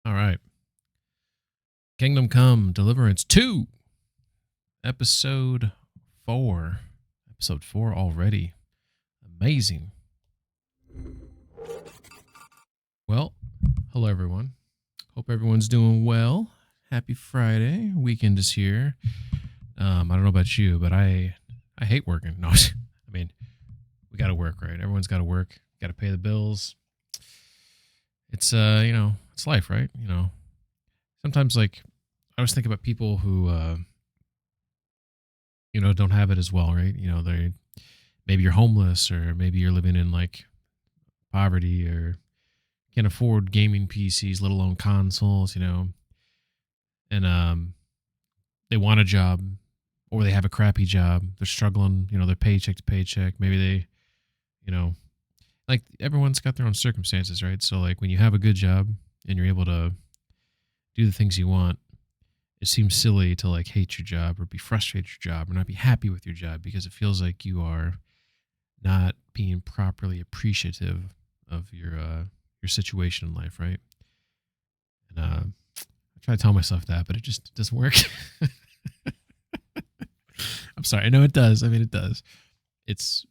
All right. Kingdom Come Deliverance 2, episode 4. Episode 4 already. Amazing. Well, hello everyone. Hope everyone's doing well. Happy Friday. Weekend is here. I don't know about you, but I hate working. No, I mean, we got to work, right? Everyone's got to work. Got to pay the bills. It's it's life, right? Sometimes like I was thinking about people who don't have it as well, right? They maybe you're homeless, or maybe you're living in like poverty, or can't afford gaming PCs, let alone consoles, and they want a job, or they have a crappy job. They're struggling, they're paycheck to paycheck. Maybe they, like everyone's got their own circumstances, right? So like when you have a good job and you're able to do the things you want, it seems silly to like hate your job or be frustrated with your job or not be happy with your job, because it feels like you are not being properly appreciative of your situation in life, right? And I try to tell myself that, but it just doesn't work. I'm sorry. I know it does. I mean, it does. It's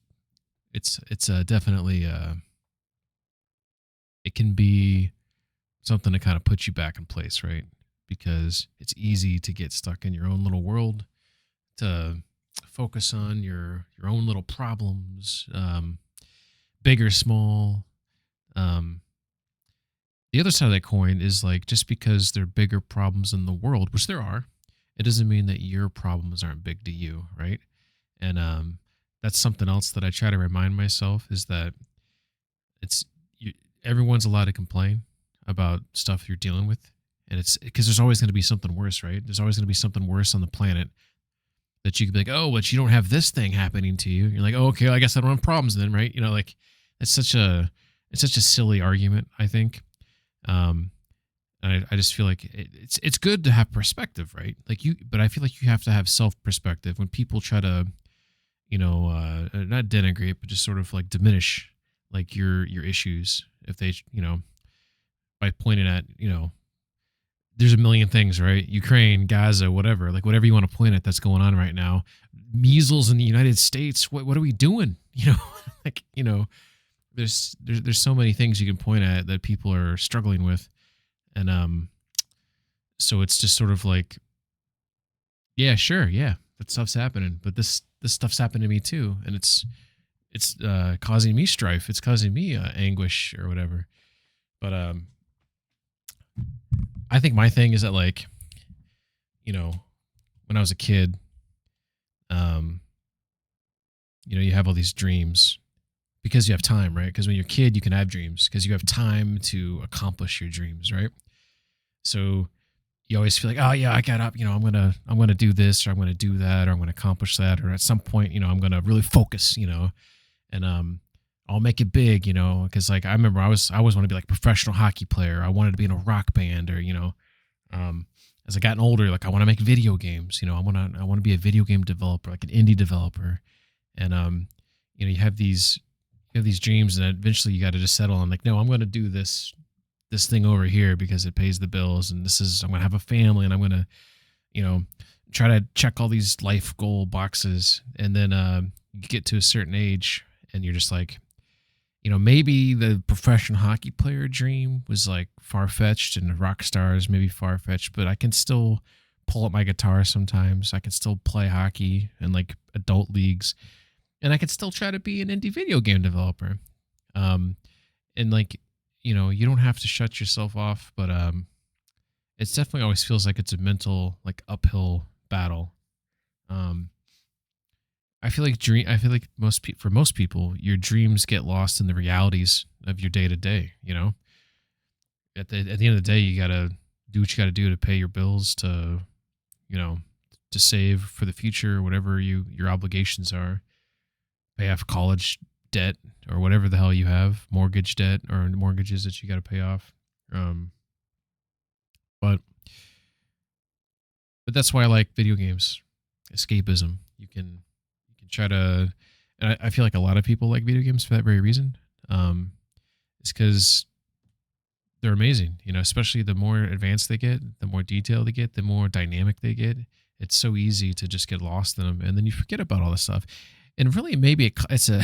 definitely it can be something to kind of put you back in place, right? Because it's easy to get stuck in your own little world, to focus on your own little problems, big or small. The other side of that coin is like, just because there are bigger problems in the world, which there are, it doesn't mean that your problems aren't big to you, right? And that's something else that I try to remind myself, is that it's everyone's allowed to complain about stuff you're dealing with, and it's because there's always going to be something worse, right? There's always going to be something worse on the planet that you could be like, oh, but you don't have this thing happening to you. You're like, oh, okay, I guess I don't have problems then, right? Like it's such a silly argument, I think. And I just feel like it's good to have perspective, right? But I feel like you have to have self perspective when people try to, not denigrate, but just sort of like diminish like your issues. If they, by pointing at, there's a million things, right? Ukraine, Gaza, whatever, like whatever you want to point at that's going on right now. Measles in the United States. What are we doing? Like, there's so many things you can point at that people are struggling with. And so it's just sort of like, yeah, sure, yeah, that stuff's happening, but this stuff's happened to me too, and it's causing me strife. It's causing me anguish or whatever. But I think my thing is that, like, when I was a kid, you have all these dreams because you have time, right? Because when you're a kid, you can have dreams because you have time to accomplish your dreams, right? So you always feel like, oh yeah, I got up, I'm gonna do this, or I'm gonna do that, or I'm gonna accomplish that, or at some point, I'm gonna really focus, and I'll make it big, because like I remember I always want to be like a professional hockey player. I wanted to be in a rock band, or as I gotten older, like I want to make video games, I want to be a video game developer, like an indie developer, and you have these dreams, and eventually you got to just settle on like, no, I'm going to do this thing over here because it pays the bills, and I'm going to have a family, and I'm going to, try to check all these life goal boxes. And then you get to a certain age and you're just like, maybe the professional hockey player dream was like far-fetched, and rock stars maybe far-fetched, but I can still pull up my guitar sometimes. I can still play hockey in like adult leagues, and I could still try to be an indie video game developer. And like, you don't have to shut yourself off, but it's definitely always feels like it's a mental, like, uphill battle. I feel like for most people, your dreams get lost in the realities of your day to day. At the end of the day, you gotta do what you gotta do to pay your bills, to to save for the future, whatever your obligations are, pay off college debt or whatever the hell you have, mortgage debt or mortgages that you got to pay off. But that's why I like video games. Escapism. You can try to, and I feel like a lot of people like video games for that very reason. It's because they're amazing. You know, especially the more advanced they get, the more detailed they get, the more dynamic they get. It's so easy to just get lost in them, and then you forget about all this stuff. And really, maybe it's a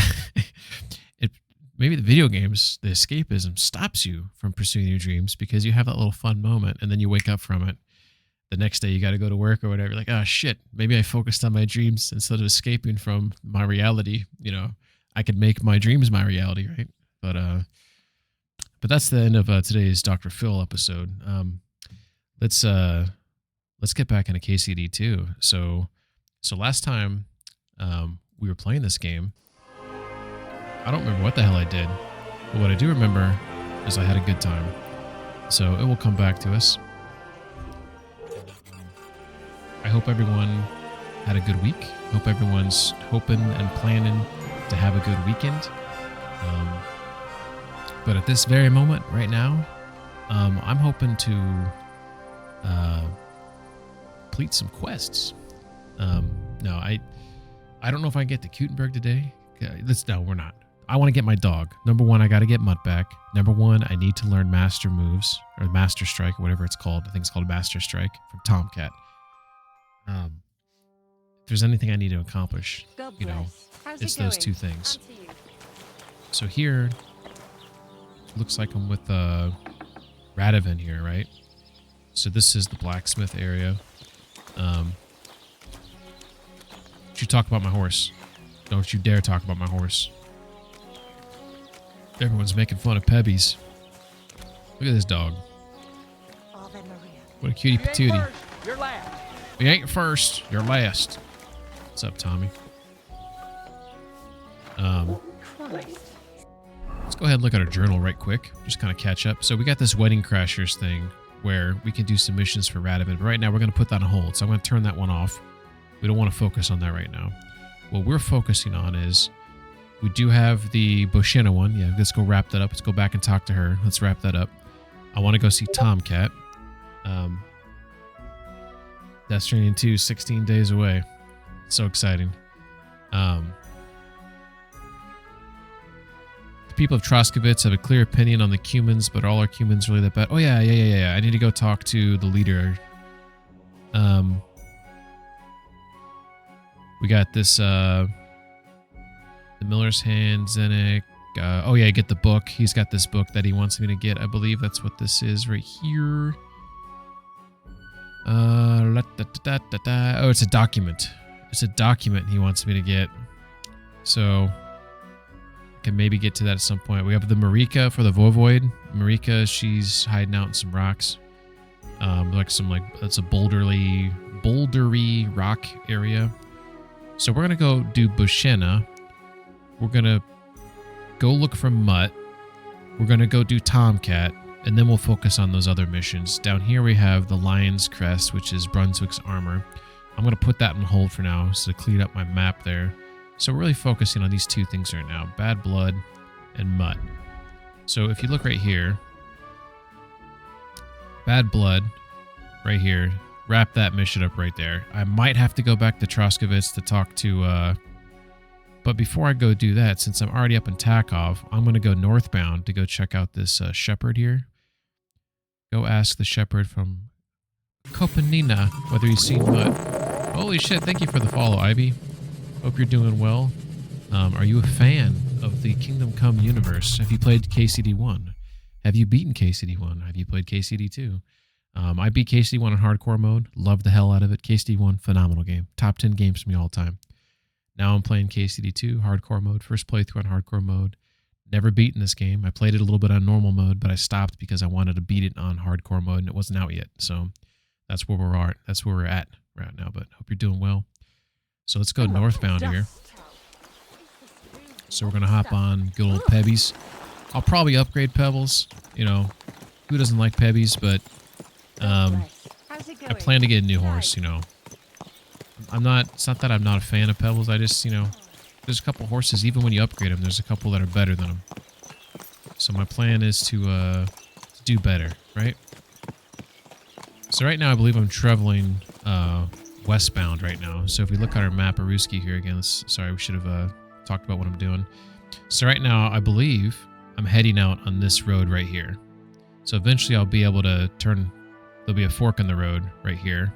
maybe the video games, the escapism stops you from pursuing your dreams because you have that little fun moment, and then you wake up from it. The next day you got to go to work or whatever. You're like, oh shit, maybe I focused on my dreams instead of escaping from my reality. You know, I could make my dreams my reality, right? But that's the end of today's Dr. Phil episode. Let's get back into KCD 2. So last time we were playing this game, I don't remember what the hell I did, but what I do remember is I had a good time. So it will come back to us. I hope everyone had a good week. Hope everyone's hoping and planning to have a good weekend. But at this very moment, right now, I'm hoping to complete some quests. No, I don't know if I can get to Kutenberg today. No, we're not. I want to get my dog. Number one, I got to get Mutt back. Number one, I need to learn Master Moves, or Master Strike, or whatever it's called. I think it's called Master Strike from Tomcat. If there's anything I need to accomplish, you know, it's those two things. So here, looks like I'm with Radovan here, right? So this is the blacksmith area. Don't you talk about my horse. Don't you dare talk about my horse. Everyone's making fun of Pebbies. Look at this dog. What a cutie patootie. You're last. You ain't first, you're last. What's up, Tommy? Let's go ahead and look at our journal right quick. Just kind of catch up. So we got this Wedding Crashers thing where we can do submissions for Radovan. But right now we're going to put that on hold. So I'm going to turn that one off. We don't want to focus on that right now. What we're focusing on is we do have the Boshena one. Yeah, let's go wrap that up. Let's go back and talk to her. Let's wrap that up. I want to go see Tomcat. Death Stranding 2, 16 days away. So exciting. The people of Troskowitz have a clear opinion on the Cumans, but are all our Cumans really that bad? Oh, yeah. I need to go talk to the leader. We got this, the Miller's Hand, Zenek. Oh, yeah, get the book. He's got this book that he wants me to get. I believe that's what this is right here. Oh, it's a document. It's a document he wants me to get. So I can maybe get to that at some point. We have the Marika for the Voivod. Marika, she's hiding out in some rocks. That's a bouldery rock area. So we're gonna go do Boshena. We're gonna go look for Mutt. We're gonna go do Tomcat. And then we'll focus on those other missions. Down here we have the Lion's Crest, which is Brunswick's armor. I'm going to put that on hold for now, so to clean up my map there. So we're really focusing on these two things right now, Bad Blood and Mutt. So if you look right here, Bad Blood, right here, wrap that mission up right there. I might have to go back to Troskowitz to talk to... But before I go do that, since I'm already up in Takov, I'm going to go northbound to go check out this shepherd here. Go ask the shepherd from Kopenina whether he's seen Mutt. Holy shit, thank you for the follow, Ivy. Hope you're doing well. Are you a fan of the Kingdom Come universe? Have you played KCD 1? Have you beaten KCD 1? Have you played KCD 2? I beat KCD 1 in hardcore mode. Loved the hell out of it. KCD 1, phenomenal game. Top 10 games for me all time. Now I'm playing KCD 2, hardcore mode. First playthrough on hardcore mode. Never beaten this game. I played it a little bit on normal mode, but I stopped because I wanted to beat it on hardcore mode, and it wasn't out yet. So that's where we're at. That's where we're at right now, but hope you're doing well. So let's go northbound here. So we're going to hop on good old Pebbies. I'll probably upgrade Pebbles. You know, who doesn't like Pebbies, but I plan to get a new horse, you know. It's not that I'm not a fan of Pebbles. I just, you know, there's a couple horses, even when you upgrade them, there's a couple that are better than them. So my plan is to do better, right? So right now I believe I'm traveling westbound right now. So if we look at our map, Aruski here again, sorry, we should have talked about what I'm doing. So right now I believe I'm heading out on this road right here. So eventually I'll be able to turn, there'll be a fork in the road right here.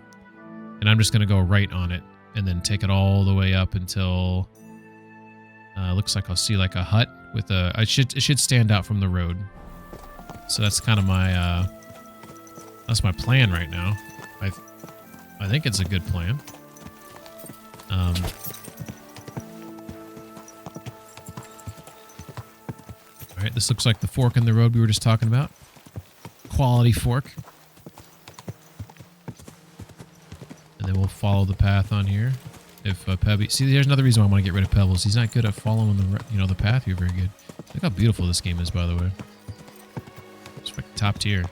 And I'm just going to go right on it and then take it all the way up until looks like I'll see like a hut with a, it should stand out from the road. So that's kind of my, that's my plan right now. I think it's a good plan. All right, this looks like the fork in the road we were just talking about. Quality fork. And then we'll follow the path on here. If Pebby, see, there's another reason why I want to get rid of Pebbles. He's not good at following the, the path here very good. Look how beautiful this game is, by the way. It's like top tier.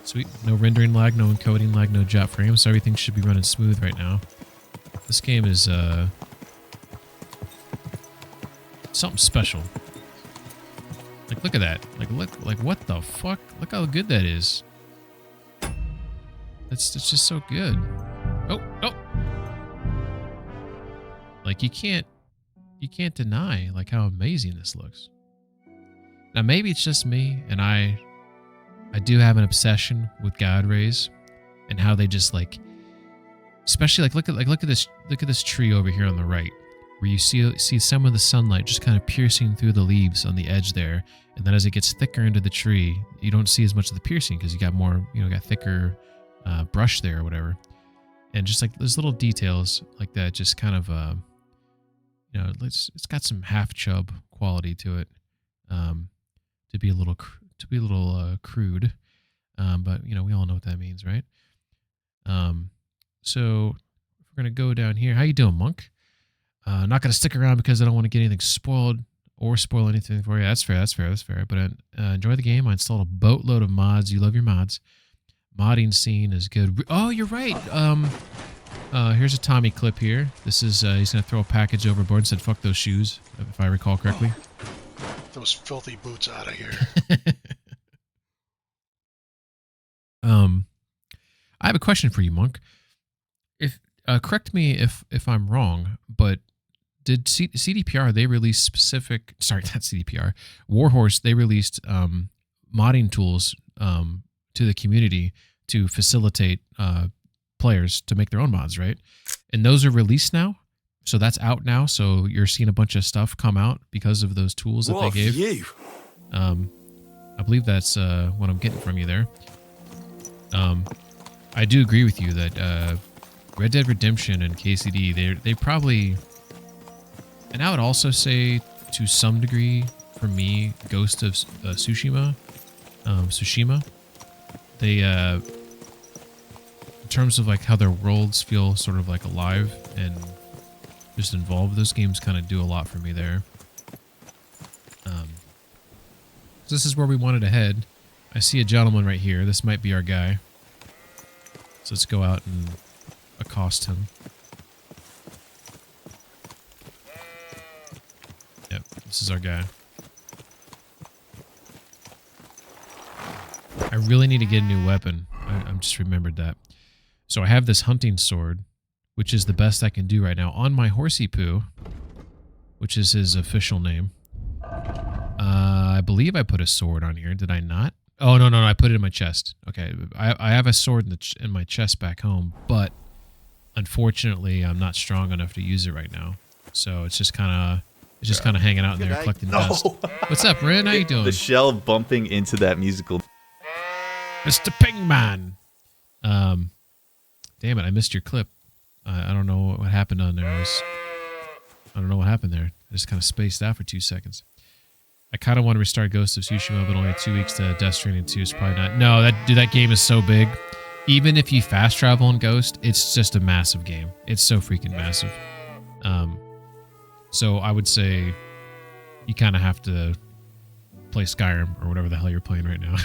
Sweet. No rendering lag, no encoding lag, no jot frames, so everything should be running smooth right now. This game is something special. Like, look at that. Like what the fuck? Look how good that is. It's just so good. Oh. Like, you can't deny like how amazing this looks. Now maybe it's just me, and I do have an obsession with God rays and how they just like, especially look at this tree over here on the right, where you see some of the sunlight just kind of piercing through the leaves on the edge there, and then as it gets thicker into the tree, you don't see as much of the piercing because you got more, got thicker brush there or whatever, and just like those little details like that, just kind of it's got some half chub quality to it, to be a little crude, but we all know what that means, right? So we're gonna go down here. How you doing, Monk? Not gonna stick around because I don't want to get anything spoiled or spoil anything for you. That's fair. But enjoy the game. I installed a boatload of mods. You love your mods. Modding scene is good. Oh, you're right. Here's a Tommy clip here. This is he's gonna throw a package overboard and said, "Fuck those shoes," if I recall correctly. Those filthy boots out of here. I have a question for you, Monk. If correct me if I'm wrong, but did CDPR, they released specific? Sorry, not CDPR. Warhorse, they released modding tools to the community to facilitate players to make their own mods, right? And those are released now. So that's out now. So you're seeing a bunch of stuff come out because of those tools that they gave. You? I believe that's what I'm getting from you there. I do agree with you that Red Dead Redemption and KCD, they probably, and I would also say to some degree, for me, Ghost of Tsushima, they, in terms of like how their worlds feel sort of like alive and just involved, those games kind of do a lot for me there. So this is where we wanted to head. I see a gentleman right here. This might be our guy. So let's go out and accost him. Yep, this is our guy. I really need to get a new weapon. I just remembered that. So I have this hunting sword, which is the best I can do right now, on my horsey poo, which is his official name. I believe I put a sword on here. Did I not? Oh, no, I put it in my chest. Okay, I have a sword in my chest back home, but unfortunately, I'm not strong enough to use it right now. So it's just kind of hanging out in there collecting dust. What's up, Ren? How you doing? The shell bumping into that musical. Mr. Pingman. Damn it, I missed your clip. I don't know what happened on there. I don't know what happened there. I just kind of spaced out for 2 seconds. I kind of want to restart Ghost of Tsushima, but only 2 weeks to Death Stranding 2 is probably not. No, that game is so big. Even if you fast travel in Ghost, it's just a massive game. It's so freaking massive. So I would say you kind of have to play Skyrim or whatever the hell you're playing right now.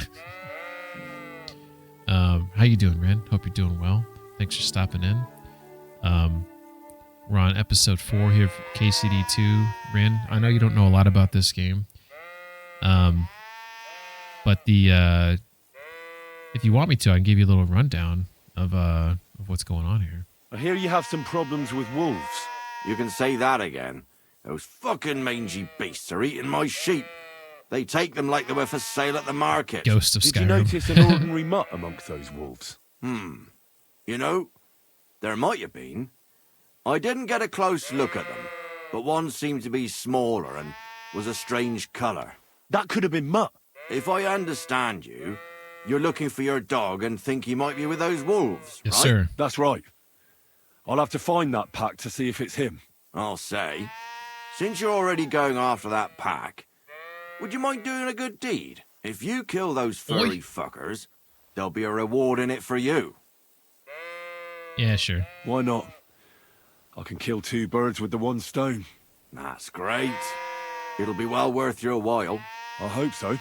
How you doing, Ren? Hope you're doing well. Thanks for stopping in. We're on episode 4 here for KCD2. Ren, I know you don't know a lot about this game. But if you want me to, I can give you a little rundown of what's going on here. I hear you have some problems with wolves. You can say that again. Those fucking mangy beasts are eating my sheep. They take them like they were for sale at the market. Ghost of Did you Skyrim. notice an ordinary mutt amongst those wolves? You know, there might have been. I didn't get a close look at them, but one seemed to be smaller and was a strange colour. That could have been mutt. If I understand you, you're looking for your dog and think he might be with those wolves, Yes, right? sir. That's right. I'll have to find that pack to see if it's him. I'll say, since you're already going after that pack, would you mind doing a good deed? If you kill those furry fuckers, there'll be a reward in it for you. Yeah, sure. Why not? I can kill 2 birds with the 1 stone. That's great. It'll be well worth your while. I hope so.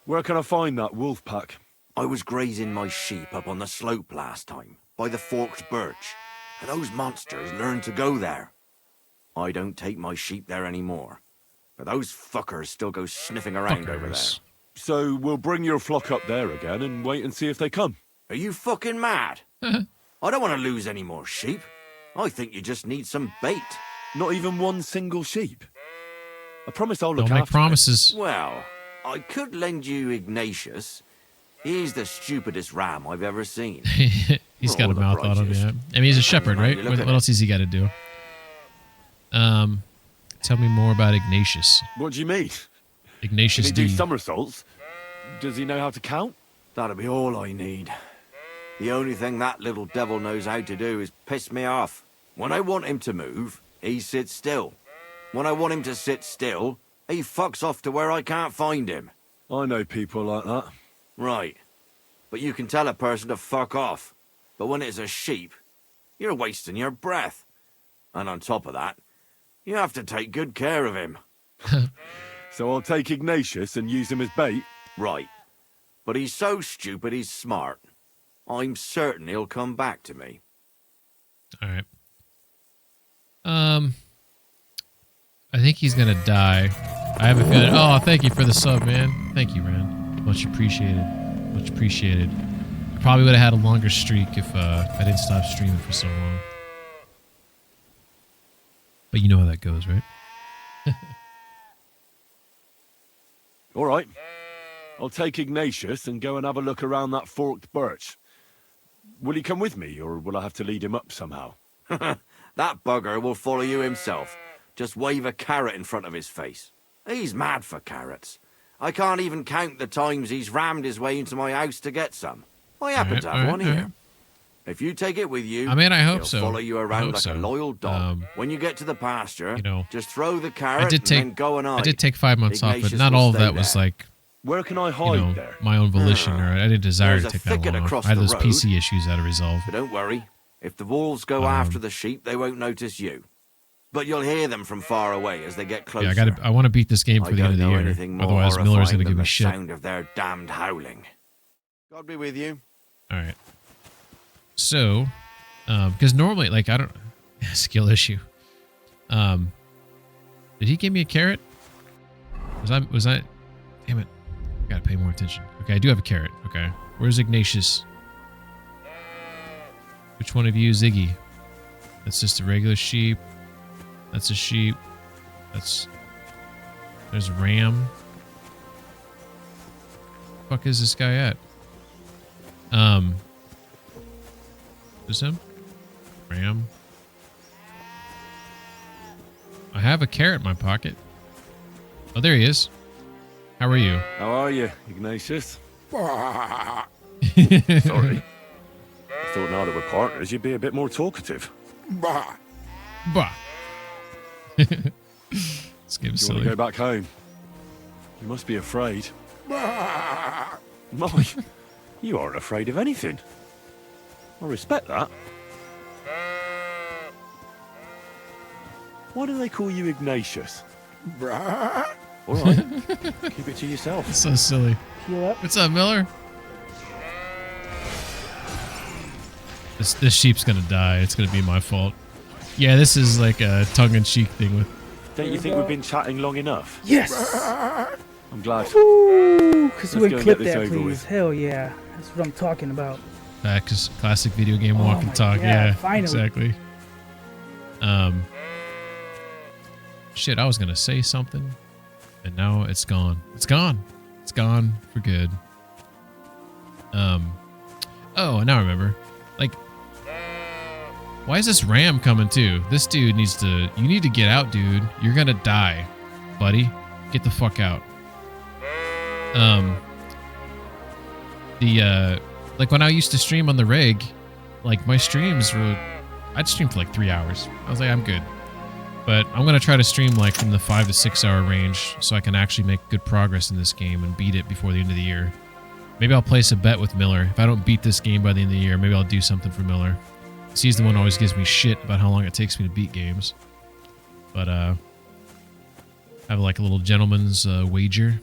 Where can I find that wolf pack? I was grazing my sheep up on the slope last time, by the forked birch, and those monsters learned to go there. I don't take my sheep there anymore, but those fuckers still go sniffing around over there. Fuckers. So we'll bring your flock up there again and wait and see if they come. Are you fucking mad? I don't want to lose any more sheep. I think you just need some bait. Not even 1 single sheep. I promise I'll look Don't make after promises. Well, I could lend you Ignatius. He's the stupidest ram I've ever seen. He's For got all a the mouth on him, prices. yeah. I mean, he's a shepherd, Now right? you look What, at what it. else has he got to do? Tell me more about Ignatius. it. What do you mean? Ignatius Can he do D. somersaults? Does he know how to count? That'll be all I need. The only thing that little devil knows how to do is piss me off. When I want him to move, he sits still. When I want him to sit still, he fucks off to where I can't find him. I know people like that. Right. But you can tell a person to fuck off. But when it's a sheep, you're wasting your breath. And on top of that, you have to take good care of him. So I'll take Ignatius and use him as bait. Right. But he's so stupid he's smart. I'm certain he'll come back to me. All right. I think he's gonna die. I have a feeling. Oh, thank you for the sub, man. Thank you, man. Much appreciated. Much appreciated. I probably would have had a longer streak if I didn't stop streaming for so long. But you know how that goes, right? All right. I'll take Ignatius and go and have a look around that forked birch. Will he come with me, or will I have to lead him up somehow? That bugger will follow you himself. Just wave a carrot in front of his face. He's mad for carrots. I can't even count the times he's rammed his way into my house to get some. I happen to have one here. If you take it with you, I mean, I hope he'll so. follow you I around hope like so. a loyal dog. Um, When you get to the pasture, you know, just throw the I carrot did take. and then go and hide. I did take 5 months off, but Ignatius not will all of stay that was there. like, Where can I you hide know, there? my own volition, or I didn't desire to There's a take that thicket long off. across I had the those road. PC issues I had to resolve. But don't worry. If the wolves go after the sheep, they won't notice you. But you'll hear them from far away as they get closer. Yeah, I want to beat this game I for the end don't of the know year. anything more Otherwise, Miller's horrifying going to give than me the shit. sound of their damned howling. God be with you. All right. So, because normally, like, I don't skill issue. Did he give me a carrot? Was I? Damn it! I gotta pay more attention. Okay, I do have a carrot. Okay, where's Ignatius? Which one of you is Iggy? That's just a regular sheep. That's a sheep. There's ram. Fuck is this guy at? Is him? Ram. I have a carrot in my pocket. Oh, there he is. How are you? How are you, Ignatius? Sorry. I thought now that we're partners, you'd be a bit more talkative. Bah. This game's Do you want silly. to go back home? You must be afraid. My, you aren't afraid of anything. I respect that. Why do they call you Ignatius? All right, keep it to yourself. It's so silly. Heal up. What's up, Miller? This sheep's gonna die. It's gonna be my fault. Yeah, this is like a tongue-in-cheek thing with. Don't you think we've been chatting long enough? Yes! I'm glad. Ooh, could Let's someone go and clip get this that, over please? with. Hell yeah. That's what I'm talking about. Cause classic video game Oh walk and my talk. God, Yeah, finally. exactly. Shit, I was gonna say something, And now it's gone. It's gone. It's gone for good. Oh, now I remember. Like, why is this ram coming too? This dude needs to... You need to get out, dude. You're gonna die, buddy. Get the fuck out. Like when I used to stream on the rig, like my streams were... I'd stream for like 3 hours. I was like, I'm good. But I'm gonna try to stream like in the 5 to 6 hour range so I can actually make good progress in this game and beat it before the end of the year. Maybe I'll place a bet with Miller. If I don't beat this game by the end of the year, maybe I'll do something for Miller. He's the one who always gives me shit about how long it takes me to beat games. But I have like a little gentleman's wager.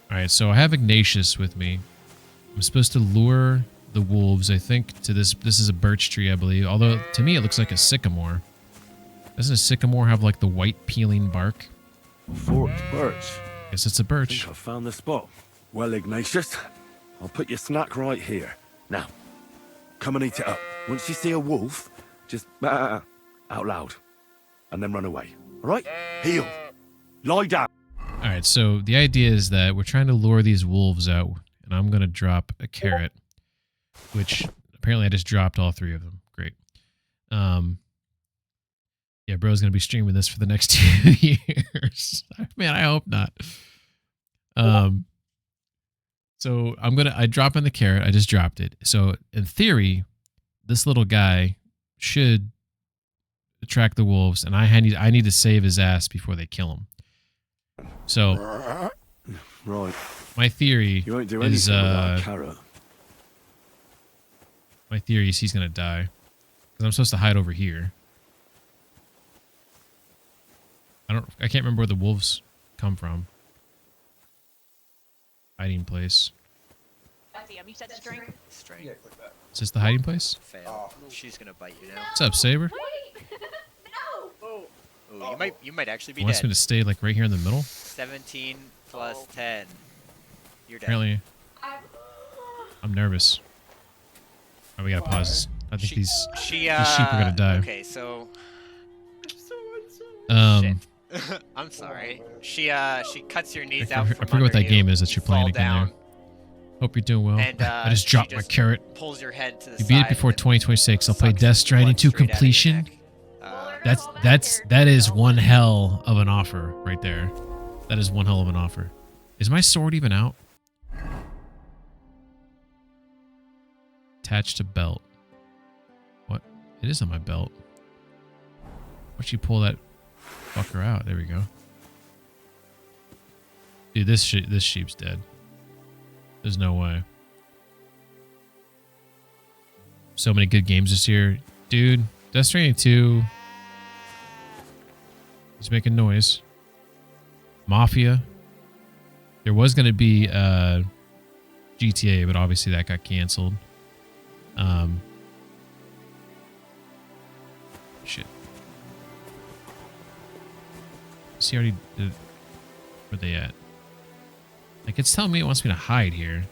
Alright, so I have Ignatius with me. I'm supposed to lure the wolves, I think, to this. This is a birch tree, I believe. Although, to me, it looks like a sycamore. Doesn't a sycamore have like the white peeling bark? Forked birch. Guess it's a I birch. think I found the spot. Well, Ignatius, I'll put your snack right here. Now, come and eat it up. Once you see a wolf, just out loud, and then run away. All right? Heel. Lie down. All right, so the idea is that we're trying to lure these wolves out, and I'm going to drop a carrot, which apparently I just dropped all 3 of them. Great. Yeah, bro's going to be streaming this for the next 2 years. Man, I hope not. So I drop in the carrot. I just dropped it. So in theory, this little guy should attract the wolves, and I need to save his ass before they kill him. So, Right. my theory You won't do is anything without a carrot. my theory is he's gonna die because I'm supposed to hide over here. I can't remember where the wolves come from. Hiding place. You said string. String. Is this the hiding place? Fail. She's gonna bite you now. What's up, Saber? Oh, you might actually be He wants dead. me to stay like right here in the middle. 17 plus 10. You're dead. Apparently, I'm nervous. Oh, we gotta pause this. I think these sheep are gonna die. Okay, so Um, I'm sorry. She cuts your knees I out forget from what that under game you, is that you're you playing fall again down, there. Hope you're doing well. And, I just she dropped my just carrot. pulls your head to the You beat it side before and 2026. I'll play sucks Death Stranding blood 2 straight out of your completion. neck. That is one hell of an offer right there. That is one hell of an offer. Is my sword even out? Attached to belt. What? It is on my belt. Why'd you pull that fucker out? There we go. Dude, this sheep's dead. There's no way. So many good games this year. Dude, Death Stranding 2. He's making noise. Mafia. There was going to be GTA, but obviously that got canceled. Shit. See, already did. Where they at? Like, it's telling me it wants me to hide here.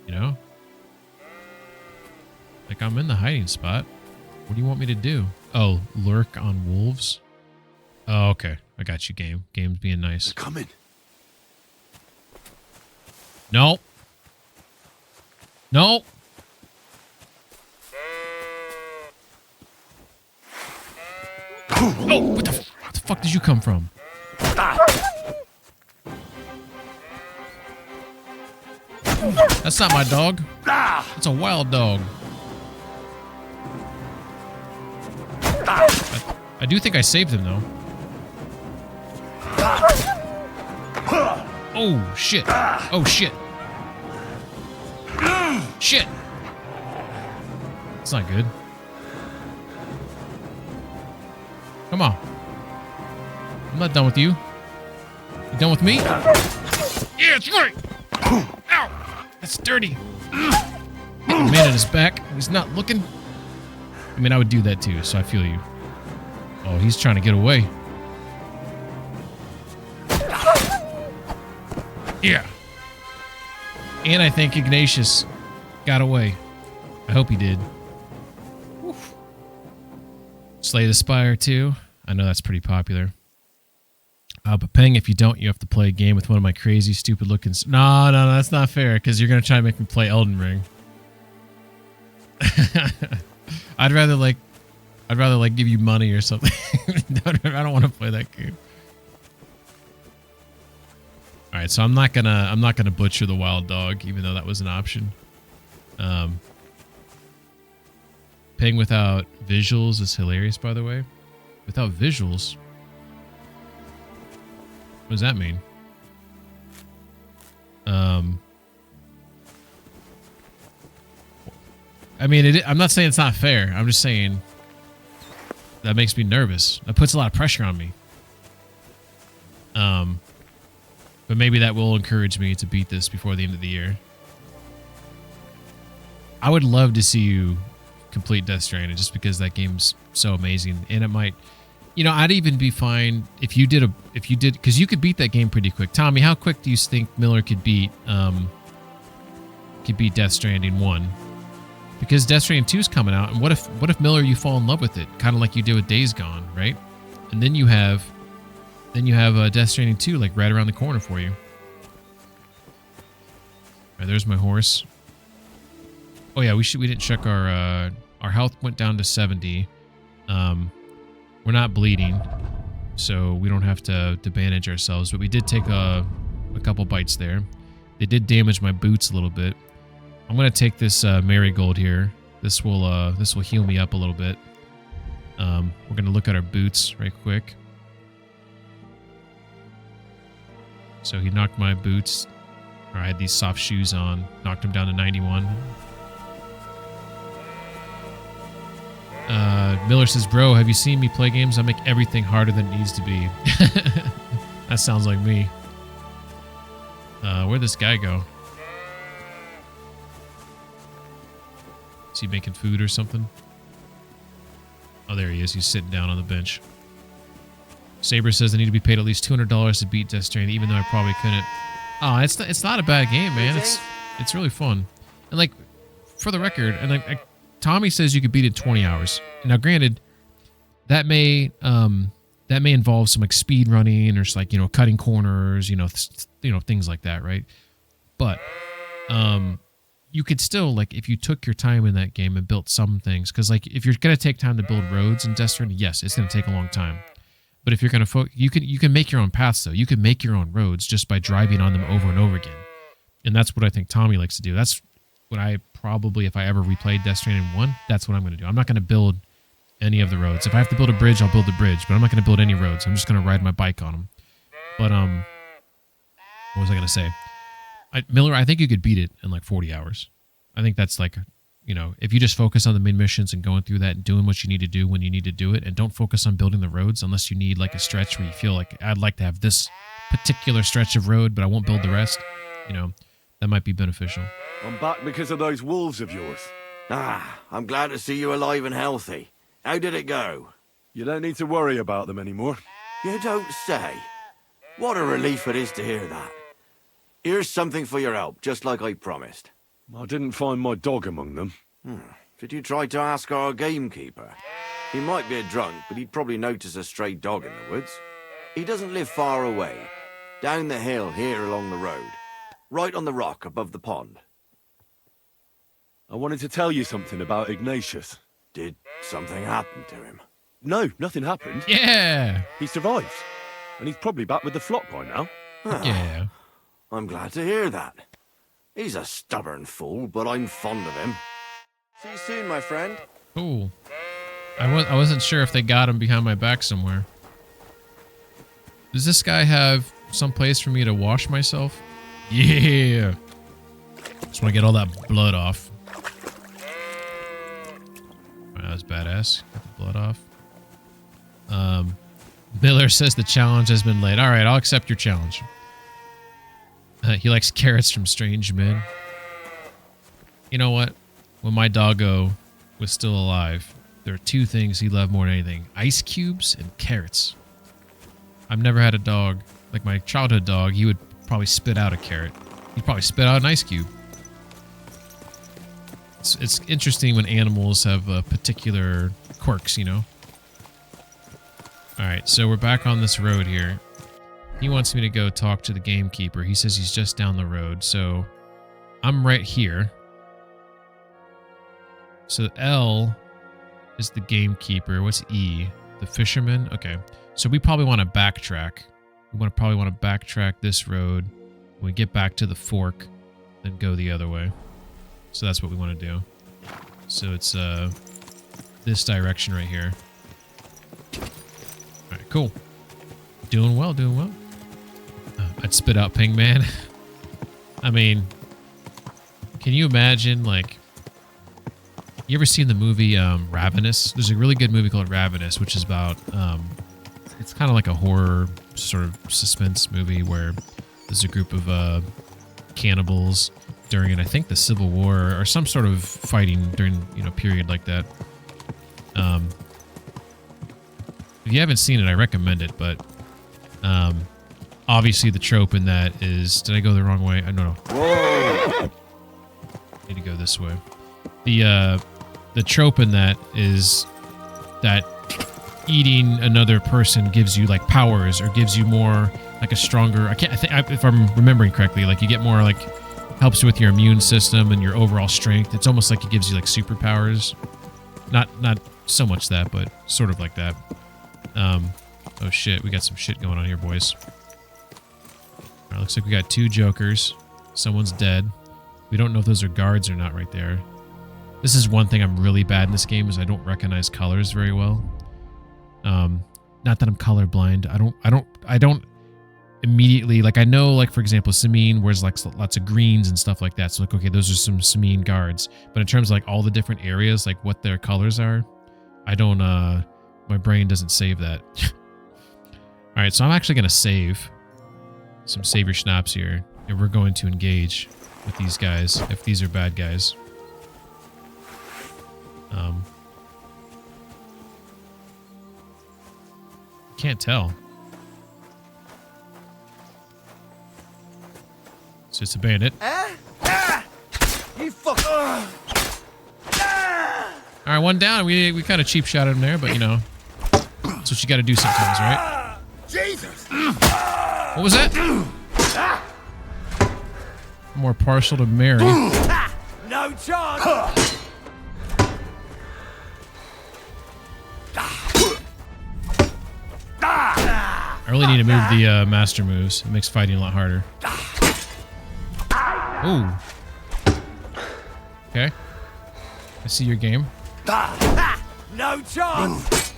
You know? Like, I'm in the hiding spot. What do you want me to do? Oh, lurk on wolves? Oh, okay. I got you, game. Game's being nice. They're coming. No. No. Oh, what the fuck did you come from? That's not my dog. That's a wild dog. I do think I saved him, though. Oh, shit. Oh, shit. Shit. That's not good. Come on. I'm not done with you. You done with me? Yeah, that's right. Ow. That's dirty. Hit the man in his back. He's not looking. I mean, I would do that too, so I feel you. Oh, he's trying to get away. Yeah. And I think Ignatius got away. I hope he did. Oof. Slay the Spire too. I know that's pretty popular. But Peng, if you don't, you have to play a game with one of my crazy, stupid looking. No, that's not fair because you're gonna try to make me play Elden Ring. I'd rather give you money or something. I don't want to play that game. All right, so I'm not gonna butcher the wild dog, even though that was an option. Ping without visuals is hilarious, by the way. Without visuals, what does that mean? I mean, I'm not saying it's not fair. I'm just saying that makes me nervous. That puts a lot of pressure on me. But maybe that will encourage me to beat this before the end of the year. I would love to see you complete Death Stranding just because that game's so amazing. And it might, you know, I'd even be fine if you did, because you could beat that game pretty quick. Tommy, how quick do you think Miller could beat Death Stranding 1? Because Death Stranding 2 is coming out. And what if Miller, you fall in love with it? Kind of like you did with Days Gone, right? And then you have Death Stranding 2 like right around the corner for you. All right, there's my horse. Oh yeah, we didn't check our health went down to 70. We're not bleeding, so we don't have to bandage ourselves, but we did take a couple bites there. They did damage my boots a little bit. I'm gonna take this marigold here. This will heal me up a little bit. We're gonna look at our boots right quick. So he knocked my boots. Or I had these soft shoes on. Knocked them down to 91. Miller says, bro, have you seen me play games? I make everything harder than it needs to be. That sounds like me. Where'd this guy go? Is he making food or something? Oh, there he is. He's sitting down on the bench. Saber says I need to be paid at least $200 to beat Death Stranding, even though I probably couldn't. Oh, it's not a bad game, man. It's really fun. And like, for the record, and like Tommy says you could beat it in 20 hours. Now, granted, that may involve some like speed running or just like, you know, cutting corners, you know, things like that, right? But you could still, like, if you took your time in that game and built some things, because like if you're gonna take time to build roads in Death Stranding, yes, it's gonna take a long time. But if you're gonna you can make your own paths though. You can make your own roads just by driving on them over and over again. And that's what I think Tommy likes to do. That's what I probably, if I ever replayed Death Stranding 1, that's what I'm gonna do. I'm not gonna build any of the roads. If I have to build a bridge, I'll build the bridge, but I'm not gonna build any roads. I'm just gonna ride my bike on them. But what was I gonna say? Miller, I think you could beat it in like 40 hours. I think that's like, you know, if you just focus on the main missions and going through that and doing what you need to do when you need to do it, and don't focus on building the roads unless you need like a stretch where you feel like I'd like to have this particular stretch of road, but I won't build the rest. You know, that might be beneficial. I'm back because of those wolves of yours. Ah, I'm glad to see you alive and healthy. How did it go? You don't need to worry about them anymore. You don't say. What a relief it is to hear that. Here's something for your help, just like I promised. I didn't find my dog among them. Did you try to ask our gamekeeper? He might be a drunk, but he'd probably notice a stray dog in the woods. He doesn't live far away. Down the hill here along the road. Right on the rock above the pond. I wanted to tell you something about Ignatius. Did something happen to him? No, nothing happened. Yeah. He survives. And he's probably back with the flock by now. Yeah. I'm glad to hear that. He's a stubborn fool, but I'm fond of him. See you soon, my friend. Cool. I wasn't sure if they got him behind my back somewhere. Does this guy have some place for me to wash myself? Yeah. Just want to get all that blood off. Wow, that was badass. Get the blood off. Miller says the challenge has been laid. All right, I'll accept your challenge. He likes carrots from strange men. You know what? When my doggo was still alive, there are two things he loved more than anything. Ice cubes and carrots. I've never had a dog. Like my childhood dog, he would probably spit out a carrot. He'd probably spit out an ice cube. It's interesting when animals have particular quirks, you know? Alright, so we're back on this road here. He wants me to go talk to the gamekeeper. He says he's just down the road. So I'm right here. So L is the gamekeeper. What's E? The fisherman? Okay. So we probably want to backtrack. We probably want to backtrack this road. When we get back to the fork, then go the other way. So that's what we want to do. So it's this direction right here. Alright, cool. Doing well, doing well. I'd spit out Ping Man. I mean, can you imagine, like, you ever seen the movie Ravenous? There's a really good movie called Ravenous, which is about, it's kind of like a horror sort of suspense movie where there's a group of cannibals during, I think, the Civil War or some sort of fighting during, period like that. If you haven't seen it, I recommend it, but obviously the trope in that is... Did I go the wrong way? I don't know. Whoa! Need to go this way. The trope in that is that eating another person gives you like powers or gives you more like a stronger... if I'm remembering correctly, like you get more like... Helps with your immune system and your overall strength. It's almost like it gives you like superpowers. Not so much that, but sort of like that. Oh shit, we got some shit going on here, boys. Alright, looks like we got 2 jokers. Someone's dead. We don't know if those are guards or not right there. This is one thing I'm really bad in this game is I don't recognize colors very well. Not that I'm colorblind. I don't immediately, like I know, like for example, Samine wears like lots of greens and stuff like that. So like, okay, those are some Samine guards. But in terms of like all the different areas, like what their colors are, I don't, my brain doesn't save that. All right, so I'm actually going to save some Save Your Schnapps here. And we're going to engage with these guys, if these are bad guys. Can't tell. So it's a bandit. You fuck. All right, one down. We kind of cheap shot at him there, but you know, that's what you got to do sometimes, right? Jesus! What was that? More partial to Mary. No chance. I really need to move the master moves. It makes fighting a lot harder. Ooh. Okay. I see your game. No chance.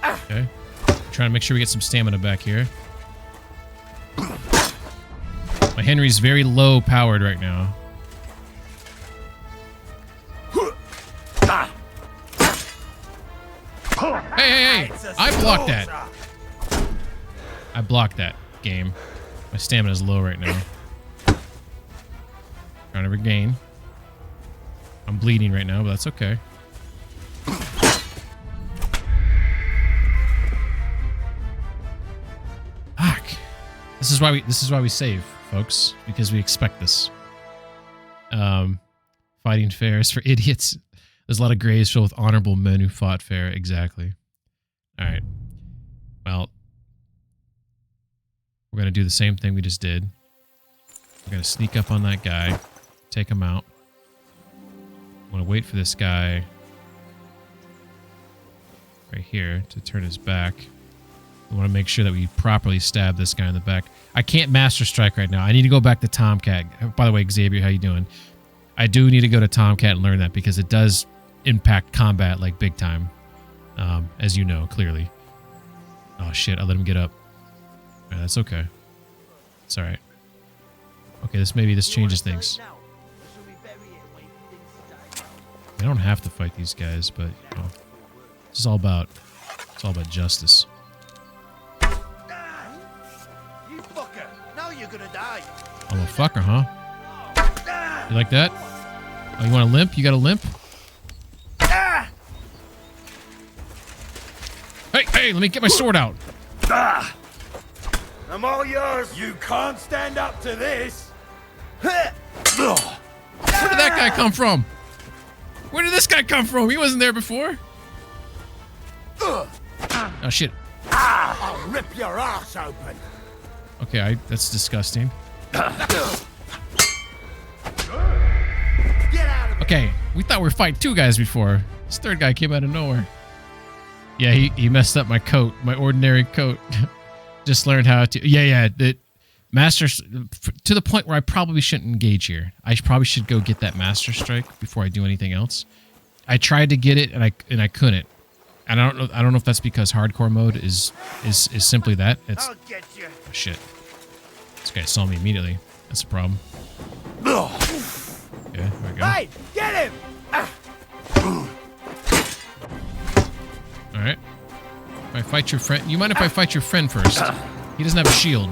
Okay. Trying to make sure we get some stamina back here. My Henry's very low powered right now. Hey! I blocked that. I blocked that game. My stamina's low right now. Trying to regain. I'm bleeding right now, but that's okay. Fuck. This is why we save, folks, because we expect this. Fighting fair is for idiots. There's a lot of graves filled with honorable men who fought fair. Exactly. All right. Well, we're going to do the same thing we just did. We're going to sneak up on that guy, take him out. I'm going to wait for this guy right here to turn his back. We want to make sure that we properly stab this guy in the back. I can't Master Strike right now. I need to go back to Tomcat. By the way, Xavier, how you doing? I do need to go to Tomcat and learn that because it does impact combat like big time. As you know, clearly. Oh shit, I let him get up. Alright, that's okay. It's alright. Okay, this changes things. I don't have to fight these guys, but you know, it's all about justice. You fucker! Now you're gonna die. Oh, a fucker, huh? You like that? Oh, you want a limp? You got a limp? Hey, let me get my sword out. I'm all yours. You can't stand up to this. Where did that guy come from? Where did this guy come from? He wasn't there before. Oh, shit. I'll rip your ass open. Okay, that's disgusting. Okay, we thought we were fighting 2 guys before. This 3rd guy came out of nowhere. Yeah, he messed up my coat, my ordinary coat. Just learned how to... Yeah, the master... To the point where I probably shouldn't engage here. I probably should go get that master strike before I do anything else. I tried to get it, and I couldn't. And I don't know if that's because hardcore mode is simply that. It's... I'll get you. Shit. This guy saw me immediately. That's a problem. Okay, there we go. Hey, get him! Alright. If I fight your friend... You mind if I fight your friend first? He doesn't have a shield.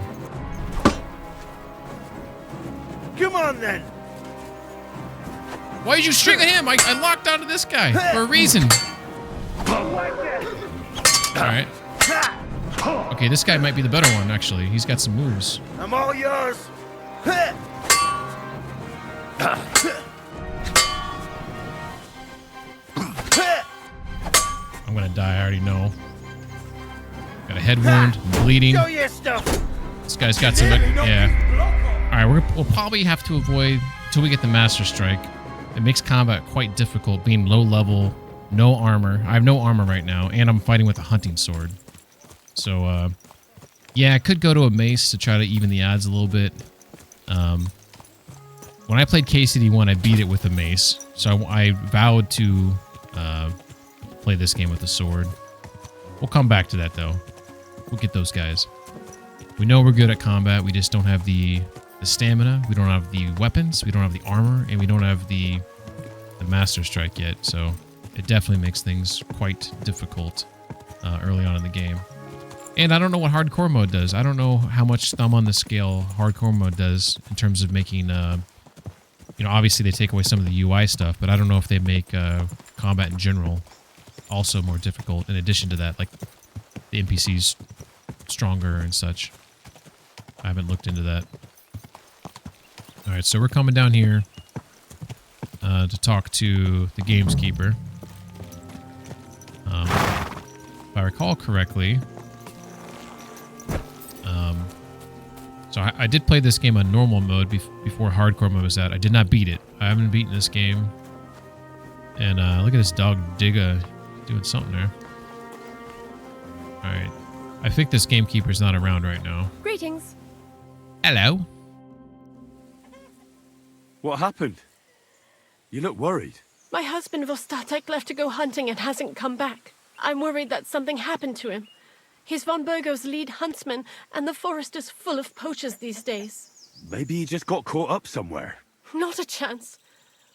Come on, then. Why did you string him? I locked onto this guy for a reason. Alright. Okay, this guy might be the better one, actually. He's got some moves. I'm all yours. I'm gonna die, I already know. Got a head wound, I'm bleeding. Show your stuff. This guy's got some... Yeah. Alright, we'll probably have to avoid till we get the Master Strike. It makes combat quite difficult, being low level, no armor. I have no armor right now, and I'm fighting with a hunting sword. So, yeah, I could go to a mace to try to even the odds a little bit. When I played KCD1, I beat it with a mace. So I vowed to play this game with a sword. We'll come back to that, though. We'll get those guys. We know we're good at combat. We just don't have the stamina. We don't have the weapons. We don't have the armor. And we don't have the Master Strike yet. So it definitely makes things quite difficult early on in the game. And I don't know what hardcore mode does. I don't know how much thumb on the scale hardcore mode does in terms of making, you know, obviously they take away some of the UI stuff, but I don't know if they make combat in general also more difficult in addition to that, like the NPCs stronger and such. I haven't looked into that. All right, so we're coming down here to talk to the gameskeeper. If I recall correctly... So I did play this game on normal mode before hardcore mode was out. I did not beat it. I haven't beaten this game. And look at this dog Digga doing something there. Alright. I think this gamekeeper's not around right now. Greetings. Hello. What happened? You look worried. My husband Vostatek left to go hunting and hasn't come back. I'm worried that something happened to him. He's von Burgo's lead huntsman, and the forest is full of poachers these days. Maybe he just got caught up somewhere. Not a chance.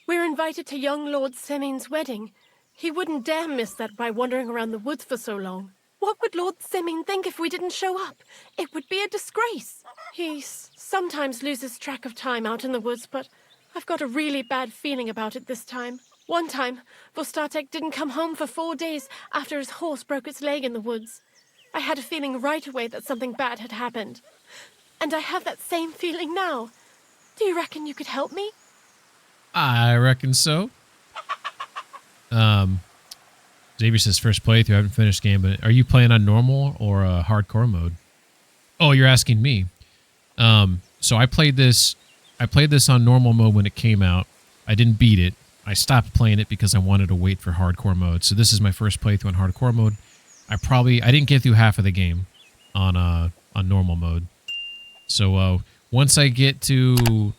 We're invited to young Lord Semin's wedding. He wouldn't dare miss that by wandering around the woods for so long. What would Lord Semin think if we didn't show up? It would be a disgrace. He sometimes loses track of time out in the woods, but I've got a really bad feeling about it this time. One time, Vostatek didn't come home for 4 days after his horse broke its leg in the woods. I had a feeling right away that something bad had happened. And I have that same feeling now. Do you reckon you could help me? I reckon so. Xavier says first playthrough. I haven't finished the game, but are you playing on normal or hardcore mode? Oh, you're asking me. So I played this on normal mode when it came out. I didn't beat it. I stopped playing it because I wanted to wait for hardcore mode. So this is my first playthrough on hardcore mode. I didn't get through half of the game on normal mode. So once I get to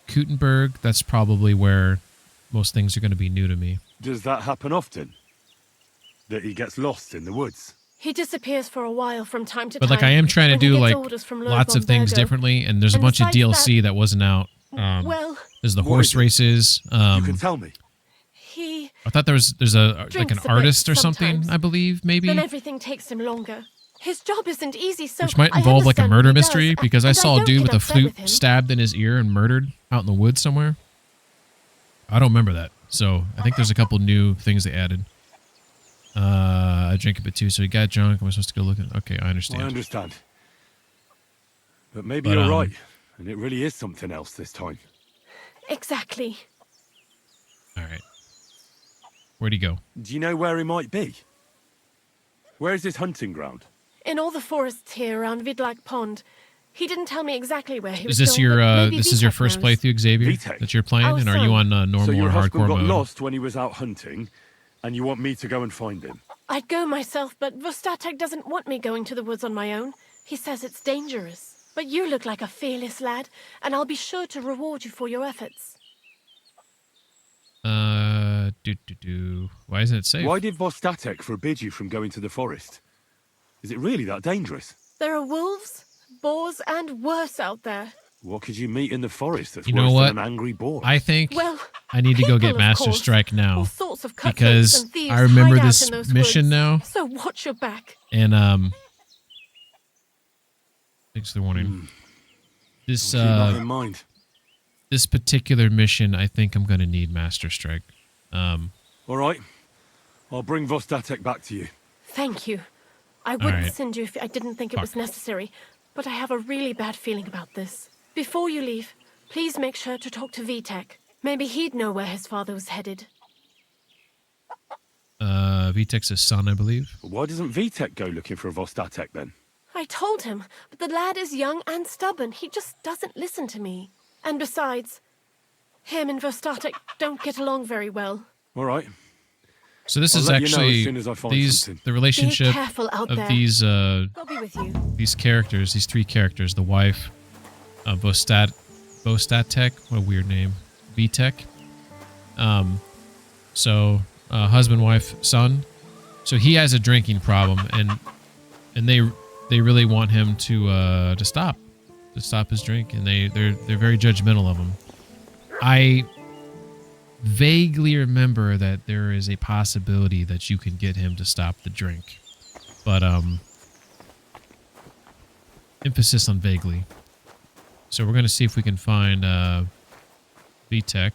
Kutenberg, that's probably where most things are going to be new to me. Does that happen often? That he gets lost in the woods? He disappears for a while from time to But time. like I am trying to when he do gets like orders from Lord lots von of things Burgo. differently, and there's a And bunch of besides DLC that wasn't out. Well, There's the What horse is it? races. You can tell me. he... I thought there's like drinks an a bit artist or something, sometimes. I believe, maybe. Then everything takes him longer. His job isn't easy, so Which might I involve like a understand murder what he mystery, does, because I and saw a don't dude get with a upset with flute him. stabbed in his ear and murdered out in the woods somewhere. I don't remember that. So I think there's a couple new things they added. I drank a bit too, so he got drunk. Am I supposed to go look at... Okay, I understand. I understand. But maybe But, you're right, and it really is something else this time. Exactly. All right. Where'd he go? Do you know where he might be? Where's his hunting ground? In all the forests here around Vidlak Pond. He didn't tell me exactly where he was Is this going, but your maybe this is your Vitek first knows. playthrough, Xavier, Vitek? that you're playing, Our and are you son. on normal So your or husband hardcore got mode? lost when he was out hunting, and you want me to go and find him? I'd go myself, but Vostatek doesn't want me going to the woods on my own. He says it's dangerous. But you look like a fearless lad, and I'll be sure to reward you for your efforts. Why isn't it safe? Why did Vostatek forbid you from going to the forest? Is it really that dangerous? There are wolves, boars, and worse out there. What could you meet in the forest that's You know worse what? than an angry boar? I think Well, I need to go get people, of Master course. Strike All now sorts of cutthroats because and thieves I remember hide out this in those mission woods. now, So watch your back. and thanks for the warning. This Keep that in mind. this particular mission, I think I'm gonna need Master Strike. All right. I'll bring Vostatek back to you. Thank you. I wouldn't right. send you if I didn't think it Fuck. was necessary, but I have a really bad feeling about this. Before you leave, please make sure to talk to Vitek. Maybe he'd know where his father was headed. Vitek's his son, I believe. But why doesn't Vitek go looking for Vostatek then? I told him, but the lad is young and stubborn. He just doesn't listen to me. And besides, him and Vostatek don't get along very well. All right. So this I'll is let you know actually as soon as I find these something. the relationship Be careful out of there. these I'll be with you. these characters, these three characters, the wife, Vostatek, what a weird name, Vitek. Husband, wife, son. So he has a drinking problem, and they really want him to stop his drink, and they're very judgmental of him. I vaguely remember that there is a possibility that you can get him to stop the drink, but emphasis on vaguely. So we're gonna see if we can find Vitek.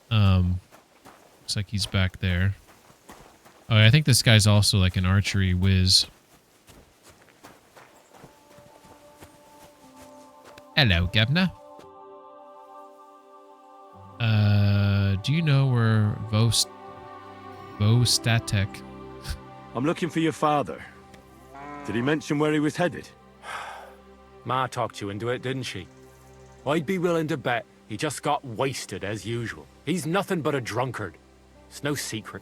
Looks like he's back there. Oh, I think this guy's also like an archery whiz. Hello, Governor. Do you know where Vostatek? I'm looking for your father. Did he mention where he was headed? Ma talked you into it, didn't she? I'd be willing to bet he just got wasted as usual. He's nothing but a drunkard. It's no secret.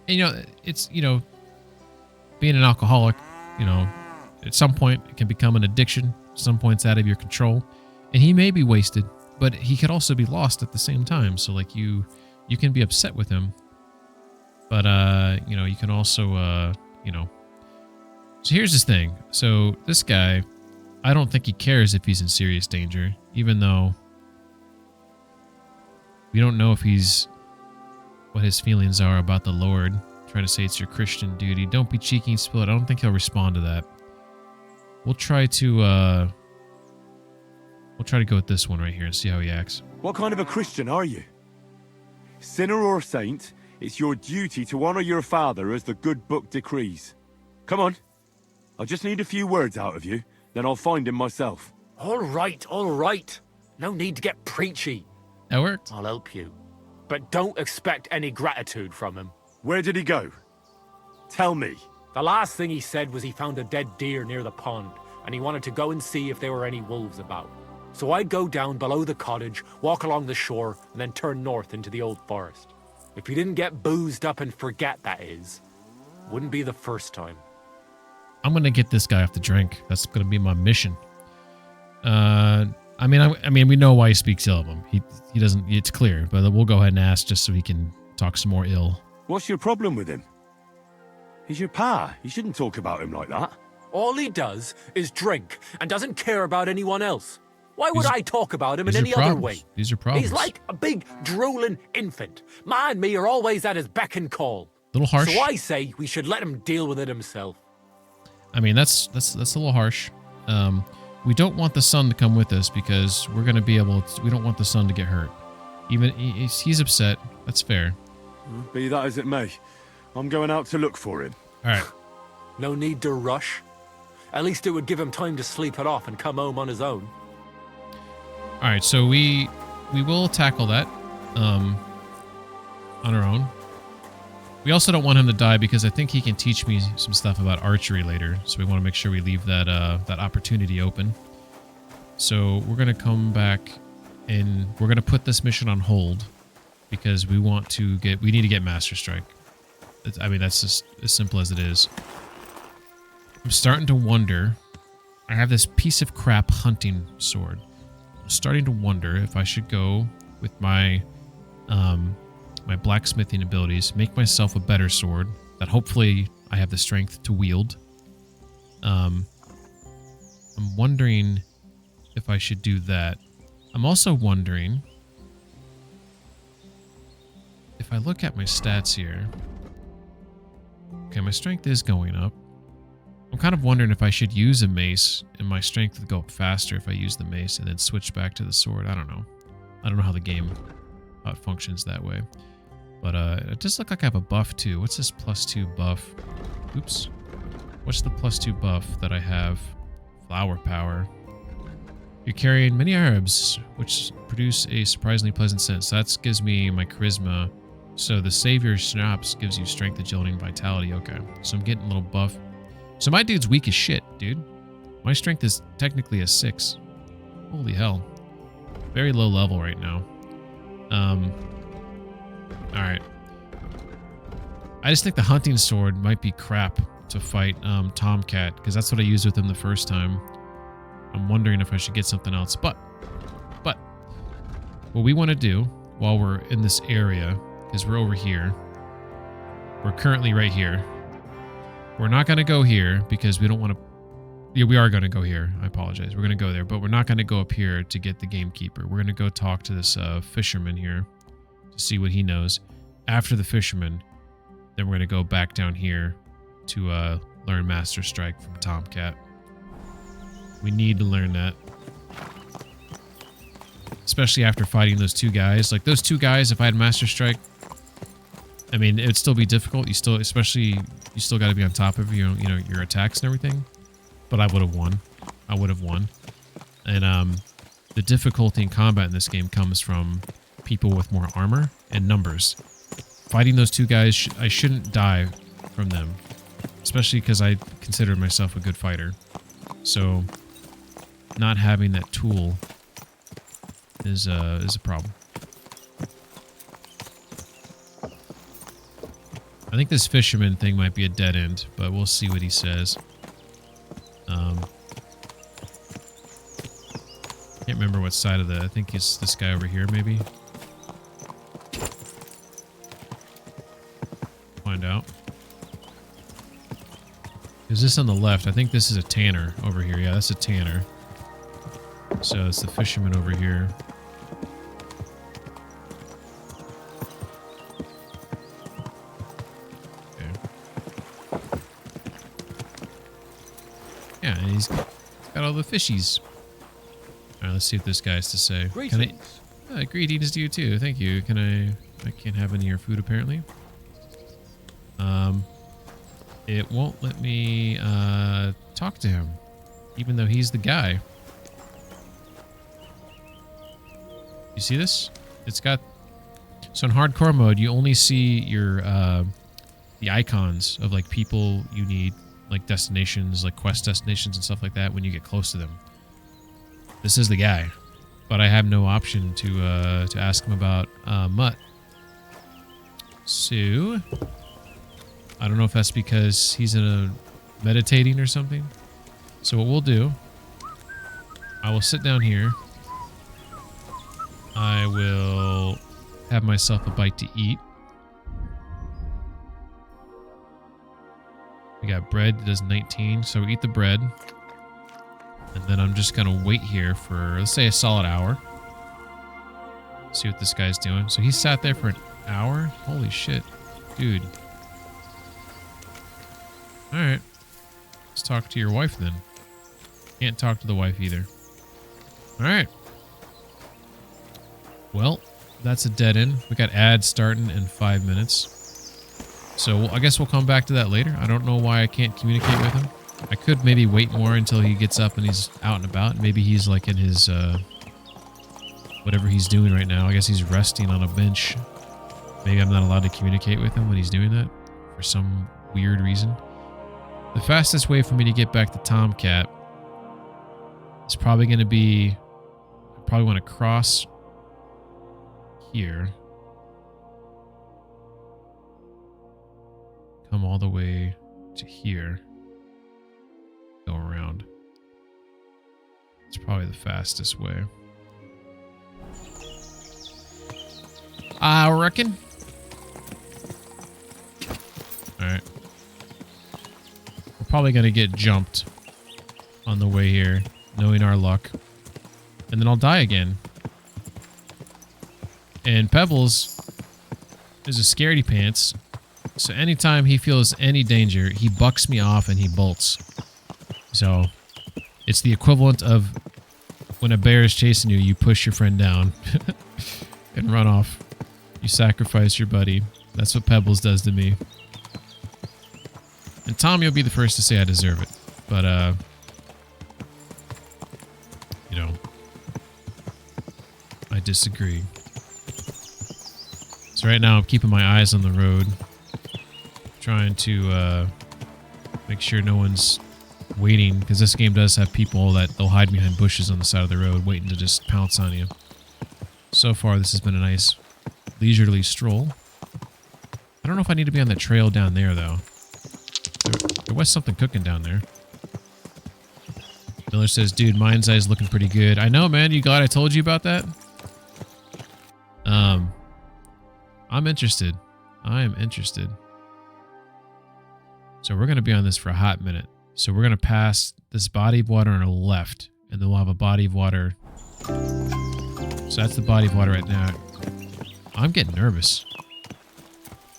And, it's, being an alcoholic, at some point it can become an addiction. At some point it's out of your control. And he may be wasted, but he could also be lost at the same time. So, like, you can be upset with him. But, you can also, So here's this thing. So this guy, I don't think he cares if he's in serious danger, even though we don't know if what his feelings are about the Lord. Trying to say it's your Christian duty. Don't be cheeky and spill it. I don't think he'll respond to that. We'll try to go with this one right here and see how he acts. What kind of a Christian are you? Sinner or saint, it's your duty to honor your father as the good book decrees. Come on. I just need a few words out of you, then I'll find him myself. All right, all right. No need to get preachy. That worked. I'll help you. But don't expect any gratitude from him. Where did he go? Tell me. The last thing he said was he found a dead deer near the pond, and he wanted to go and see if there were any wolves about. So I'd go down below the cottage, walk along the shore, and then turn north into the old forest. If he didn't get boozed up and forget, that is. Wouldn't be the first time. I'm gonna get this guy off the drink. That's gonna be my mission. I mean, we know why he speaks ill of him. He doesn't. It's clear, but we'll go ahead and ask just so he can talk some more ill. What's your problem with him? He's your pa. You shouldn't talk about him like that. All he does is drink and doesn't care about anyone else. Why would I talk about him in These are any other problems. way? These are problems. He's like a big drooling infant. Ma and me are always at his beck and call. Little harsh. So I say we should let him deal with it himself. I mean, that's a little harsh. We don't want the son to come with us because we're going to be able to, we don't want the son to get hurt. Even he's upset. That's fair. Be that as it may, I'm going out to look for him. All right. No need to rush. At least it would give him time to sleep it off and come home on his own. All right. So we will tackle that on our own. We also don't want him to die because I think he can teach me some stuff about archery later. So we want to make sure we leave that that opportunity open. So we're going to come back and we're going to put this mission on hold because we need to get Master Strike. I mean, that's just as simple as it is. I'm starting to wonder. I have this piece of crap hunting sword. I'm starting to wonder if I should go with my my blacksmithing abilities, make myself a better sword that hopefully I have the strength to wield. I'm wondering if I should do that. I'm also wondering if I look at my stats here. Okay, my strength is going up. I'm kind of wondering if I should use a mace and my strength would go up faster if I use the mace and then switch back to the sword. I don't know. I don't know how it functions that way. But it does look like I have a buff too. What's this +2 buff? Oops. What's the +2 buff that I have? Flower power. You're carrying many herbs, which produce a surprisingly pleasant scent. So that gives me my charisma. So the Savior Schnapps gives you strength, agility, and vitality. Okay. So I'm getting a little buff. So my dude's weak as shit, dude. My strength is technically a 6. Holy hell. Very low level right now. Alright. I just think the hunting sword might be crap to fight Tomcat, because that's what I used with him the first time. I'm wondering if I should get something else. But what we want to do while we're in this area, because we're over here. We're currently right here. We're not going to go here because we don't want to... Yeah, we are going to go here. I apologize. We're going to go there, but we're not going to go up here to get the gamekeeper. We're going to go talk to this fisherman here to see what he knows. After the fisherman, then we're going to go back down here to learn Master Strike from Tomcat. We need to learn that. Especially after fighting those two guys. Like, those two guys, if I had Master Strike, I mean, it would still be difficult. You still got to be on top of your attacks and everything. But I would have won. I would have won. And the difficulty in combat in this game comes from people with more armor and numbers. Fighting those two guys, I shouldn't die from them. Especially because I consider myself a good fighter. So, not having that tool is a problem. I think this fisherman thing might be a dead end, but we'll see what he says. Can't remember what side of I think it's this guy over here, maybe. Find out. Is this on the left? I think this is a tanner over here. Yeah, that's a tanner. So it's the fisherman over here. Yeah, and he's got all the fishies. All right, let's see what this guy has to say. Greetings. Greetings to you too. Thank you. I can't have any of your food apparently. It won't let me talk to him, even though he's the guy. You see this? It's got... So in hardcore mode, you only see your the icons of like people you need, like destinations, like quest destinations and stuff like that when you get close to them. This is the guy, but I have no option to ask him about Mutt. So I don't know if that's because he's meditating or something. So what we'll do, I will sit down here. I will have myself a bite to eat. We got bread, it does 19, so we eat the bread. And then I'm just gonna wait here for, let's say, a solid hour. See what this guy's doing. So he sat there for an hour? Holy shit. Dude. Alright. Let's talk to your wife then. Can't talk to the wife either. Alright. Well, that's a dead end. We got ads starting in 5 minutes. So I guess we'll come back to that later. I don't know why I can't communicate with him. I could maybe wait more until he gets up and he's out and about. Maybe he's like in his, whatever he's doing right now. I guess he's resting on a bench. Maybe I'm not allowed to communicate with him when he's doing that for some weird reason. The fastest way for me to get back to Tomcat is probably going to be... I probably want to cross here. Come all the way to here. Go around. It's probably the fastest way. I reckon. Alright. We're probably going to get jumped on the way here, knowing our luck. And then I'll die again. And Pebbles is a scaredy pants. So anytime he feels any danger, he bucks me off and he bolts. So it's the equivalent of when a bear is chasing you, you push your friend down and run off. You sacrifice your buddy. That's what Pebbles does to me. And Tommy will be the first to say I deserve it. But, you know, I disagree. So right now I'm keeping my eyes on the road. Trying to make sure no one's waiting, because this game does have people that they'll hide behind bushes on the side of the road waiting to just pounce on you. So far this has been a nice leisurely stroll. I don't know if I need to be on that trail down there though. There was something cooking down there. Miller says, dude, Mind's Eye's looking pretty good. I know, man. You glad I told you about that? I'm interested. I am interested. So we're going to be on this for a hot minute. So we're going to pass this body of water on our left, and then we'll have a body of water. So that's the body of water right now. I'm getting nervous.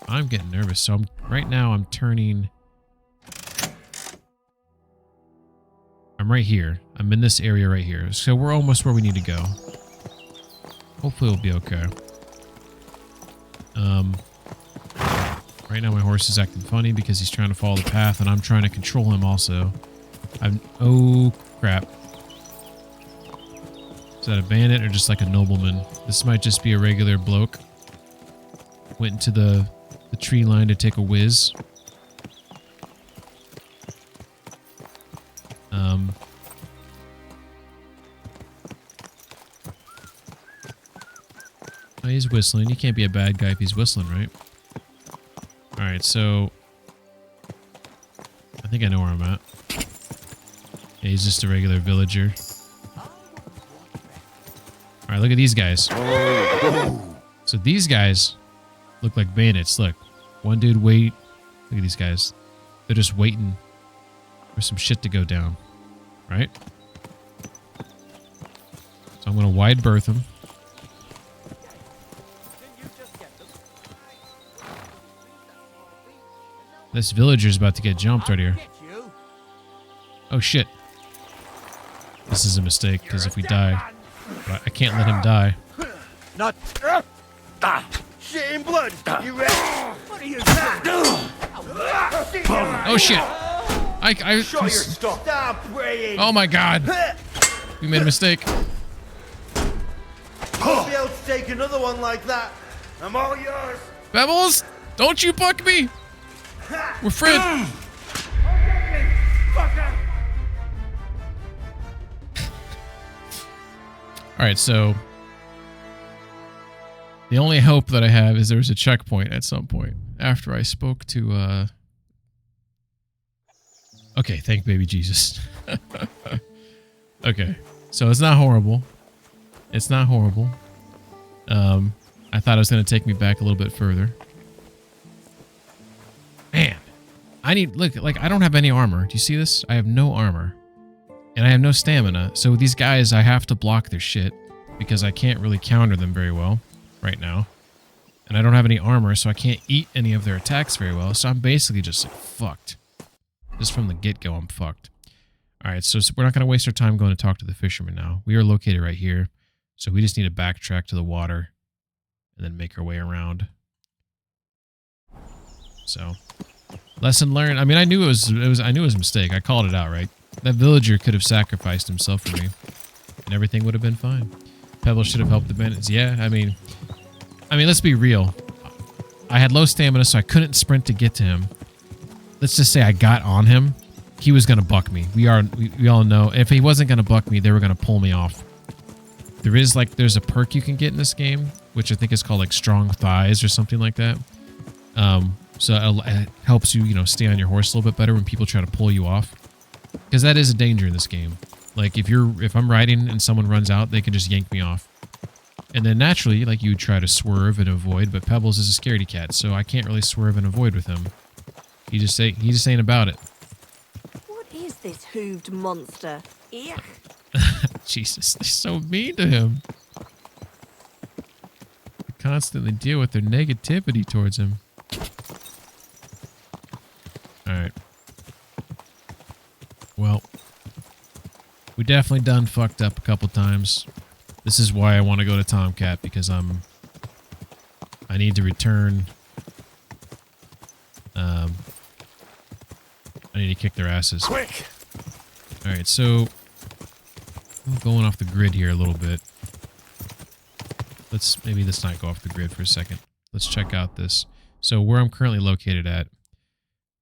I'm getting nervous. So right now I'm turning... I'm right here. I'm in this area right here. So we're almost where we need to go. Hopefully we'll be okay. Right now my horse is acting funny because he's trying to follow the path and I'm trying to control him also. Oh crap. Is that a bandit or just like a nobleman? This might just be a regular bloke. Went into the tree line to take a whiz. Oh, he's whistling. He can't be a bad guy if he's whistling, right? Alright, so... I think I know where I'm at. Yeah, he's just a regular villager. Alright, look at these guys. So these guys look like bandits. Look. One dude wait. Look at these guys. They're just waiting for some shit to go down. Right? So I'm going to wide berth them. This villager's about to get jumped right here. Oh shit. This is a mistake, because if we die... I can't let him die. Not... Shit in blood! You ready? What are you Oh shit! Stop praying! Oh my god! We made a mistake. You'll be able to take another one like that. I'm all yours. Pebbles! Don't you buck me! We're friends! Alright, so... the only hope that I have is there's a checkpoint at some point. After I spoke to, Okay, thank baby Jesus. Okay, so it's not horrible. It's not horrible. I thought it was going to take me back a little bit further. Man, I need... look, like, I don't have any armor. Do you see this? I have no armor. And I have no stamina. So these guys, I have to block their shit because I can't really counter them very well right now. And I don't have any armor, so I can't eat any of their attacks very well. So I'm basically just like, fucked. Just from the get-go, I'm fucked. Alright, so we're not going to waste our time going to talk to the fisherman now. We are located right here. So we just need to backtrack to the water and then make our way around. So, lesson learned. I mean, I knew it was a mistake. I called it out, right? That villager could have sacrificed himself for me, and everything would have been fine. Pebble should have helped the bandits. Yeah, I mean, let's be real. I had low stamina, so I couldn't sprint to get to him. Let's just say I got on him. He was going to buck me. We all know if he wasn't going to buck me, they were going to pull me off. There's a perk you can get in this game, which I think is called like strong thighs or something like that. So it helps you, stay on your horse a little bit better when people try to pull you off. Because that is a danger in this game. Like if I'm riding and someone runs out, they can just yank me off. And then naturally, like you would try to swerve and avoid, but Pebbles is a scaredy cat, so I can't really swerve and avoid with him. He just ain't about it. What is this hooved monster? Eek. Jesus, they're so mean to him. They constantly deal with their negativity towards him. Alright. Well, we definitely done fucked up a couple times. This is why I want to go to Tomcat, because I need to return. I need to kick their asses. Quick! Alright, so I'm going off the grid here a little bit. Maybe let's not go off the grid for a second. Let's check out this. So where I'm currently located at,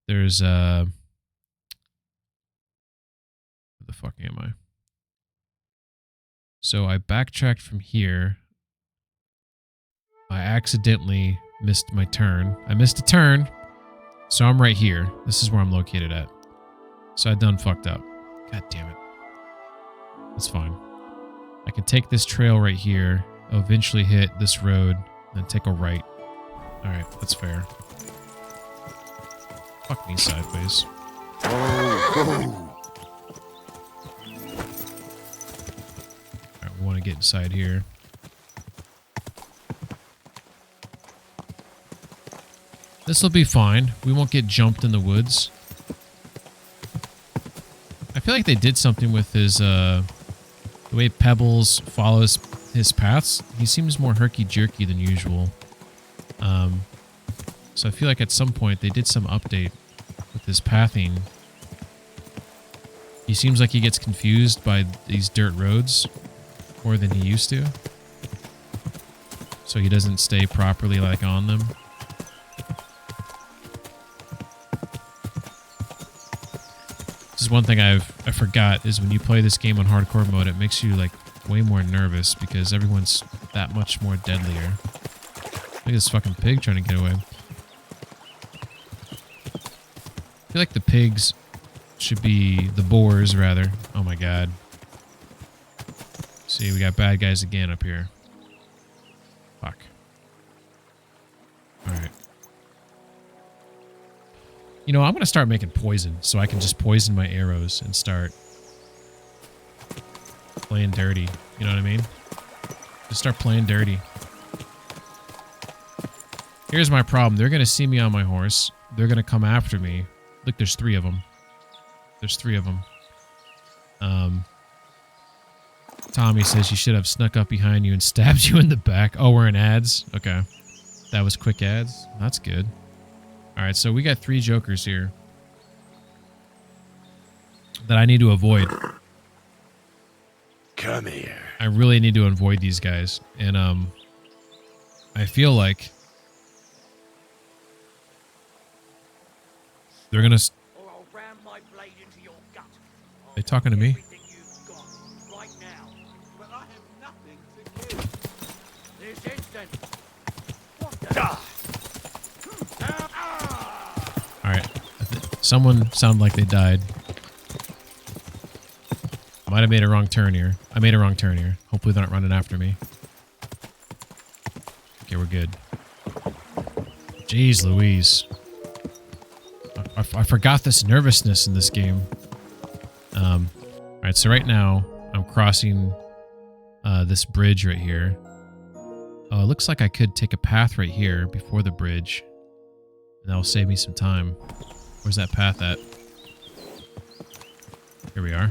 there's where the fuck am I? So I backtracked from here. I accidentally missed my turn. I missed a turn. So I'm right here. This is where I'm located at. So I done fucked up. God damn it. That's fine. I can take this trail right here, eventually hit this road, then take a right. Alright, that's fair. Fuck me sideways. Oh. Alright, we want to get inside here. This will be fine. We won't get jumped in the woods. I feel like they did something with his, the way Pebbles follows his paths. He seems more herky-jerky than usual. So I feel like at some point they did some update with his pathing. He seems like he gets confused by these dirt roads more than he used to. So he doesn't stay properly like on them. This is one thing I forgot is when you play this game on hardcore mode, it makes you like way more nervous because everyone's that much more deadlier. Look at this fucking pig trying to get away. I feel like the pigs should be the boars rather. Oh my god. See, we got bad guys again up here. Fuck. Alright. You know, I'm going to start making poison so I can just poison my arrows and start playing dirty. You know what I mean? Just start playing dirty. Here's my problem. They're going to see me on my horse. They're going to come after me. Look, there's 3 of them. There's 3 of them. Tommy says you should have snuck up behind you and stabbed you in the back. Oh, we're in ads? Okay. That was quick ads. That's good. Alright, so we got 3 jokers here that I need to avoid. Come here. I really need to avoid these guys. And I feel like they're gonna they talking to me? Alright. Someone sounded like they died. Might have made a wrong turn here. I made a wrong turn here. Hopefully they're not running after me. Okay, we're good. Jeez Louise. I forgot this nervousness in this game. Alright, so right now I'm crossing this bridge right here. Oh, it looks like I could take a path right here before the bridge. And that'll save me some time. Where's that path at? Here we are.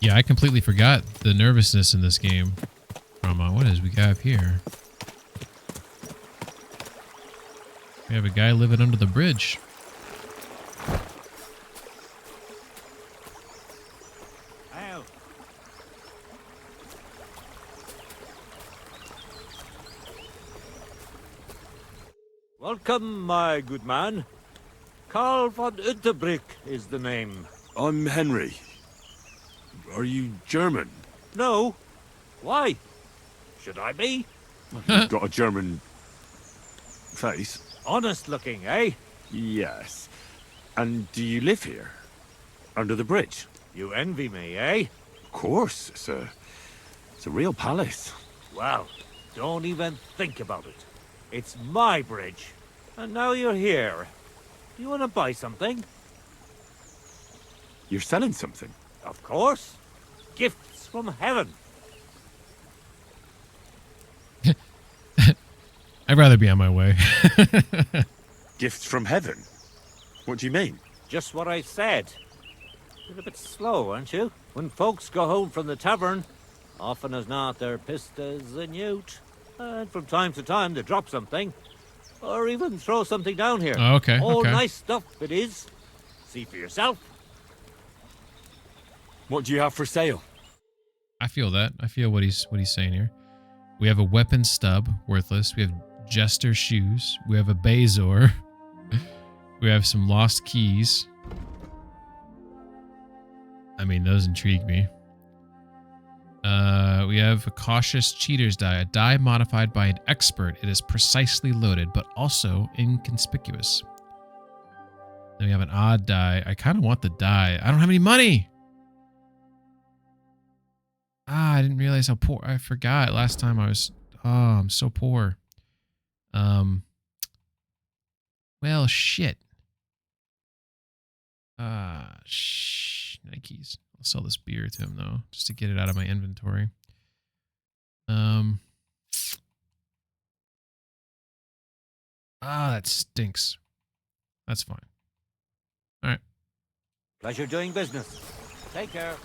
Yeah, I completely forgot the nervousness in this game. From, what is we have here? We have a guy living under the bridge. Welcome, my good man. Karl von Unterbrick is the name. I'm Henry. Are you German? No. Why? Should I be? You've got a German face. Honest looking, eh? Yes. And do you live here? Under the bridge? You envy me, eh? Of course, sir. It's a real palace. Well, don't even think about it. It's my bridge. And now you're here. Do you want to buy something? You're selling something? Of course. Gifts from heaven. I'd rather be on my way. Gifts from heaven? What do you mean? Just what I said. You're a bit slow, aren't you? When folks go home from the tavern, often as not they're pissed as a newt. And from time to time they drop something. Or even throw something down here. Oh, okay, All okay. nice stuff it is. See for yourself. What do you have for sale? I feel that. I feel what he's saying here. We have a weapon stub, worthless. We have jester shoes. We have a Bazor. We have some lost keys. I mean, those intrigue me. We have a cautious cheater's die, a die modified by an expert. It is precisely loaded, but also inconspicuous. Then we have an odd die. I kind of want the die. I don't have any money. I didn't realize how poor. I forgot last time I was. Oh, I'm so poor. Well, shit. Nikes. I'll sell this beer to him though, just to get it out of my inventory. That stinks. That's fine. All right. Pleasure doing business. Take care.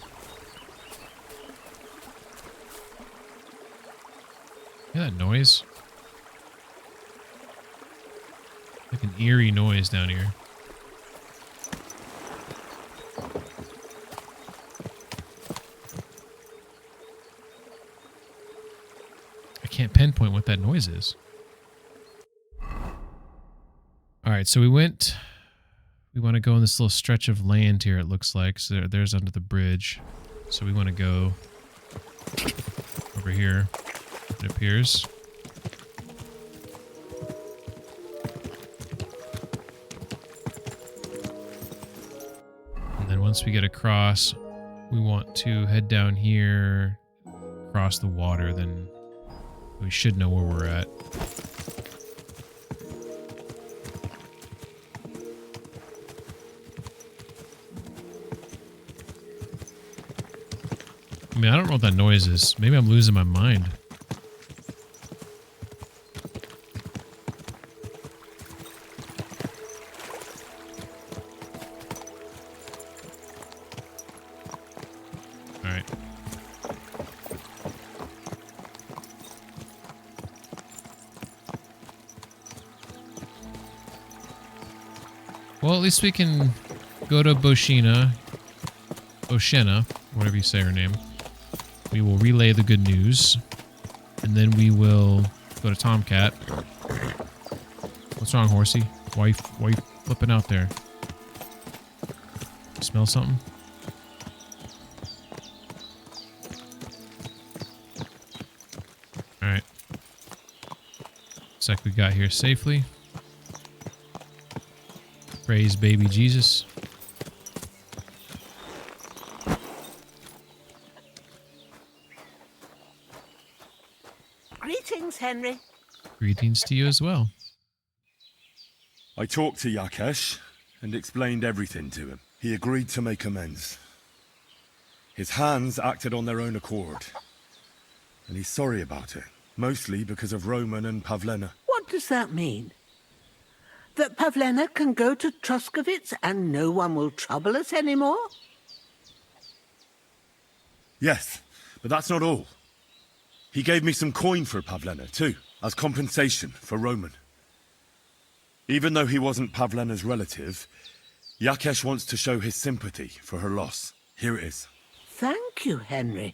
Hear that noise? Like an eerie noise down here. I can't pinpoint what that noise is. Alright, so we want to go on this little stretch of land here, it looks like. So there's under the bridge. So we want to go over here, it appears. And then once we get across, we want to head down here, cross the water, then we should know where we're at. I mean, I don't know what that noise is. Maybe I'm losing my mind. Alright. Well, at least we can go to Boshena, whatever you say her name. We will relay the good news, and then we will go to Tomcat. What's wrong, horsey? Why you flipping out there? Smell something? Alright. Looks like we got here safely. Praise baby Jesus. Greetings, Henry. Greetings to you as well. I talked to Yakesh and explained everything to him. He agreed to make amends. His hands acted on their own accord. And he's sorry about it, mostly because of Roman and Pavlena. What does that mean? That Pavlena can go to Truskovitz and no one will trouble us anymore? Yes, but that's not all. He gave me some coin for Pavlena, too, as compensation for Roman. Even though he wasn't Pavlena's relative, Yakesh wants to show his sympathy for her loss. Here it is. Thank you, Henry.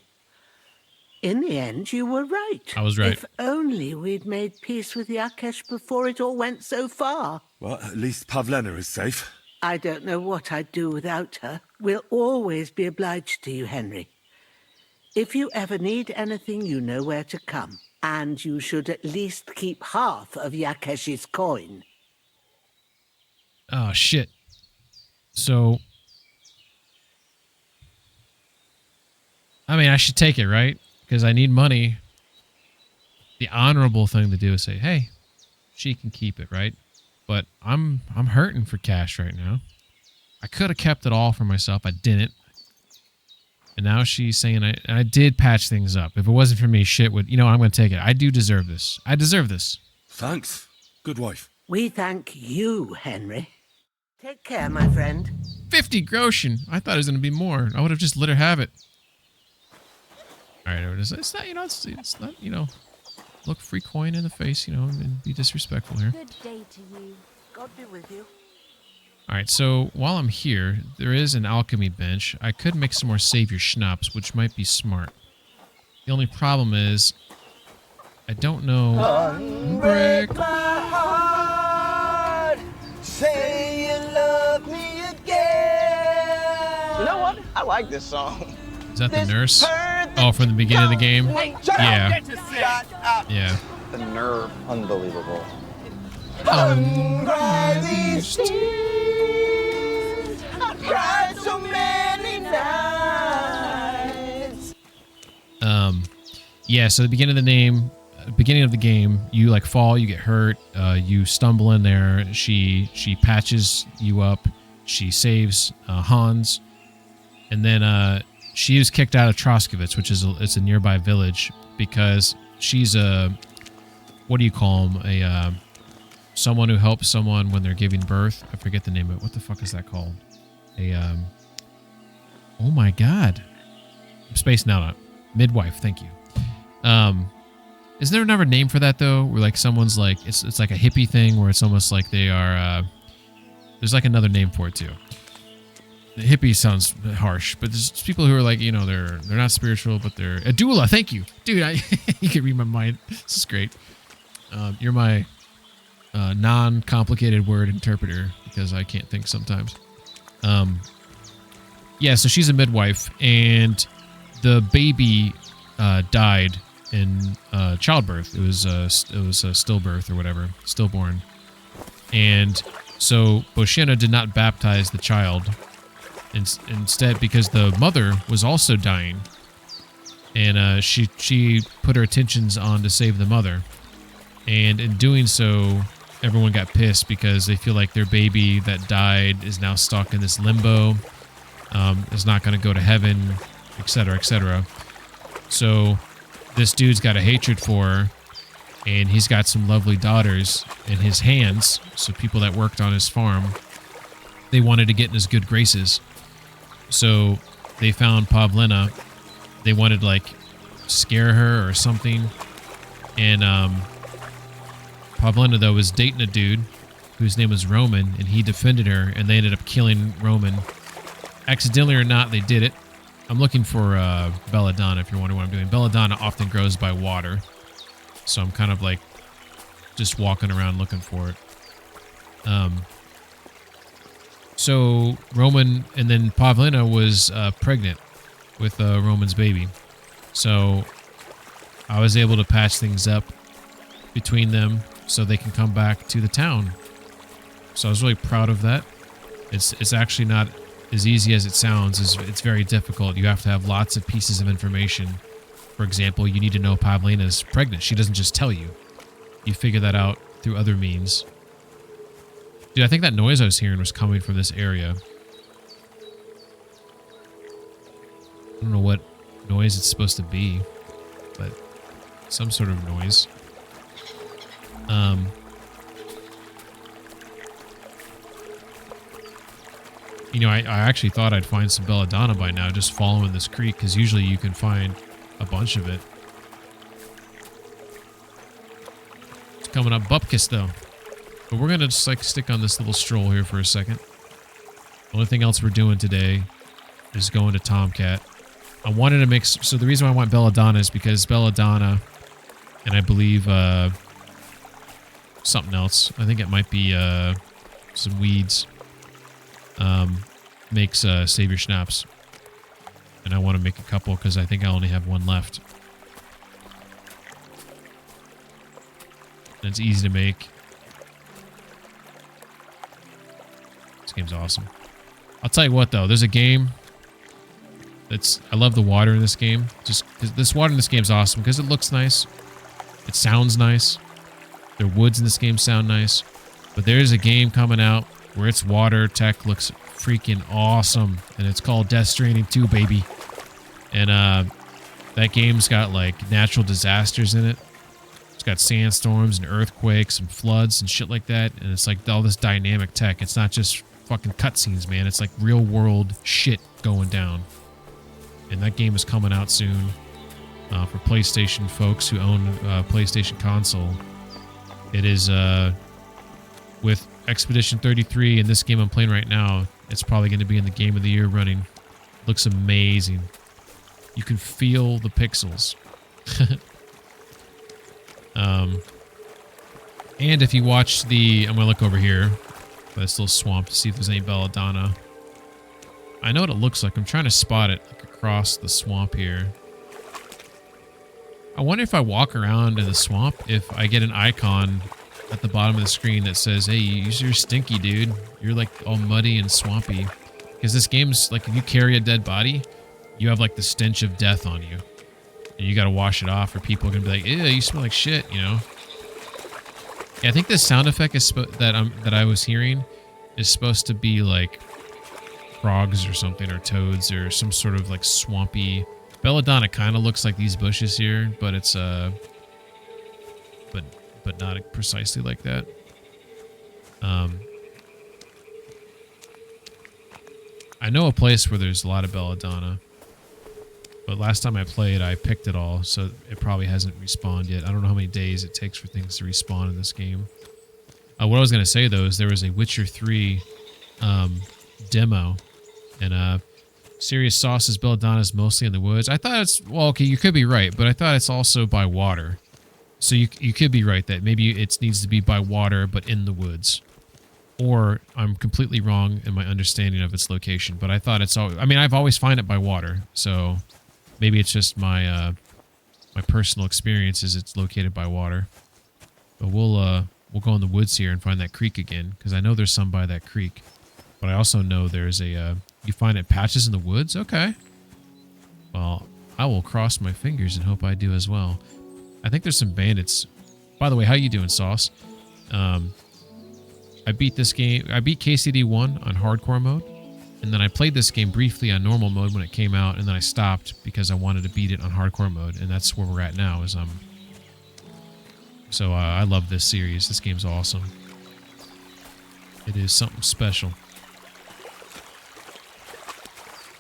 In the end, you were right. I was right. If only we'd made peace with Yakesh before it all went so far. Well, at least Pavlena is safe. I don't know what I'd do without her. We'll always be obliged to you, Henry. If you ever need anything, you know where to come. And you should at least keep half of Yakesh's coin. Oh, shit. So, I mean, I should take it, right? Because I need money. The honorable thing to do is say, hey, she can keep it, right? But I'm hurting for cash right now. I could have kept it all for myself. I didn't. And now she's saying I did patch things up. If it wasn't for me, shit would... You know, I'm going to take it. I do deserve this. I deserve this. Thanks. Good wife. We thank you, Henry. Take care, my friend. 50 groschen. I thought it was going to be more. I would have just let her have it. All right, it's not, you know, it's not, you know, look free coin in the face, you know, and be disrespectful here. Good day to you. God be with you. All right, so while I'm here, there is an alchemy bench. I could make some more savior schnapps, which might be smart. The only problem is, I don't know. Break my heart. Say you love me again. You know what? I like this song. Is that the nurse? Oh, from the beginning of the game? Yeah. Yeah. The nerve. Unbelievable. Cried so many nights. Yeah, so the beginning of the game, you like fall, you get hurt, you stumble in there, she patches you up, she saves Hans, and then she was kicked out of Troskovitz, which is it's a nearby village, because she's a, what do you call them, someone who helps someone when they're giving birth. I forget the name of it. What the fuck is that called? Oh my god, I'm spacing out on it. Midwife, thank you. Is there another name for that though? Where like someone's like, it's like a hippie thing where it's almost like they are, there's like another name for it too. The hippie sounds harsh, but there's people who are like, you know, they're not spiritual, but they're a doula. Thank you, dude. You can read my mind. This is great. You're my non-complicated word interpreter because I can't think sometimes. Yeah, so she's a midwife, and the baby died in childbirth. It was a stillbirth or whatever, stillborn, and so Boshena did not baptize the child. Instead, because the mother was also dying, and she put her attentions on to save the mother, and in doing so, everyone got pissed because they feel like their baby that died is now stuck in this limbo, is not going to go to heaven, etc., etc. So this dude's got a hatred for her, and he's got some lovely daughters in his hands. So people that worked on his farm, they wanted to get in his good graces. So they found Pavlena. They wanted to, like, scare her or something. And Pavlena, though, was dating a dude whose name was Roman, and he defended her, and they ended up killing Roman. Accidentally or not, they did it. I'm looking for belladonna, if you're wondering what I'm doing. Belladonna often grows by water. So I'm kind of, like, just walking around looking for it. So Roman, and then Pavlena was pregnant with Roman's baby. So I was able to patch things up between them so they can come back to the town. So I was really proud of that. It's actually not as easy as it sounds. It's very difficult. You have to have lots of pieces of information. For example, you need to know Pavlena's pregnant. She doesn't just tell you. You figure that out through other means. Dude, I think that noise I was hearing was coming from this area. I don't know what noise it's supposed to be, but some sort of noise. You know, I actually thought I'd find some belladonna by now, just following this creek, because usually you can find a bunch of it. It's coming up bupkis, though. But we're going to just, like, stick on this little stroll here for a second. The only thing else we're doing today is going to Tomcat. I wanted to mix. So the reason why I want belladonna is because belladonna, and I believe something else. I think it might be some weeds. Makes Savior Schnapps. And I want to make a couple because I think I only have one left. And it's easy to make. This game's awesome. I'll tell you what though, there's a game that's, I love the water in this game. Just because this water in this game is awesome because it looks nice. It sounds nice. The woods in this game sound nice. But there's a game coming out where its water tech looks freaking awesome. And it's called Death Stranding 2, baby. And that game's got like natural disasters in it. It's got sandstorms and earthquakes and floods and shit like that. And it's like all this dynamic tech. It's not just fucking cutscenes, man. It's like real world shit going down. And that game is coming out soon for PlayStation folks who own a PlayStation console. It is with Expedition 33 and this game I'm playing right now. It's probably going to be in the Game of the Year running. Looks amazing. You can feel the pixels. And if you watch the... I'm going to look over here. This little swamp to see if there's any belladonna. I know what it looks like. I'm trying to spot it like, across the swamp here. I wonder if I walk around in the swamp, if I get an icon at the bottom of the screen that says, hey, you're stinky, dude. You're like all muddy and swampy. Because this game's like, if you carry a dead body, you have like the stench of death on you. And you got to wash it off or people are going to be like, ew, you smell like shit, you know? Yeah, I think this sound effect is that I was hearing is supposed to be like frogs or something, or toads, or some sort of like swampy. Belladonna kind of looks like these bushes here, but it's but not precisely like that. I know a place where there's a lot of belladonna, but last time I played, I picked it all, so it probably hasn't respawned yet. I don't know how many days it takes for things to respawn in this game. What I was going to say, though, is there was a Witcher 3 demo, and Serious Sauce's belladonna is mostly in the woods. I thought it's... Well, okay, you could be right, but I thought it's also by water. So you could be right that maybe it needs to be by water, but in the woods. Or I'm completely wrong in my understanding of its location, but I thought it's always... I mean, I've always found it by water, so... Maybe it's just my my personal experience is it's located by water. But we'll go in the woods here and find that creek again, because I know there's some by that creek. But I also know there's a you find it patches in the woods. Okay. Well, I will cross my fingers and hope I do as well. I think there's some bandits. By the way, how you doing, Sauce? I beat this game. I beat KCD 1 on hardcore mode. And then I played this game briefly on normal mode when it came out, and then I stopped because I wanted to beat it on hardcore mode, and that's where we're at now. So I love this series. This game's awesome. It is something special.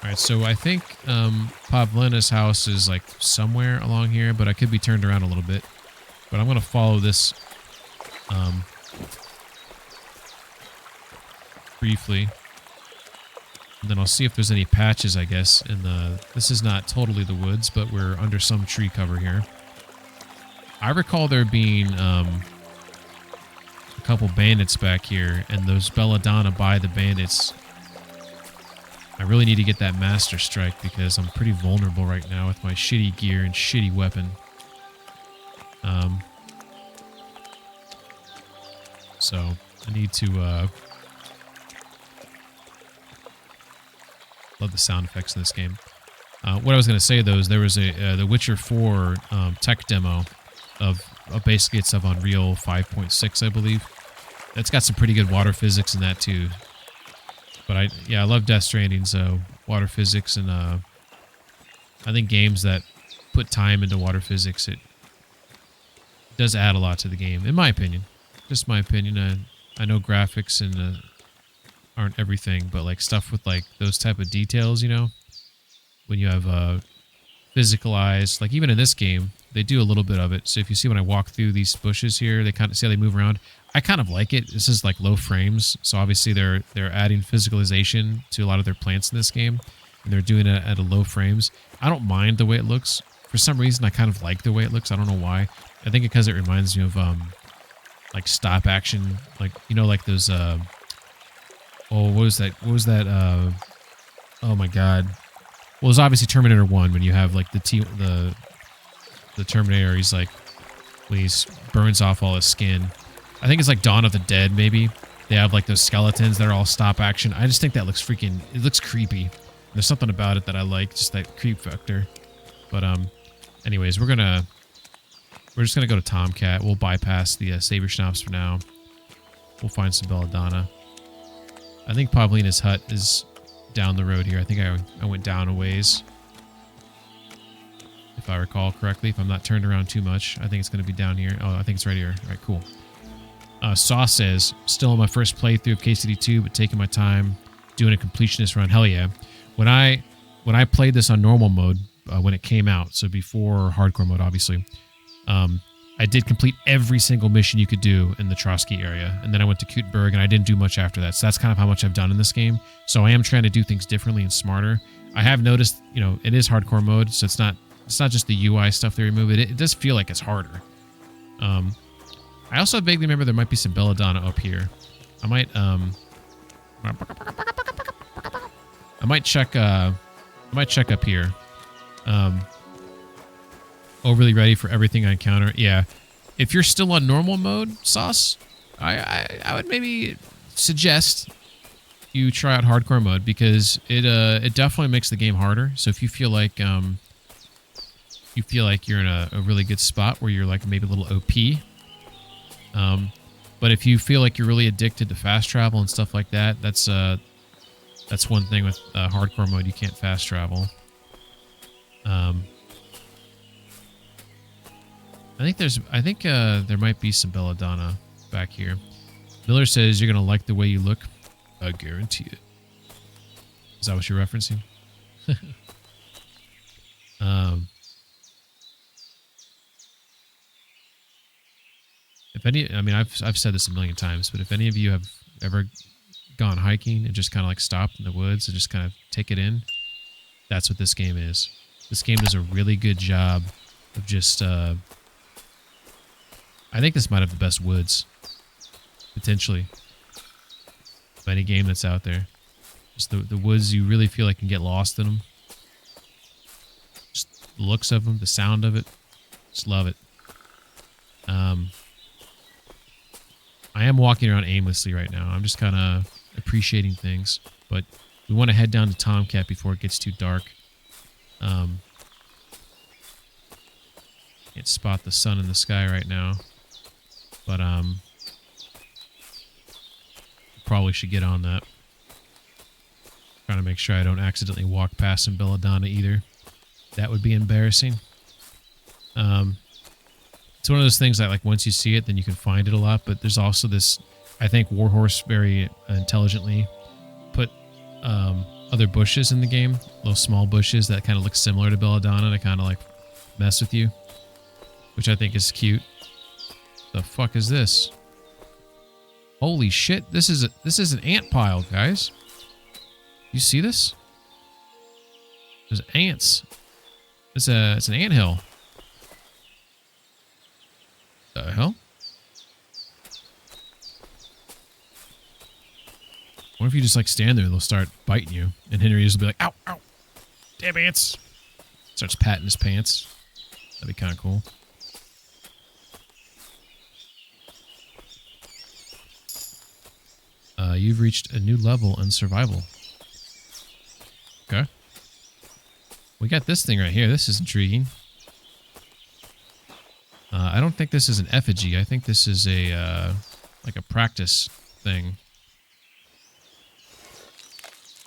All right, so I think Pavlena's house is like somewhere along here, but I could be turned around a little bit. But I'm going to follow this briefly. And then I'll see if there's any patches, I guess, in the... This is not totally the woods, but we're under some tree cover here. I recall there being a couple bandits back here, and those belladonna by the bandits. I really need to get that Master Strike because I'm pretty vulnerable right now with my shitty gear and shitty weapon. So I need to... Love the sound effects in this game. What I was going to say, though, is there was a The Witcher 4 tech demo of basically it's of Unreal 5.6, I believe. That's got some pretty good water physics in that, too. But I love Death Stranding's water physics, and I think games that put time into water physics, it does add a lot to the game, in my opinion. Just my opinion. I know graphics and... aren't everything, but like stuff with like those type of details, you know, when you have physical eyes, like even in this game they do a little bit of it. So if you see when I walk through these bushes here, they kind of see how they move around. I kind of like it. This is like low frames, so obviously they're adding physicalization to a lot of their plants in this game. and they're doing it at a low frames. I don't mind the way it looks. For some reason, I kind of like the way it looks. I don't know why. I think because it reminds me of like stop action, like like those. Oh, what was that? What was that? Oh my God. Well, it's obviously Terminator 1 when you have like the Terminator. He's like when he burns off all his skin. I think it's like Dawn of the Dead. Maybe they have like those skeletons that are all stop action. I just think that looks freaking. It looks creepy. There's something about it that I like, just that creep factor. But anyways, we're just gonna go to Tomcat. We'll bypass the Saber Schnapps for now. We'll find some Belladonna. I think Pavlina's hut is down the road here. I think I went down a ways, if I recall correctly. If I'm not turned around too much, I think it's gonna be down here. Oh, I think it's right here. All right, cool. Sauce says, still on my first playthrough of KCD2, but taking my time, doing a completionist run. Hell yeah. When I played this on normal mode, when it came out, so before hardcore mode, obviously, I did complete every single mission you could do in the Trotsky area, and then I went to Kuttenberg, and I didn't do much after that. So that's kind of how much I've done in this game. So I am trying to do things differently and smarter. I have noticed, it is hardcore mode, so it's not just the UI stuff they remove. It does feel like it's harder. I also vaguely remember there might be some Belladonna up here. I might check up here. Overly ready for everything I encounter. Yeah. If you're still on normal mode, Sauce, I would maybe suggest you try out hardcore mode, because it definitely makes the game harder. So if you feel like you're in a really good spot where you're like maybe a little OP, but if you feel like you're really addicted to fast travel and stuff like that, that's one thing with hardcore mode. You can't fast travel. I think there might be some Belladonna back here. Miller says you're gonna like the way you look. I guarantee it. Is that what you're referencing? If any, I mean, I've said this a million times, but if any of you have ever gone hiking and just kind of like stopped in the woods and just kind of take it in, that's what this game is. This game does a really good job of just, I think this might have the best woods, potentially, of any game that's out there. Just the woods, you really feel like you can get lost in them. Just the looks of them, the sound of it, just love it. I am walking around aimlessly right now. I'm just kind of appreciating things, but we want to head down to Tomcat before it gets too dark. Can't spot the sun in the sky right now, but probably should get on that. Trying to make sure I don't accidentally walk past some Belladonna either. That would be embarrassing. It's one of those things that, like, once you see it, then you can find it a lot. But there's also this, I think Warhorse very intelligently put other bushes in the game, little small bushes that kind of look similar to Belladonna to kind of like mess with you, which I think is cute. The fuck is this? Holy shit! This is an ant pile, guys. You see this? There's ants. It's an anthill. The hell? What if you just like stand there and they'll start biting you, and Henry will be like, "Ow, ow, damn ants!" Starts patting his pants. That'd be kind of cool. You've reached a new level in survival. Okay. We got this thing right here. This is intriguing. I don't think this is an effigy. I think this is a like a practice thing,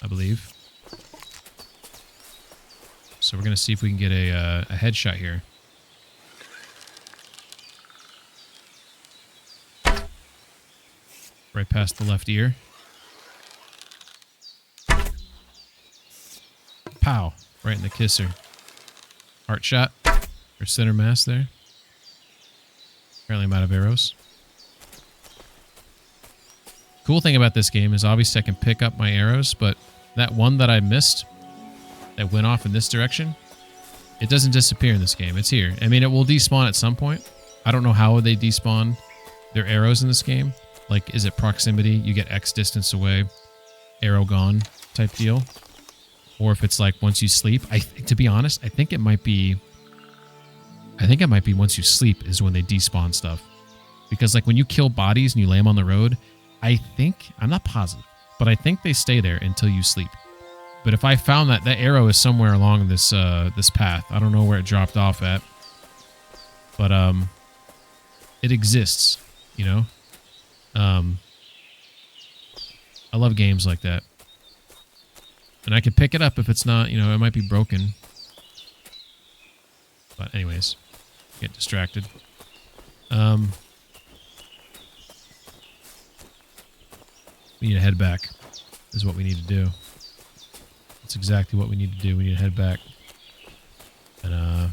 I believe. So we're gonna see if we can get a headshot here. Right past the left ear. Pow! Right in the kisser. Heart shot. Or center mass there. Apparently I'm out of arrows. Cool thing about this game is obviously I can pick up my arrows, but that one that I missed, that went off in this direction, it doesn't disappear in this game. It's here. I mean, it will despawn at some point. I don't know how they despawn their arrows in this game. Like, is it proximity? You get X distance away, arrow gone type deal. Or if it's like once you sleep. To be honest, I think it might be once you sleep is when they despawn stuff. Because like when you kill bodies and you lay them on the road, I'm not positive, but I think they stay there until you sleep. But if I found that arrow is somewhere along this this path, I don't know where it dropped off at, but it exists, you know. I love games like that, and I can pick it up if it's not, you know, it might be broken. But anyways, get distracted. We need to head back. Is what we need to do. That's exactly what we need to do. We need to head back. And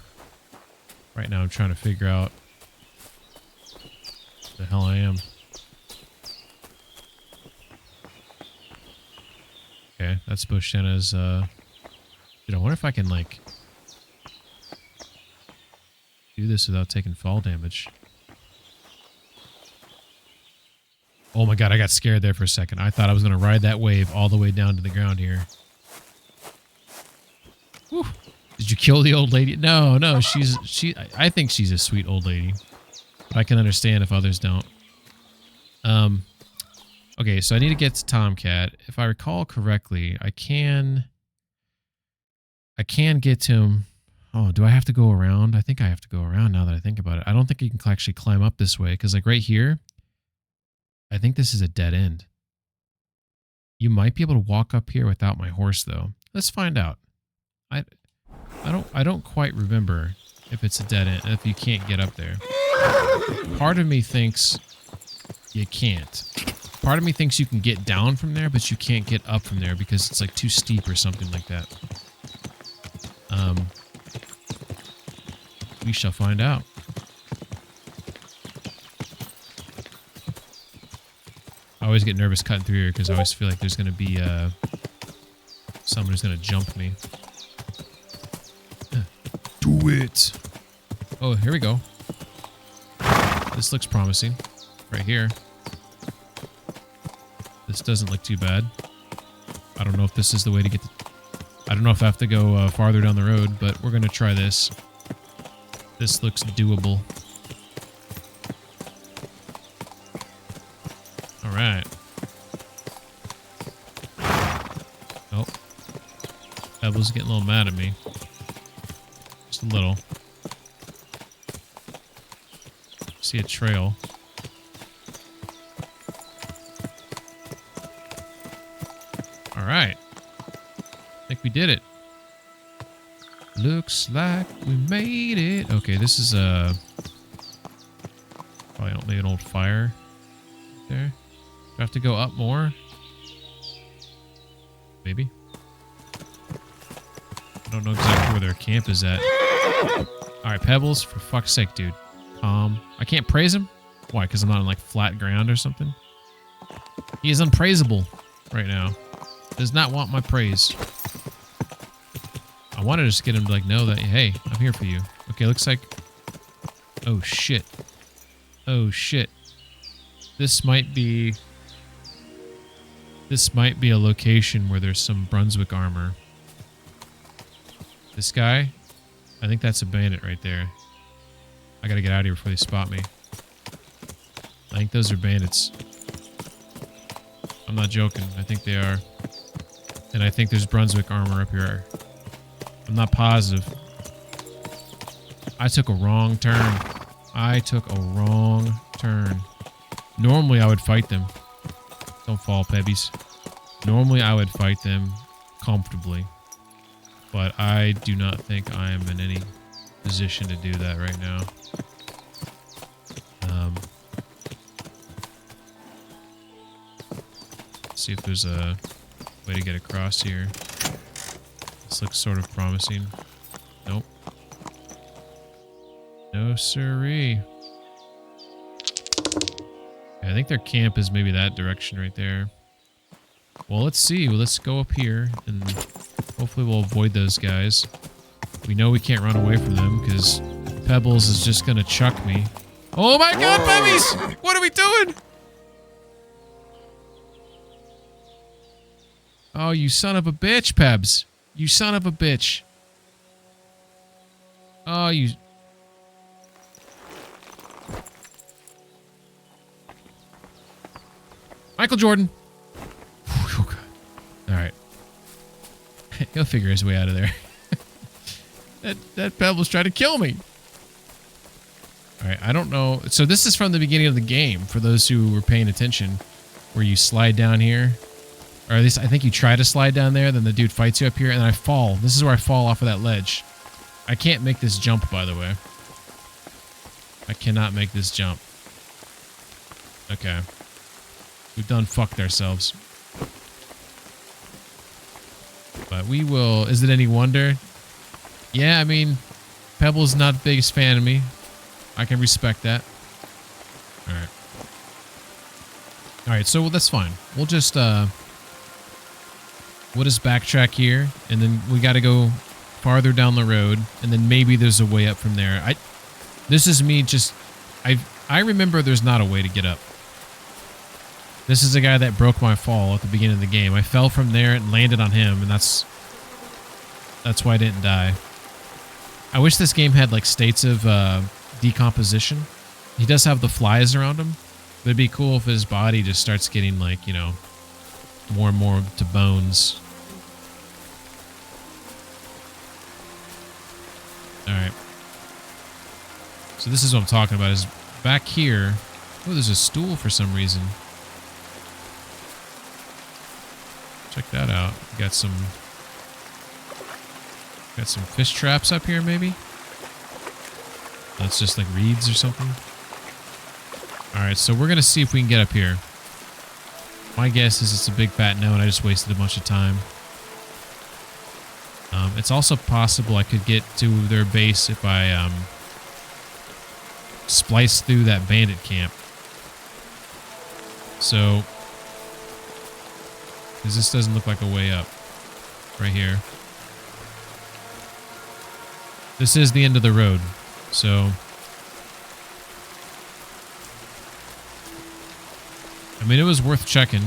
right now I'm trying to figure out where the hell I am. Okay, that's Bushenna's. Dude, I wonder if I can like do this without taking fall damage. Oh my god, I got scared there for a second. I thought I was going to ride that wave all the way down to the ground here. Whew. Did you kill the old lady? No, I think she's a sweet old lady. But I can understand if others don't. Okay, so I need to get to Tomcat. If I recall correctly, I can get to him. Oh, do I have to go around? I think I have to go around now that I think about it. I don't think you can actually climb up this way, because like right here, I think this is a dead end. You might be able to walk up here without my horse, though. Let's find out. I don't quite remember if it's a dead end, if you can't get up there. Part of me thinks you can't. Part of me thinks you can get down from there, but you can't get up from there because it's like too steep or something like that. We shall find out. I always get nervous cutting through here because I always feel like there's going to be someone who's going to jump me. Do it. Oh, here we go. This looks promising. Right here. This doesn't look too bad. I don't know if this is the way to get to... I don't know if I have to go farther down the road, but we're going to try this. This looks doable. Alright. Oh. Pebble's getting a little mad at me. Just a little. See a trail. Alright. I think we did it. Looks like we made it. Okay, this is probably maybe an old fire there. Do I have to go up more? Maybe. I don't know exactly where their camp is at. Alright, Pebbles, for fuck's sake, dude. Calm. I can't praise him? Why? Because I'm not on like flat ground or something? He is unpraisable right now. Does not want my praise. I want to just get him to like know that, hey, I'm here for you. Okay, looks like... Oh, shit. Oh, shit. This might be a location where there's some Brunswick armor. This guy? I think that's a bandit right there. I gotta get out of here before they spot me. I think those are bandits. I'm not joking. I think they are. And I think there's Brunswick armor up here. I'm not positive. I took a wrong turn. I took a wrong turn. Normally I would fight them. Don't fall, Pebbies. Normally I would fight them comfortably. But I do not think I am in any position to do that right now. See if there's a way to get across here. This looks sort of promising. Nope. No siree. I think their camp is maybe that direction right there. Well, let's see. Let's go up here and Hopefully we'll avoid those guys. We know we can't run away from them because Pebbles is just going to chuck me. Oh my god, Pebbies! What are we doing? Oh, you son of a bitch, Pebs. You son of a bitch. Oh, you... Michael Jordan. Oh, God. All right. He'll figure his way out of there. that Pebbles tried to kill me. All right, I don't know. So this is from the beginning of the game, for those who were paying attention, where you slide down here. Or at least I think you try to slide down there, then the dude fights you up here, and I fall. This is where I fall off of that ledge. I can't make this jump, by the way. I cannot make this jump. Okay. We've done fucked ourselves. But we will... Is it any wonder? Yeah, I mean, Pebble's not the biggest fan of me. I can respect that. Alright. Alright, so that's fine. We'll just backtrack here, and then we gotta go farther down the road, and then maybe there's a way up from there. This is me just... I remember there's not a way to get up. This is the guy that broke my fall at the beginning of the game. I fell from there and landed on him, and that's why I didn't die. I wish this game had like states of decomposition. He does have the flies around him, but it'd be cool if his body just starts getting like, you know, more and more to bones. Alright. So this is what I'm talking about, is back here... Oh, there's a stool for some reason. Check that out. Got some fish traps up here, maybe? That's just like reeds or something. Alright, so we're gonna see if we can get up here. My guess is it's a big fat no, and I just wasted a bunch of time. It's also possible I could get to their base if I splice through that bandit camp. So, because this doesn't look like a way up. Right here. This is the end of the road, so... I mean, it was worth checking.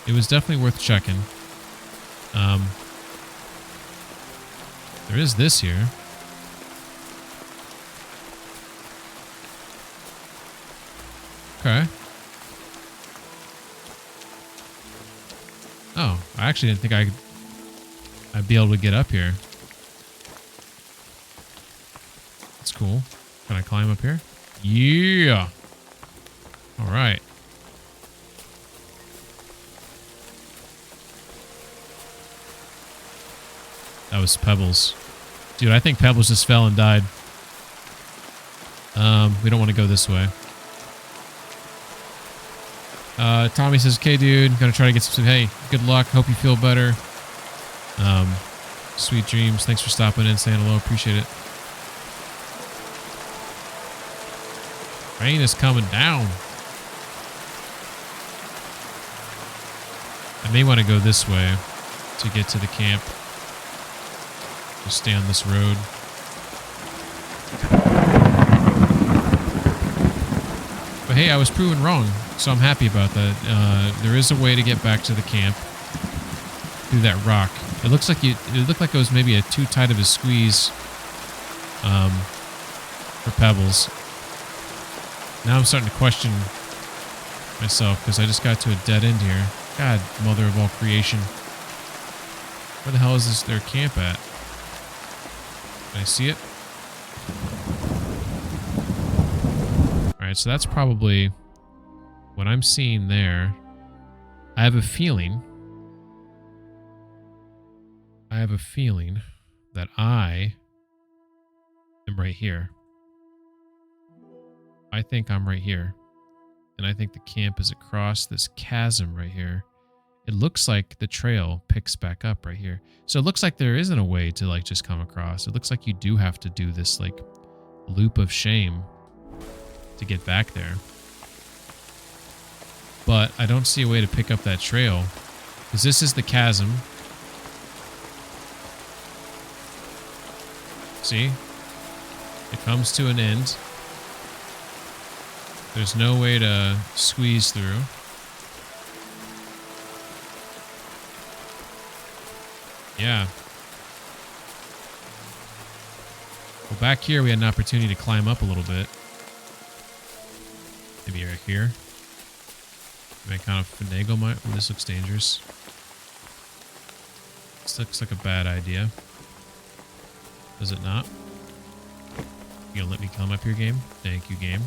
It was definitely worth checking. There is this here. Okay. Oh, I actually didn't think I'd be able to get up here. That's cool. Can I climb up here? Yeah! Alright. That was Pebbles. Dude, I think Pebbles just fell and died. We don't want to go this way. Tommy says, okay, dude, gonna try to get some... Hey, good luck. Hope you feel better. Sweet dreams. Thanks for stopping in, saying hello. Appreciate it. Rain is coming down. I may want to go this way to get to the camp. Just stay on this road. But hey, I was proven wrong, so I'm happy about that. There is a way to get back to the camp through that rock. It looks like it looked like it was maybe too tight of a squeeze for Pebbles. Now I'm starting to question myself because I just got to a dead end here. God, mother of all creation. Where the hell is their camp at? Can I see it? Alright, so that's probably what I'm seeing there. I have a feeling that I am right here. I think I'm right here. And I think the camp is across this chasm right here. It looks like the trail picks back up right here. So it looks like there isn't a way to like just come across. It looks like you do have to do this like loop of shame to get back there. But I don't see a way to pick up that trail because this is the chasm. See? It comes to an end. There's no way to squeeze through. Yeah. Well, back here we had an opportunity to climb up a little bit. Maybe right here. Maybe kind of finagle my... Oh, this looks dangerous. This looks like a bad idea. Does it not? You gonna let me come up here, game? Thank you, game.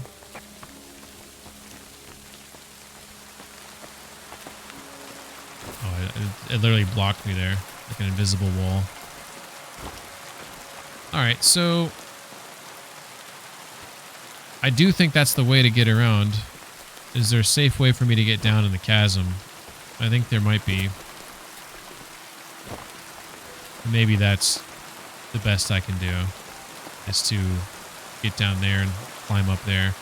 Oh, it literally blocked me there. Like an invisible wall. Alright, so... I do think that's the way to get around. Is there a safe way for me to get down in the chasm? I think there might be. Maybe that's the best I can do. Is to get down there and climb up there.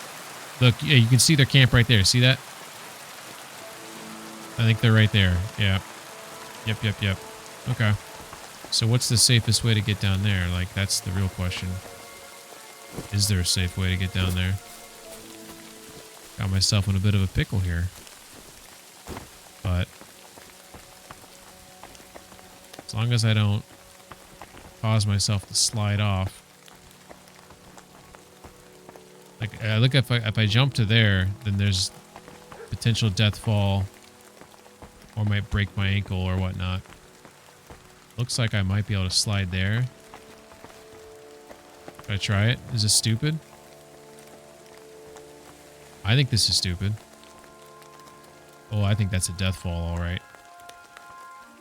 Look, yeah, you can see their camp right there. See that? I think they're right there. Yeah. Yep. Okay. So what's the safest way to get down there? Like, that's the real question. Is there a safe way to get down there? Got myself in a bit of a pickle here. But as long as I don't cause myself to slide off. Like, look, if I jump to there, then there's potential death fall, or might break my ankle or whatnot. Looks like I might be able to slide there. Should I try it? Is this stupid? I think this is stupid. Oh, I think that's a death fall, all right.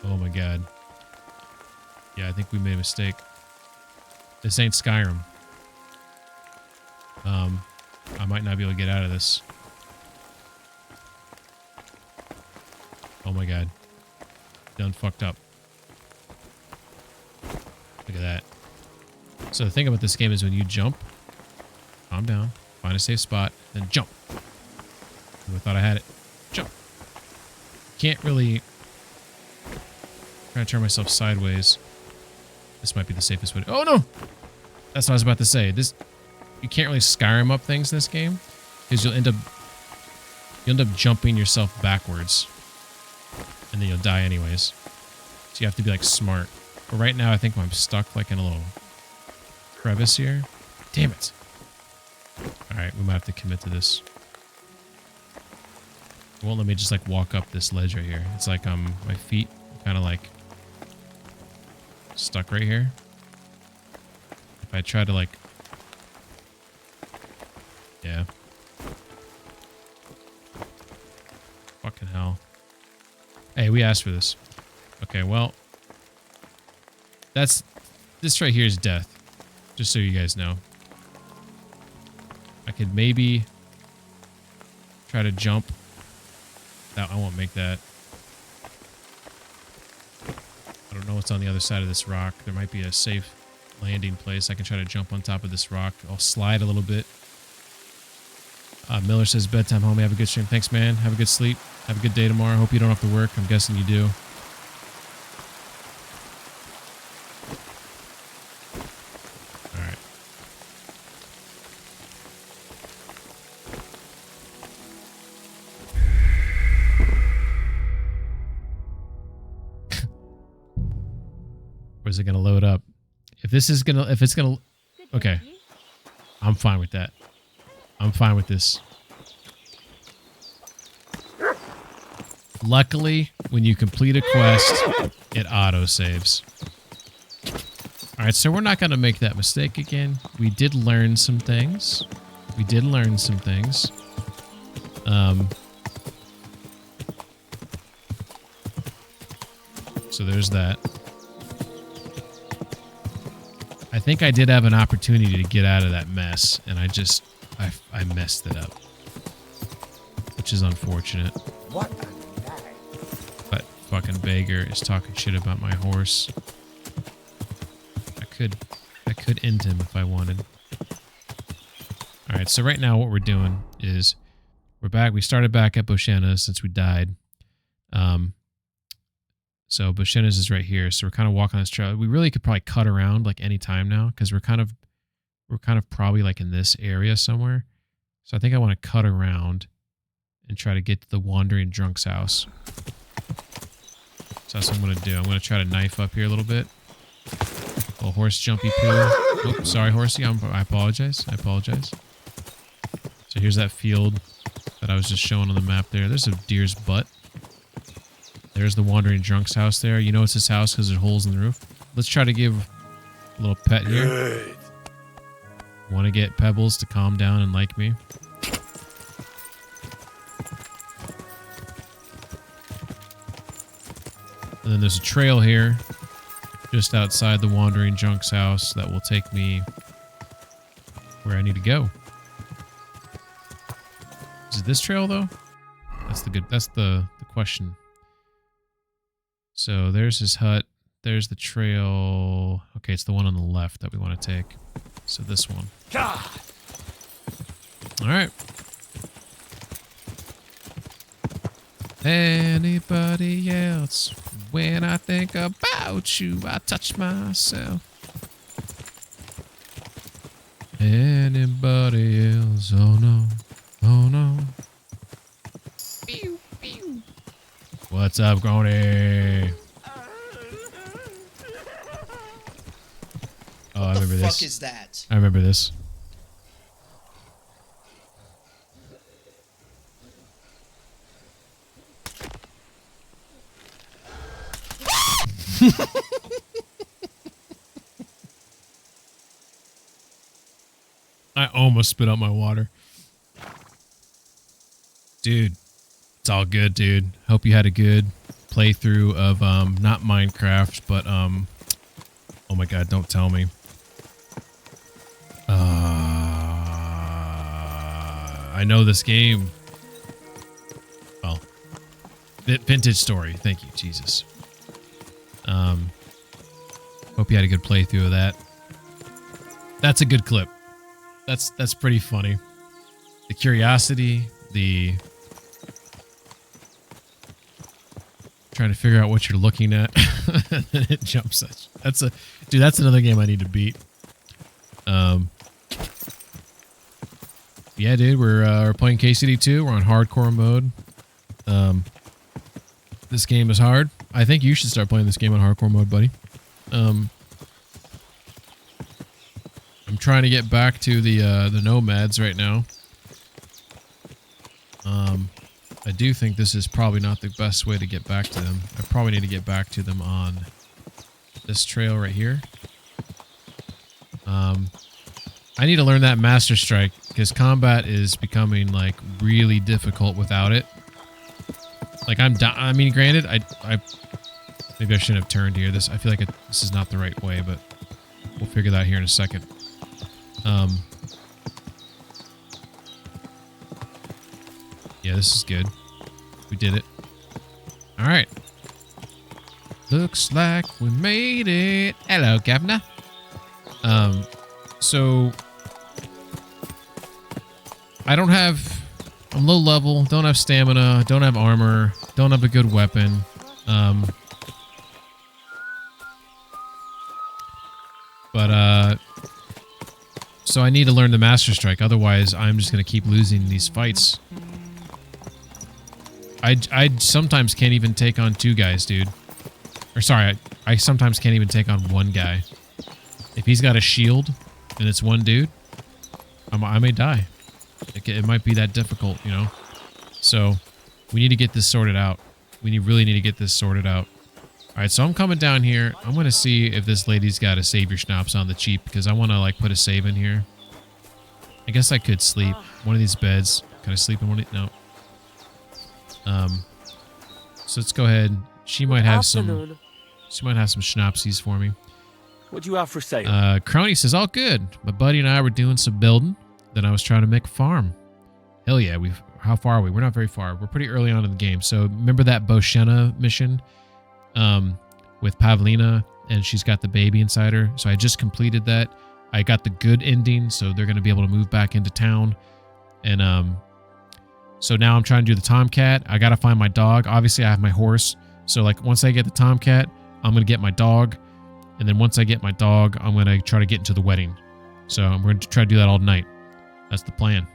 Oh my god. Yeah, I think we made a mistake. This ain't Skyrim. I might not be able to get out of this. Oh my god. Done fucked up. Look at that. So the thing about this game is when you jump, calm down, find a safe spot, then jump. I thought I had it. Jump. Can't really... Trying to turn myself sideways. This might be the safest way to... Oh no! That's what I was about to say. This... You can't really Skyrim up things in this game, because you'll end up jumping yourself backwards, and then you'll die anyways. So you have to be like smart. But right now I think I'm stuck like in a little crevice here. Damn it. Alright, we might have to commit to this. It won't let me just like walk up this ledge right here. It's like my feet kind of like stuck right here. If I try to like... Yeah. Fucking hell. Hey, we asked for this. Okay, well. This right here is death. Just so you guys know. I could maybe try to jump. No, I won't make that. I don't know what's on the other side of this rock. There might be a safe landing place. I can try to jump on top of this rock. I'll slide a little bit. Miller says, bedtime, homie. Have a good stream. Thanks, man. Have a good sleep. Have a good day tomorrow. Hope you don't have to work. I'm guessing you do. Alright. Where's it going to load up? If it's going to... Okay. I'm fine with that. I'm fine with this. Luckily, when you complete a quest, it auto-saves. Alright, so we're not going to make that mistake again. We did learn some things. So there's that. I think I did have an opportunity to get out of that mess, and I messed it up. Which is unfortunate. What? But fucking beggar is talking shit about my horse. I could end him if I wanted. Alright, so right now what we're doing is we're back. We started back at Boshana since we died. So Boshena's is right here. So we're kind of walking on this trail. We really could probably cut around like any time now because we're kind of probably like in this area somewhere. So I think I want to cut around and try to get to the Wandering Drunk's house. So that's what I'm going to do. I'm going to try to knife up here a little bit. Little horse jumpy poo. Oh, sorry, horsey. I apologize. I apologize. So here's that field that I was just showing on the map there. There's a deer's butt. There's the Wandering Drunk's house there. You know it's his house because there's holes in the roof. Let's try to give a little pet here. Good. Want to get Pebbles to calm down and like me. And then there's a trail here just outside the Wandering Drunk's house that will take me where I need to go. Is it this trail though? That's the question. So there's his hut. There's the trail. Okay, it's the one on the left that we want to take. So this one. God. All right. Anybody else? When I think about you, I touch myself. Anybody else? Oh no. Oh no. Pew, pew. What's up, Groney? Oh, I remember this. What the fuck is that? I remember this. I almost spit out my water. Dude, it's all good, dude. Hope you had a good playthrough of not Minecraft, but oh my god, don't tell me. I know this game. Well, Vintage Story. Thank you, Jesus. Hope you had a good playthrough of that. That's a good clip. That's pretty funny. The curiosity, the trying to figure out what you're looking at, and then it jumps at you. That's another game I need to beat. Yeah, dude, we're playing KCD2. We're on hardcore mode. This game is hard. I think you should start playing this game on hardcore mode, buddy. I'm trying to get back to the nomads right now. I do think this is probably not the best way to get back to them. I probably need to get back to them on this trail right here. I need to learn that Master Strike because combat is becoming like really difficult without it. Like I mean, granted, I maybe I shouldn't have turned here. I feel like this is not the right way, but we'll figure that out here in a second. Yeah, this is good. We did it. All right. Looks like we made it. Hello, Governor. So I'm low level, don't have stamina, don't have armor, don't have a good weapon. So I need to learn the Master Strike, otherwise I'm just going to keep losing these fights. I sometimes can't even take on two guys, dude. Or sorry, I sometimes can't even take on one guy. If he's got a shield and it's one dude, I may die. It might be that difficult, you know? So we need to get this sorted out. We really need to get this sorted out. All right, so I'm coming down here. I'm going to see if this lady's got a save your schnapps on the cheap because I want to like put a save in here. I guess I could sleep. One of these beds. Can I sleep in one of these? No. So let's go ahead. She might have some schnapsies for me. What do you have for sale? Crony says, all good. My buddy and I were doing some building. Then I was trying to make a farm. Hell yeah, how far are we? We're not very far. We're pretty early on in the game. So remember that Boshena mission with Pavlina, and she's got the baby inside her. So I just completed that. I got the good ending, so they're going to be able to move back into town. And so now I'm trying to do the Tomcat. I got to find my dog. Obviously, I have my horse. So like once I get the tomcat, I'm going to get my dog. And then once I get my dog, I'm going to try to get into the wedding. So I'm going to try to do that all night. That's the plan.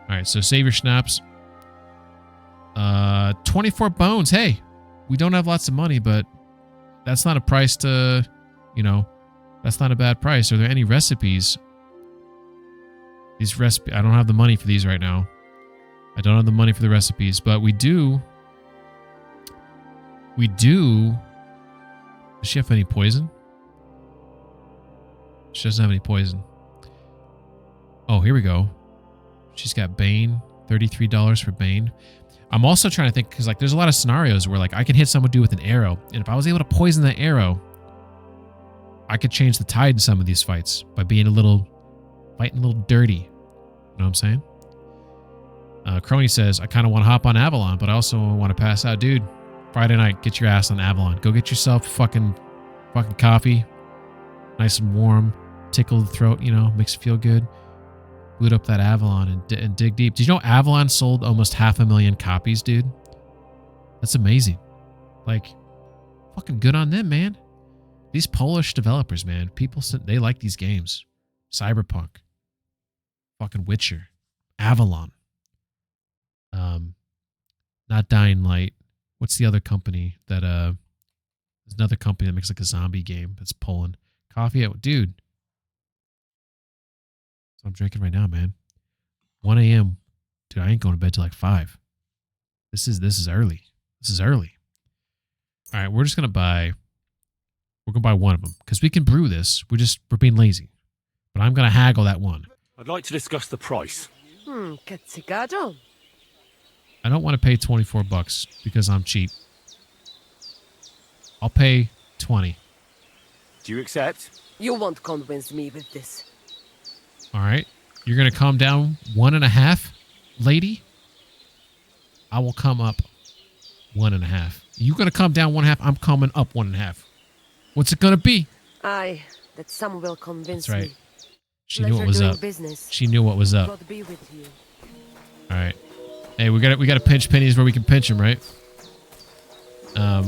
All right, so save your schnapps. 24 bones. Hey, we don't have lots of money, but that's not a price to, you know, that's not a bad price. Are there any recipes? These recipes, I don't have the money for these right now. I don't have the money for the recipes, but we do. Does she have any poison? She doesn't have any poison. Oh, here we go. She's got Bane. $33 for Bane. I'm also trying to think, because like there's a lot of scenarios where like I can hit someone with an arrow, and if I was able to poison that arrow, I could change the tide in some of these fights by being fighting a little dirty. You know what I'm saying? Crony says, I kind of want to hop on Avalon, but I also want to pass out. Dude, Friday night, get your ass on Avalon. Go get yourself fucking coffee. Nice and warm. Tickle the throat, you know, makes you feel good. Boot up that Avalon and dig deep. Did you know Avalon sold almost 500,000 copies, dude? That's amazing. Like, fucking good on them, man. These Polish developers, man. People, they like these games. Cyberpunk. Fucking Witcher. Avalon. Not Dying Light. What's the other company that, there's another company that makes like a zombie game that's Poland. Coffee, dude. So I'm drinking right now, man. 1 a.m. Dude, I ain't going to bed till like 5. This is early. This is early. All right, we're going to buy one of them because we can brew this. We're being lazy. But I'm going to haggle that one. I'd like to discuss the price. Cazzicado. I don't want to pay $24 because I'm cheap. I'll pay 20. Do you accept? You won't convince me with this. All right. You're going to calm down 1.5, lady? I will come up 1.5. You're going to come down 1.5. I'm coming up 1.5. What's it going to be? Aye, that some will convince That's right. me. She knew what was up. She knew what was up. God be with you. All right. Hey, we got to pinch pennies where we can pinch them, right? All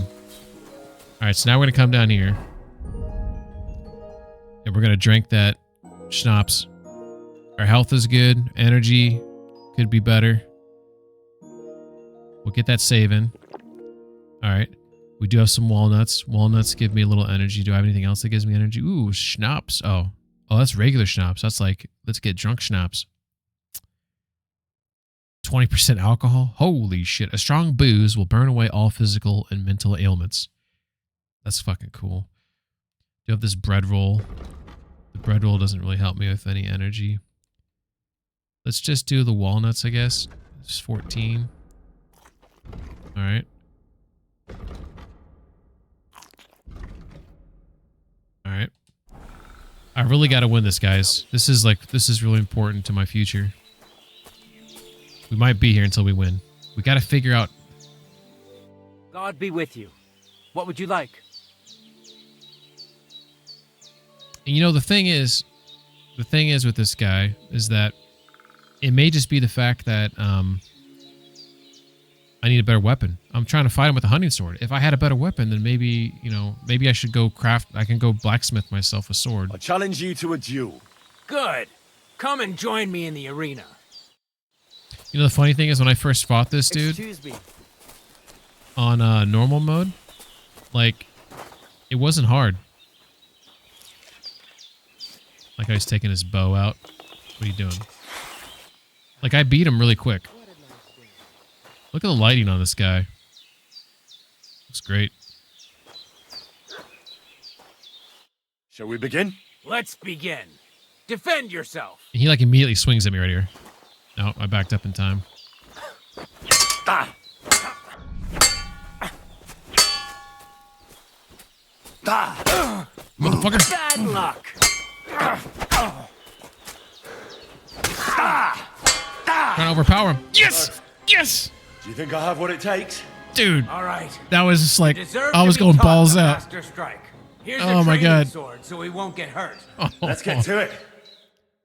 right, so now we're going to come down here. And we're going to drink that schnapps. Our health is good. Energy could be better. We'll get that saving. All right. We do have some walnuts. Walnuts give me a little energy. Do I have anything else that gives me energy? Ooh, schnapps. Oh, that's regular schnapps. That's like, let's get drunk schnapps. 20% alcohol. Holy shit. A strong booze will burn away all physical and mental ailments. That's fucking cool. Do you have this bread roll? The bread roll doesn't really help me with any energy. Let's just do the walnuts, I guess. It's 14. All right. All right. I really got to win this, guys. This is really important to my future. We might be here until we win. We got to figure out. God be with you. What would you like? And you know, the thing is with this guy is that it may just be the fact that I need a better weapon. I'm trying to fight him with a hunting sword. If I had a better weapon, then maybe, you know, maybe I should go I can go blacksmith myself a sword. I challenge you to a duel. Good. Come and join me in the arena. You know, the funny thing is when I first fought this dude on normal mode, like, it wasn't hard. Like I was taking his bow out. What are you doing? Like, I beat him really quick. Look at the lighting on this guy. Looks great. Shall we begin? Let's begin. Defend yourself. And he like immediately swings at me right here. No, I backed up in time. Ah. Ah. Motherfucker. Bad luck. Trying to overpower him. Yes! Yes! Do you think I have what it takes? Dude. All right. That was just like, I was going balls out. Master strike. Here's Oh a my God. sword so he won't get hurt. Oh. Let's get to it.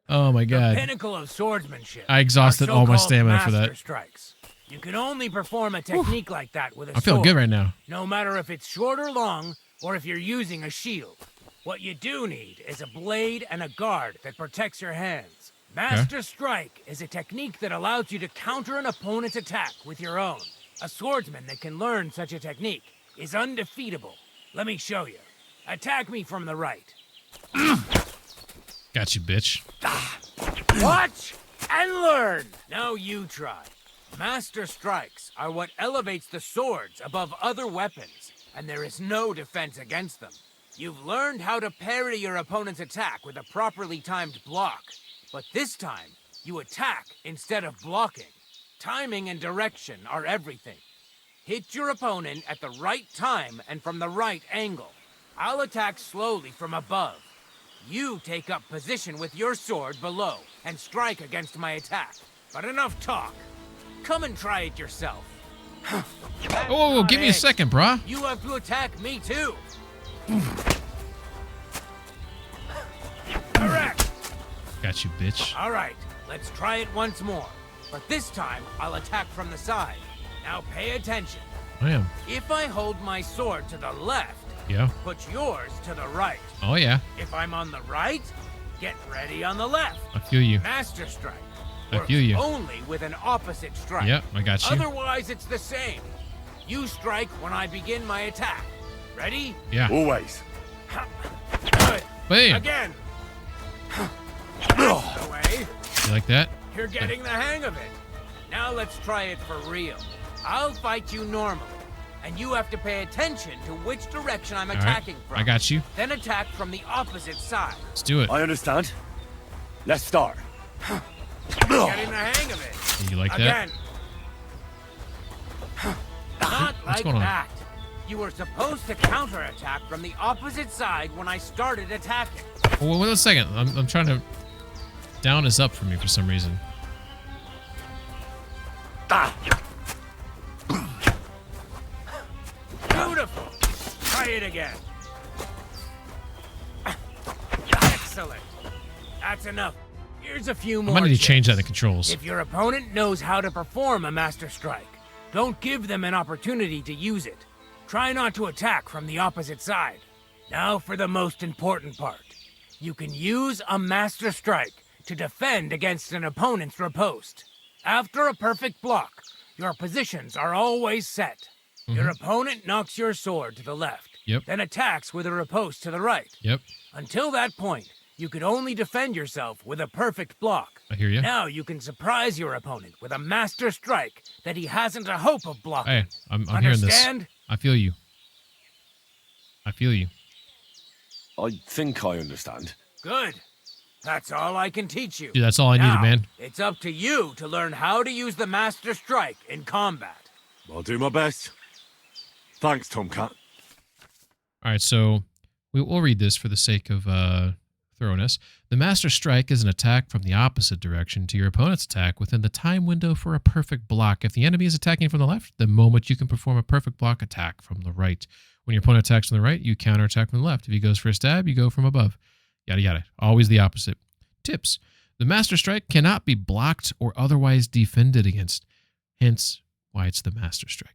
Oh my The God. pinnacle of swordsmanship. I exhausted are all my so-called stamina for master that. Strikes. You can only perform a technique like that with a sword. I feel good right now. No matter if it's short or long, or if you're using a shield. What you do need is a blade and a guard that protects your hands. Master Strike is a technique that allows you to counter an opponent's attack with your own. A swordsman that can learn such a technique is undefeatable. Let me show you. Attack me from the right. Got you, bitch. Watch and learn. Now you try. Master Strikes are what elevates the swords above other weapons, and there is no defense against them. You've learned how to parry your opponent's attack with a properly timed block, but this time, you attack instead of blocking. Timing and direction are everything. Hit your opponent at the right time and from the right angle. I'll attack slowly from above. You take up position with your sword below and strike against my attack. But enough talk. Come and try it yourself. Oh, give me a second, brah. You have to attack me too. Correct. Got you, bitch. All right, let's try it once more. But this time, I'll attack from the side. Now pay attention. I am. If I hold my sword to the left, Yeah. put yours to the right. Oh, yeah. If I'm on the right, get ready on the left. I feel you. Master Strike. I feel you. Only with an opposite strike. Yep, I got you. Otherwise, it's the same. You strike when I begin my attack. Ready? Yeah. Always. Good. Bam. Again. That's the way. You like that? You're getting the hang of it. Now let's try it for real. I'll fight you normally, and you have to pay attention to which direction I'm attacking from. I got you. Then attack from the opposite side. Let's do it. I understand. Let's start. Getting the hang of it. You like Again. that? Not What's like going on? that. You were supposed to counterattack from the opposite side when I started attacking. Oh, wait a second. I'm trying to down is up for me for some reason. Beautiful. Try it again. Excellent. That's enough. Here's a few I more. might need to tips. change that in the controls. If your opponent knows how to perform a Master Strike, don't give them an opportunity to use it. Try not to attack from the opposite side. Now for the most important part. You can use a Master Strike to defend against an opponent's riposte. After a perfect block, your positions are always set. Your opponent knocks your sword to the left, then attacks with a riposte to the right. Until that point, you could only defend yourself with a perfect block. I hear you. Now you can surprise your opponent with a Master Strike that he hasn't a hope of blocking. Hey, I'm hearing this. Understand? I feel you. I feel you. I think I understand. Good. That's all I can teach you. Dude, that's all I Now, needed, man. It's up to you to learn how to use the Master Strike in combat. I'll do my best. Thanks, Tomcat. All right, so we'll read this for the sake of thoroughness. The Master Strike is an attack from the opposite direction to your opponent's attack within the time window for a perfect block. If the enemy is attacking from the left, the moment you can perform a perfect block attack from the right. When your opponent attacks from the right, you counterattack from the left. If he goes for a stab, you go from above. Yada, yada. Always the opposite. Tips. The Master Strike cannot be blocked or otherwise defended against. Hence, why it's the Master Strike.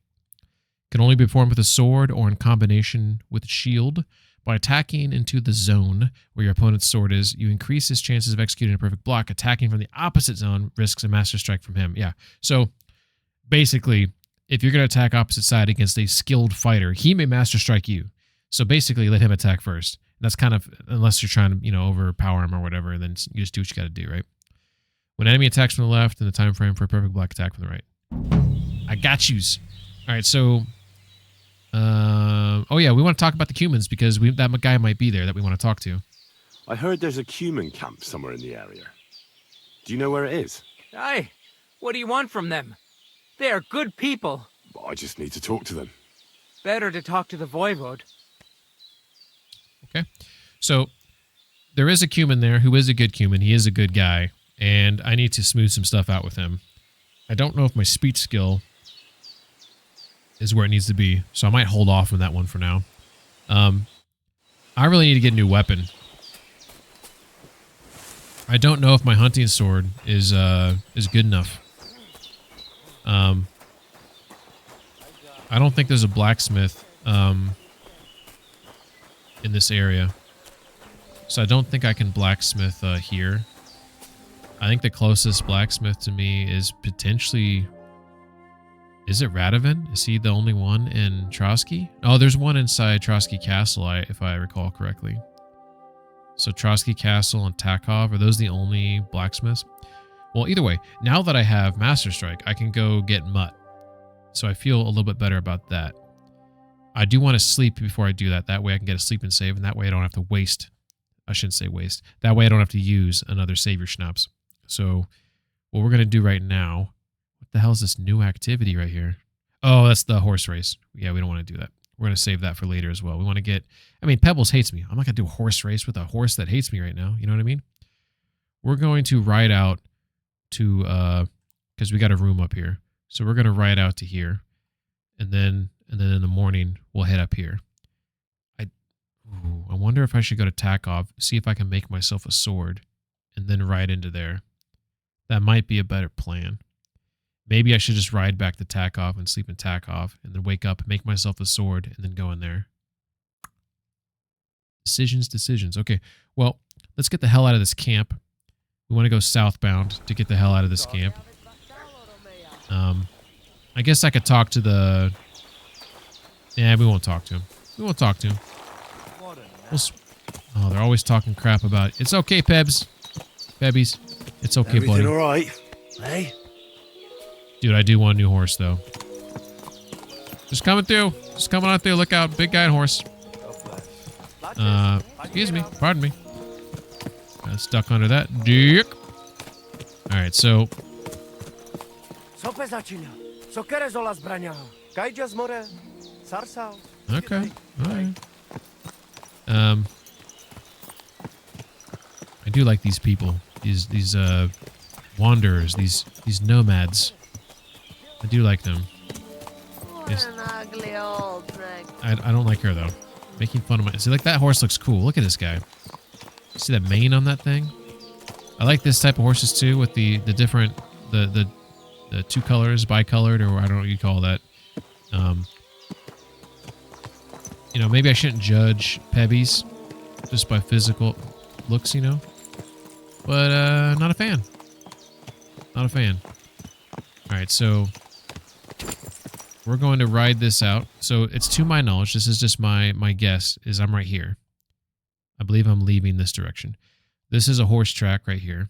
Can only be performed with a sword or in combination with a shield. By attacking into the zone where your opponent's sword is, you increase his chances of executing a perfect block. Attacking from the opposite zone risks a Master Strike from him. Yeah. So, basically, if you're going to attack opposite side against a skilled fighter, he may Master Strike you. So, basically, let him attack first. That's kind of, unless you're trying to, overpower him or whatever, then you just do what you got to do, right? When enemy attacks from the left, in the time frame for a perfect block attack from the right. I got yous. All right, so... oh yeah, we want to talk about the Cumans because that guy might be there that we want to talk to. I heard there's a Cuman camp somewhere in the area. Do you know where it is? Aye. What do you want from them? They are good people. I just need to talk to them. Better to talk to the Voivode. Okay. So, there is a Cuman there who is a good Cuman. He is a good guy. And I need to smooth some stuff out with him. I don't know if my speech skill is where it needs to be. So I might hold off on that one for now. I really need to get a new weapon. I don't know if my hunting sword is good enough. I don't think there's a blacksmith in this area. So I don't think I can blacksmith here. I think the closest blacksmith to me is potentially... Is it Radovan? Is he the only one in Trotsky? Oh, there's one inside Trotsky Castle, if I recall correctly. So Trotsky Castle and Takov, are those the only blacksmiths? Well, either way, now that I have Master Strike, I can go get Mutt. So I feel a little bit better about that. I do want to sleep before I do that. That way I can get a sleep and save, and that way I don't have to waste. I shouldn't say waste. That way I don't have to use another Savior Schnapps. So what we're going to do right now... What the hell is this new activity right here? Oh, that's the horse race. Yeah, we don't want to do that. We're going to save that for later as well. We want to get... I mean, Pebbles hates me. I'm not going to do a horse race with a horse that hates me right now. You know what I mean? We're going to ride out to... because we got a room up here. So we're going to ride out to here. And then in the morning, we'll head up here. I wonder if I should go to Takov, see if I can make myself a sword, and then ride into there. That might be a better plan. Maybe I should just ride back to Takov and sleep in Takov, and then wake up, make myself a sword, and then go in there. Decisions. Okay, well, let's get the hell out of this camp. We want to go southbound to get the hell out of this camp. I guess I could talk to the... Yeah, we won't talk to him. Oh, they're always talking crap about... It's okay, Pebs. Pebbies. It's okay, buddy. Everything all right? Hey? Dude, I do want a new horse, though. Just coming through. Just coming on through. Look out. Big guy and horse. Excuse me. Pardon me. Got stuck under that. Dick. Alright, so... Okay. Alright. I do like these people. These wanderers. These nomads. I do like them. What an ugly old thing. I don't like her, though. Making fun of my... See, like, that horse looks cool. Look at this guy. See that mane on that thing? I like this type of horses, too, with the different... The two colors, bicolored, or I don't know what you call that. You know, maybe I shouldn't judge Pebbies just by physical looks, you know? But, not a fan. Not a fan. Alright, so... We're going to ride this out. So it's to my knowledge, this is just my guess, is I'm right here. I believe I'm leaving this direction. This is a horse track right here.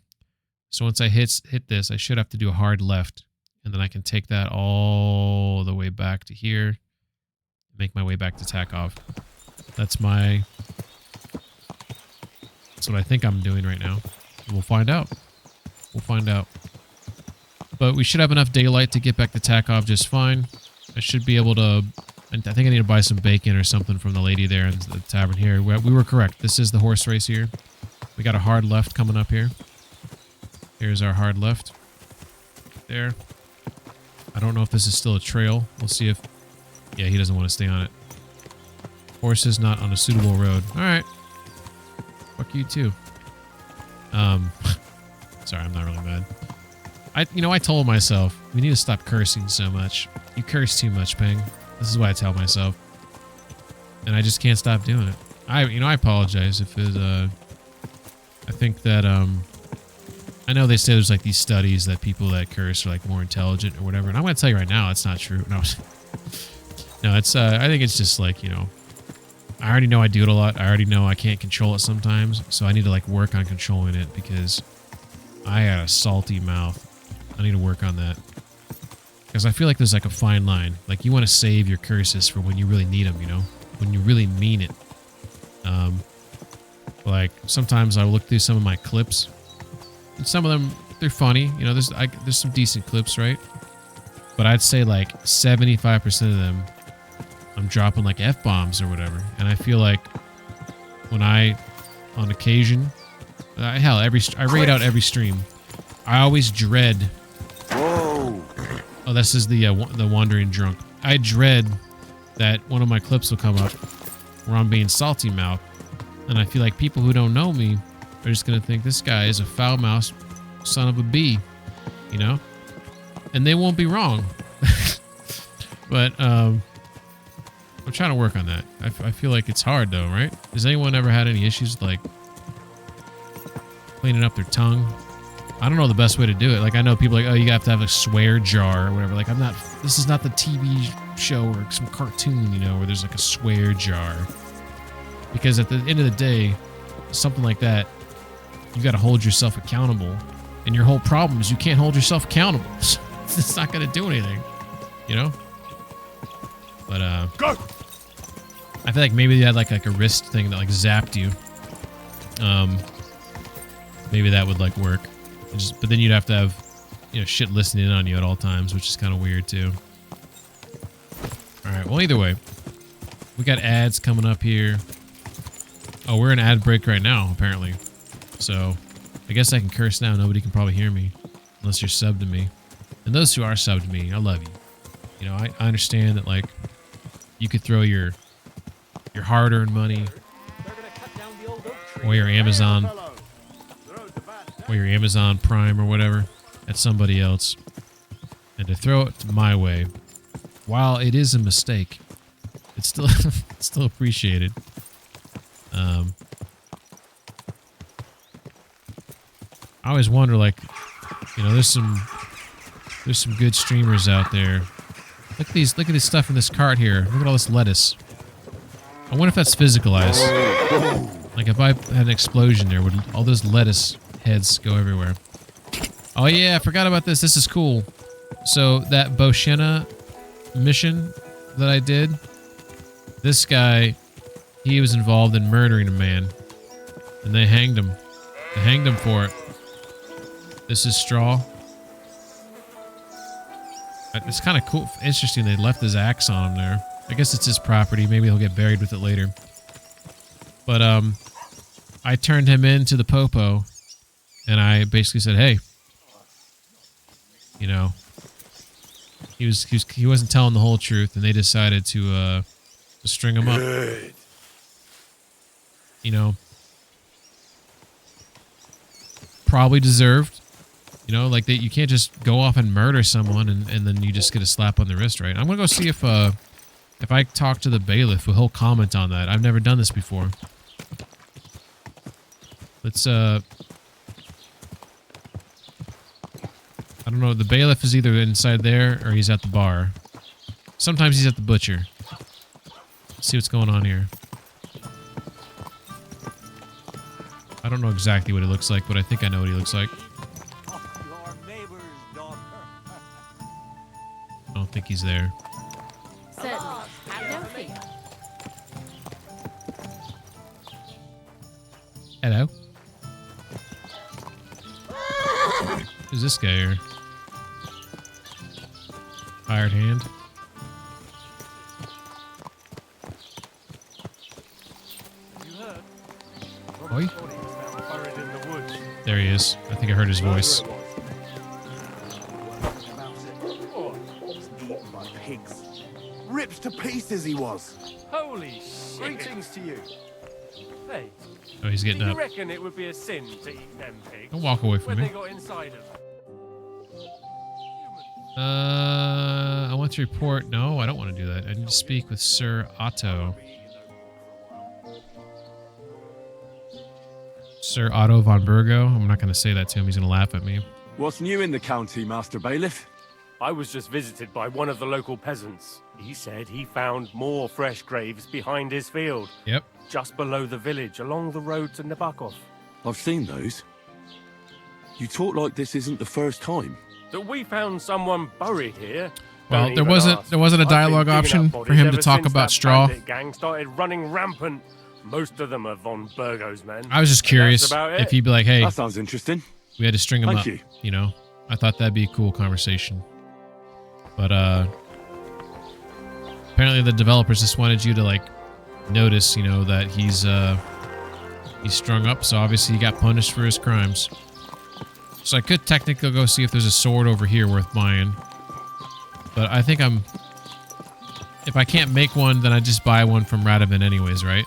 So once I hit this, I should have to do a hard left. And then I can take that all the way back to here. Make my way back to Takov. That's what I think I'm doing right now. We'll find out. We'll find out. But we should have enough daylight to get back to Takov just fine. I should be able to... I think I need to buy some bacon or something from the lady there in the tavern here. We were correct. This is the horse race here. We got a hard left coming up here. Here's our hard left. There. I don't know if this is still a trail. We'll see if... Yeah, he doesn't want to stay on it. Horse is not on a suitable road. Alright. Fuck you too. Sorry, I'm not really mad. I told myself, we need to stop cursing so much. You curse too much, Peng. This is what I tell myself. And I just can't stop doing it. I apologize if it, I think that, I know they say there's like these studies that people that curse are like more intelligent or whatever. And I'm going to tell you right now, it's not true. No, no, it's, I think it's just like, I already know I do it a lot. I already know I can't control it sometimes. So I need to like work on controlling it because I got a salty mouth. I need to work on that. Because I feel like there's like a fine line. Like you want to save your curses for when you really need them, when you really mean it. Like sometimes I look through some of my clips. And some of them, they're funny. There's some decent clips, right? But I'd say like 75% of them, I'm dropping like F-bombs or whatever. And I feel like when on occasion, hell, I rate out every stream. I always dread... Whoa! Oh, this is the Wandering Drunk. I dread that one of my clips will come up where I'm being salty mouth. And I feel like people who don't know me are just going to think this guy is a foul-mouthed son of a bee, And they won't be wrong. But, I'm trying to work on that. I feel like it's hard though, right? Has anyone ever had any issues with, like, cleaning up their tongue? I don't know the best way to do it. Like, I know people are like, oh, you have to have a swear jar or whatever. Like, this is not the TV show or some cartoon, you know, where there's like a swear jar. Because at the end of the day, something like that, you got to hold yourself accountable. And your whole problem is you can't hold yourself accountable. It's not going to do anything, you know? But, Go! I feel like maybe they had like a wrist thing that like zapped you. Maybe that would like work. But then you'd have to have, you know, shit listening in on you at all times, which is kind of weird too. All right. Well, either way, we got ads coming up here. Oh, we're in ad break right now, apparently. So I guess I can curse now. Nobody can probably hear me unless you're subbed to me. And those who are subbed to me, I love you. You know, I understand that like you could throw your hard-earned money or your Amazon Prime or whatever at somebody else, and to throw it my way, while it is a mistake, it's still it's still appreciated. I always wonder, like, you know, there's some good streamers out there. Look at this stuff in this cart here. Look at all this lettuce. I wonder if that's physicalized. Like, if I had an explosion there, would all those lettuce heads go everywhere? Oh yeah, I forgot about this. This is cool. So that Boshena mission that I did, this guy, he was involved in murdering a man, and they hanged him. They hanged him for it. This is straw. It's kind of cool. Interesting. They left his axe on him there. I guess it's his property. Maybe he'll get buried with it later. But I turned him into the popo, and I basically said, "Hey, you know, he wasn't telling the whole truth, and they decided to string him up. You know, probably deserved. You know, like you can't just go off and murder someone and then you just get a slap on the wrist, right? I'm gonna go see if I talk to the bailiff, he'll comment on that. I've never done this before. Let's I don't know. The bailiff is either inside there or he's at the bar. Sometimes he's at the butcher. Let's see what's going on here. I don't know exactly what he looks like, but I think I know what he looks like. I don't think he's there. Hello? Who's this guy here? Hired hand? Oi? There he is. I think I heard his voice. Ripped to pieces he was. Holy shit. Greetings to you. Hey. Oh, he's getting do you up. reckon it would be a sin to eat them pigs? Don't walk away from when me. They got inside of them? I want to report. No, I don't want to do that. I need to speak with Sir Otto. Sir Otto von Burgo. I'm not going to say that to him. He's going to laugh at me. What's new in the county, Master Bailiff? I was just visited by one of the local peasants. He said he found more fresh graves behind his field. Yep. Just below the village, along the road to Nabokov. I've seen those. You talk like this isn't the first time. That we found someone buried here. Well, Don't there even wasn't ask. a I've been dialogue digging option up for bodies him to ever talk since about that straw. bandit gang started running rampant. Most of them are von Burgo's men. I was just And curious that's about it. if he'd be like, hey, That sounds interesting. we had to string him Thank up. you. You know, I thought that'd be a cool conversation. But apparently the developers just wanted you to like notice, you know, that he's strung up. So obviously he got punished for his crimes. So I could technically go see if there's a sword over here worth buying. But I think if I can't make one, then I just buy one from Radovan anyways, right?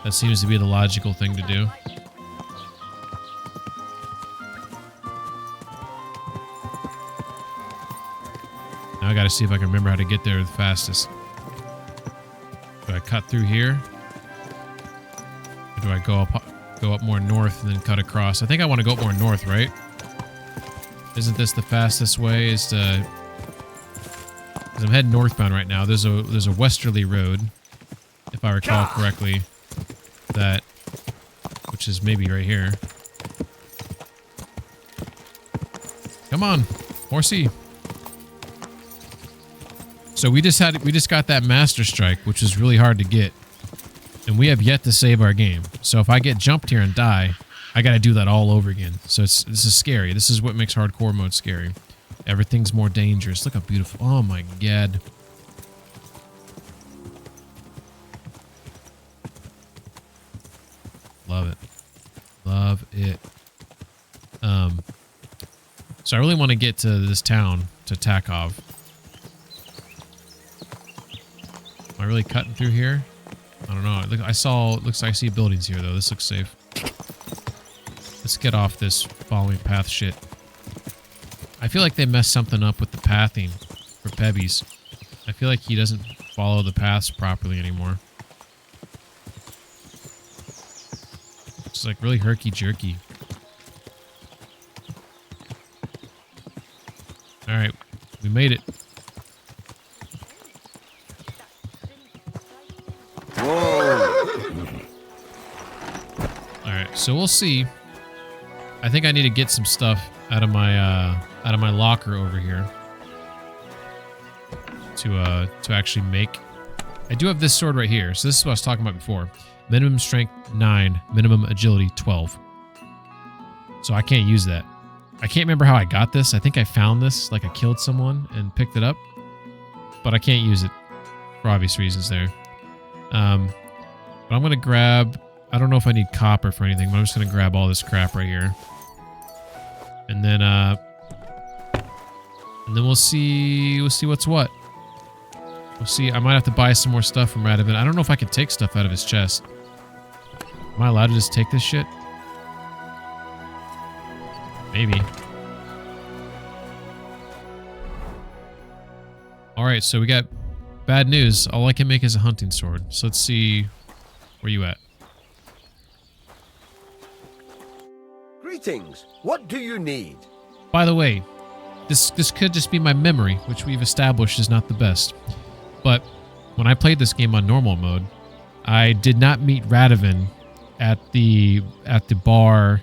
That seems to be the logical thing to do. Now I gotta see if I can remember how to get there the fastest. cut through here? Or do I go up more north and then cut across? I think I want to go up more north, right? Isn't this the fastest way? Is to... Because I'm heading northbound right now. There's a westerly road, if I recall correctly, that... Which is maybe right here. Come on, horsey. So we just got that master strike, which is really hard to get. And we have yet to save our game. So if I get jumped here and die, I gotta do that all over again. So this is scary. This is what makes hardcore mode scary. Everything's more dangerous. Look how beautiful. Oh my god. Love it. Love it. So I really want to get to this town, to Takov. Am I really cutting through here? I don't know. Looks like I see buildings here though. This looks safe. Let's get off this following path shit. I feel like they messed something up with the pathing for Pebbies. I feel like he doesn't follow the paths properly anymore. It's like really herky-jerky. Alright, we made it. Alright, so we'll see. I think I need to get some stuff out of my locker over here to actually make. I do have this sword right here, so this is what I was talking about before. Minimum strength 9, minimum agility 12. So I can't use that. I can't remember how I got this. I think I found this, like I killed someone and picked it up, but I can't use it for obvious reasons there. But I'm gonna grab. I don't know if I need copper for anything, but I'm just gonna grab all this crap right here, and then we'll see what's what. We'll see. I might have to buy some more stuff from Radovan. I don't know if I can take stuff out of his chest. Am I allowed to just take this shit? Maybe. Alright, so we got bad news. All I can make is a hunting sword. So let's see where you at. Greetings. What do you need? By the way, this could just be my memory, which we've established is not the best. But when I played this game on normal mode, I did not meet Radovan at the bar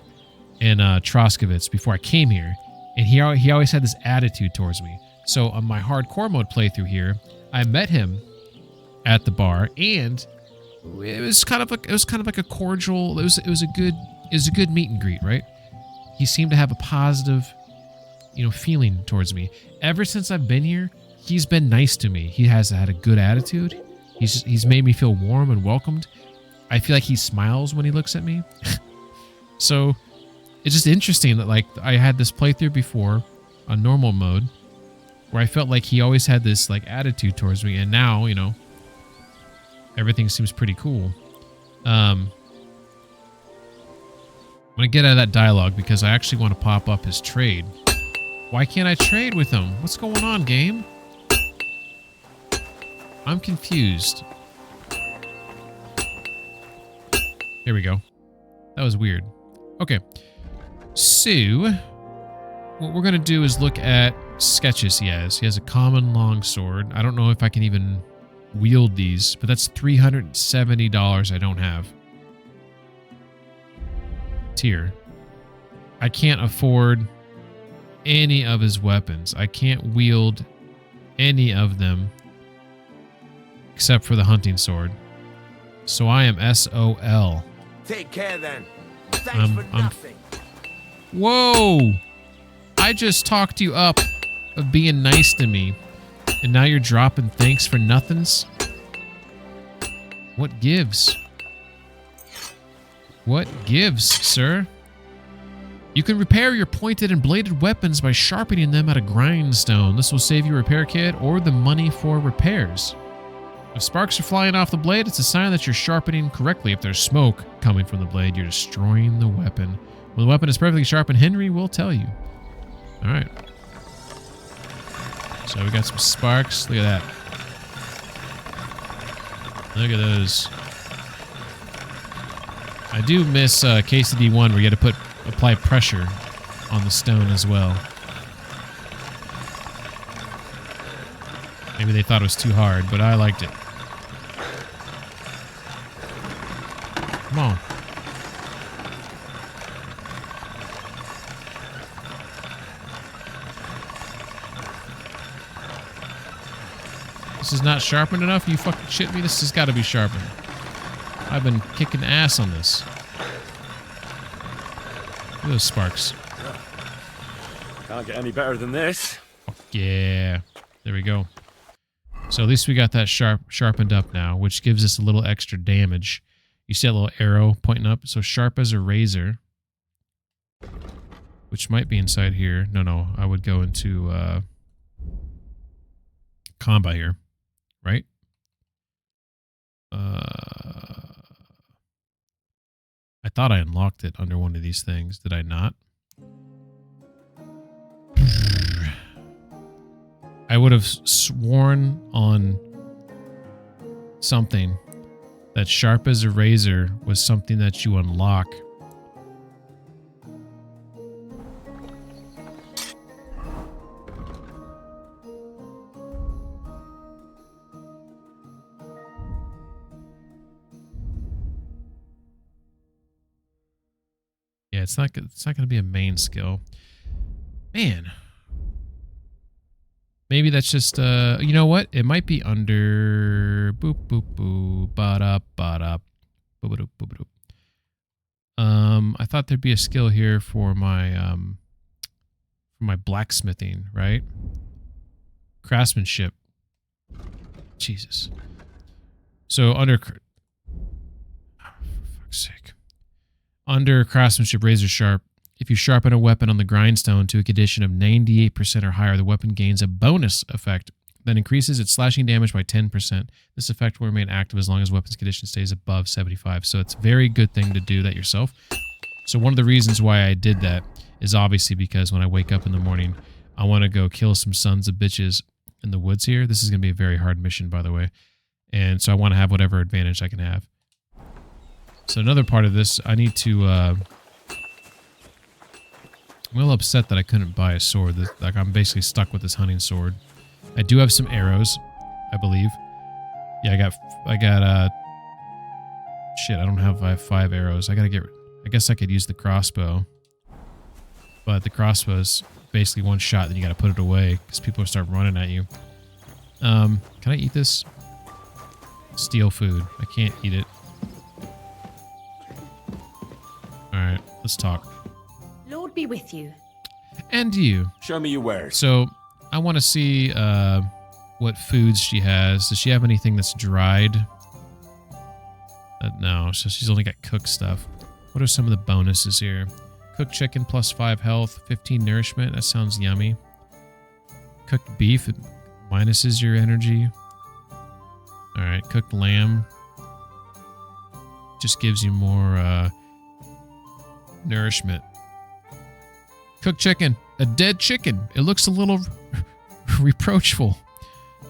in Troskovitz before I came here, and he always had this attitude towards me. So on my hardcore mode playthrough here, I met him at the bar, and it was kind of like a cordial. It was a good meet and greet, right? He seemed to have a positive, feeling towards me. Ever since I've been here, he's been nice to me. He has had a good attitude. He's made me feel warm and welcomed. I feel like he smiles when he looks at me. So it's just interesting that like I had this playthrough before on normal mode where I felt like he always had this like attitude towards me, and now, everything seems pretty cool. I'm gonna get out of that dialogue because I actually want to pop up his trade. Why can't I trade with him? What's going on, game? I'm confused. Here we go. That was weird. Okay. So, what we're going to do is look at sketches he has. He has a common longsword. I don't know if I can even wield these, but that's $370 I don't have. Tier. I can't afford any of his weapons. I can't wield any of them except for the hunting sword. So I am SOL. Take care then. Thanks for nothing. Whoa! I just talked you up of being nice to me, and now you're dropping thanks for nothings? What gives? What gives, sir? You can repair your pointed and bladed weapons by sharpening them at a grindstone. This will save you a repair kit or the money for repairs. If sparks are flying off the blade, it's a sign that you're sharpening correctly. If there's smoke coming from the blade, you're destroying the weapon. When the weapon is perfectly sharpened, Henry will tell you. Alright. So we got some sparks. Look at that. Look at those. I do miss KCD1 where you had to apply pressure on the stone as well. Maybe they thought it was too hard, but I liked it. Come on. This is not sharpened enough? You fucking shit me? This has got to be sharpened. I've been kicking ass on this. Look at those sparks. Can't get any better than this. Yeah. There we go. So at least we got that sharpened up now, which gives us a little extra damage. You see that little arrow pointing up? So sharp as a razor. Which might be inside here. No. I would go into combat here. Right? I thought I unlocked it under one of these things. Did I not? I would have sworn on something that sharp as a razor was something that you unlock. Yeah, it's not going to be a main skill. Man. Maybe that's just, you know what? It might be under boop, boop, boop, ba-da, ba-da, boop, boop, boop. I thought there'd be a skill here for my blacksmithing, right? Craftsmanship. Jesus. So under, for fuck's sake. Under craftsmanship, razor sharp. If you sharpen a weapon on the grindstone to a condition of 98% or higher, the weapon gains a bonus effect that increases its slashing damage by 10%. This effect will remain active as long as weapon's condition stays above 75. So it's a very good thing to do that yourself. So one of the reasons why I did that is obviously because when I wake up in the morning, I want to go kill some sons of bitches in the woods here. This is going to be a very hard mission, by the way. And so I want to have whatever advantage I can have. So another part of this, I need to... I'm a little upset that I couldn't buy a sword. Like, I'm basically stuck with this hunting sword. I do have some arrows, I believe. Yeah, I got shit, I have 5 arrows. I guess I could use the crossbow. But the crossbow is basically one shot, then you gotta put it away, because people will start running at you. Can I eat this? Steal food. I can't eat it. Alright, let's talk. Lord be with you. And you. Show me your wares. So, I want to see what foods she has. Does she have anything that's dried? No, so she's only got cooked stuff. What are some of the bonuses here? Cooked chicken plus 5 health, 15 nourishment. That sounds yummy. Cooked beef, it minuses your energy. Alright, cooked lamb. Just gives you more nourishment. Cooked chicken. A dead chicken. It looks a little reproachful.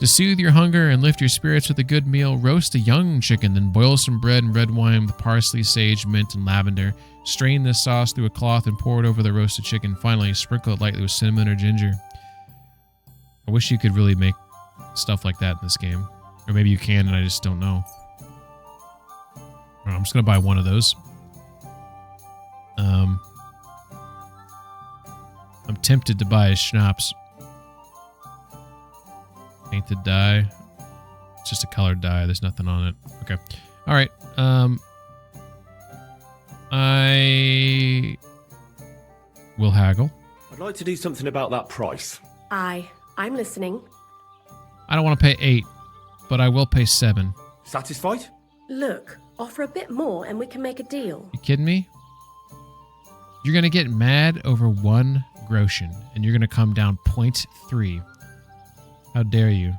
To soothe your hunger and lift your spirits with a good meal, roast a young chicken, then boil some bread and red wine with parsley, sage, mint, and lavender. Strain this sauce through a cloth and pour it over the roasted chicken. Finally, sprinkle it lightly with cinnamon or ginger. I wish you could really make stuff like that in this game. Or maybe you can and I just don't know. I'm just going to buy one of those. I'm tempted to buy a schnapps. Painted dye. It's just a colored dye. There's nothing on it. Okay. All right. I will haggle. I'd like to do something about that price. Aye, I'm listening. I don't want to pay 8, but I will pay 7. Satisfied? Look, offer a bit more and we can make a deal. You kidding me? You're going to get mad over 1 groschen, and you're going to come down 0.3. How dare you?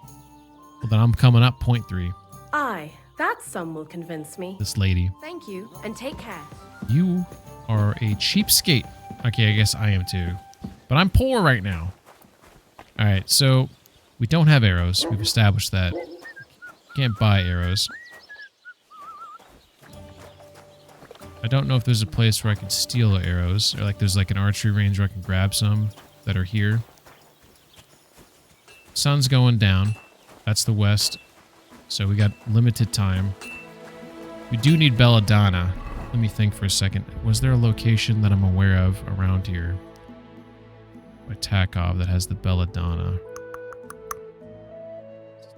Well, then I'm coming up 0.3. Aye, that sum will convince me. This lady. Thank you, and take care. You are a cheapskate. Okay, I guess I am too. But I'm poor right now. Alright, so we don't have arrows. We've established that. Can't buy arrows. I don't know if there's a place where I can steal arrows, or like there's like an archery range where I can grab some that are here. Sun's going down. That's the west. So we got limited time. We do need belladonna. Let me think for a second. Was there a location that I'm aware of around here by Takov that has the belladonna?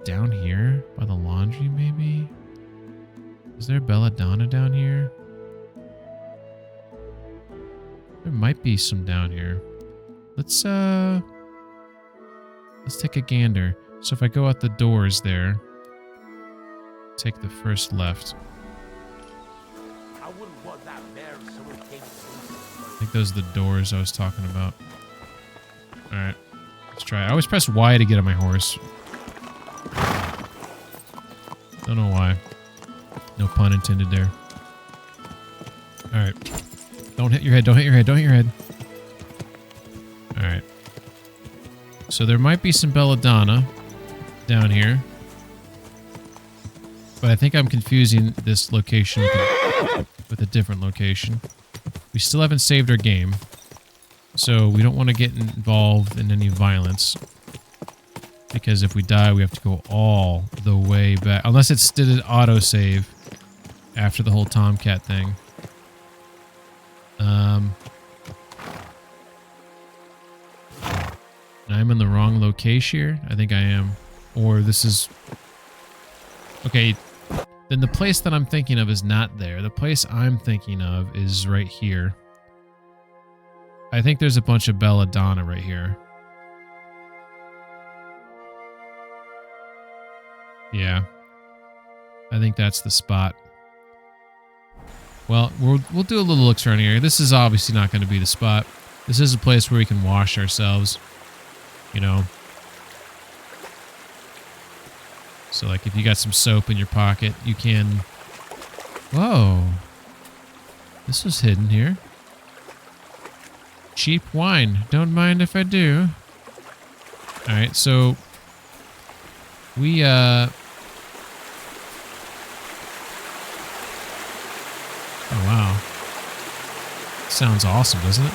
Down here by the laundry, maybe? Is there belladonna down here? There might be some down here. Let's take a gander. So if I go out the doors there, take the first left. I wouldn't want that there if someone came to I think those are the doors I was talking about. Alright, let's try it. I always press Y to get on my horse. Don't know why. No pun intended there. Alright. Don't hit your head, don't hit your head, don't hit your head. Alright. So there might be some belladonna down here. But I think I'm confusing this location with a different location. We still haven't saved our game. So we don't want to get involved in any violence. Because if we die, we have to go all the way back. Unless it's did an autosave after the whole Tomcat thing. I'm in the wrong location here. I think I am. Or this is... Okay, then the place that I'm thinking of is not there. The place I'm thinking of is right here. I think there's a bunch of belladonna right here. Yeah. I think that's the spot. Well, we'll do a little looks around here. This is obviously not going to be the spot. This is a place where we can wash ourselves. You know. So, like, if you got some soap in your pocket, you can... Whoa. This was hidden here. Cheap wine. Don't mind if I do. Alright, so... We, Oh, wow. Sounds awesome, doesn't it?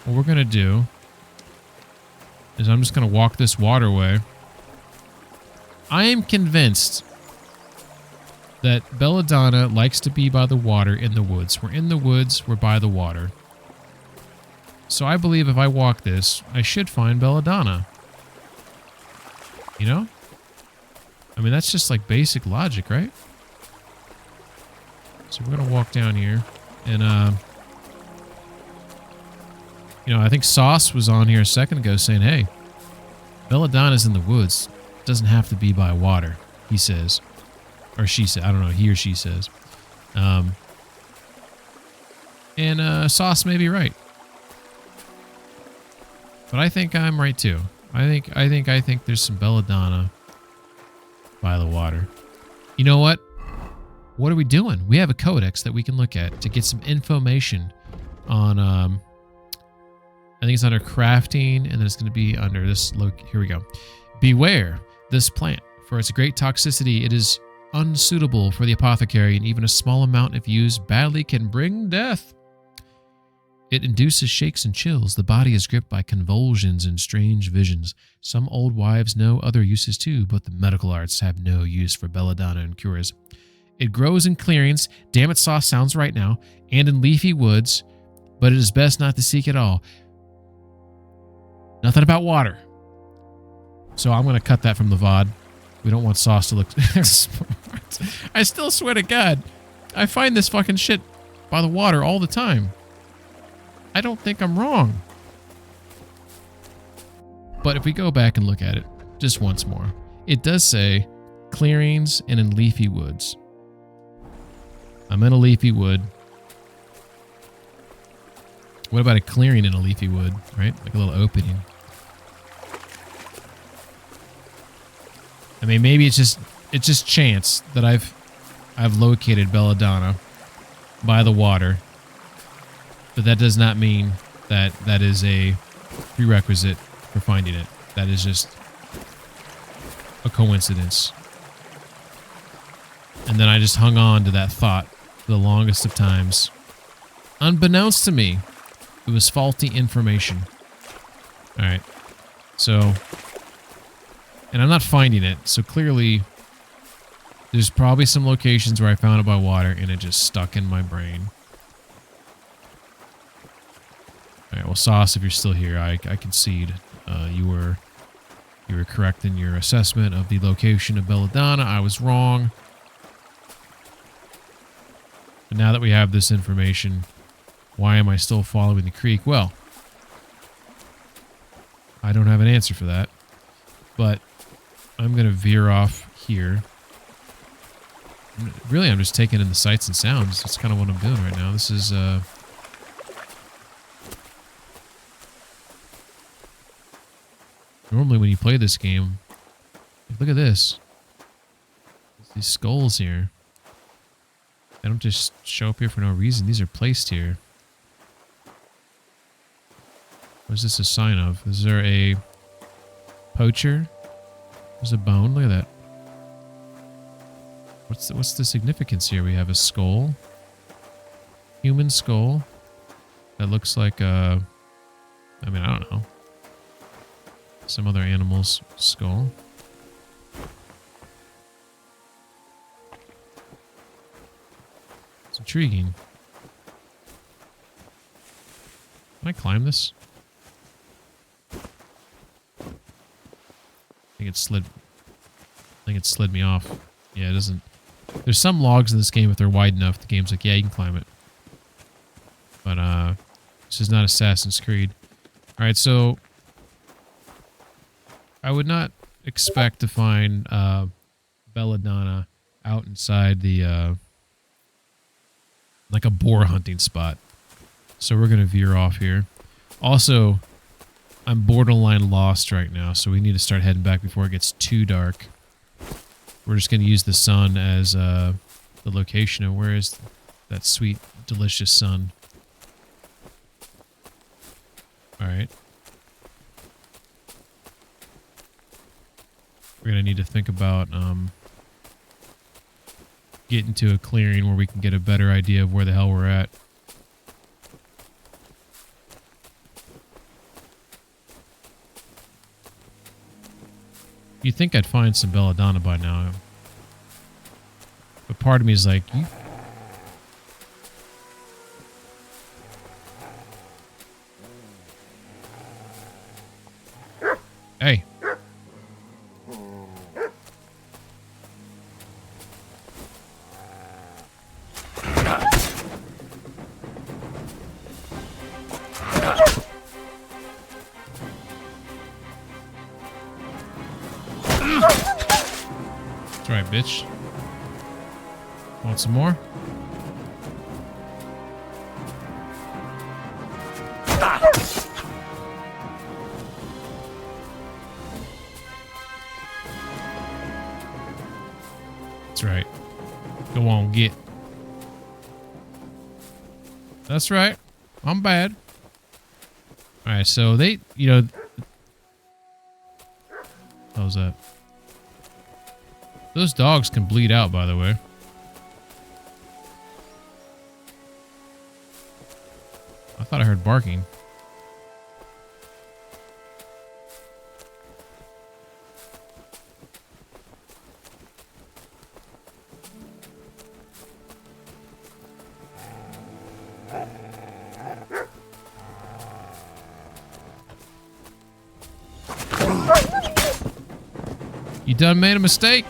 What we're going to do is I'm just going to walk this waterway. I am convinced that belladonna likes to be by the water in the woods. We're in the woods, we're by the water. So I believe if I walk this, I should find belladonna. You know? I mean, that's just like basic logic, right? So we're going to walk down here and, you know, I think Sauce was on here a second ago saying, hey, belladonna's in the woods. It doesn't have to be by water, he says. Or she said. I don't know. He or she says. And Sauce may be right. But I think I'm right, too. I think there's some belladonna by the water. You know what? What are we doing? We have a codex that we can look at to get some information on... I think it's under crafting, and then it's going to be under this. Here we go. Beware this plant. For its great toxicity, it is unsuitable for the apothecary, and even a small amount, if used badly, can bring death. It induces shakes and chills. The body is gripped by convulsions and strange visions. Some old wives know other uses too, but the medical arts have no use for belladonna and cures. It grows in clearings, damn it, Sauce sounds right now, and in leafy woods, but it is best not to seek at all. Nothing about water. So I'm going to cut that from the VOD. We don't want Sauce to look smart. I still swear to God, I find this fucking shit by the water all the time. I don't think I'm wrong. But if we go back and look at it just once more, it does say clearings and in leafy woods. I'm in a leafy wood. What about a clearing in a leafy wood, right? Like a little opening. I mean, maybe it's just chance that I've located belladonna by the water, but that does not mean that that is a prerequisite for finding it. That is just a coincidence. And then I just hung on to that thought for the longest of times. Unbeknownst to me, it was faulty information. Alright. So, and I'm not finding it, so clearly there's probably some locations where I found it by water and it just stuck in my brain. Alright, well, Sauce, if you're still here, I concede. You were correct in your assessment of the location of Belladonna. I was wrong. But now that we have this information, why am I still following the creek? Well, I don't have an answer for that. But I'm going to veer off here. Really, I'm just taking in the sights and sounds. That's kind of what I'm doing right now. This is... Normally when you play this game, look at this. There's these skulls here. They don't just show up here for no reason. These are placed here. What is this a sign of? Is there a poacher? There's a bone. Look at that. What's the significance here? We have a skull. Human skull. That looks like a... I mean, I don't know. Some other animal's skull. It's intriguing. Can I climb this? I think it slid me off. Yeah, it doesn't. There's some logs in this game, if they're wide enough, the game's like, yeah, you can climb it. But this is not Assassin's Creed. Alright, so I would not expect to find Belladonna out inside the like a boar hunting spot. So we're going to veer off here. Also, I'm borderline lost right now, so we need to start heading back before it gets too dark. We're just going to use the sun as the location. And where is that sweet, delicious sun? Alright. We're going to need to think about getting to a clearing where we can get a better idea of where the hell we're at. You'd think I'd find some Belladonna by now. But part of me is like, hey. That's right, bitch. Want some more? That's right. Go on, get. That's right. I'm bad. Alright, so they, you know... How's that? Those dogs can bleed out, by the way. I thought I heard barking. You done made a mistake.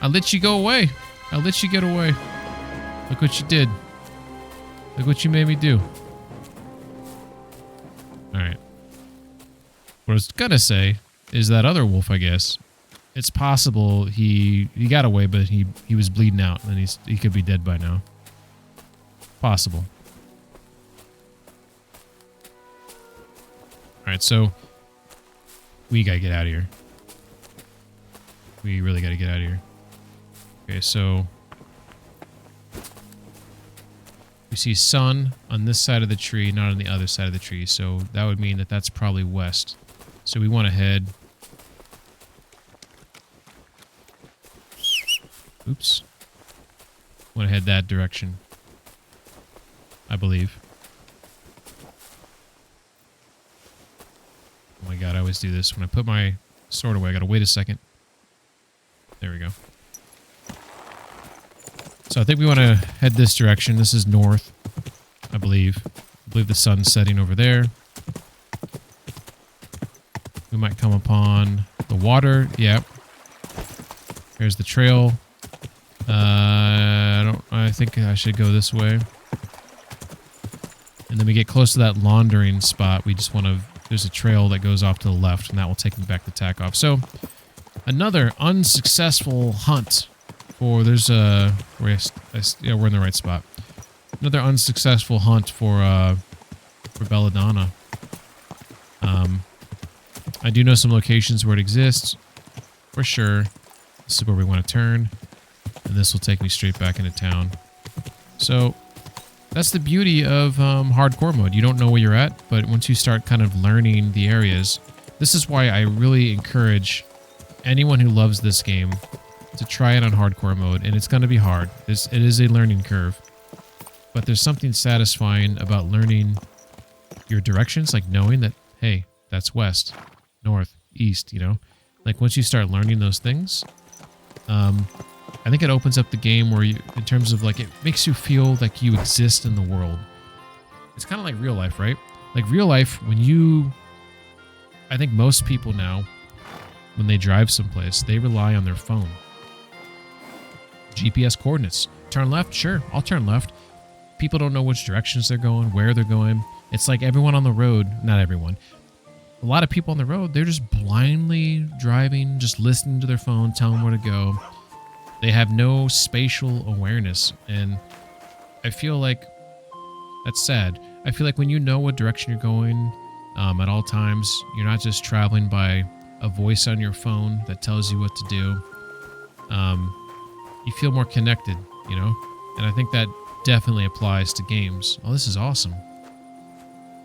I let you go away. I let you get away. Look what you did. Look what you made me do. Alright. What I was gonna say is that other wolf, I guess. It's possible he got away, but he was bleeding out, and he could be dead by now. Possible. Alright, so we gotta get out of here. We really gotta get out of here. Okay, so We see sun on this side of the tree, not on the other side of the tree. So that would mean that that's probably west. So we want to head... Oops. Want to head that direction. I believe. Oh my god, I always do this. When I put my sword away, I gotta wait a second. There we go. So I think we want to head this direction. This is north, I believe. I believe the sun's setting over there. We might come upon the water. Yep. Here's the trail. I think I should go this way. And then we get close to that laundering spot. We just want to... There's a trail that goes off to the left, and that will take me back to Takeoff. So, another unsuccessful hunt for... There's a... Yeah, we're in the right spot. Another unsuccessful hunt for belladonna. I do know some locations where it exists. For sure. This is where we want to turn. And this will take me straight back into town. So, that's the beauty of hardcore mode. You don't know where you're at, but once you start kind of learning the areas, this is why I really encourage anyone who loves this game to try it on hardcore mode. And it's going to be hard. It is a learning curve. But there's something satisfying about learning your directions, like knowing that, hey, that's west, north, east, you know? Like once you start learning those things, I think it opens up the game where you, in terms of like, it makes you feel like you exist in the world. It's kind of like real life, right? Like real life, when you, I think most people now, when they drive someplace, they rely on their phone. GPS coordinates. Turn left? Sure, I'll turn left. People don't know which directions they're going, where they're going. It's like everyone on the road, not everyone. A lot of people on the road, they're just blindly driving, just listening to their phone, telling them where to go. They have no spatial awareness, and I feel like that's sad. I feel like when you know what direction you're going at all times, you're not just traveling by a voice on your phone that tells you what to do. You feel more connected, you know? And I think that definitely applies to games. Oh, this is awesome.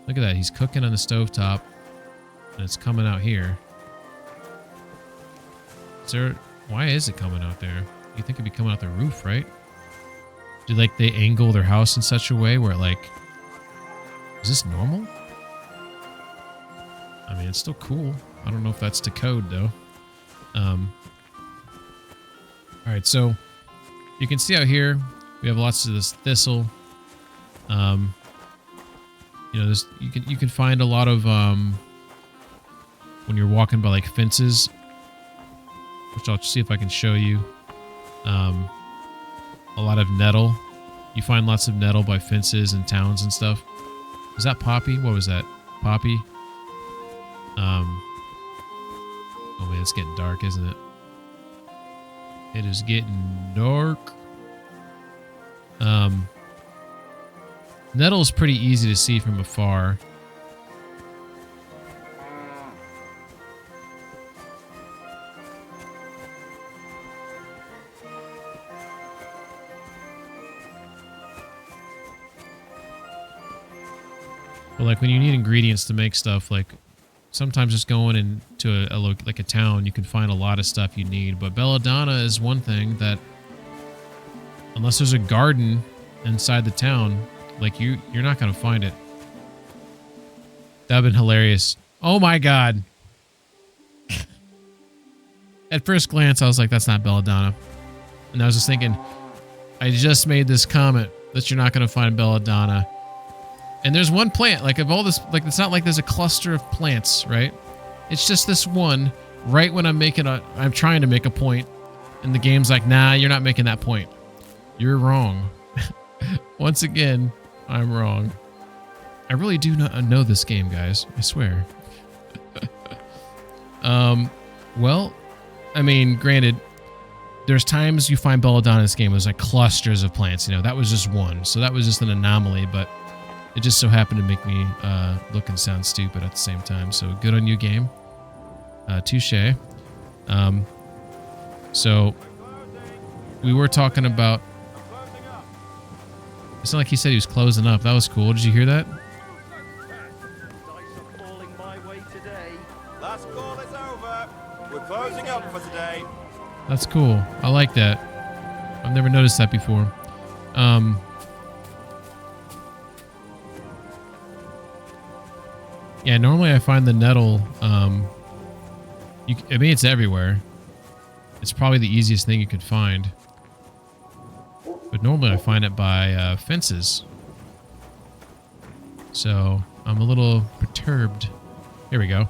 Look at that. He's cooking on the stovetop, and it's coming out here. Why is it coming out there? You think it'd be coming out the roof, right? Do like they angle their house in such a way where like, is this normal? I mean, it's still cool. I don't know if that's to code though. All right, so you can see out here we have lots of this thistle. You know, this you can find a lot of when you're walking by like fences, which I'll see if I can show you. A lot of nettle. You find lots of nettle by fences and towns and stuff. Is that poppy? What was that? Poppy? Oh man, it's getting dark, isn't it? It is getting dark. Nettle is pretty easy to see from afar. But like when you need ingredients to make stuff, like sometimes just going into like a town, you can find a lot of stuff you need. But belladonna is one thing that, unless there's a garden inside the town, like you're not gonna find it. That'd been hilarious. Oh my god! At first glance, I was like, "That's not belladonna," and I was just thinking, I just made this comment that you're not gonna find belladonna. And there's one plant, like of all this, like it's not like there's a cluster of plants, right? It's just this one, right when I'm trying to make a point, and the game's like, nah, you're not making that point. You're wrong. Once again, I'm wrong. I really do not know this game, guys. I swear. Well, I mean, granted, there's times you find belladonna in this game. There's like clusters of plants, you know. That was just one, so that was just an anomaly, but it just so happened to make me look and sound stupid at the same time. So good on you, game. Touche. So we were talking about It's not like he said he was closing up. That was cool. Did you hear that? Last call is over. We're closing up for today. That's cool. I like that. I've never noticed that before. Yeah, normally I find the nettle, I mean, it's everywhere. It's probably the easiest thing you could find. But normally I find it by fences. So I'm a little perturbed. Here we go.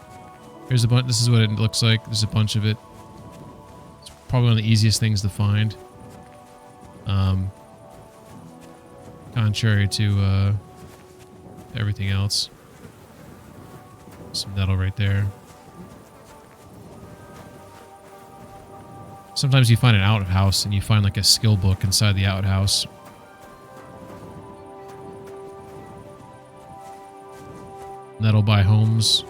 Here's a bunch. This is what it looks like. There's a bunch of it. It's probably one of the easiest things to find. Contrary to everything else. Some nettle right there. Sometimes you find an outhouse and you find like a skill book inside the outhouse. Nettle by homes.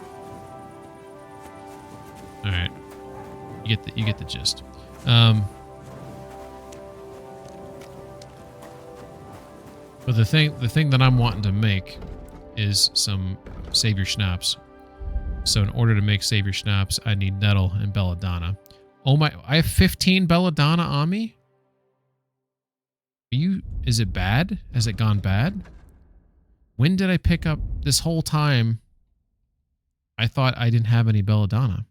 All right, you get the gist. But the thing that I'm wanting to make is some savior schnapps. So in order to make savior schnapps, I need nettle and belladonna. Oh my! I have 15 belladonna on me. Is it bad? Has it gone bad? When did I pick up this whole time? I thought I didn't have any belladonna.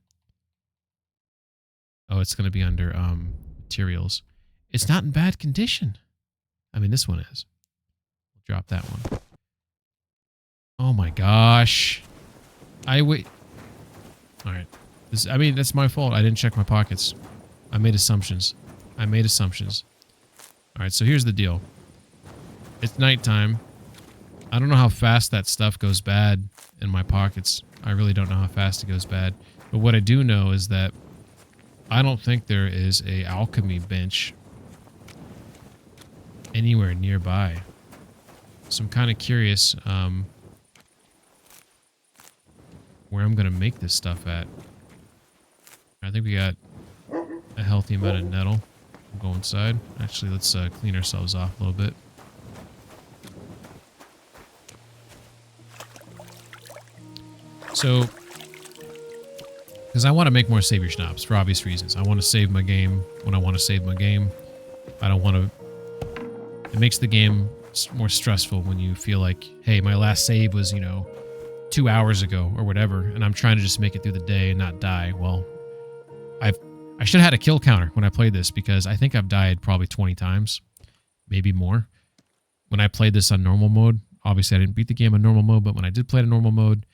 Oh, it's going to be under materials. It's not in bad condition. I mean, this one is. We'll drop that one. Oh my gosh. Wait. All right. I mean, that's my fault. I didn't check my pockets. I made assumptions. All right, so here's the deal. It's nighttime. I don't know how fast that stuff goes bad in my pockets. I really don't know how fast it goes bad. But what I do know is that I don't think there is a alchemy bench anywhere nearby. So I'm kind of curious where I'm going to make this stuff at. I think we got a healthy amount of nettle. We'll go inside. Actually, let's clean ourselves off a little bit. So, because I want to make more savior schnapps for obvious reasons. I want to save my game when I want to save my game. I don't want to... It makes the game more stressful when you feel like, hey, my last save was, 2 hours ago or whatever, and I'm trying to just make it through the day and not die. Well, I should have had a kill counter when I played this, because I think I've died probably 20 times, maybe more. When I played this on normal mode, obviously I didn't beat the game on normal mode, but when I did play it on normal mode,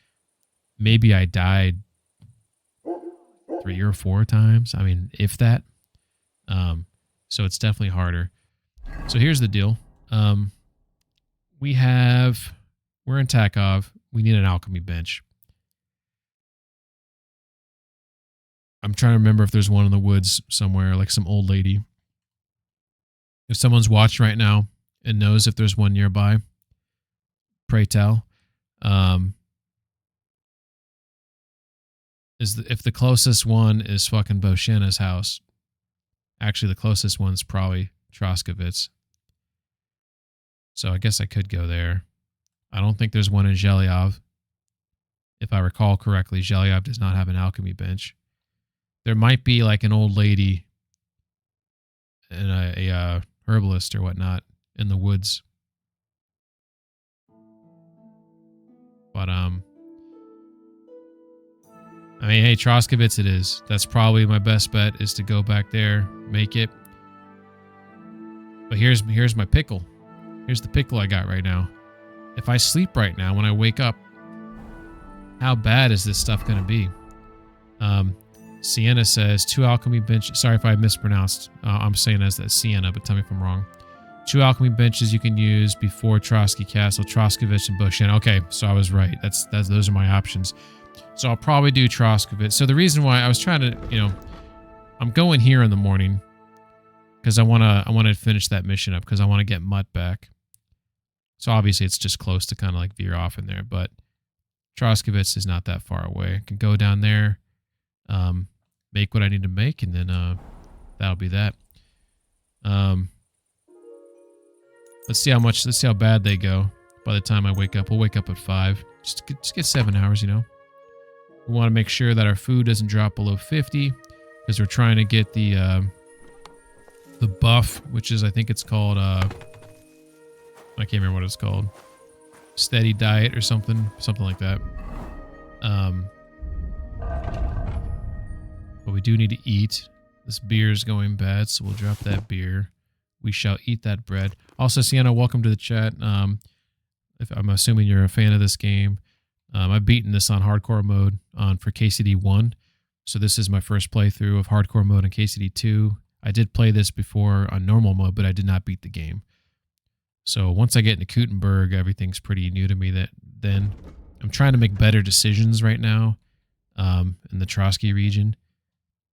maybe I died 3 or 4 times. I mean, if that. So it's definitely harder. So here's the deal. We're in Takov. We need an alchemy bench. I'm trying to remember if there's one in the woods somewhere, like some old lady. If someone's watching right now and knows if there's one nearby, pray tell. If the closest one is fucking Boshana's house, actually the closest one's probably Troskovitz. So I guess I could go there. I don't think there's one in Zhelyov. If I recall correctly, Zhelyov does not have an alchemy bench. There might be like an old lady and a herbalist or whatnot in the woods. But I mean, hey, Troskovitz it is. That's probably my best bet, is to go back there, make it. But here's my pickle. Here's the pickle I got right now. If I sleep right now, when I wake up, how bad is this stuff going to be? Sienna says 2 alchemy benches. Sorry if I mispronounced. I'm saying as that Sienna, but tell me if I'm wrong. 2 alchemy benches you can use before Trotsky Castle, Troskovitz, and Boshana. Okay, so I was right. Those are my options. So I'll probably do Troskovitz. So the reason why I was trying to, I'm going here in the morning because I want to finish that mission up, because I want to get Mutt back. So obviously it's just close to kind of like veer off in there, but Troskovitz is not that far away. I can go down there, make what I need to make, and then that'll be that. Let's see how bad they go by the time I wake up. We'll wake up at 5. Just get 7 hours, you know. We want to make sure that our food doesn't drop below 50 because we're trying to get the buff, which is, I think it's called, I can't remember what it's called. Steady diet or something like that. But we do need to eat. This beer is going bad, so we'll drop that beer. We shall eat that bread. Also, Sienna, welcome to the chat. If I'm assuming you're a fan of this game. I've beaten this on hardcore mode for KCD 1. So this is my first playthrough of hardcore mode in KCD 2. I did play this before on normal mode, but I did not beat the game. So once I get into Kuttenberg, everything's pretty new to me. Then I'm trying to make better decisions right now in the Trotsky region.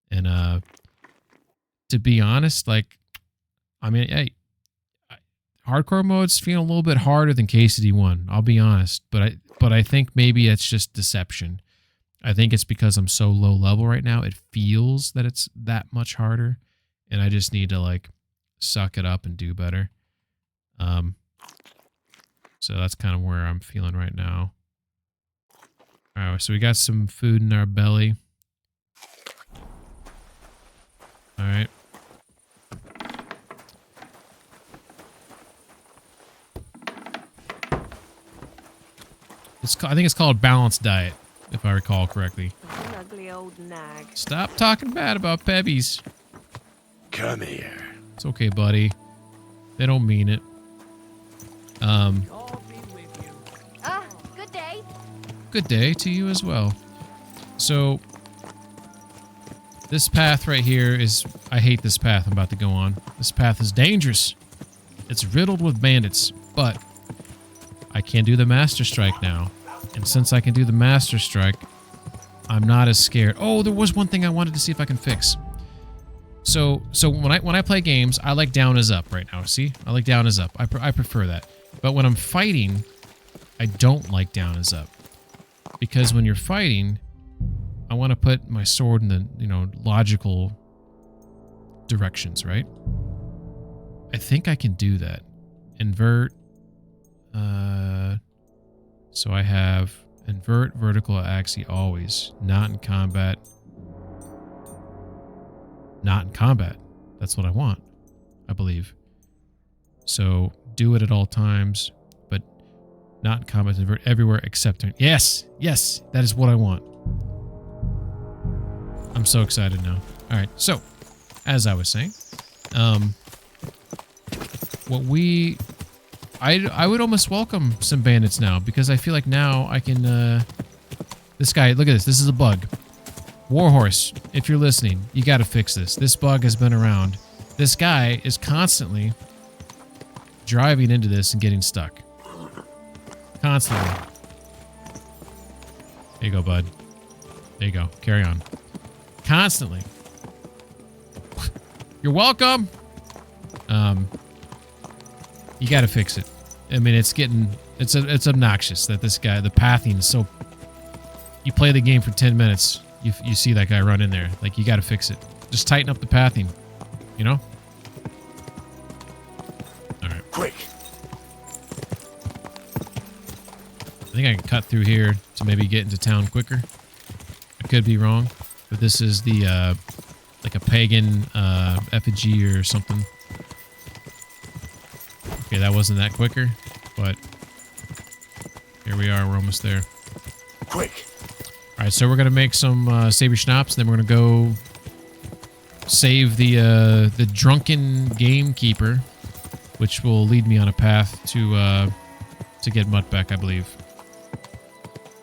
And to be honest, like, I mean, hey, hardcore mode's feeling a little bit harder than KCD 1. I'll be honest, but I think maybe it's just deception. I think it's because I'm so low level right now. It feels that it's that much harder, and I just need to like suck it up and do better. So that's kind of where I'm feeling right now. All right, so we got some food in our belly. All right. I think it's called balanced diet, if I recall correctly. An ugly old nag. Stop talking bad about Pebbies. Come here. It's okay, buddy. They don't mean it. Good day. Good day to you as well. So, this path right here is... I hate this path I'm about to go on. This path is dangerous. It's riddled with bandits, but I can do the Master Strike now. And since I can do the Master Strike, I'm not as scared. Oh, there was one thing I wanted to see if I can fix. So when I play games, I like down is up right now. See? I like down is up. I prefer that. But when I'm fighting, I don't like down is up. Because when you're fighting, I want to put my sword in the, you know, logical directions, right? I think I can do that. Invert. So I have invert vertical axis always. Not in combat. Not in combat. That's what I want, I believe. So do it at all times, but not in combat. Invert everywhere except turn. Yes, yes, that is what I want. I'm so excited now. All right, so as I was saying, I would almost welcome some bandits now because I feel like now I can. This guy, look at this. This is a bug. Warhorse, if you're listening, you got to fix this. This bug has been around. This guy is constantly driving into this and getting stuck. Constantly. There you go, bud. There you go. Carry on. Constantly. You're welcome. You got to fix it. I mean, it's obnoxious that this guy, the pathing is so. You play the game for 10 minutes. You see that guy run in there. Like, you got to fix it. Just tighten up the pathing. You know? Alright. Quick. I think I can cut through here to maybe get into town quicker. I could be wrong. But this is the, like a pagan effigy or something. Okay, that wasn't that quicker. But here we are. We're almost there. Quick. All right, so we're gonna make some saber schnapps, and then we're gonna go save the drunken gamekeeper, which will lead me on a path to get Mutt back, I believe.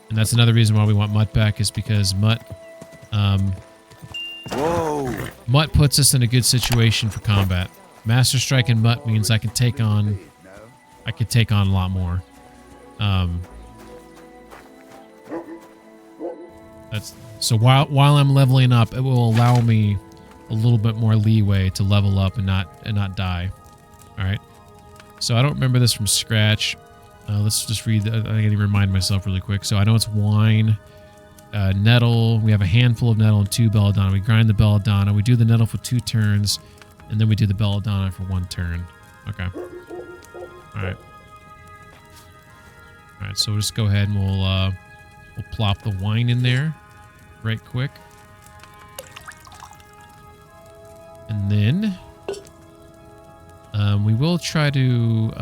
And that's another reason why we want Mutt back is because Mutt puts us in a good situation for combat. Master Strike and Mutt means I can take on a lot more. So while I'm leveling up, it will allow me a little bit more leeway to level up and not die. All right. So I don't remember this from scratch. Let's just read. I gotta remind myself really quick. So I know it's wine, nettle. We have a handful of nettle and 2 belladonna. We grind the belladonna. We do the nettle for 2 turns, and then we do the belladonna for 1 turn. Okay. Alright. Alright, so we'll just go ahead and we'll plop the wine in there right quick. And then we will try to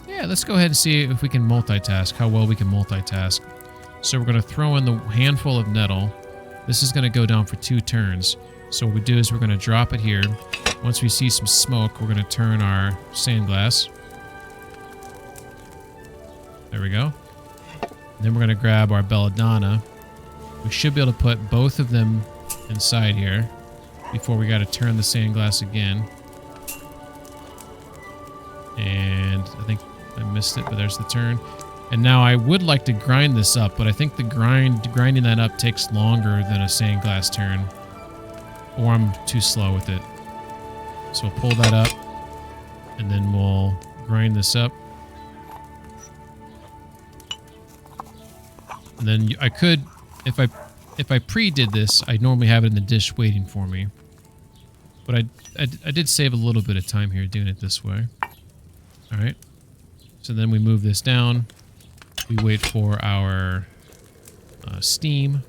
yeah, let's go ahead and see if we can multitask, how well we can multitask. So we're going to throw in the handful of nettle. This is going to go down for 2 turns. So what we do is we're going to drop it here. Once we see some smoke, we're going to turn our sand glass. There we go. Then we're going to grab our belladonna. We should be able to put both of them inside here before we got to turn the sand glass again. And I think I missed it, but there's the turn. And now I would like to grind this up, but I think the grinding that up takes longer than a sand glass turn. Or I'm too slow with it. So we'll pull that up, and then we'll grind this up. And then I could, if I pre-did this, I'd normally have it in the dish waiting for me. But I did save a little bit of time here doing it this way. Alright. So then we move this down. We wait for our steam.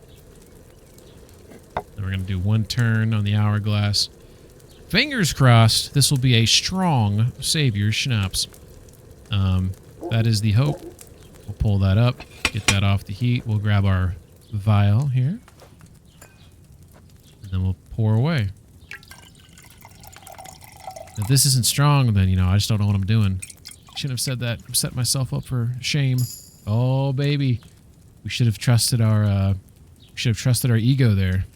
Then we're going to do 1 turn on the hourglass. Fingers crossed, this will be a strong Savior Schnapps. That is the hope. We'll pull that up, get that off the heat. We'll grab our vial here. And then we'll pour away. If this isn't strong, then, you know, I just don't know what I'm doing. Shouldn't have said that. Set myself up for shame. Oh, baby. We should have trusted our, ego there.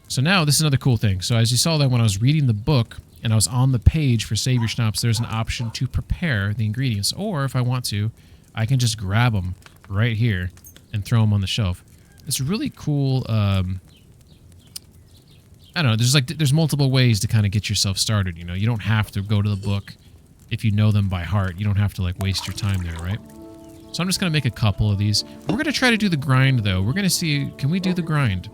So now, this is another cool thing. So as you saw that when I was reading the book, and I was on the page for Savior Schnapps, there's an option to prepare the ingredients. Or, if I want to, I can just grab them right here and throw them on the shelf. It's really cool, I don't know, there's multiple ways to kind of get yourself started, you know. You don't have to go to the book if you know them by heart. You don't have to, like, waste your time there, right? So I'm just going to make a couple of these. We're going to try to do the grind, though. We're going to see, can we do the grind?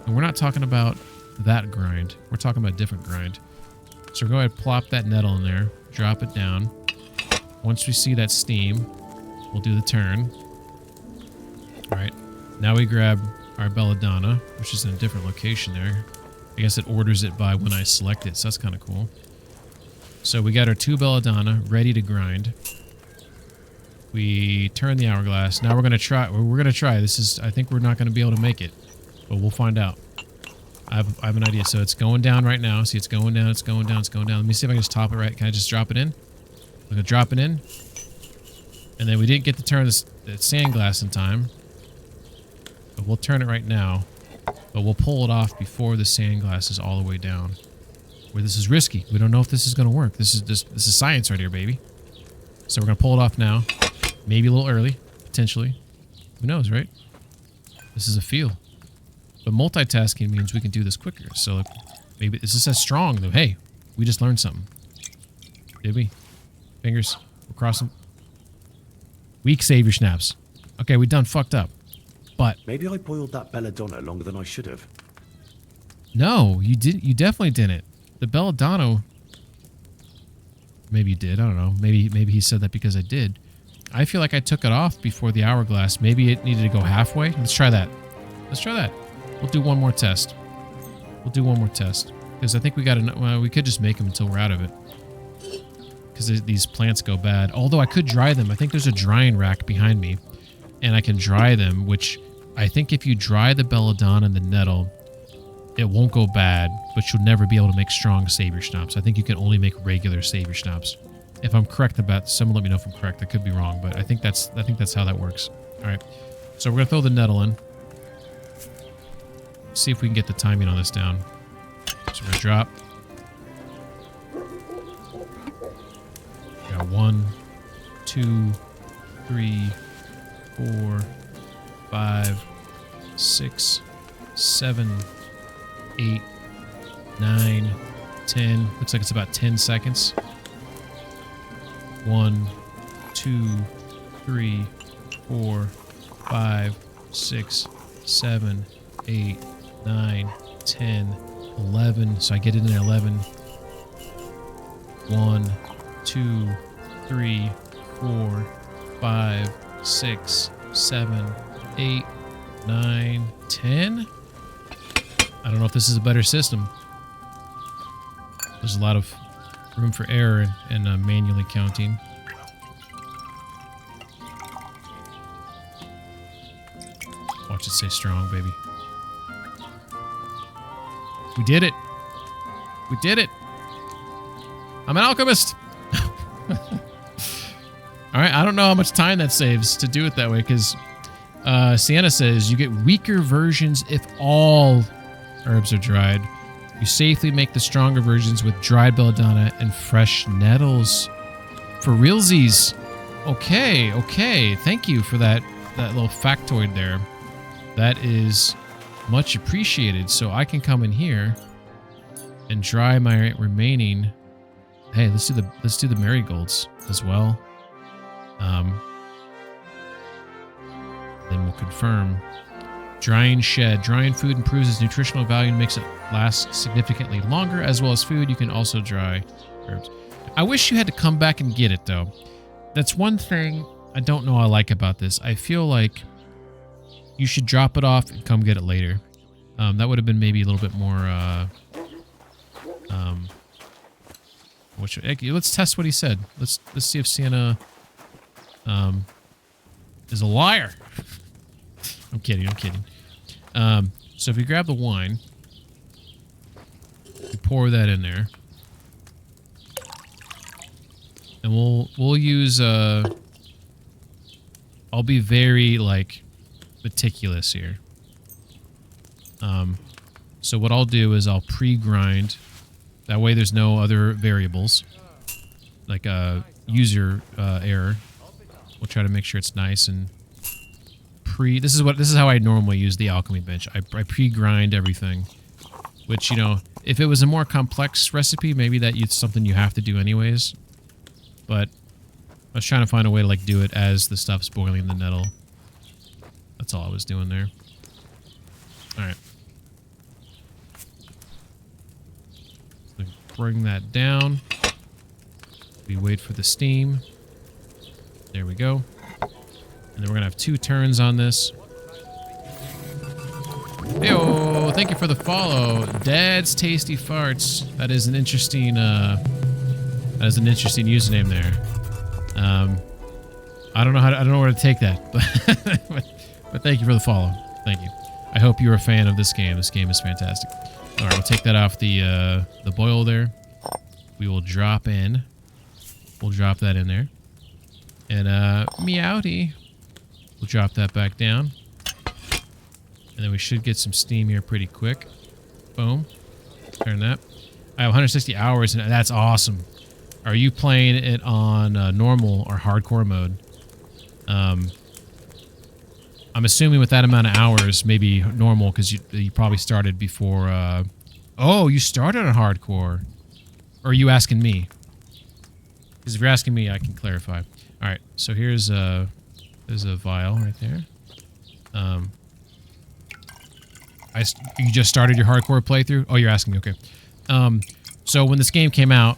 And we're not talking about that grind. We're talking about a different grind. So we'll go ahead and plop that nettle in there, drop it down. Once we see that steam, we'll do the turn. All right, now we grab our belladonna, which is in a different location there. I guess it orders it by when I select it, so that's kind of cool. So we got our 2 belladonna ready to grind. We turn the hourglass. Now we're gonna try. We're gonna try. This is. I think we're not gonna be able to make it, but we'll find out. I have an idea. So it's going down right now. See, it's going down. It's going down. It's going down. Let me see if I can just top it right. Can I just drop it in? I'm gonna drop it in. And then we didn't get to turn the sand glass in time, but we'll turn it right now. But we'll pull it off before the sand glass is all the way down. Where this is risky. We don't know if this is gonna work. This is science right here, baby. So we're gonna pull it off now. Maybe a little early, potentially. Who knows, right? This is a feel. But multitasking means we can do this quicker. So maybe this is as strong though. Hey, we just learned something. Did we? Fingers. We're crossing. Weak Savior Schnapps. Okay, we done fucked up. But maybe I boiled that belladonna longer than I should have. No, you didn't. You definitely didn't. The belladonna. Maybe you did. I don't know. Maybe he said that because I did. I feel like I took it off before the hourglass. Maybe it needed to go halfway. Let's try that. Let's try that. We'll do one more test. We'll do one more test. Because I think we got to... Well, we could just make them until we're out of it. Because these plants go bad. Although I could dry them. I think there's a drying rack behind me. And I can dry them, which I think if you dry the belladonna and the nettle, it won't go bad, but you'll never be able to make strong Savior Schnapps. I think you can only make regular Savior Schnapps. If I'm correct about... Someone let me know if I'm correct. I could be wrong, but I think that's how that works. All right. So we're going to throw the nettle in. See if we can get the timing on this down. So we're going to drop. Got 1, 2, 3, 4, 5, 6, 7, 8, 9, 10. Looks like it's about 10 seconds. 1, 2, 3, 4, 5, 6, 7, 8, 9, 10, 11. So I get it in there 11. 1, 2, 3, 4, 5, 6, 7, 8, 9, 10. I don't know if this is a better system. There's a lot of room for error in manually counting. Watch it say strong, baby. We did it. We did it. I'm an alchemist. All right, I don't know how much time that saves to do it that way, because Sienna says you get weaker versions if all herbs are dried. You safely make the stronger versions with dried belladonna and fresh nettles. For realsies. Okay, okay. Thank you for that little factoid there. That is much appreciated. So I can come in here and dry my remaining. Hey, let's do the marigolds as well. Then we'll confirm. Drying shed. Drying food improves its nutritional value and makes it last significantly longer, as well as food. You can also dry herbs. I wish you had to come back and get it, though. That's one thing I don't know I like about this. I feel like you should drop it off and come get it later. That would have been maybe a little bit more... let's test what he said. Let's see if Sienna is a liar. I'm kidding. So if you grab the wine, you pour that in there, and we'll use I'll be very meticulous here. So what I'll do is I'll pre-grind. That way there's no other variables, like user error. We'll try to make sure it's nice and this is how I normally use the alchemy bench. I pre-grind everything, which, you know, if it was a more complex recipe, maybe that's something you have to do anyways. But I was trying to find a way to do it as the stuff's boiling in the nettle. That's all I was doing there. All right. So bring that down. We wait for the steam. There we go. And then we're going to have 2 turns on this. Heyo, thank you for the follow. Dad's Tasty Farts. That is an interesting username there. I don't know where to take that, but thank you for the follow. Thank you. I hope you're a fan of this game. This game is fantastic. All right, we'll take that off the boil there. We will drop in. We'll drop that in there. And meowty. We'll drop that back down. And then we should get some steam here pretty quick. Boom. Turn that. I have 160 hours, and that's awesome. Are you playing it on normal or hardcore mode? I'm assuming with that amount of hours, maybe normal, because you probably started before... oh, you started on hardcore. Or are you asking me? Because if you're asking me, I can clarify. All right, so here's there's a vial right there. You just started your hardcore playthrough? Oh, you're asking me. Okay. So when this game came out,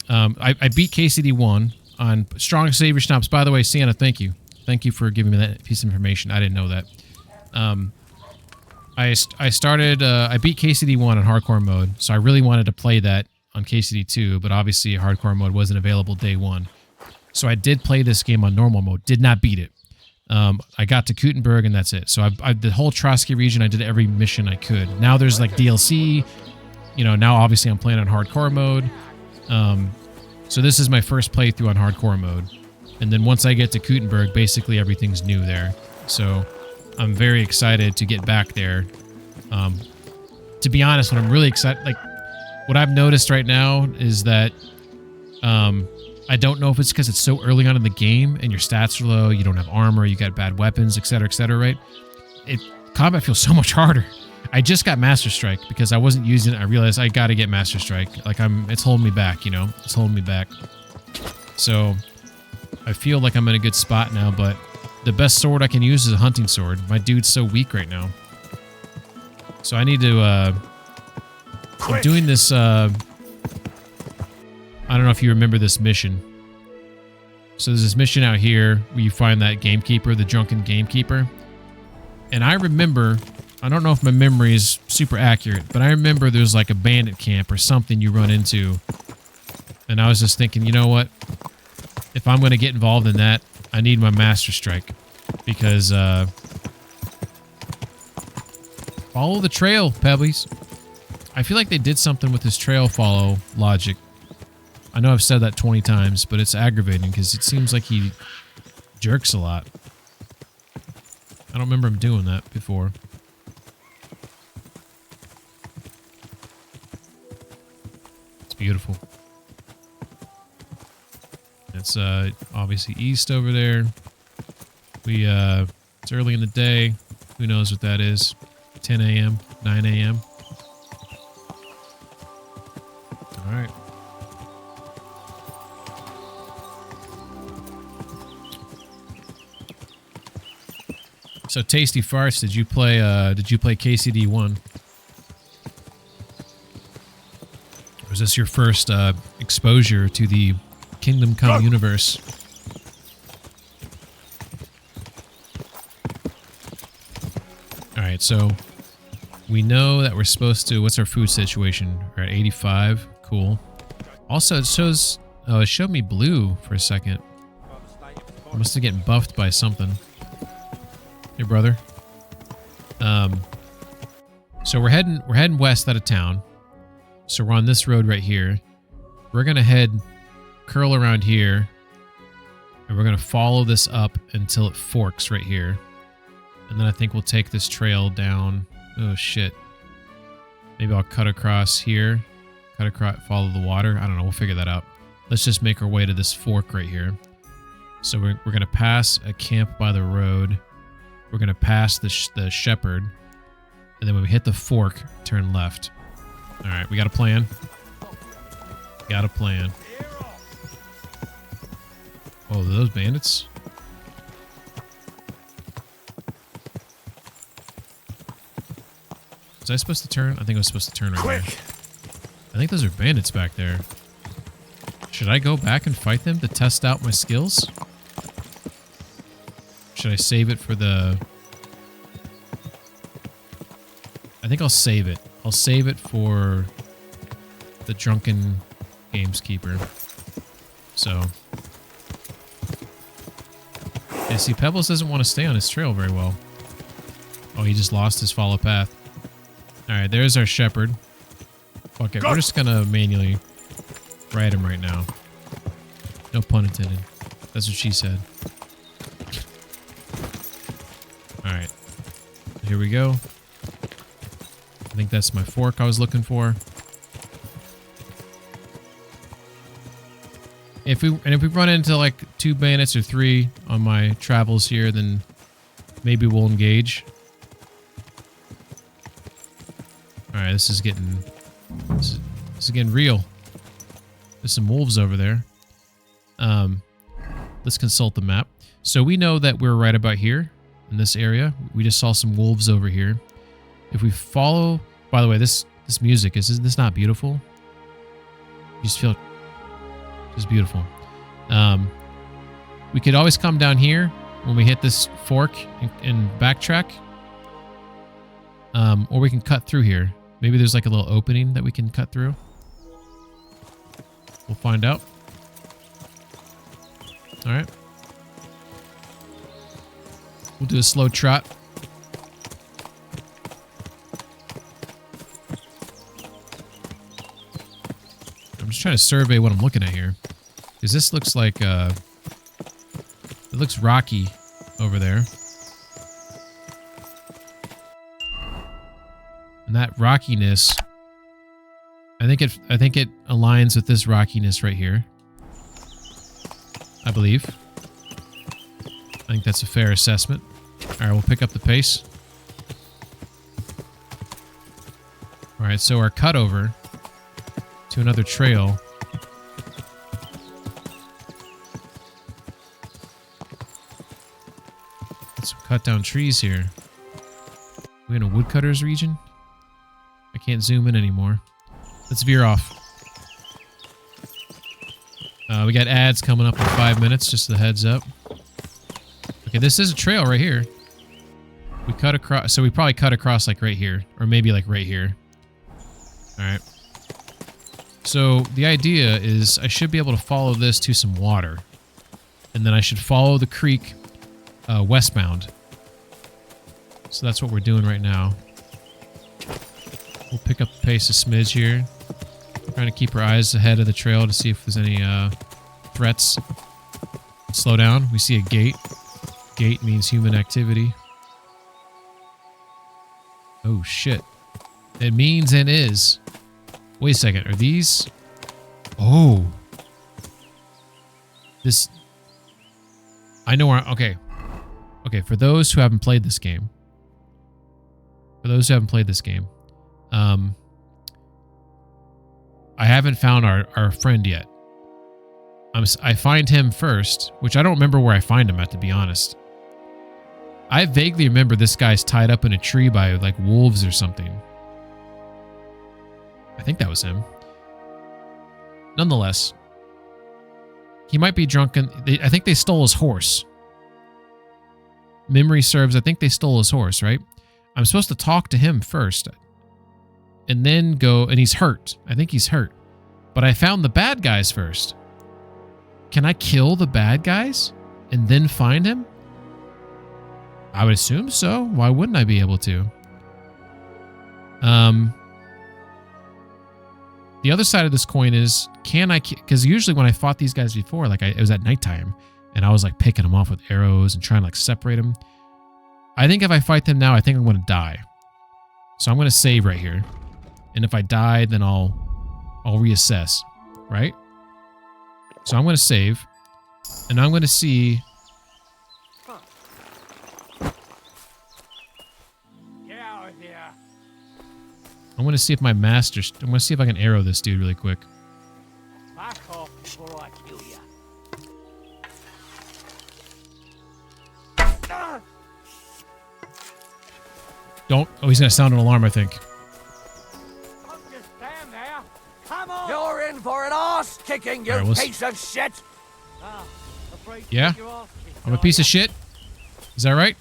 I beat KCD1 on Strong Savior Schnapps. By the way, Sienna, thank you. Thank you for giving me that piece of information. I didn't know that. I beat KCD1 on hardcore mode, so I really wanted to play that on KCD2, but obviously hardcore mode wasn't available day 1. So I did play this game on normal mode. Did not beat it. I got to Kuttenberg and that's it. So the whole Trotsky region, I did every mission I could. Now there's DLC. You know, now obviously I'm playing on hardcore mode. So this is my first playthrough on hardcore mode. And then once I get to Kuttenberg, basically everything's new there. So I'm very excited to get back there. To be honest, what I'm really excited, what I've noticed right now is that I don't know if it's because it's so early on in the game and your stats are low, you don't have armor, you got bad weapons, etc., right? Combat feels so much harder. I just got Master Strike because I wasn't using it. I realized I got to get Master Strike. It's holding me back, you know? It's holding me back. So I feel like I'm in a good spot now, but the best sword I can use is a hunting sword. My dude's so weak right now. So I need to... I'm doing this... I don't know if you remember this mission. So there's this mission out here where you find that gamekeeper, the drunken gamekeeper. And I remember, I don't know if my memory is super accurate, but I remember there's like a bandit camp or something you run into. And I was just thinking, you know what? If I'm going to get involved in that, I need my Master Strike. Because, follow the trail, Pebblies. I feel like they did something with this trail follow logic. I know I've said that 20 times, but it's aggravating because it seems like he jerks a lot. I don't remember him doing that before. It's beautiful. It's obviously east over there. It's early in the day. Who knows what that is? 10 a.m., 9 a.m. All right. So Tasty Farts, did you play KCD1? Or was this your first exposure to the Kingdom Come universe? Alright, so we know that we're supposed to... What's our food situation? We're at 85. Cool. Also, it shows... Oh, it showed me blue for a second. I must have gotten buffed by something. Hey, brother. So we're heading west out of town. So we're on this road right here. We're gonna curl around here, and we're gonna follow this up until it forks right here. And then I think we'll take this trail down. Oh shit. Maybe I'll cut across here. Cut across, follow the water. I don't know. We'll figure that out. Let's just make our way to this fork right here. So we're gonna pass a camp by the road. We're going to pass the shepherd. And then when we hit the fork, turn left. Alright, we got a plan. Got a plan. Oh, are those bandits? Was I supposed to turn? I think I was supposed to turn right here. I think those are bandits back there. Should I go back and fight them to test out my skills? Should I save it for the... I think I'll save it. I'll save it for the drunken gameskeeper. So... Yeah, see, Pebbles doesn't want to stay on his trail very well. Oh, he just lost his follow path. Alright, there's our shepherd. Fuck it, we're just gonna manually ride him right now. No pun intended. That's what she said. Alright. Here we go. I think that's my fork I was looking for. If we run into like 2 bandits or 3 on my travels here, then maybe we'll engage. Alright, this is getting real. There's some wolves over there. Let's consult the map. So we know that we're right about here in this area. We just saw some wolves over here. If we follow, by the way, this music, isn't this not beautiful? You just feel just beautiful. We could always come down here when we hit this fork and backtrack. Or we can cut through here. Maybe there's like a little opening that we can cut through. We'll find out. Alright. We'll do a slow trot. I'm just trying to survey what I'm looking at here. Because this looks like, it looks rocky over there. And that rockiness, I think it aligns with this rockiness right here. I believe. I think that's a fair assessment. Alright, we'll pick up the pace. Alright, so our cutover to another trail. Let's cut down trees here. We in a woodcutter's region? I can't zoom in anymore. Let's veer off. We got ads coming up in 5 minutes, just a heads up. Okay, this is a trail right here. We cut across, so we probably cut across like right here, or maybe like right here. All right. So the idea is I should be able to follow this to some water. And then I should follow the creek westbound. So that's what we're doing right now. We'll pick up the pace a smidge here. Trying to keep our eyes ahead of the trail to see if there's any threats. Slow down. We see a gate. Gate means human activity. Oh, shit. It means and is. Wait a second. Are these... Oh. This... I know where... Okay. Okay, for those who haven't played this game. I haven't found our friend yet. I find him first, which I don't remember where I find him at, to be honest. I vaguely remember this guy's tied up in a tree by, like, wolves or something. I think that was him. Nonetheless, he might be drunken. I think they stole his horse. Memory serves, I think they stole his horse, right? I'm supposed to talk to him first. And then go, and he's hurt. I think he's hurt. But I found the bad guys first. Can I kill the bad guys and then find him? I would assume so. Why wouldn't I be able to? The other side of this coin is, can I... Because usually when I fought these guys before, like it was at nighttime, and I was like picking them off with arrows and trying to like separate them. I think if I fight them now, I think I'm going to die. So I'm going to save right here. And if I die, then I'll reassess, right? So I'm going to save, and I'm going to see... Get out of here. I'm going to see if my master... I'm going to see if I can arrow this dude really quick. Back off before I kill you. Don't... Oh, he's going to sound an alarm, I think. Just stand there. Come on. You're in for an ass kicking, you All right, piece of shit. Yeah? I'm a piece of shit? Is that right?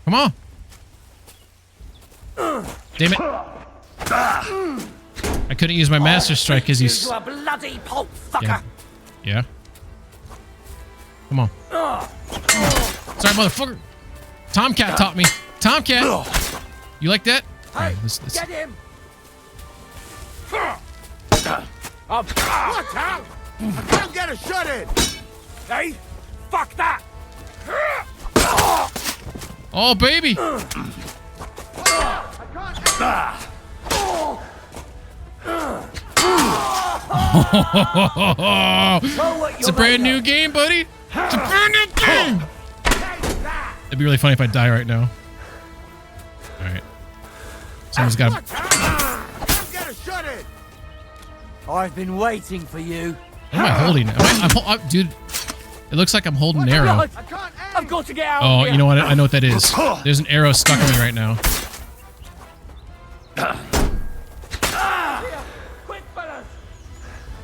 Come on. Damn it. I couldn't use my master strike because he's... You a bloody pulp fucker. Yeah. Come on. Sorry, motherfucker. Tomcat taught me. Tomcat. You like that? Hey, let's... get him. Watch out! I can't get a shot in. Hey, fuck that. Oh, baby. It's a brand new game, buddy. It's a brand new game. It'd be really funny if I die right now. All right. Someone's got to... I've been waiting for you. What am I holding? Dude, it looks like I'm holding an arrow. I've got to get out. Oh, you know what? I know what that is. There's an arrow stuck in me right now. I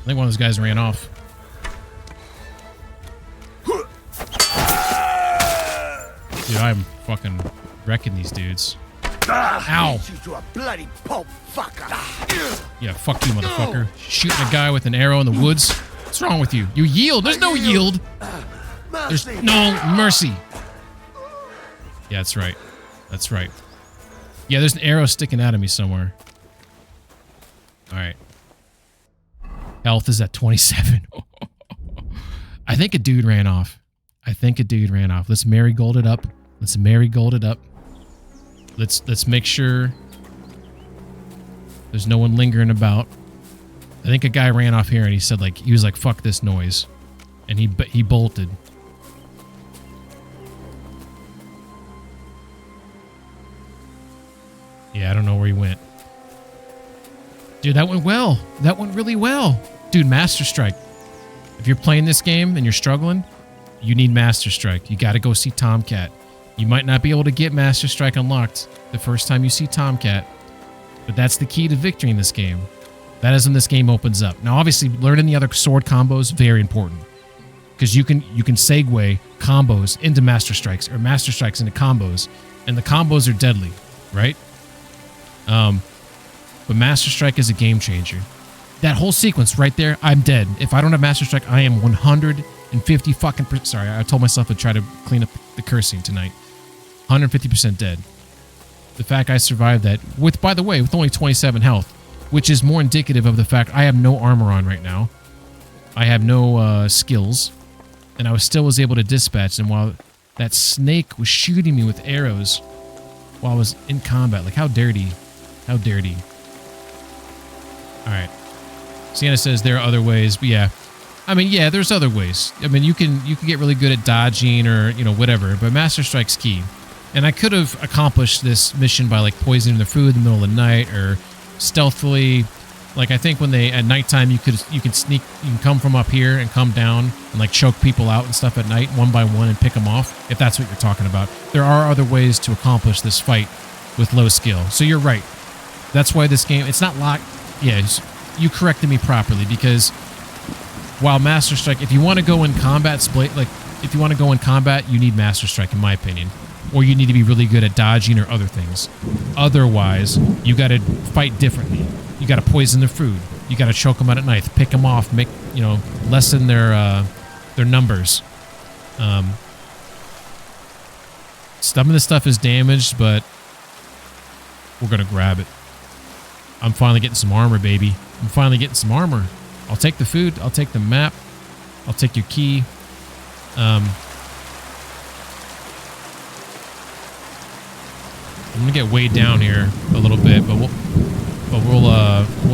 think one of those guys ran off. Dude, I'm fucking wrecking these dudes. Ow! You a bloody pulp fucker. Yeah, fuck you, motherfucker. Shooting a guy with an arrow in the woods. What's wrong with you? You yield. There's no yield. There's no mercy. Yeah, that's right. That's right. Yeah, there's an arrow sticking out of me somewhere. All right. Health is at 27. I think a dude ran off. Let's marigold it up. Let's make sure there's no one lingering about. I think a guy ran off here and he said like he was like fuck this noise, and he bolted. Yeah, I don't know where he went. Dude, that went well. That went really well. Dude, Master Strike. If you're playing this game and you're struggling, you need Master Strike. You got to go see Tomcat. You might not be able to get Master Strike unlocked the first time you see Tomcat, but that's the key to victory in this game. That is when this game opens up. Now, obviously, learning the other sword combos, very important. Because you can segue combos into Master Strikes, or Master Strikes into combos, and the combos are deadly, right? But Master Strike is a game changer. That whole sequence right there, I'm dead. If I don't have Master Strike, I am 150 fucking... Sorry, I told myself to try to clean up the cursing tonight. 150% dead. The fact I survived that, with, by the way, with only 27 health, which is more indicative of the fact I have no armor on right now. I have no skills, and I still was able to dispatch them while that snake was shooting me with arrows while I was in combat. Like, how dirty. How dirty. Alright. Sienna says there are other ways, but yeah. I mean, yeah, there's other ways. I mean, you can get really good at dodging or, you know, whatever, but Master Strike's key. And I could have accomplished this mission by, like, poisoning the food in the middle of the night or stealthily. Like, I think when they, at nighttime, you can sneak, you can come from up here and come down and, like, choke people out and stuff at night one by one and pick them off, if that's what you're talking about. There are other ways to accomplish this fight with low skill. So you're right. That's why this game, it's not locked. Yeah, you corrected me properly, because while Master Strike, if you want to go in combat split, like, if you want to go in combat, you need Master Strike, in my opinion. Or you need to be really good at dodging or other things. Otherwise, you got to fight differently. You got to poison their food. You got to choke them out at night, pick them off, make, you know, lessen their numbers. Some of this stuff is damaged, but we're going to grab it. I'm finally getting some armor, baby. I'm finally getting some armor. I'll take the food. I'll take the map. I'll take your key. I'm gonna get way down here a little bit, but we'll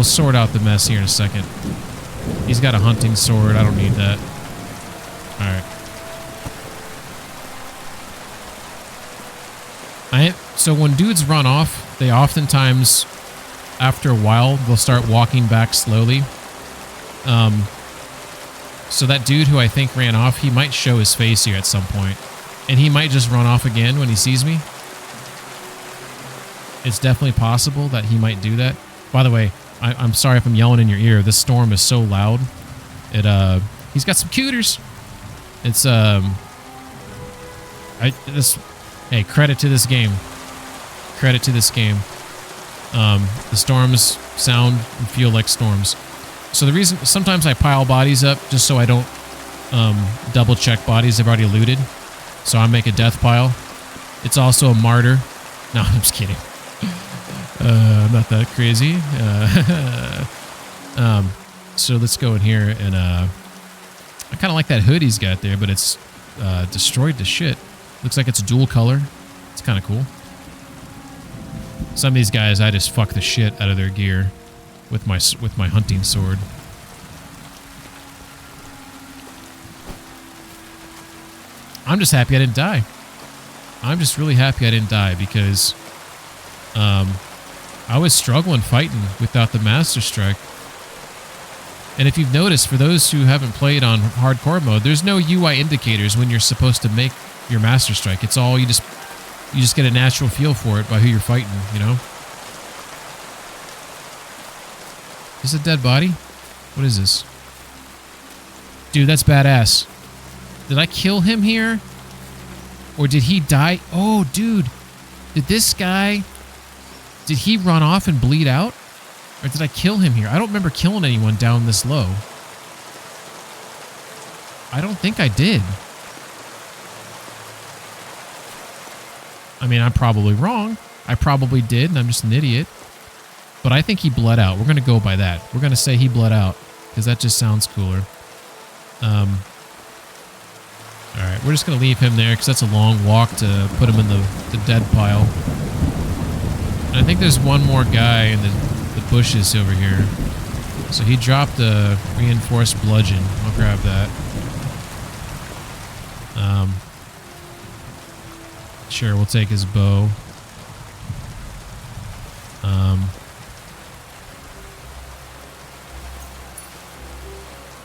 sort out the mess here in a second. He's got a hunting sword. I don't need that. All right. So when dudes run off, they oftentimes, after a while, they'll start walking back slowly. So that dude who I think ran off, he might show his face here at some point, and he might just run off again when he sees me. It's definitely possible that he might do that. By the way, I'm sorry if I'm yelling in your ear. This storm is so loud. He's got some cooters. It's hey, credit to this game. Credit to this game. The storms sound and feel like storms. So the reason, sometimes I pile bodies up just so I don't double check bodies I've already looted. So I make a death pile. It's also a martyr. No, I'm just kidding. I'm not that crazy. So let's go in here and I kind of like that hood he's got there, but it's destroyed to shit. Looks like it's dual color. It's kind of cool. Some of these guys, I just fuck the shit out of their gear with my hunting sword. I'm just happy I didn't die. I'm just really happy I didn't die, because I was struggling fighting without the Master Strike. And if you've noticed, for those who haven't played on hardcore mode, there's no UI indicators when you're supposed to make your Master Strike. It's all, you just get a natural feel for it by who you're fighting, you know? Is this a dead body? What is this? Dude, that's badass. Did I kill him here? Or did he die? Oh, dude. Did this guy... Did he run off and bleed out? Or did I kill him here? I don't remember killing anyone down this low. I don't think I did. I mean, I'm probably wrong. I probably did, and I'm just an idiot. But I think he bled out. We're going to go by that. We're going to say he bled out, because that just sounds cooler. Alright, we're just going to leave him there, because that's a long walk to put him in the dead pile. And I think there's one more guy in the bushes over here. So he dropped a reinforced bludgeon. I'll grab that. Sure, we'll take his bow.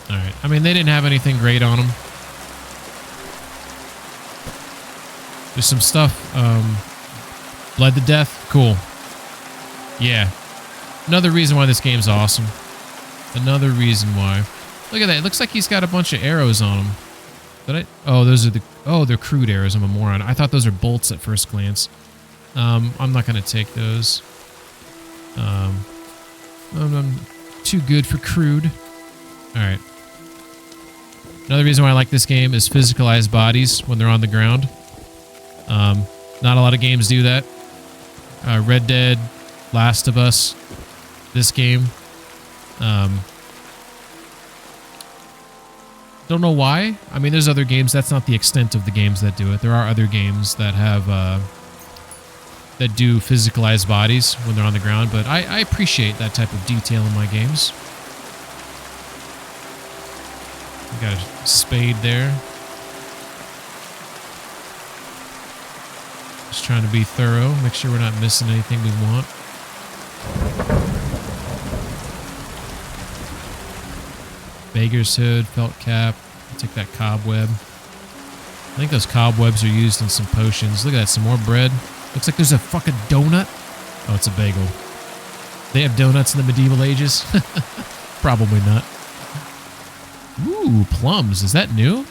Alright, I mean, they didn't have anything great on them. There's some stuff. Bled to death. Cool. Yeah. Another reason why this game's awesome. Another reason why. Look at that. It looks like he's got a bunch of arrows on him. Oh, those are the... Oh, they're crude arrows. I'm a moron. I thought those are bolts at first glance. I'm not going to take those. I'm too good for crude. Alright. Another reason why I like this game is physicalized bodies when they're on the ground. Not a lot of games do that. Red Dead, Last of Us, this game. Don't know why. I mean, there's other games. That's not the extent of the games that do it. There are other games that have that do physicalized bodies when they're on the ground, but I appreciate that type of detail in my games. We got a spade there. Just trying to be thorough, make sure we're not missing anything we want. Beggar's hood, felt cap. I'll take that cobweb. I think those cobwebs are used in some potions. Look at that, some more bread. Looks like there's a fucking donut. Oh, it's a bagel. They have donuts in the medieval ages? Probably not. Ooh, plums. Is that new?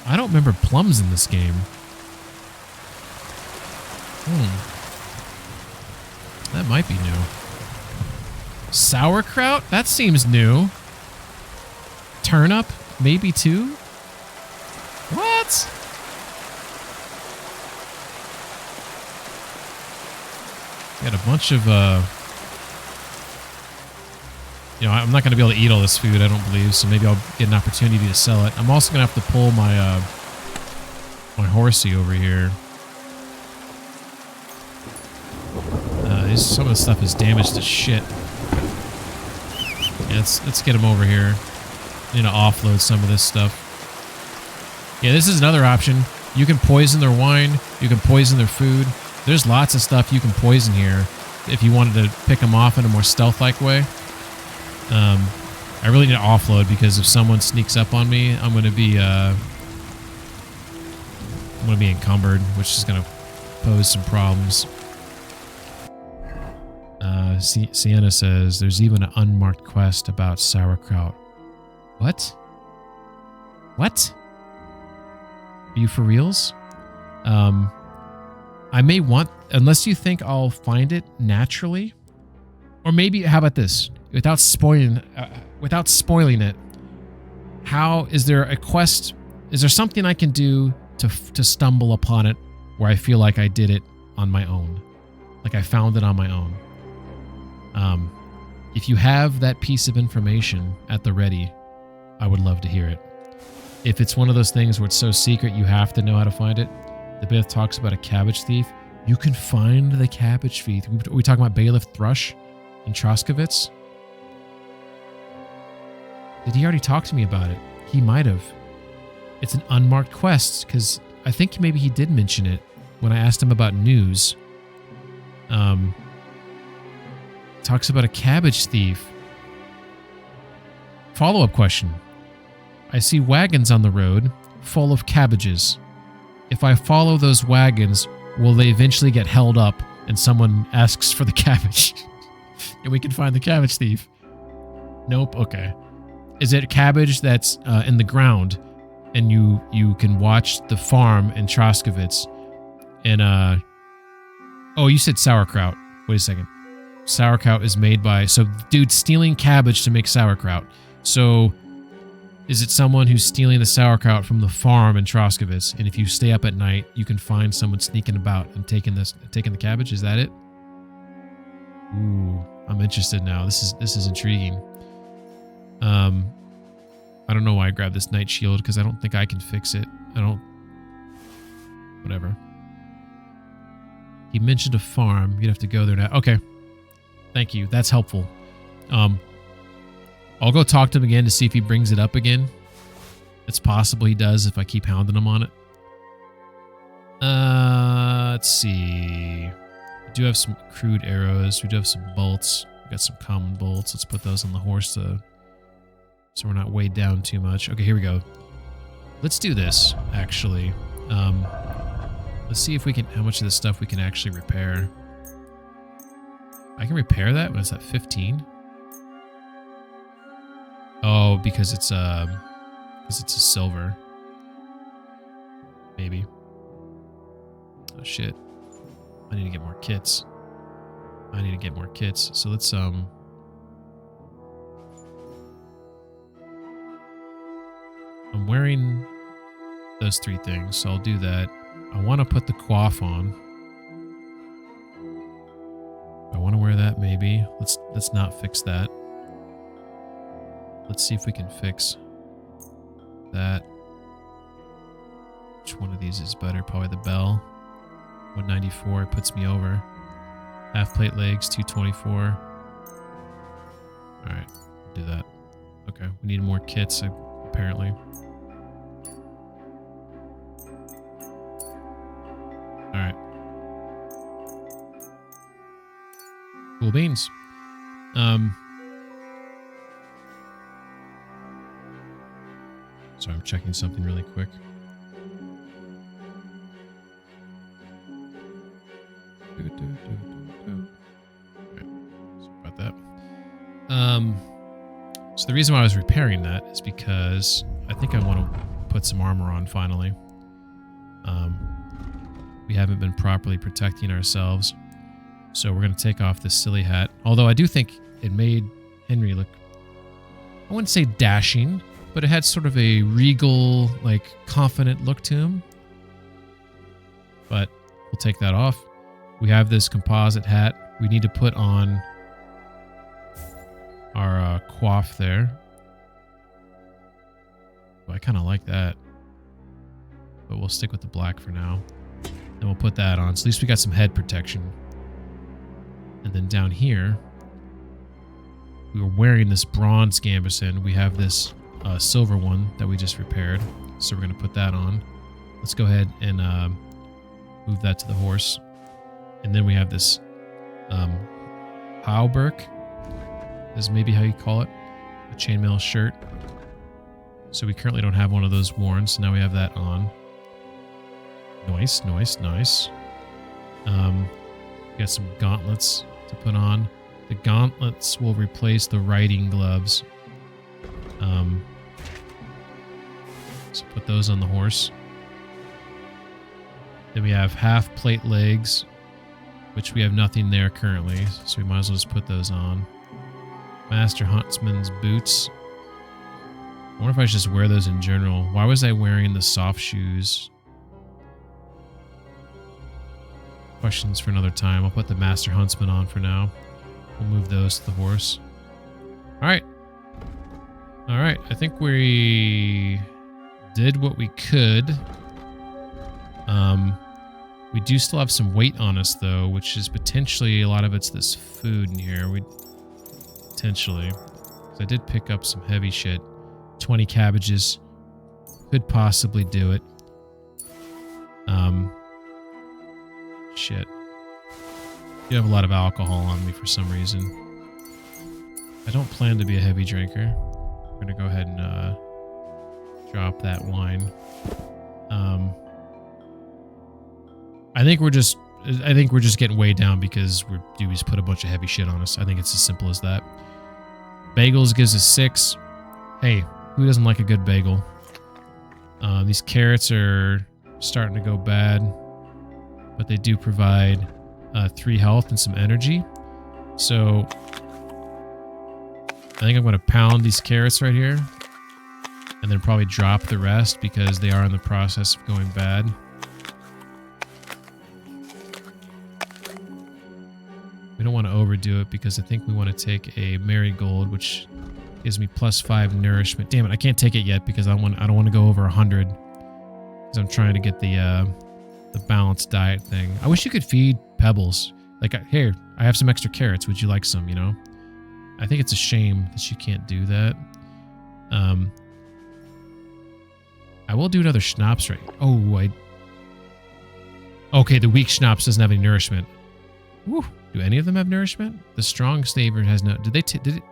I don't remember plums in this game. That might be new. Sauerkraut? That seems new. Turnip? Maybe too? What? Got a bunch of, you know, I'm not going to be able to eat all this food, I don't believe, so maybe I'll get an opportunity to sell it. I'm also going to have to pull my, my horsey over here. Some of the stuff is damaged to shit. Yeah, let's get him over here. I need to offload some of this stuff. Yeah, this is another option. You can poison their wine. You can poison their food. There's lots of stuff you can poison here if you wanted to pick them off in a more stealth-like way. I really need to offload because if someone sneaks up on me, I'm going to be encumbered, which is going to pose some problems. Sienna says there's even an unmarked quest about sauerkraut. What? What? Are you for reals? I may want, unless you think I'll find it naturally, or maybe, how about this? Without spoiling it, how is there a quest? Is there something I can do to stumble upon it where I feel like I did it on my own, like I found it on my own? If you have that piece of information at the ready, I would love to hear it. If it's one of those things where it's so secret you have to know how to find it, the bit talks about a cabbage thief. You can find the cabbage thief. Are we talking about Bailiff Thrush in Troskowitz? Did he already talk to me about it? He might have. It's an unmarked quest, because I think maybe he did mention it when I asked him about news. Talks about a cabbage thief. Follow-up question. I see wagons on the road full of cabbages. If I follow those wagons, will they eventually get held up and someone asks for the cabbage? And we can find the cabbage thief. Nope. Okay. Is it cabbage that's in the ground and you can watch the farm in Troskowitz and oh, you said sauerkraut. Wait a second. Sauerkraut is made by, so dude stealing cabbage to make sauerkraut. So is it someone who's stealing the sauerkraut from the farm in Troskowitz, and if you stay up at night, you can find someone sneaking about and taking the cabbage? Is that it? Ooh, I'm interested now. This is intriguing. I don't know why I grabbed this night shield, because I don't think I can fix it. Whatever. He mentioned a farm. You'd have to go there now. Okay. Thank you. That's helpful. I'll go talk to him again to see if he brings it up again. It's possible he does if I keep hounding him on it. Let's see. We do have some crude arrows. We do have some bolts. We got some common bolts. Let's put those on the horse so we're not weighed down too much. Okay, here we go. Let's do this, actually. Let's see if we can, how much of this stuff we can actually repair. I can repair that? What is that, 15? Oh, because it's a silver. Maybe. Oh shit. I need to get more kits. So let's I'm wearing those 3 things, so I'll do that. I want to put the coif on. I want to wear that maybe. Let's not fix that. Let's see if we can fix that. Which one of these is better? Probably the bell. 194 puts me over. Half plate legs, 224. Alright, do that. Okay, we need more kits apparently. Alright. Cool beans. Sorry, I'm checking something really quick. Okay, sorry about that. So the reason why I was repairing that is because I think I want to put some armor on finally. We haven't been properly protecting ourselves. So we're going to take off this silly hat. Although I do think it made Henry look, I wouldn't say dashing, but it had sort of a regal, like, confident look to him. But we'll take that off. We have this composite hat. We need to put on our coif there. Well, I kind of like that. But we'll stick with the black for now. And we'll put that on. So at least we got some head protection. And then down here, we were wearing this bronze gambeson. We have this silver one that we just repaired. So we're going to put that on. Let's go ahead and move that to the horse. And then we have this hauberk, is maybe how you call it, a chainmail shirt. So we currently don't have one of those worn, so now we have that on. Nice, nice, nice. We got some gauntlets to put on. The gauntlets will replace the riding gloves. So put those on the horse. Then we have half plate legs, which we have nothing there currently, so we might as well just put those on. Master Huntsman's boots. I wonder if I should just wear those in general. Why was I wearing the soft shoes? Questions for another time. I'll put the Master Huntsman on for now. We'll move those to the horse. Alright. Alright, I think we did what we could. We do still have some weight on us, though, which is potentially a lot of it's this food in here. Potentially. So I did pick up some heavy shit. 20 cabbages. Could possibly do it. Shit. You have a lot of alcohol on me for some reason. I don't plan to be a heavy drinker. I'm going to go ahead and drop that wine. I think we're just getting way down because Dewey's put a bunch of heavy shit on us. I think it's as simple as that. Bagels gives us 6. Hey, who doesn't like a good bagel? These carrots are starting to go bad, but they do provide 3 health and some energy. So I think I'm going to pound these carrots right here and then probably drop the rest because they are in the process of going bad. We don't want to overdo it because I think we want to take a marigold, which gives me +5 nourishment. Damn it, I can't take it yet because I don't want to go over 100 because I'm trying to get the balanced diet thing. I wish you could feed Pebbles. Like, here, I have some extra carrots. Would you like some, you know? I think it's a shame that you can't do that. I will do another schnapps right. Oh, okay, the weak schnapps doesn't have any nourishment. Woo. Do any of them have nourishment? The strong favorite has no... Did it...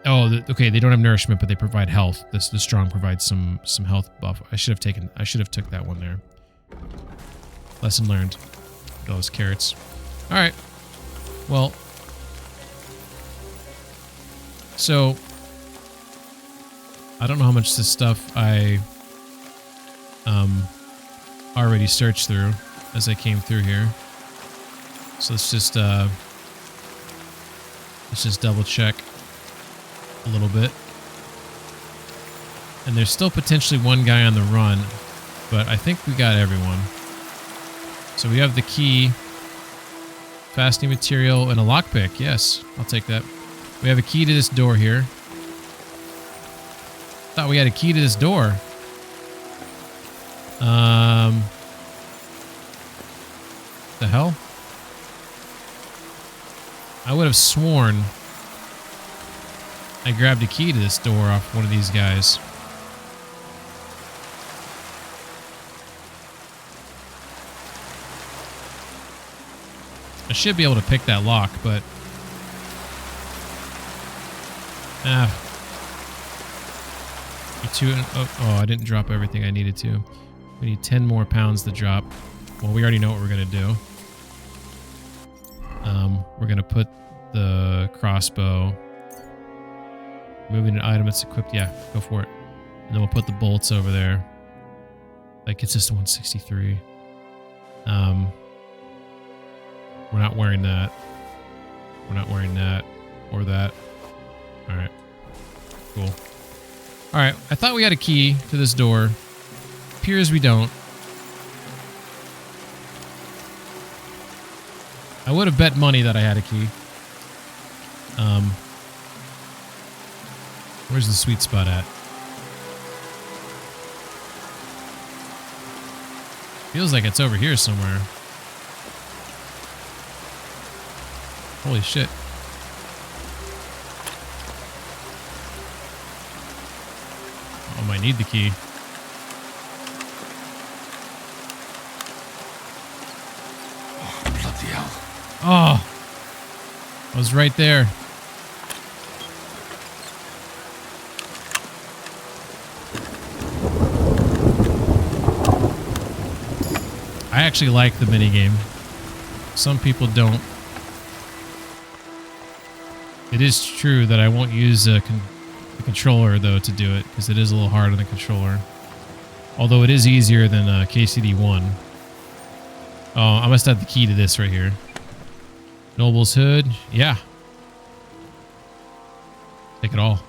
Oh, okay, they don't have nourishment, but they provide health. The strong provides some health buff. I should have took that one there. Lesson learned. Those carrots. All right. Well, so I don't know how much this stuff I already searched through as I came through here. So let's just double check a little bit. And there's still potentially one guy on the run, but I think we got everyone. So we have the key, fastening material, and a lockpick. Yes, I'll take that. We have a key to this door here. Thought we had a key to this door. The hell? I would have sworn I grabbed a key to this door off one of these guys. I should be able to pick that lock, but oh, I didn't drop everything I needed to. We need 10 more pounds to drop. Well, we already know what we're gonna do. We're gonna put the crossbow. Moving an item that's equipped. Yeah, go for it. And then we'll put the bolts over there. That gets us to 163. We're not wearing that. We're not wearing that or that. All right. Cool. All right. I thought we had a key to this door. Appears we don't. I would have bet money that I had a key. Where's the sweet spot at? Feels like it's over here somewhere. Holy shit. I might need the key. Oh, bloody hell. Oh! I was right there. I actually like the minigame. Some people don't. It is true that I won't use the controller, though, to do it, because it is a little hard on the controller. Although it is easier than KCD1. Oh, I must have the key to this right here. Noble's Hood. Yeah. Take it all.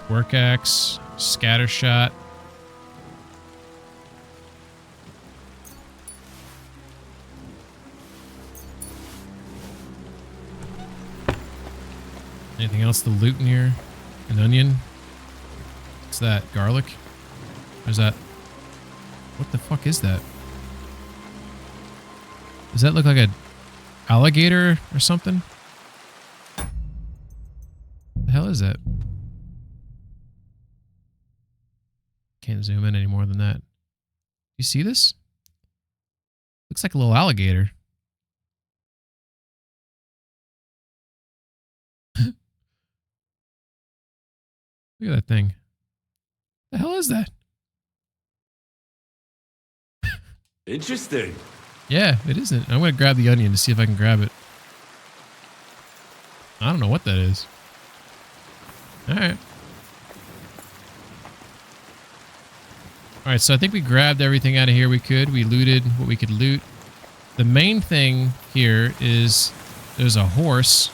Work axe. Scatter shot. Anything else to loot in here? An onion? What's that? Garlic? Where's that? What the fuck is that? Does that look like a alligator or something? What the hell is that? Can't zoom in any more than that. You see this? Looks like a little alligator. Look at that thing. The hell is that? Interesting. Yeah, it isn't. I'm going to grab the onion to see if I can grab it. I don't know what that is. Alright. Alright, so I think we grabbed everything out of here we could. We looted what we could loot. The main thing here is there's a horse.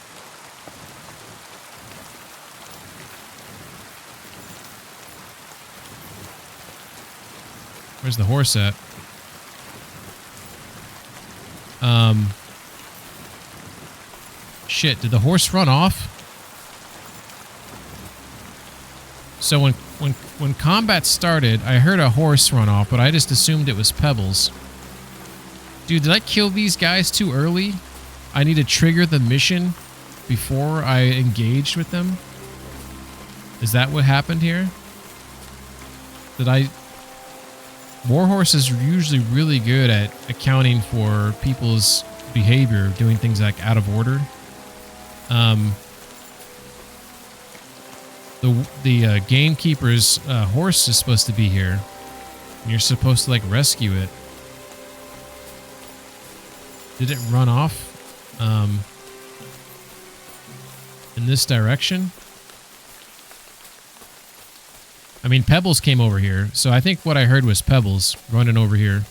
Where's the horse at? Shit, did the horse run off? So when combat started, I heard a horse run off, but I just assumed it was Pebbles. Dude, did I kill these guys too early? I need to trigger the mission before I engaged with them? Is that what happened here? Did I... Warhorse is usually really good at accounting for people's behavior, doing things like out of order. The gamekeeper's horse is supposed to be here. And you're supposed to like rescue it. Did it run off in this direction? I mean, Pebbles came over here, so I think what I heard was Pebbles running over here.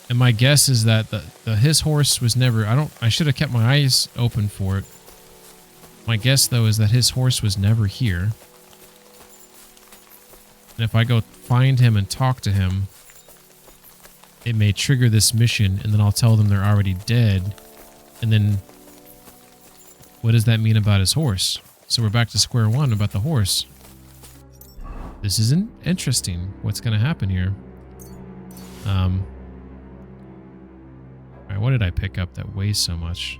And my guess is that his horse was never... I should have kept my eyes open for it. My guess, though, is that his horse was never here. And if I go find him and talk to him, it may trigger this mission, and then I'll tell them they're already dead. And then, what does that mean about his horse? So we're back to square one about the horse. This isn't interesting. What's going to happen here? Alright, what did I pick up that weighs so much?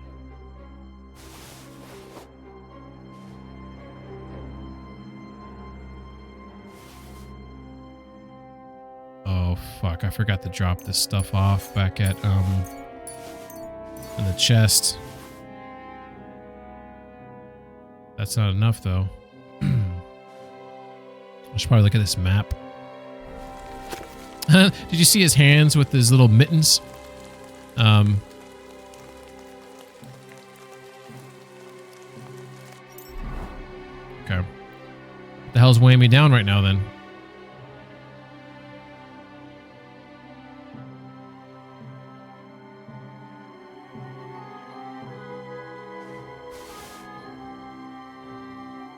Oh, fuck. I forgot to drop this stuff off back at, in the chest. That's not enough, though. I should probably look at this map. Did you see his hands with his little mittens? Okay. What the hell's weighing me down right now, then?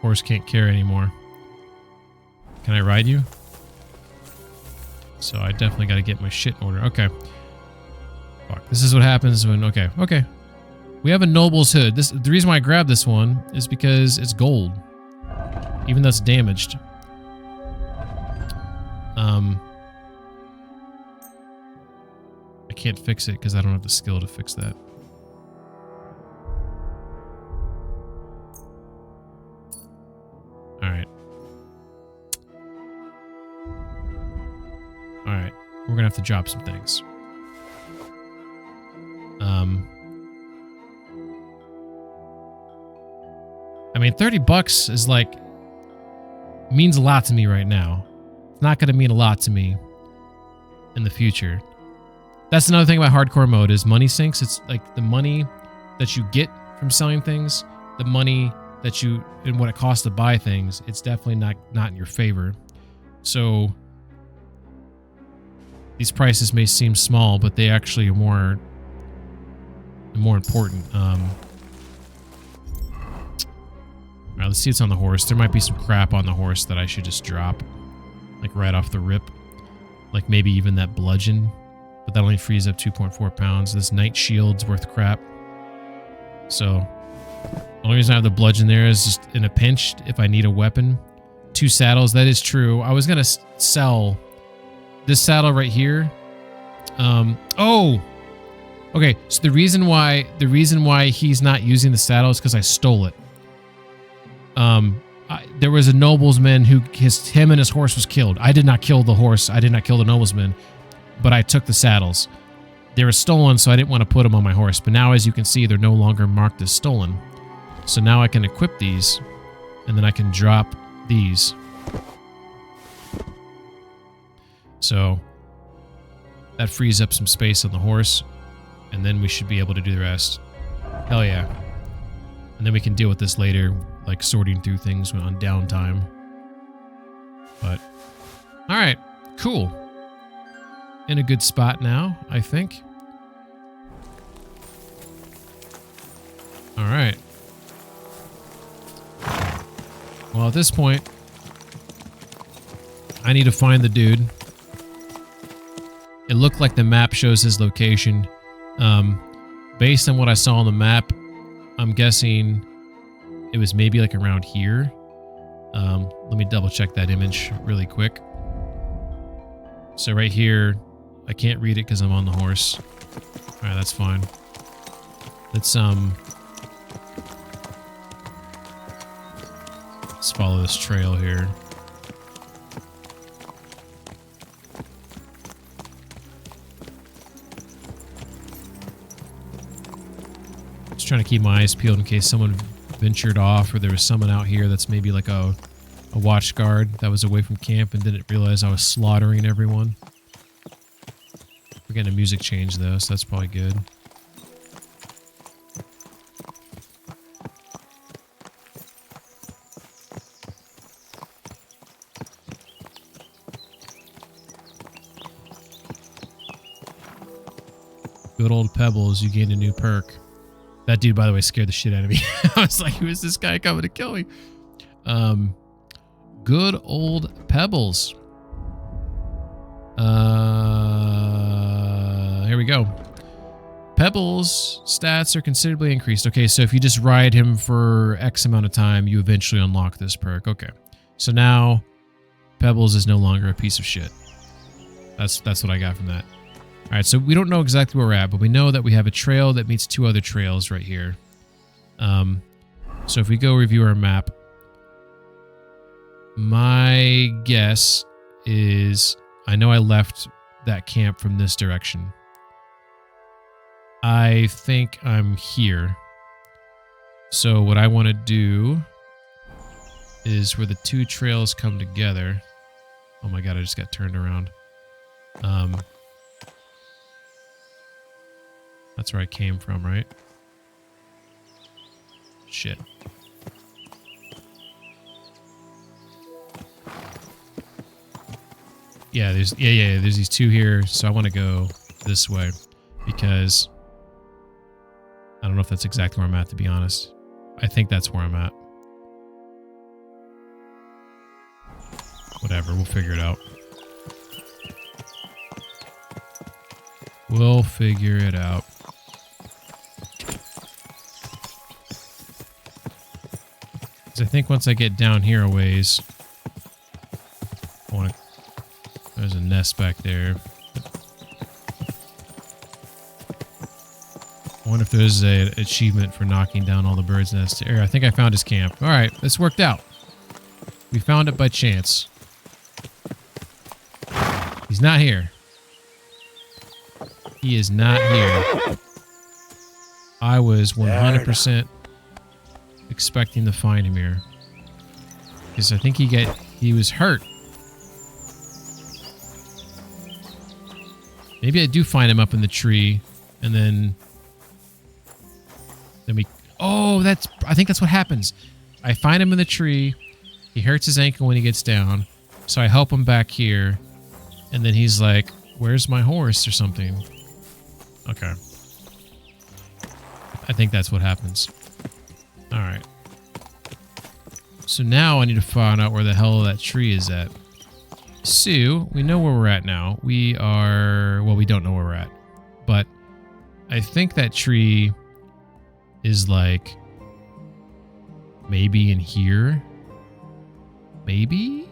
Horse can't carry anymore. Can I ride you? So I definitely got to get my shit in order. Okay. Fuck. This is what happens when... Okay. Okay. We have a noble's hood. The reason why I grabbed this one is because it's gold. Even though it's damaged. I can't fix it because I don't have the skill to fix that. Alright. Alright. We're gonna have to drop some things. I mean, $30 is like... means a lot to me right now. It's not gonna mean a lot to me in the future. That's another thing about hardcore mode is money sinks. It's like the money that you get from selling things, the money that you... and what it costs to buy things, it's definitely not in your favor. So... these prices may seem small, but they actually are more important. Alright, let's see what's on the horse. There might be some crap on the horse that I should just drop. Like right off the rip. Like maybe even that bludgeon. But that only frees up 2.4 pounds. This knight shield's worth crap. So, the only reason I have the bludgeon there is just in a pinch if I need a weapon. 2 saddles, that is true. I was going to sell this saddle right here. Oh! Okay, so the reason why he's not using the saddle is because I stole it. There was a nobleman who him and his horse was killed. I did not kill the horse. I did not kill the nobleman, but I took the saddles. They were stolen, so I didn't want to put them on my horse. But now, as you can see, they're no longer marked as stolen. So now I can equip these, and then I can drop these. So that frees up some space on the horse, and then we should be able to do the rest. Hell yeah. And then we can deal with this later, like sorting through things on downtime. But, alright, cool. In a good spot now, I think. Alright. Well, at this point, I need to find the dude. It looked like the map shows his location. Based on what I saw on the map, I'm guessing it was maybe like around here. Let me double check that image really quick. So right here, I can't read it because I'm on the horse. Alright, that's fine. Let's follow this trail here. Just trying to keep my eyes peeled in case someone ventured off or there was someone out here that's maybe like a watch guard that was away from camp and didn't realize I was slaughtering everyone. We're We're getting a music change though, so that's probably good. Good old Pebbles, you gained a new perk. That dude, by the way, scared the shit out of me. I was like, who is this guy coming to kill me? Good old Pebbles. Here we go. Pebbles stats are considerably increased. Okay, so if you just ride him for X amount of time, you eventually unlock this perk. Okay, so now Pebbles is no longer a piece of shit. That's what I got from that. All right, so we don't know exactly where we're at, but we know that we have a trail that meets 2 other trails right here. So if we go review our map, my guess is I know I left that camp from this direction. I think I'm here. So what I want to do is where the 2 trails come together. Oh my god, I just got turned around. That's where I came from, right? Shit. Yeah, there's these 2 here, so I want to go this way because I don't know if that's exactly where I'm at, to be honest. I think that's where I'm at. Whatever, we'll figure it out. We'll figure it out. I think once I get down here a ways, there's a nest back there. I wonder if there's an achievement for knocking down all the birds' nests. Here, I think I found his camp. All right, this worked out. We found it by chance. He's not here. He is not here. I was 100% expecting to find him here, because I think he was hurt. Maybe I do find him up in the tree, and then we. Oh, I think that's what happens. I find him in the tree. He hurts his ankle when he gets down, so I help him back here, and then he's like, "Where's my horse?" or something. Okay. I think that's what happens. Alright. So now I need to find out where the hell that tree is at. So, we know where we're at now. We are... Well, we don't know where we're at. But I think that tree is like... maybe in here? Maybe?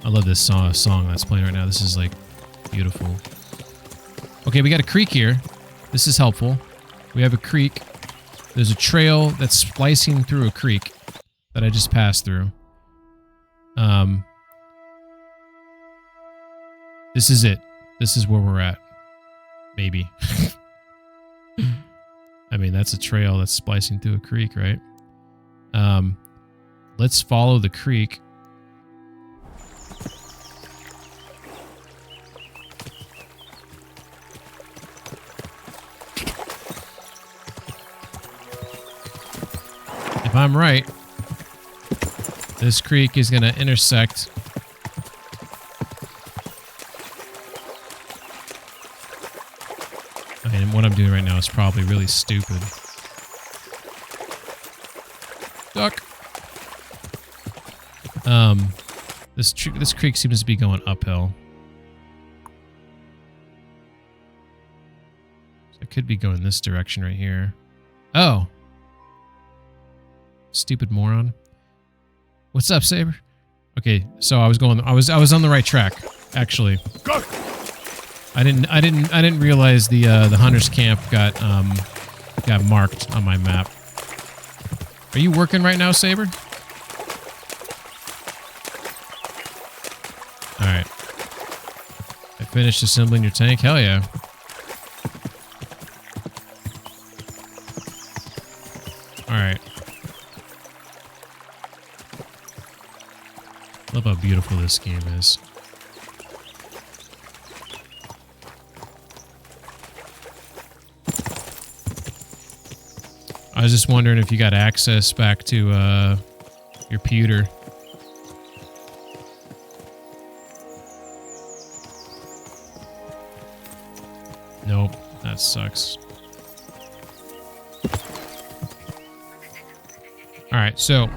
I love this song that's playing right now. This is like beautiful. Okay, we got a creek here. This is helpful. We have a creek. There's a trail that's splicing through a creek that I just passed through. This is it. This is where we're at. Maybe. I mean, that's a trail that's splicing through a creek, right? Let's follow the creek. If I'm right, this creek is going to intersect and what I'm doing right now is probably really stupid. Duck. This creek seems to be going uphill. So I could be going this direction right here. Oh. Stupid moron. What's up, Saber? Okay, so I was on the right track, actually. Go. I didn't realize the hunter's camp got marked on my map. Are you working right now, Saber? All right. I finished assembling your tank. Hell yeah. All right. Love how beautiful this game is. I was just wondering if you got access back to your pewter. Nope, that sucks. Alright, so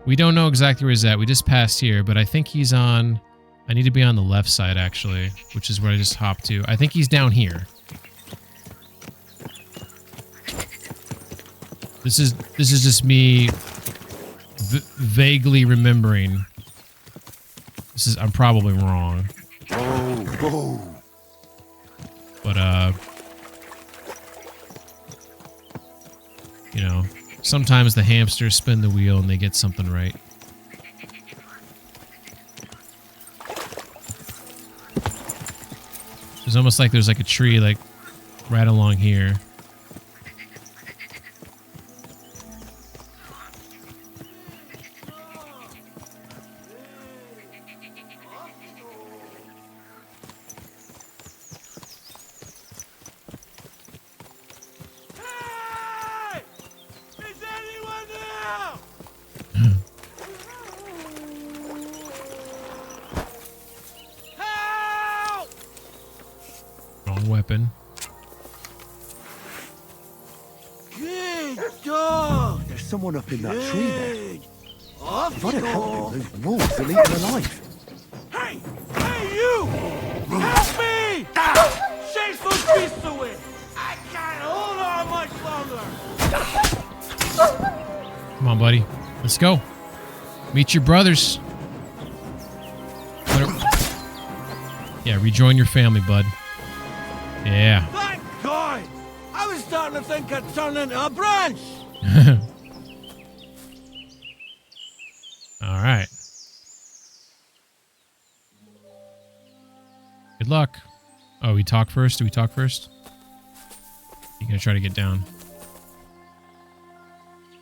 we don't know exactly where he's at. We just passed here, but I think he's on... I need to be on the left side, actually, which is where I just hopped to. I think he's down here. This is just me vaguely remembering. I'm probably wrong. Whoa. But, you know, sometimes the hamsters spin the wheel and they get something right. It's almost like there's like a tree like right along here. Weapon. Good dog. There's someone up in that tree there. If I don't help him, those wolves will eat him alive. Hey! Hey, you! Help me! Chase those beasts away! I can't hold on much longer! Come on, buddy. Let's go. Meet your brothers. Yeah, rejoin your family, bud. Yeah. Thank God! I was starting to think I'd turn into a branch! All right. Good luck. Oh, we talk first? Do we talk first? You gotta try to get down.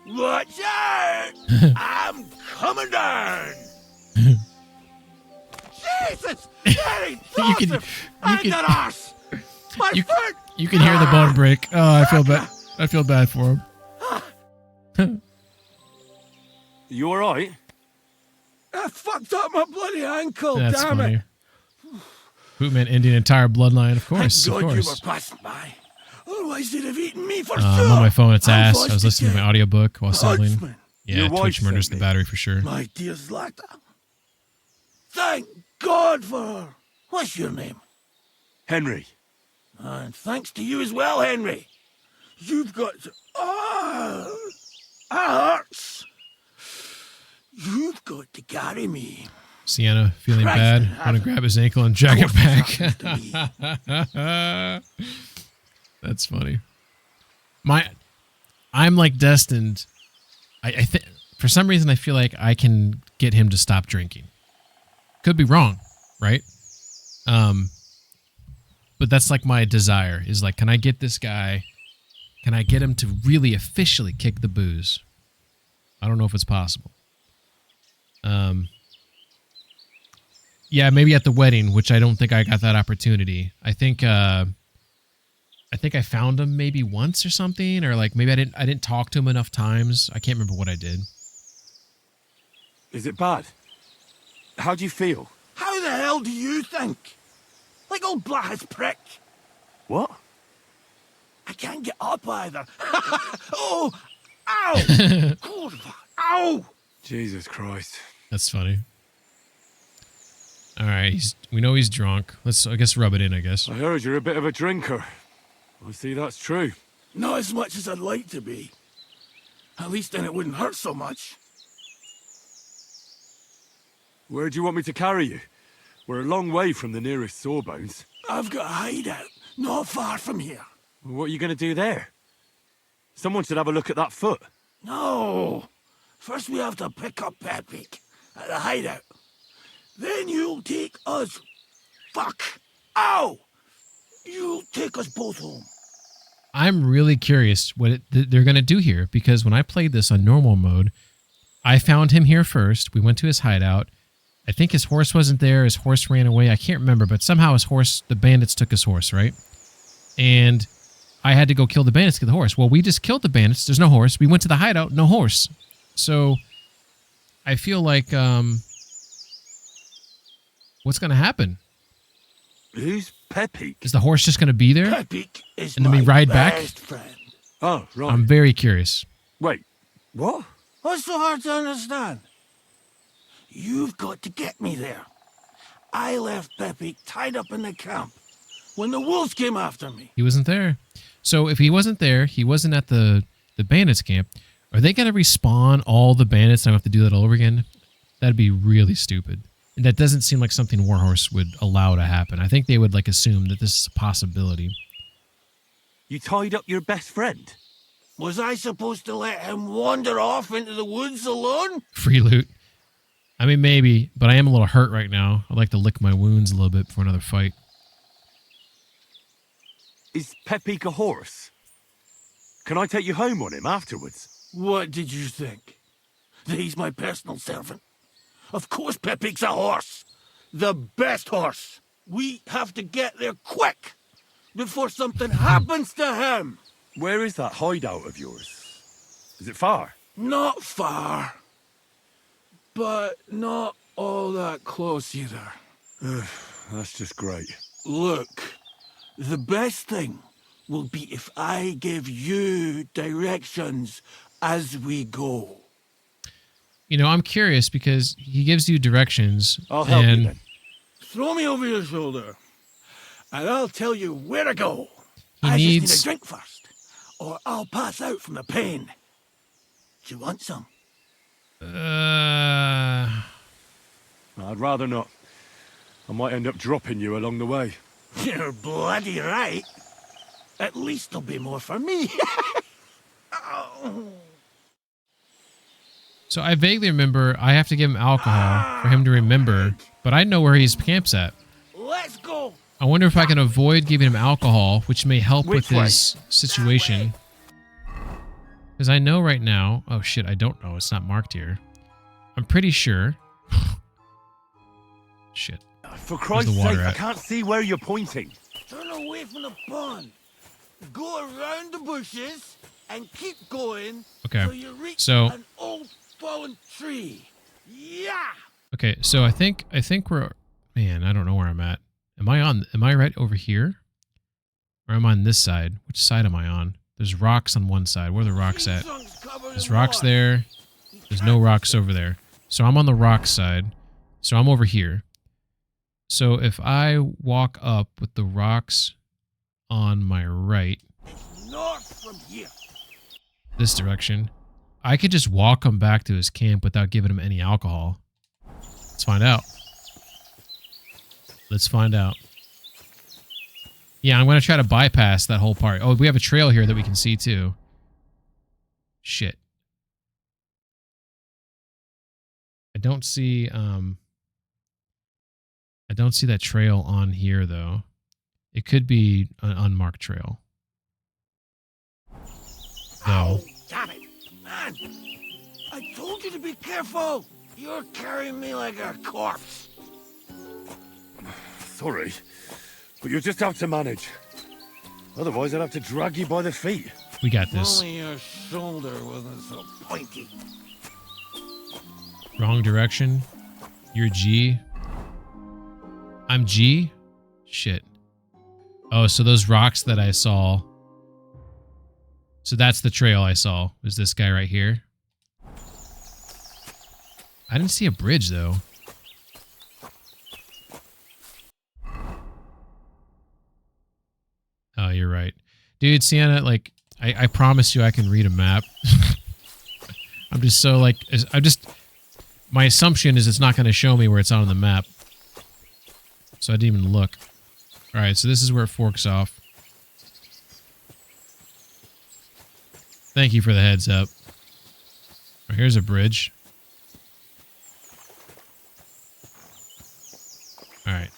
Watch out! I'm coming down! Jesus! Hey, You can hear the bone break. Oh, I feel bad. I feel bad for him. You all right? I fucked up my bloody ankle. That's damn funny. it! Bootman ending an entire bloodline, of course. Thank Of God you course. were passing by. Otherwise, they'd have eaten me for I'm sure. on my phone. It's I'm ass. forced I was to listening to my get audiobook while assembling. Huntsman. Yeah, Your Twitch wife murders sent the me. battery for sure. My dear Zlata. Thank God for her. What's your name? Henry. And thanks to you as well, Henry. You've got to... Oh, that hurts. You've got to carry me. Sienna feeling Christ bad. in Want to heaven. grab his ankle and drag it Of course this back. That's funny. I'm like destined. I think for some reason I feel like I can get him to stop drinking. Could be wrong, right? But that's like my desire is like, can I get this guy? Can I get him to really officially kick the booze? I don't know if it's possible. Yeah, maybe at the wedding, which I don't think I got that opportunity. I think I found him maybe once or something, or like maybe I didn't talk to him enough times. I can't remember what I did. Is it bad? How do you feel? How the hell do you think? Like old Black's prick. What? I can't get up either. Oh! Ow! God, ow! Jesus Christ. That's funny. All right, we know he's drunk. Let's, I guess, rub it in, I guess. I heard you're a bit of a drinker. I see that's true. Not as much as I'd like to be. At least then it wouldn't hurt so much. Where do you want me to carry you? We're a long way from the nearest sawbones. I've got a hideout, not far from here. What are you going to do there? Someone should have a look at that foot. No. First we have to pick up Pepik at the hideout. Then you'll take us... Fuck! Ow! You'll take us both home. I'm really curious what they're going to do here, because when I played this on normal mode, I found him here first. We went to his hideout. I think his horse wasn't there. His horse ran away. I can't remember, but somehow his horse, the bandits took his horse, right? And I had to go kill the bandits to get the horse. Well, we just killed the bandits. There's no horse. We went to the hideout. No horse. So I feel like what's going to happen? Who's Pepe? Is the horse just going to be there? Pepe is And then we ride back? friend. Oh, right. I'm very curious. Wait, what? What's so hard to understand? You've got to get me there. I left Pepe tied up in the camp when the wolves came after me. He wasn't there. So if he wasn't there, he wasn't at the bandits camp. Are they going to respawn all the bandits and I have to do that all over again? That'd be really stupid. And that doesn't seem like something Warhorse would allow to happen. I think they would like assume that this is a possibility. You tied up your best friend? Was I supposed to let him wander off into the woods alone? Free loot. I mean, maybe, but I am a little hurt right now. I'd like to lick my wounds a little bit for another fight. Is Pepe a horse? Can I take you home on him afterwards? What did you think? That he's my personal servant? Of course Pepe's a horse. The best horse. We have to get there quick before something happens to him. Where is that hideout of yours? Is it far? Not far. But not all that close either. That's just great. Look, the best thing will be if I give you directions as we go. You know, I'm curious because he gives you directions. I'll help you then. Throw me over your shoulder, and I'll tell you where to go. He I needs... just need a drink first, or I'll pass out from the pain. Do you want some? I'd rather not. I might end up dropping you along the way. You're bloody right. At least there'll be more for me. So I vaguely remember I have to give him alcohol for him to remember, but I know where his camp's at. Let's go. I wonder if I can avoid giving him alcohol, which may help with Which way? his situation. Because I know right now... Oh, shit, I don't know. It's not marked here. I'm pretty sure... Shit. For Christ's the water sake, I at? can't see where you're pointing. Turn away from the pond. Go around the bushes and keep going Okay, till you reach so... an old fallen tree. Yeah. Okay, so I think we're... Man, I don't know where I'm at. Am I right over here? Or am I on this side? Which side am I on? There's rocks on one side. Where are the rocks at? There's rocks there. There's no rocks over there. So I'm on the rock side. So I'm over here. So if I walk up with the rocks on my right, North from here. this direction, I could just walk him back to his camp without giving him any alcohol. Let's find out. Let's find out. Yeah, I'm going to try to bypass that whole part. Oh, we have a trail here that we can see too. Shit. I don't see that trail on here though. It could be an unmarked trail. No. Damn it, man. I told you to be careful. You're carrying me like a corpse. Sorry, but you'll just have to manage. Otherwise, I'd have to drag you by the feet. We got this. Only your shoulder wasn't so pointy. Wrong direction. You're G. I'm G? Shit. Oh, so those rocks that I saw. So that's the trail I saw. Was this guy right here? I didn't see a bridge, though. Oh, you're right. Dude, Sienna, like, I promise you I can read a map. I'm just so, like, my assumption is it's not going to show me where it's on the map. So I didn't even look. Alright, so this is where it forks off. Thank you for the heads up. Oh, here's a bridge. Alright.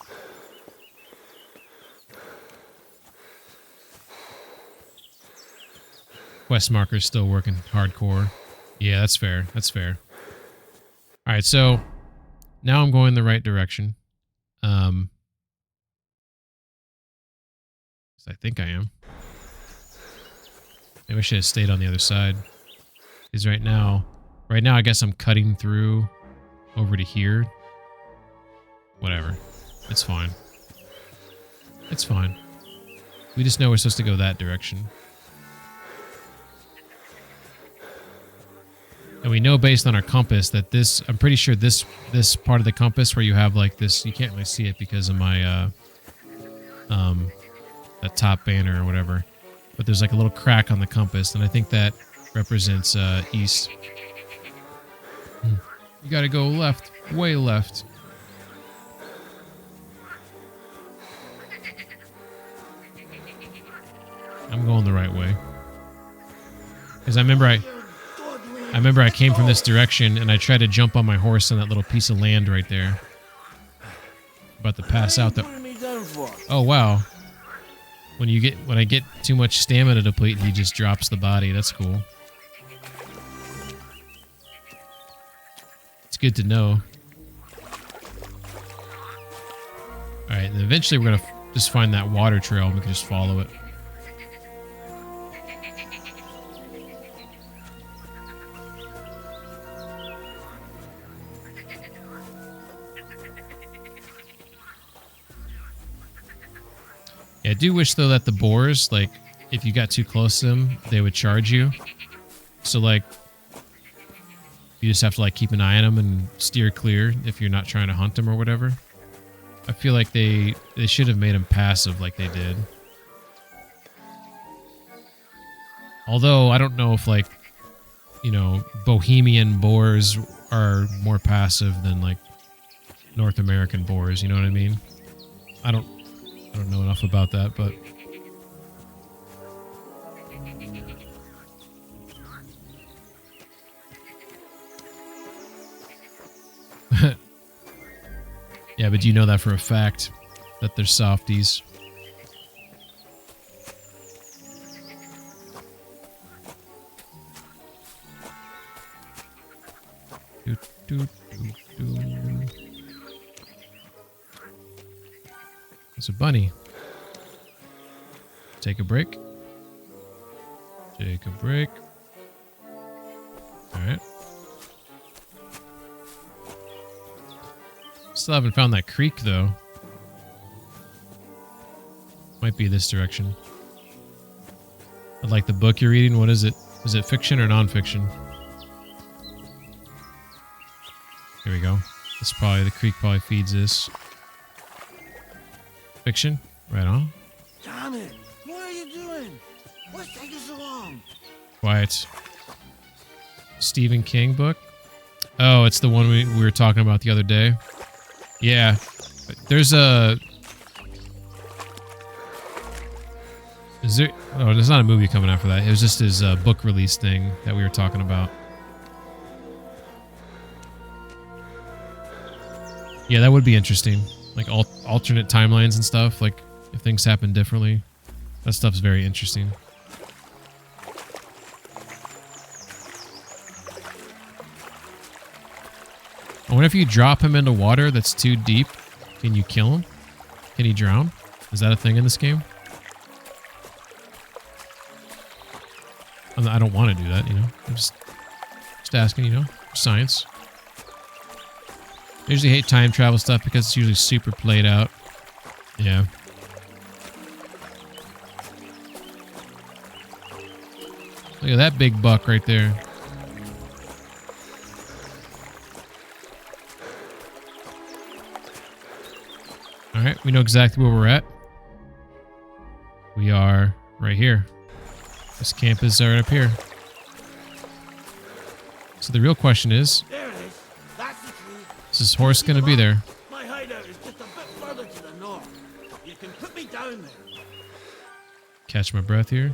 Quest marker's still working hardcore. Yeah, that's fair. That's fair. Alright, so now I'm going the right direction. I think I am. Maybe I should have stayed on the other side. Because right now I guess I'm cutting through over to here. Whatever. It's fine. It's fine. We just know we're supposed to go that direction. And we know based on our compass that this, I'm pretty sure this part of the compass where you have like this, you can't really see it because of my, that top banner or whatever. But there's like a little crack on the compass, and I think that represents east. You gotta go left, way left. I'm going the right way. Because I remember I came from this direction and I tried to jump on my horse on that little piece of land right there. About to pass out the... Oh wow. When I get too much stamina deplete, he just drops the body. That's cool. It's good to know. Alright, and eventually we're gonna just find that water trail and we can just follow it. Yeah, I do wish, though, that the boars, like, if you got too close to them, they would charge you. So, like, you just have to, like, keep an eye on them and steer clear if you're not trying to hunt them or whatever. I feel like they should have made them passive like they did. Although, I don't know if, like, you know, Bohemian boars are more passive than, like, North American boars, you know what I mean? I don't know enough about that, but yeah, but do you know that for a fact that they're softies? It's a bunny. Take a break. Take a break. Alright. Still haven't found that creek, though. Might be this direction. I like the book you're reading. What is it? Is it fiction or non-fiction? Here we go. This probably, the creek probably feeds this. Fiction? Right on. Damn it! What are you doing? What's taking so long? Quiet. Stephen King book? Oh, it's the one we were talking about the other day. Yeah. There's a... Is there... Oh, there's not a movie coming out for that. It was just his book release thing that we were talking about. Yeah, that would be interesting. Like alternate timelines and stuff. Like if things happen differently. That stuff's very interesting. I wonder if you drop him into water that's too deep, can you kill him? Can he drown? Is that a thing in this game? I don't want to do that, you know. I'm just asking, you know, science. I usually hate time travel stuff because it's usually super played out. Yeah. Look at that big buck right there. Alright, we know exactly where we're at. We are right here. This camp is right up here. So the real question is... Is this horse going to be there? My hideout is just a bit further to the north. You can put me down there. Catch my breath here.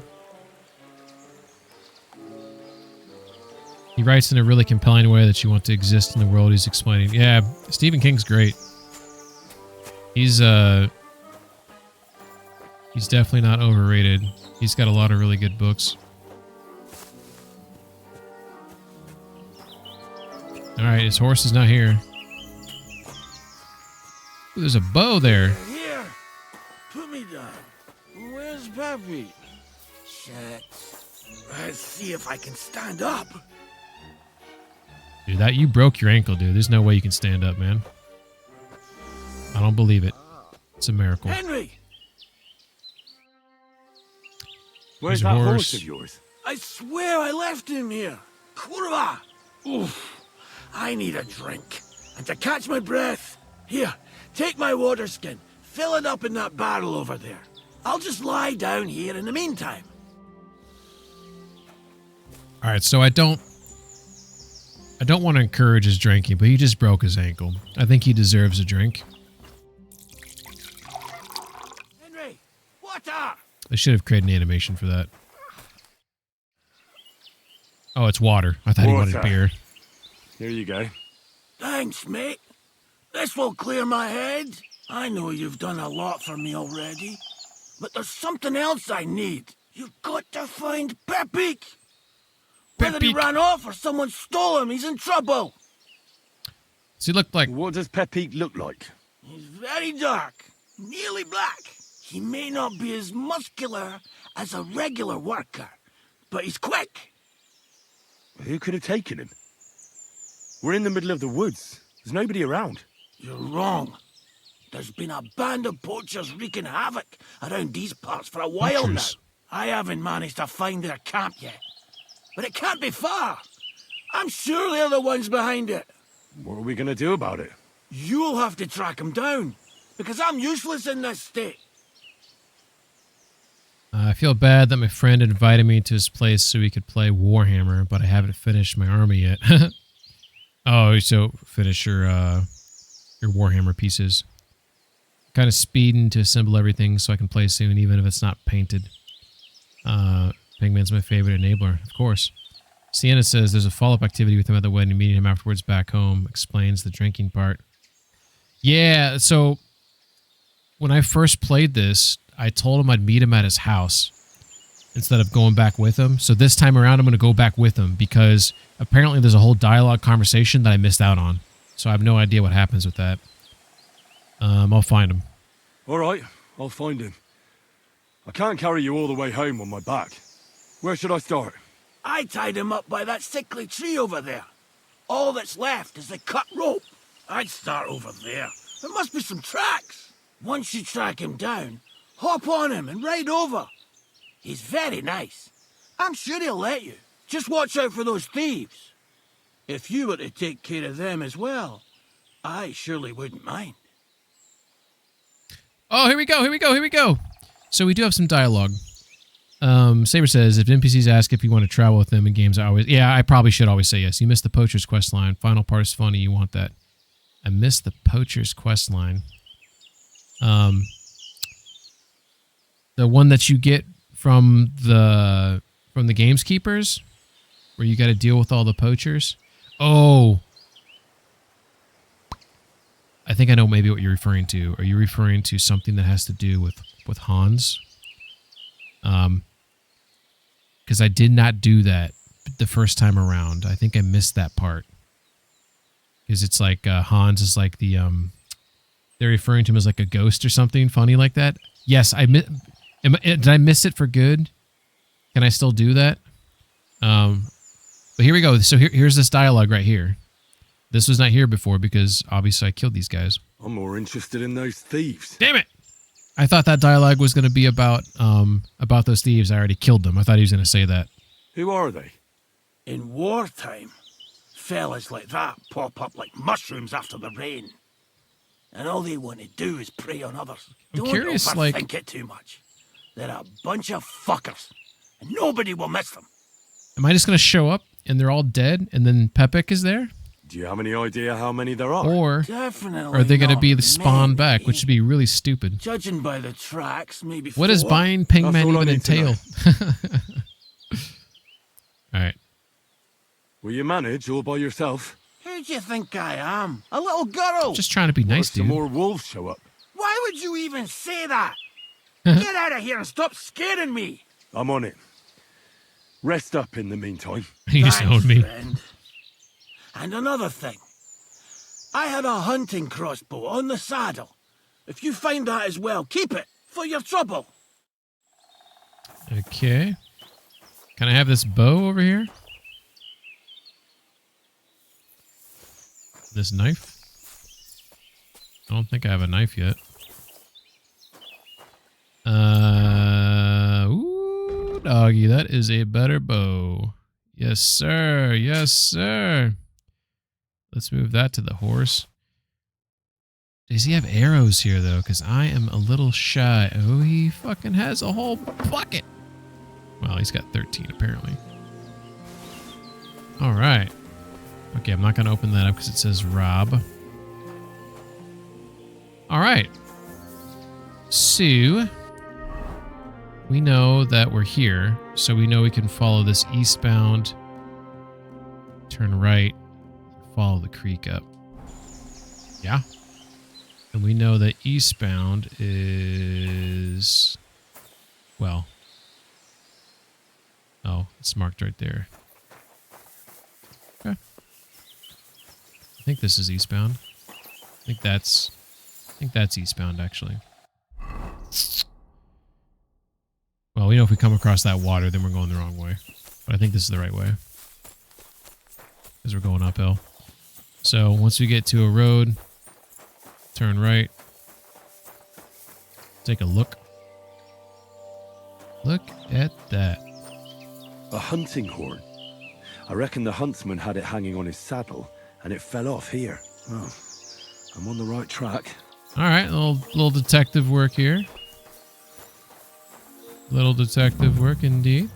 He writes in a really compelling way that you want to exist in the world he's explaining. Yeah, Stephen King's great. He's definitely not overrated. He's got a lot of really good books. Alright, his horse is not here. Ooh, there's a bow there. Here, put me down. Where's Pappy? Shit. Let's see if I can stand up. Dude, you broke your ankle, dude. There's no way you can stand up, man. I don't believe it. It's a miracle. Henry! Where's There's that a horse of yours? I swear I left him here. Kurwa! Oof. I need a drink. And to catch my breath, here, take my water skin. Fill it up in that barrel over there. I'll just lie down here in the meantime. All right, so I don't want to encourage his drinking, but he just broke his ankle. I think he deserves a drink. Henry, water! I should have created an animation for that. Oh, it's water. I thought he wanted beer. Here you go. Thanks, mate. This will clear my head. I know you've done a lot for me already, but there's something else I need. You've got to find Pepik. Whether he ran off or someone stole him, he's in trouble. Does he look like... What does Pepik look like? He's very dark, nearly black. He may not be as muscular as a regular worker, but he's quick. Who could have taken him? We're in the middle of the woods. There's nobody around. You're wrong. There's been a band of poachers wreaking havoc around these parts for a while now. I haven't managed to find their camp yet. But it can't be far. I'm sure they're the ones behind it. What are we going to do about it? You'll have to track them down, because I'm useless in this state. I feel bad that my friend invited me to his place so we could play Warhammer, but I haven't finished my army yet. Oh, so finish your Warhammer pieces. Kind of speeding to assemble everything so I can play soon, even if it's not painted. Pigman's my favorite enabler, of course. Sienna says there's a follow-up activity with him at the wedding, meeting him afterwards back home. Explains the drinking part. Yeah, so when I first played this, I told him I'd meet him at his house instead of going back with him. So this time around, I'm going to go back with him because apparently there's a whole dialogue conversation that I missed out on. So I have no idea what happens with that. I'll find him. All right, I'll find him. I can't carry you all the way home on my back. Where should I start? I tied him up by that sickly tree over there. All that's left is the cut rope. I'd start over there. There must be some tracks. Once you track him down, hop on him and ride over. He's very nice. I'm sure he'll let you. Just watch out for those thieves. If you were to take care of them as well, I surely wouldn't mind. Oh, here we go. So we do have some dialogue. Saber says, if NPCs ask if you want to travel with them in games, I probably should always say yes. You missed the Poacher's quest line. Final part is funny. You want that. I missed the Poacher's quest line. The one that you get from the Gameskeepers, where you got to deal with all the poachers. Oh, I think I know maybe what you're referring to. Are you referring to something that has to do with Hans? Because I did not do that the first time around. I think I missed that part. Because it's like Hans is like the they're referring to him as like a ghost or something funny like that. Yes, did I miss it for good? Can I still do that? But here we go. So here's this dialogue right here. This was not here before because obviously I killed these guys. I'm more interested in those thieves. Damn it! I thought that dialogue was going to be about those thieves. I already killed them. I thought he was going to say that. Who are they? In wartime, fellas like that pop up like mushrooms after the rain. And all they want to do is prey on others. I'm curious, overthink it too much. They're a bunch of fuckers, and nobody will miss them. Am I just going to show up and they're all dead and then Pepik is there? Do you have any idea how many there are? Or Definitely are they going to be not spawned many. back, which would be really stupid. Judging by the tracks, maybe What does 4. buying Pingman That's all I even need to entail? All right. Will you manage all by yourself? Who do you think I am? A little girl? Just trying to be nice, Some dude. more wolves show up. Why would you even say that? Get out of here and stop scaring me. I'm on it. Rest up in the meantime. You just owned me. Friend. And another thing. I had a hunting crossbow on the saddle. If you find that as well, keep it for your trouble. Okay. Can I have this bow over here? This knife? I don't think I have a knife yet. Ooh, doggy, that is a better bow. Yes, sir. Yes, sir. Let's move that to the horse. Does he have arrows here, though? Because I am a little shy. Oh, he fucking has a whole bucket. Well, he's got 13, apparently. All right. Okay, I'm not going to open that up because it says Rob. All right. So, we know that we're here, so we know we can follow this eastbound, turn right, follow the creek up. Yeah. And we know that eastbound is, well, oh, it's marked right there. Okay. I think this is eastbound. I think that's eastbound, actually. Well, we know if we come across that water, then we're going the wrong way. But I think this is the right way. Because we're going uphill. So once we get to a road, turn right. Take a look. Look at that. A hunting horn. I reckon the huntsman had it hanging on his saddle, and it fell off here. Oh, I'm on the right track. All right, little detective work here. Little detective work indeed.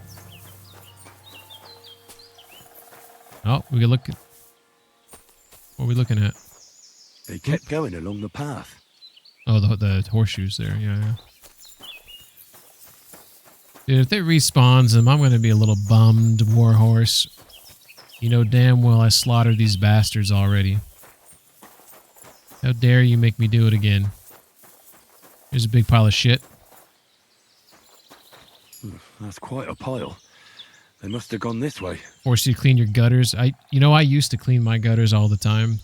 Oh, we can look at... What are we looking at? They kept going along the path. Oh, the horseshoes there. Yeah. Dude, if they respawns them, I'm going to be a little bummed, Warhorse. You know damn well I slaughtered these bastards already. How dare you make me do it again? Here's a big pile of shit. That's quite a pile. They must have gone this way. Force you to clean your gutters. I used to clean my gutters all the time.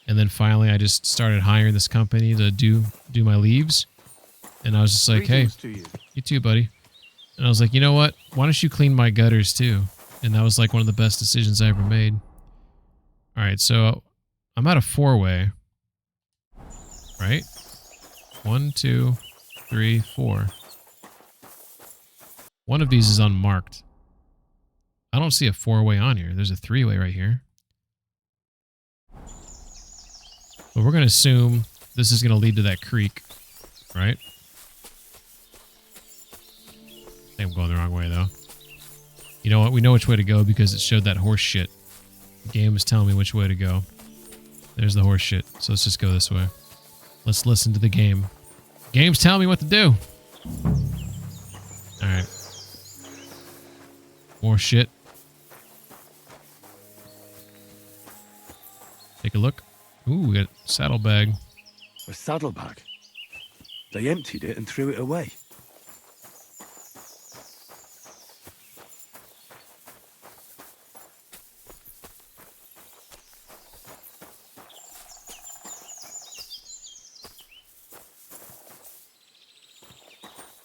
And then finally I just started hiring this company to do my leaves. And I was just like, hey, you too, buddy. And I was like, you know what? Why don't you clean my gutters too? And that was like one of the best decisions I ever made. All right, so I'm at a 4-way. Right? 1, 2, 3, 4. One of these is unmarked. I don't see a 4-way on here. There's a 3-way right here. But we're going to assume this is going to lead to that creek, right? I think I'm going the wrong way, though. You know what? We know which way to go because it showed that horse shit. The game was telling me which way to go. There's the horse shit. So let's just go this way. Let's listen to the game. Game's telling me what to do. All right. More shit. Take a look. Ooh, we got a saddlebag. A saddlebag? They emptied it and threw it away.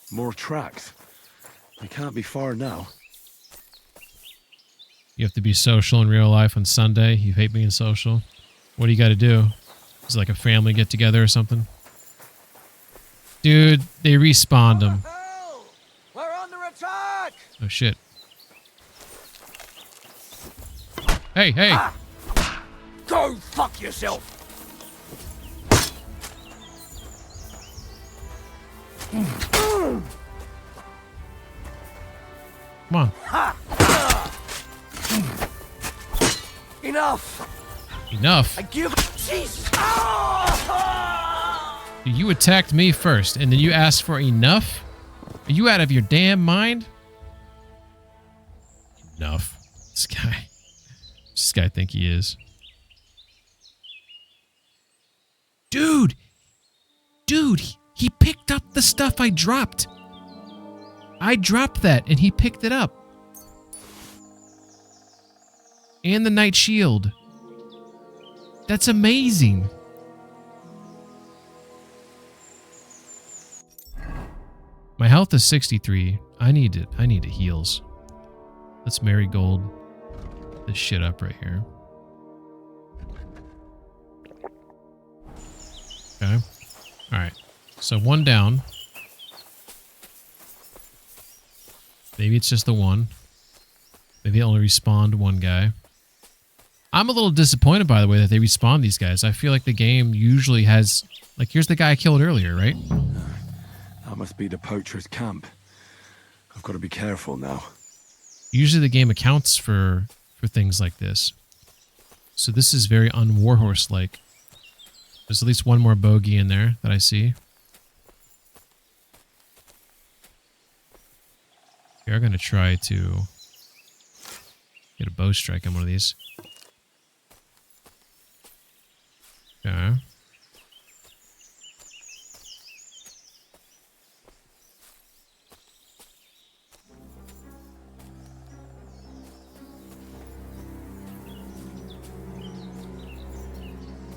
More tracks. They can't be far now. You have to be social in real life on Sunday. You hate being social. What do you got to do? Is it like a family get together or something? Dude, they respawned them. We're under attack! Oh shit. Hey, hey! Go fuck yourself! Come on. Enough! Enough? I give... Jesus! You attacked me first, and then you asked for enough? Are you out of your damn mind? Enough. This guy think he is. Dude! Dude, he picked up the stuff I dropped. I dropped that, and he picked it up. And the Knight Shield. That's amazing. My health is 63. I need heals. Let's marigold this shit up right here. Okay. Alright. So one down. Maybe it's just the one. Maybe it only respawned one guy. I'm a little disappointed, by the way, that they respawn these guys. I feel like the game usually has... Like, here's the guy I killed earlier, right? That must be the poacher's camp. I've got to be careful now. Usually the game accounts for things like this. So this is very un-Warhorse-like. There's at least one more bogey in there that I see. We are going to try to get a bow strike on one of these. Okay.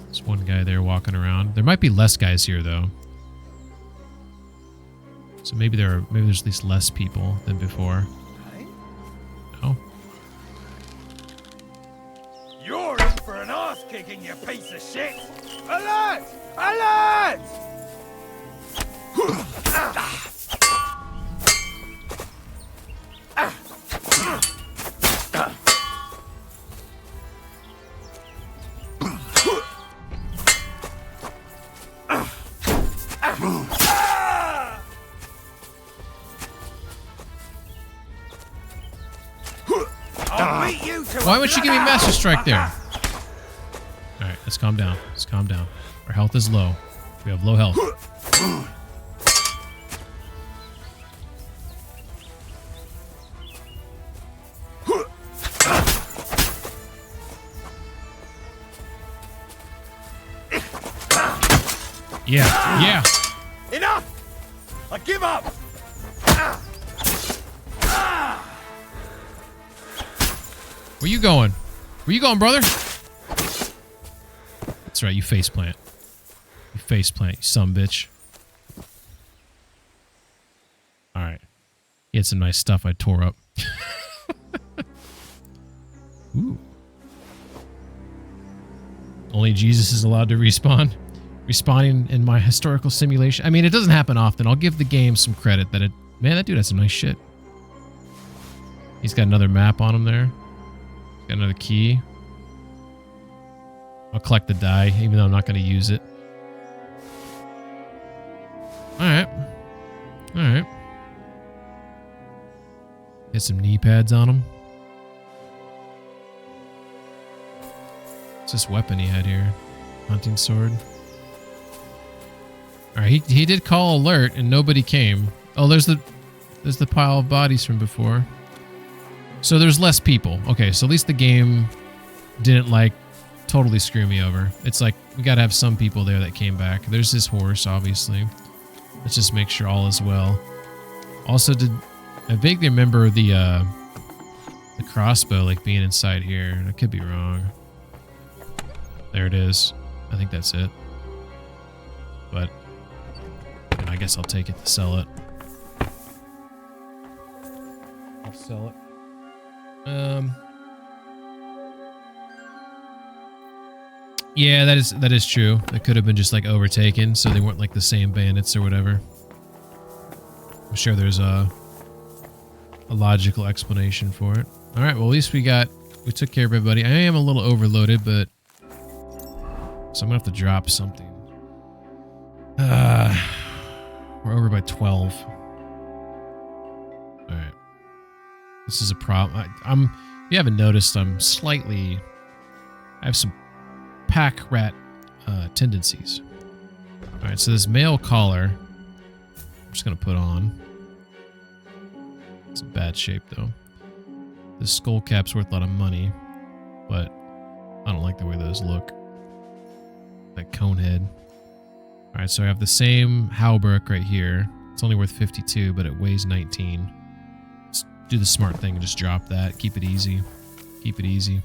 There's one guy there walking around. There might be less guys here though. So maybe there's at least less people than before. No. You're in for an ass kicking, you piece of shit! Alert! Alert! Why would you give me Master Strike there? Alright, let's calm down. Let's calm down. Our health is low. We have low health. Yeah, yeah. Enough! I give up! Where you going? Where you going, brother? That's right, you faceplant. You faceplant, you sumbitch. Alright. He had some nice stuff I tore up. Ooh. Only Jesus is allowed to respawn. Respawning in my historical simulation. I mean, it doesn't happen often. I'll give the game some credit that it... Man, that dude has some nice shit. He's got another map on him there. Got another key. I'll collect the die, even though I'm not going to use it. Alright. Alright. Get some knee pads on him. What's this weapon he had here? Hunting sword. Alright, he did call alert and nobody came. Oh, there's the pile of bodies from before. So there's less people. Okay, so at least the game didn't like totally screw me over. It's like we gotta have some people there that came back. There's this horse, obviously. Let's just make sure all is well. Also, I vaguely remember the crossbow like being inside here. I could be wrong. There it is. I think that's it. But I guess I'll take it to sell it. I'll sell it. Yeah, that is true. It could have been just like overtaken, so they weren't like the same bandits or whatever. I'm sure there's a logical explanation for it. All right, well at least we took care of everybody. I am a little overloaded, but so I'm gonna have to drop something. We're over by 12. All right. This is a problem. If you haven't noticed, I have some pack rat tendencies. All right, so this male collar, I'm just gonna put on. It's in bad shape though. This skull cap's worth a lot of money, but I don't like the way those look. That cone head. All right, so I have the same hauberk right here. It's only worth 52, but it weighs 19. Let's do the smart thing and just drop that. Keep it easy. Keep it easy.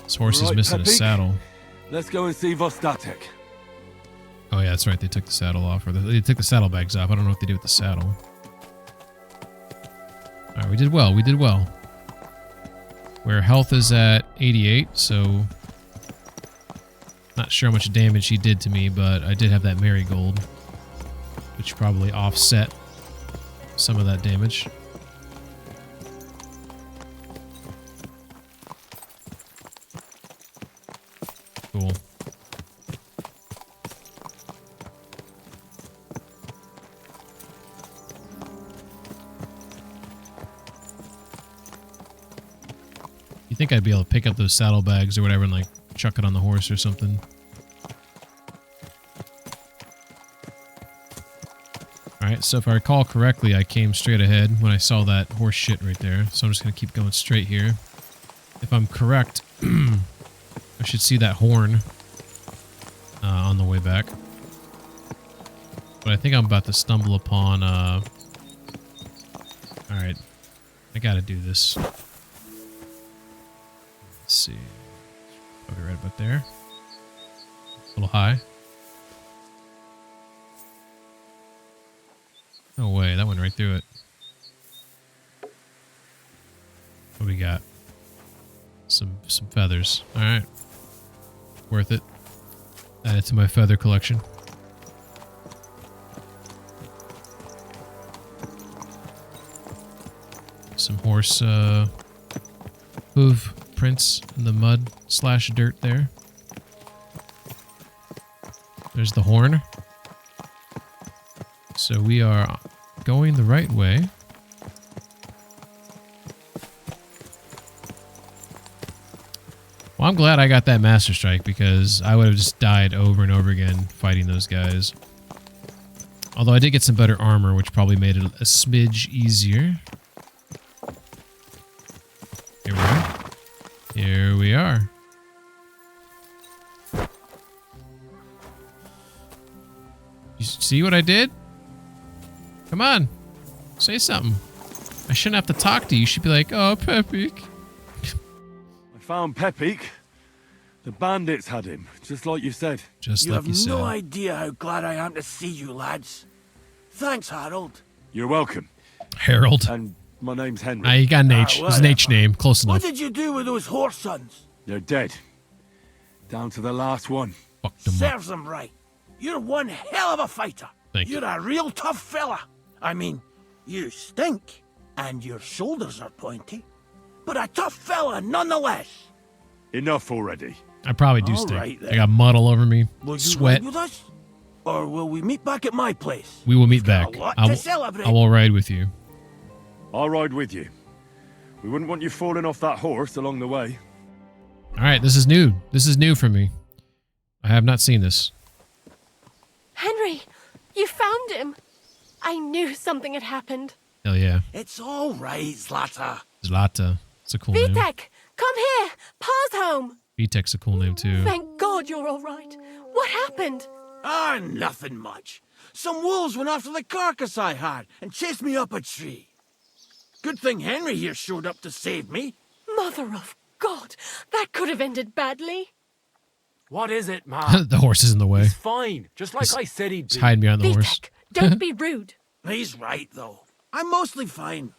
This horse is missing a saddle. Let's go and see Vostatek. Oh yeah, that's right. They took the saddle off, or they took the saddlebags off. I don't know what they do with the saddle. All right, we did well. We did well. Where health is at 88, so not sure how much damage he did to me, but I did have that marigold, which probably offset some of that damage. Cool. You think I'd be able to pick up those saddlebags or whatever and like chuck it on the horse or something? Alright, so if I recall correctly, I came straight ahead when I saw that horse shit right there. So I'm just going to keep going straight here. If I'm correct, I should see that horn on the way back. But I think I'm about to stumble upon... Alright, I gotta do this. Let's see. Probably right about there. A little high. No way, that went right through it. What do we got? Some feathers. Alright. Worth it. Add it to my feather collection. Some horse hoof prints in the mud / dirt there. There's the horn. So we are going the right way. Well, I'm glad I got that Master Strike because I would have just died over and over again fighting those guys. Although I did get some better armor, which probably made it a smidge easier. Here we are. Here we are. You see what I did? Come on. Say something. I shouldn't have to talk to you. You should be like, oh, Pepik. I found Pepik. The bandits had him, just like you said. Just like you said. You have no idea how glad I am to see you, lads. Thanks, Harold. You're welcome. Harold. And my name's Henry. You got an H. It's an H name. Close enough. What did you do with those horse sons? They're dead. Down to the last one. Fucked them up. Serves them right. You're one hell of a fighter. Thank you. You're a real tough fella. I mean, you stink, and your shoulders are pointy, but a tough fella nonetheless. Enough already. I probably do All stink. right, then. I got mud all over me. Will you Sweat. ride with us? Or will we meet back at my place? We will meet We've got back. a lot I to will- celebrate. I will ride with you. I'll ride with you. We wouldn't want you falling off that horse along the way. All right, this is new. This is new for me. I have not seen this. Henry, you found him. I knew something had happened. Hell yeah. It's all right, Zlata. Zlata. It's a cool name. Vitek, come here. Pa's home. Vitek's a cool name too. Thank God you're all right. What happened? Ah, nothing much. Some wolves went after the carcass I had and chased me up a tree. Good thing Henry here showed up to save me. Mother of God, that could have ended badly. What is it, man? The horse is in the way. He's fine, just like I said he'd be. He's hiding behind the horse. Vitek, don't be rude. He's right, though. I'm mostly fine.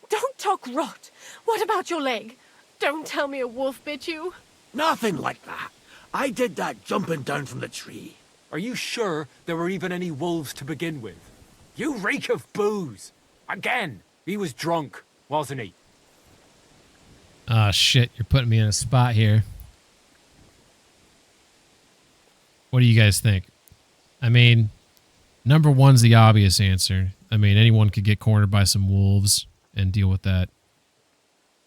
Don't talk rot. What about your leg? Don't tell me a wolf bit you. Nothing like that. I did that jumping down from the tree. Are you sure there were even any wolves to begin with? You reek of booze. Again, he was drunk, wasn't he? Ah, shit. You're putting me in a spot here. What do you guys think? I mean, number one's the obvious answer. I mean, anyone could get cornered by some wolves and deal with that.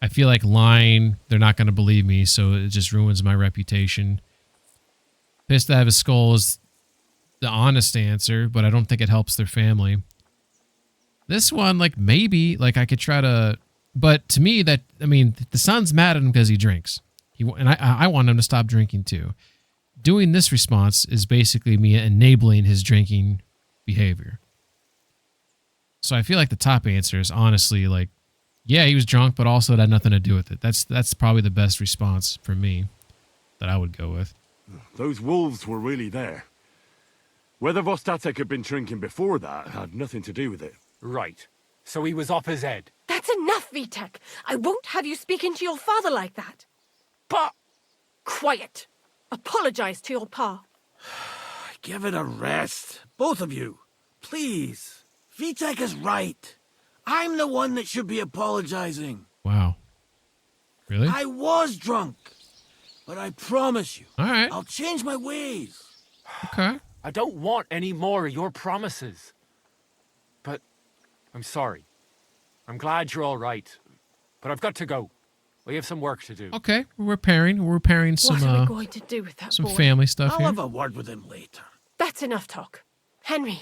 I feel like lying, they're not going to believe me, so it just ruins my reputation. Pissed to have a skull is the honest answer, but I don't think it helps their family. This one, like, maybe, like, I could try to... But to me, that, I mean, the son's mad at him because he drinks. And I want him to stop drinking, too. Doing this response is basically me enabling his drinking behavior. So I feel like the top answer is honestly, like, yeah, he was drunk, but also it had nothing to do with it. That's probably the best response for me that I would go with. Those wolves were really there. Whether Vostatek had been drinking before that had nothing to do with it. Right. So he was off his head. That's enough, Vitek. I won't have you speaking to your father like that. But... Quiet. Apologize to your pa. Give it a rest. Both of you. Please. Vitek is right. I'm the one that should be apologizing. Wow. Really? I was drunk. But I promise you, all right, I'll change my ways. Okay. I don't want any more of your promises. But I'm sorry. I'm glad you're all right. But I've got to go. We have some work to do. Okay, we're repairing some. What are we going to do with that some boy? family stuff I'll here. have a word with him later. That's enough talk. Henry,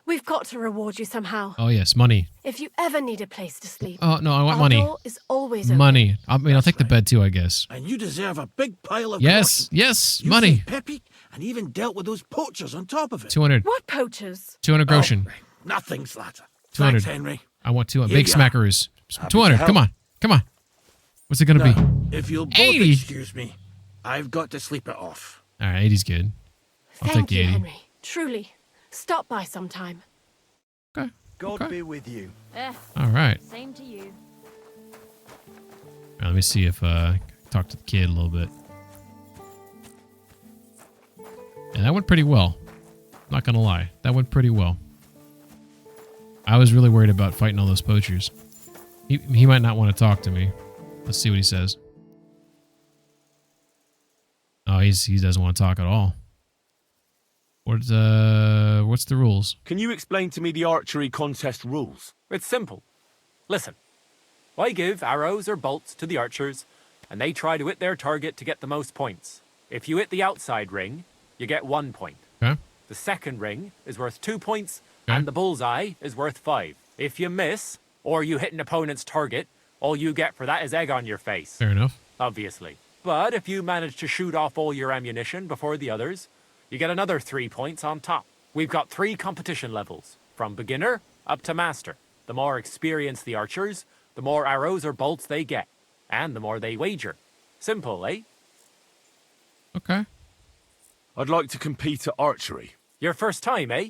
we've got to reward you somehow. Oh yes, money. If you ever need a place to sleep. Oh no, I want our money. door is always open. Money. I mean, I'll take the bed too, I guess. And you deserve a big pile of Yes, cotton. yes, You money. seem peppy and even dealt with those poachers on top of it. 200. What poachers? 200 groschen. Oh, nothing, Slatter. 200. Thanks, Henry. I want 200. Here Big you are. smackaroos. Happy 200. to Come on. Come on. What's it going to Now, be? if you'll both 80. excuse me, I've got to sleep it off. All right, 80's good. I'll take Thank the you, 80. Henry. Truly. Stop by sometime. Okay. God be with you. All right. Same to you. All right, let me see if I talk to the kid a little bit. And that went pretty well. Not going to lie. That went pretty well. I was really worried about fighting all those poachers. He might not want to talk to me. Let's see what he says. Oh, he doesn't want to talk at all. What's the rules? Can you explain to me the archery contest rules? It's simple. Listen. I give arrows or bolts to the archers, and they try to hit their target to get the most points. If you hit the outside ring, you get 1 point. Okay. The second ring is worth 2 points, Okay. and the bullseye is worth 5. If you miss, or you hit an opponent's target, all you get for that is egg on your face. Fair enough. Obviously. But if you manage to shoot off all your ammunition before the others, you get another 3 points on top. We've got 3 competition levels, from beginner up to master. The more experienced the archers, the more arrows or bolts they get, and the more they wager. Simple, eh? Okay. I'd like to compete at archery. Your first time, eh?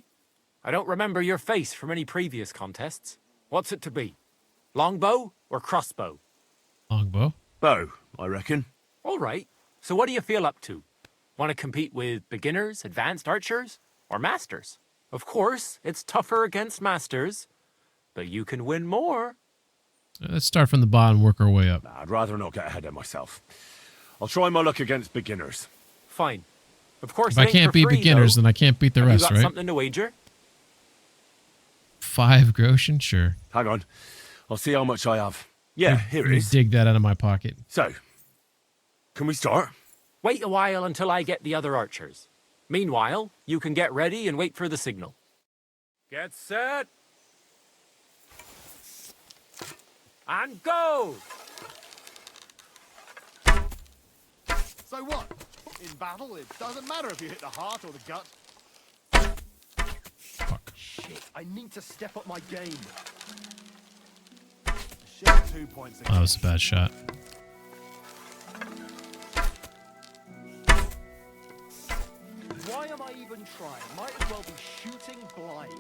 I don't remember your face from any previous contests. What's it to be? Longbow or crossbow? Longbow. Bow, I reckon. All right. So what do you feel up to? Want to compete with beginners, advanced archers, or masters? Of course, it's tougher against masters, but you can win more. Let's start from the bottom and work our way up. I'd rather not get ahead of myself. I'll try my luck against beginners. Fine. Of course, If I can't beat beginners, then I can't beat the rest, you got right? something to wager? 5 groschen? Sure. Hang on. I'll see how much I have. Yeah, here Let it me is. dig that out of my pocket. So, can we start? Wait a while until I get the other archers. Meanwhile, you can get ready and wait for the signal. Get set. And go! So what? In battle, it doesn't matter if you hit the heart or the gut. Fuck. Shit, I need to step up my game. Shit, 2 points Oh, that was a bad shot. Why am I even trying? Might as well be shooting blind.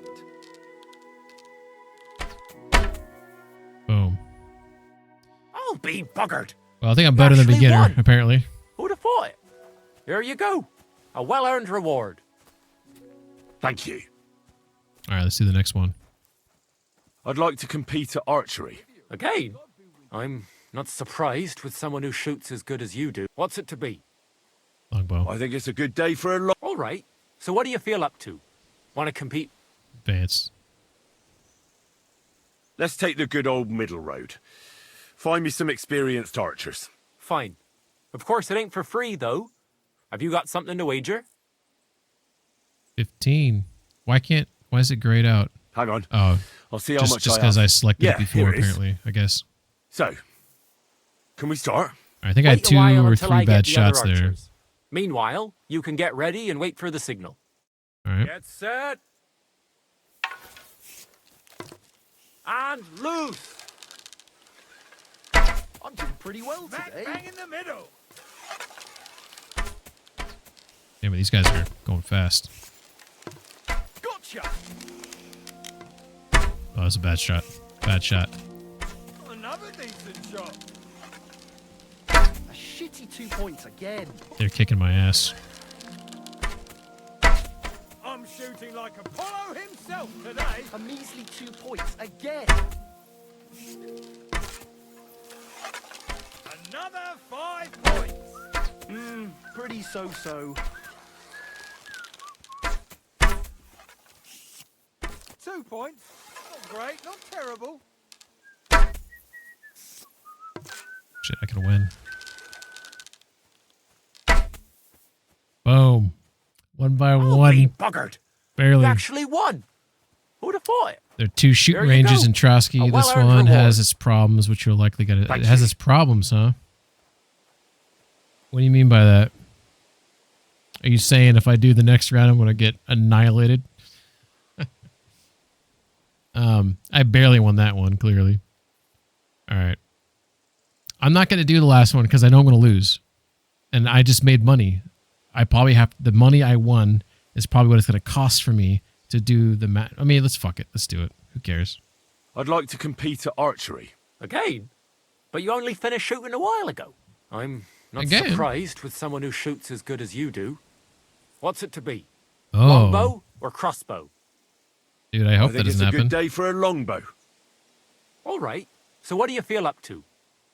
Boom. I'll be buggered. Well, I think I'm better than Actually beginner, won. apparently. Who'd have thought it? Here you go. A well-earned reward. Thank you. All right, let's do the next one. I'd like to compete at archery. Again? I'm not surprised with someone who shoots as good as you do. What's it to be? Longbow. I think it's a good day for a long... All right. So what do you feel up to? Want to compete? Advanced. Let's take the good old middle road. Find me some experienced archers. Fine. Of course, it ain't for free, though. Have you got something to wager? 15. Why is it grayed out? Hang on. Oh, I'll see how just much just I because have. I selected Yeah, it before, here it is. apparently, I guess. So, can we start? I think I had Wait a 2 while or until 3 I get bad the other shots there. archers. Meanwhile, you can get ready and wait for the signal. All right. Get set. And loose. I'm doing pretty well today. Bang in the middle. Yeah, but these guys are going fast. Gotcha. Oh, that's a bad shot. Bad shot. Another decent shot. A shitty 2 points again. They're kicking my ass. I'm shooting like Apollo himself today. A measly 2 points again. Another 5 points. Pretty so-so. 2 points. Not great, not terrible. Shit, I can win. Boom. 1 by 1. Buggered. Barely. You actually won. Who'd have thought it? There are 2 shooting There you ranges go. in Trotsky. A This well-earned one reward. has its problems, which you'll likely get. It Thank has you. its problems, huh? What do you mean by that? Are you saying if I do the next round, I'm going to get annihilated? I barely won that one, clearly. All right. I'm not going to do the last one because I know I'm going to lose. And I just made money. I probably have... The money I won is probably what it's going to cost for me to do the match. I mean, let's fuck it. Let's do it. Who cares? I'd like to compete at archery. Again? But you only finished shooting a while ago. I'm not Again? surprised with someone who shoots as good as you do. What's it to be? Oh. Longbow or crossbow? Dude, I hope I that think it's doesn't a happen. good day for a longbow. All right. So what do you feel up to?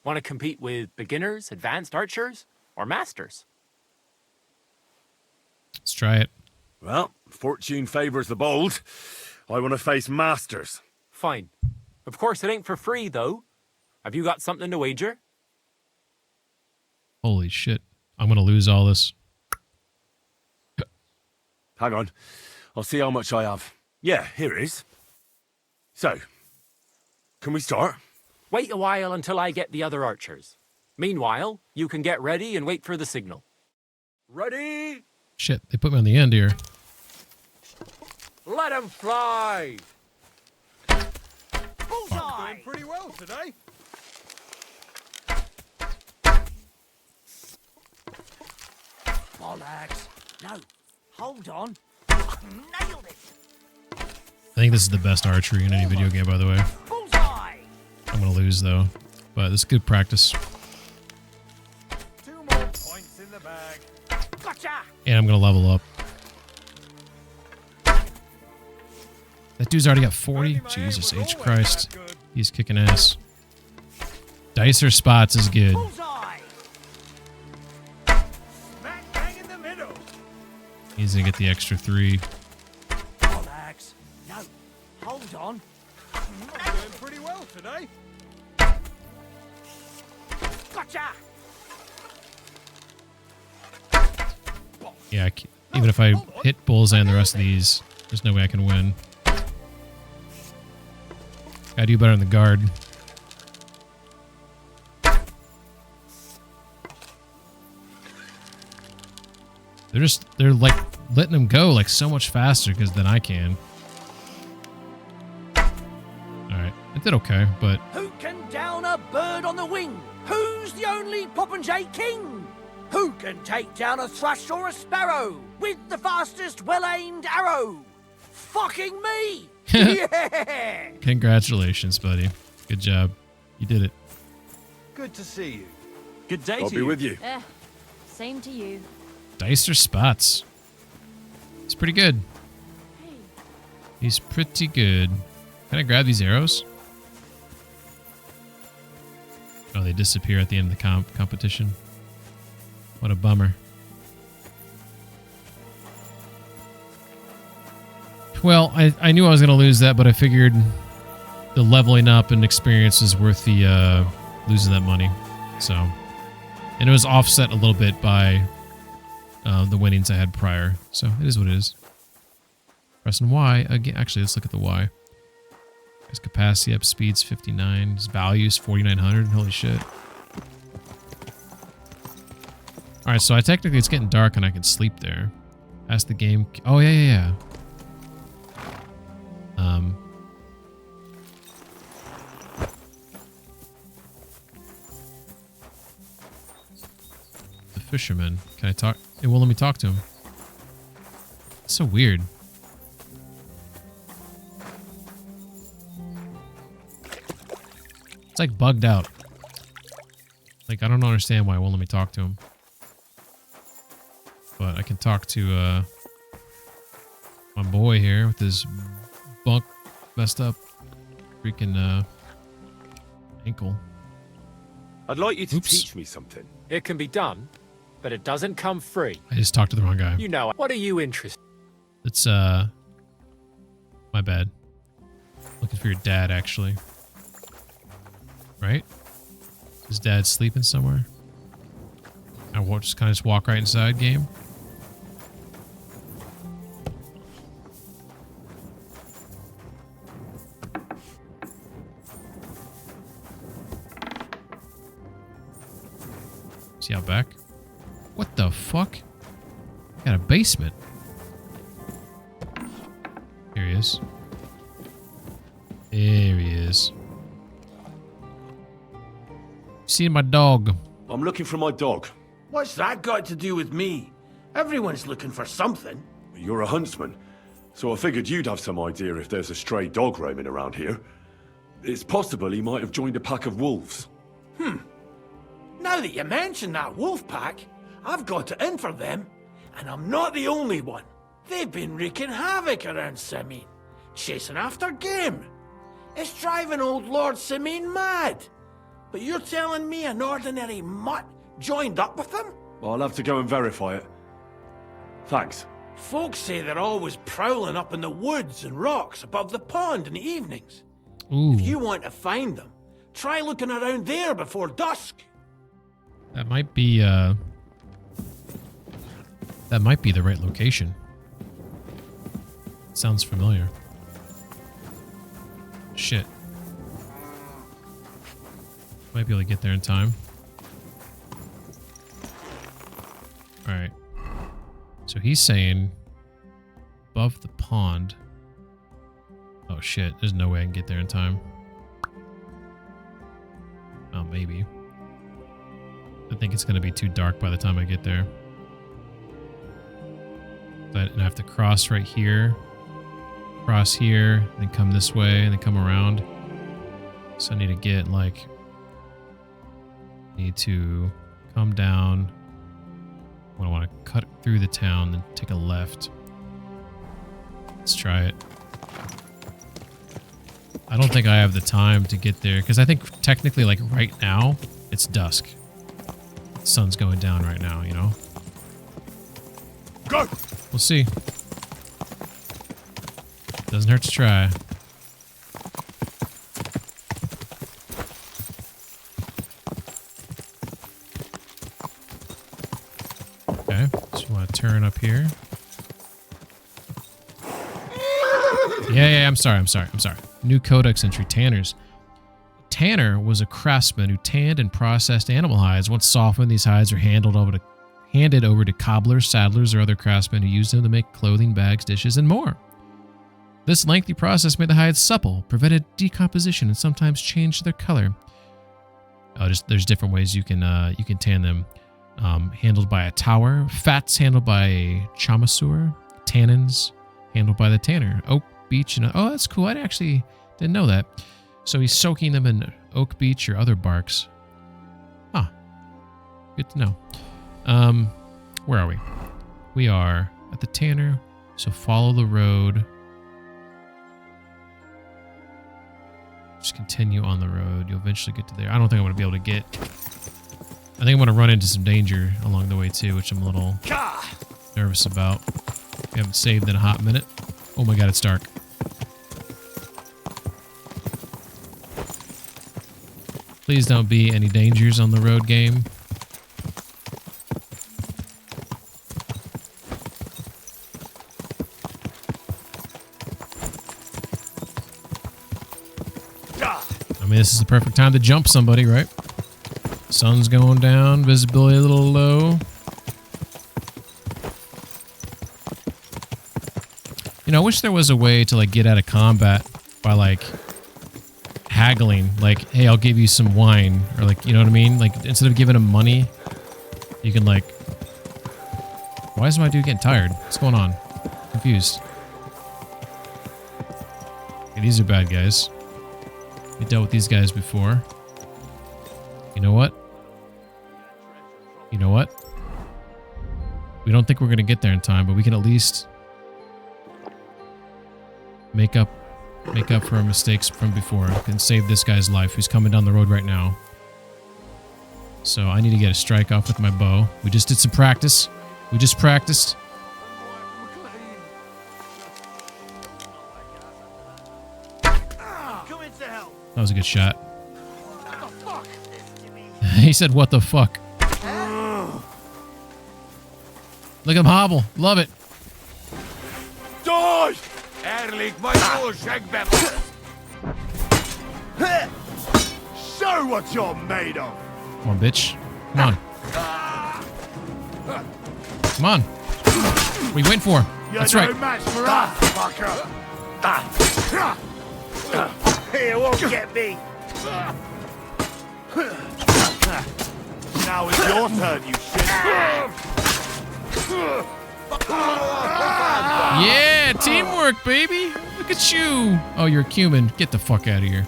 Want to compete with beginners, advanced archers, or masters? Let's try it. Well, fortune favours the bold. I want to face masters. Fine. Of course, it ain't for free, though. Have you got something to wager? Holy shit. I'm going to lose all this. Hang on. I'll see how much I have. Yeah, here it is. So, can we start? Wait a while until I get the other archers. Meanwhile, you can get ready and wait for the signal. Ready? Shit, they put me on the end here. Let 'em fly. Bullseye. Doing pretty well today. Bollocks. No. Hold on. Nailed it. I think this is the best archery in any video game, by the way. Bullseye. I'm going to lose, though. But this is good practice. 2 more points in the bag. Gotcha. And I'm going to level up. That dude's already got 40? Jesus H. Christ. He's kicking ass. Dicer spots is good. Bullseye. Smack bang in the middle. He's going to get the extra 3. Bollocks. No. Hold on. I'm doing pretty well today. Gotcha. Yeah, even if I hit bullseye on the rest of these, there's no way I can win. Gotta do better in the guard. They're like letting them go like so much faster because then I can. Alright, I did okay, but Who can down a bird on the wing? Who's the only Popinjay king? Who can take down a thrush or a sparrow with the fastest well-aimed arrow? Fucking me! Yeah! congratulations, buddy. Good job. You did it. Good to see you. Good day I'll be with you. Same to you. Dicer spots. He's pretty good. He's pretty good. Can I grab these arrows? Oh, they disappear at the end of the competition. What a bummer. Well, I knew I was going to lose that, but I figured the leveling up and experience is worth the losing that money. So, and it was offset a little bit by the winnings I had prior. So it is what it is. Pressing Y again. Actually, let's look at the Y. His capacity up, speed's 59. His value's 4,900. Holy shit. All right, so technically it's getting dark and I can sleep there. Ask the game. Oh yeah. The fisherman. Can I talk? It won't let me talk to him. It's so weird. It's like bugged out. Like, I don't understand why it won't let me talk to him. But I can talk to my boy here with his bunk messed up freaking ankle. I'd like you to Oops. teach me something. It can be done, but it doesn't come free. I just talked to the wrong guy. You know, what are you interested? It's my bad. Looking for your dad, actually. Right? His dad's sleeping somewhere. I will just kind of just walk right inside, game. See out back? What the fuck? Got a basement. Here he is. There he is. See my dog. I'm looking for my dog. What's that got to do with me? Everyone's looking for something. You're a huntsman, so I figured you'd have some idea if there's a stray dog roaming around here. It's possible he might have joined a pack of wolves. Now that you mention that wolf pack, I've got it in for them. And I'm not the only one. They've been wreaking havoc around Simene, chasing after game. It's driving old Lord Simene mad. But you're telling me an ordinary mutt joined up with them? I'll have to go and verify it. Thanks. Folks say they're always prowling up in the woods and rocks above the pond in the evenings. Ooh. If you want to find them, try looking around there before dusk. That might be the right location. Sounds familiar. Shit. Might be able to get there in time. Alright. So he's saying above the pond. Oh shit, there's no way I can get there in time. Oh, maybe. I think it's going to be too dark by the time I get there. And I have to cross right here. Cross here, then come this way, and then come around. So I need to get, like... Need to come down. I want to cut through the town, then take a left. Let's try it. I don't think I have the time to get there, because I think technically, like, right now, it's dusk. The sun's going down right now, you know? Go! We'll see. Doesn't hurt to try. Okay, so you want to turn up here. Yeah, I'm sorry. New codex entry, tanners. Tanner was a craftsman who tanned and processed animal hides. Once softened, these hides are handed over to cobblers, saddlers, or other craftsmen who used them to make clothing, bags, dishes, and more. This lengthy process made the hides supple, prevented decomposition, and sometimes changed their color. Oh, there's different ways you can tan them. Handled by a tower, fats handled by a chaumasur, tannins handled by the tanner, oak, beech, and oh, that's cool. I actually didn't know that. So he's soaking them in oak, beech, or other barks. Huh. Good to know. Where are we? We are at the tanner, so follow the road. Just continue on the road. You'll eventually get to there. I don't think I'm going to be able to get... I think I'm going to run into some danger along the way too, which I'm a little nervous about. We haven't saved in a hot minute. Oh my god, it's dark. Please don't be any dangers on the road, game. I mean, this is the perfect time to jump somebody, right? Sun's going down, visibility a little low. You know, I wish there was a way to, like, get out of combat by, like, haggling. Like, hey, I'll give you some wine. Or, like, you know what I mean? Like, instead of giving him money, you can, like... Why is my dude getting tired? What's going on? Confused. Okay, these are bad guys. We dealt with these guys before. You know what? You know what? We don't think we're going to get there in time, but we can at least make up for our mistakes from before and save this guy's life who's coming down the road right now. So I need to get a strike off with my bow. We just did some practice. We just practiced. That was a good shot. He said, what the fuck? Look at him hobble. Love it. Die! Show what you're made of! Come on, bitch. Come on. Come on. What are you waiting for? You're That's no right. match for us, fucker! Here, won't get me! Now it's your turn, you shit! Yeah, teamwork, baby. Look at you. Oh, you're a cumin. Get the fuck out of here.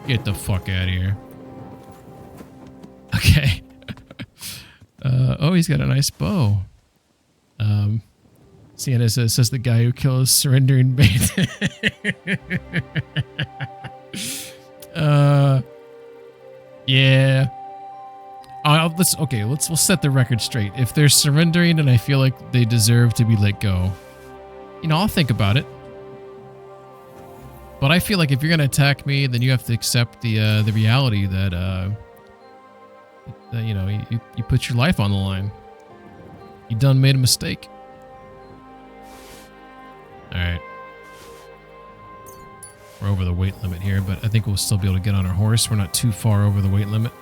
Get the fuck out of here. Okay. Oh, he's got a nice bow. Sienna says the guy who kills surrendering bait. Yeah. We'll set the record straight. If they're surrendering and I feel like they deserve to be let go, you know, I'll think about it. But I feel like if you're gonna attack me, then you have to accept the reality that you know, you put your life on the line. You done made a mistake. All right. We're over the weight limit here, but I think we'll still be able to get on our horse. We're not too far over the weight limit.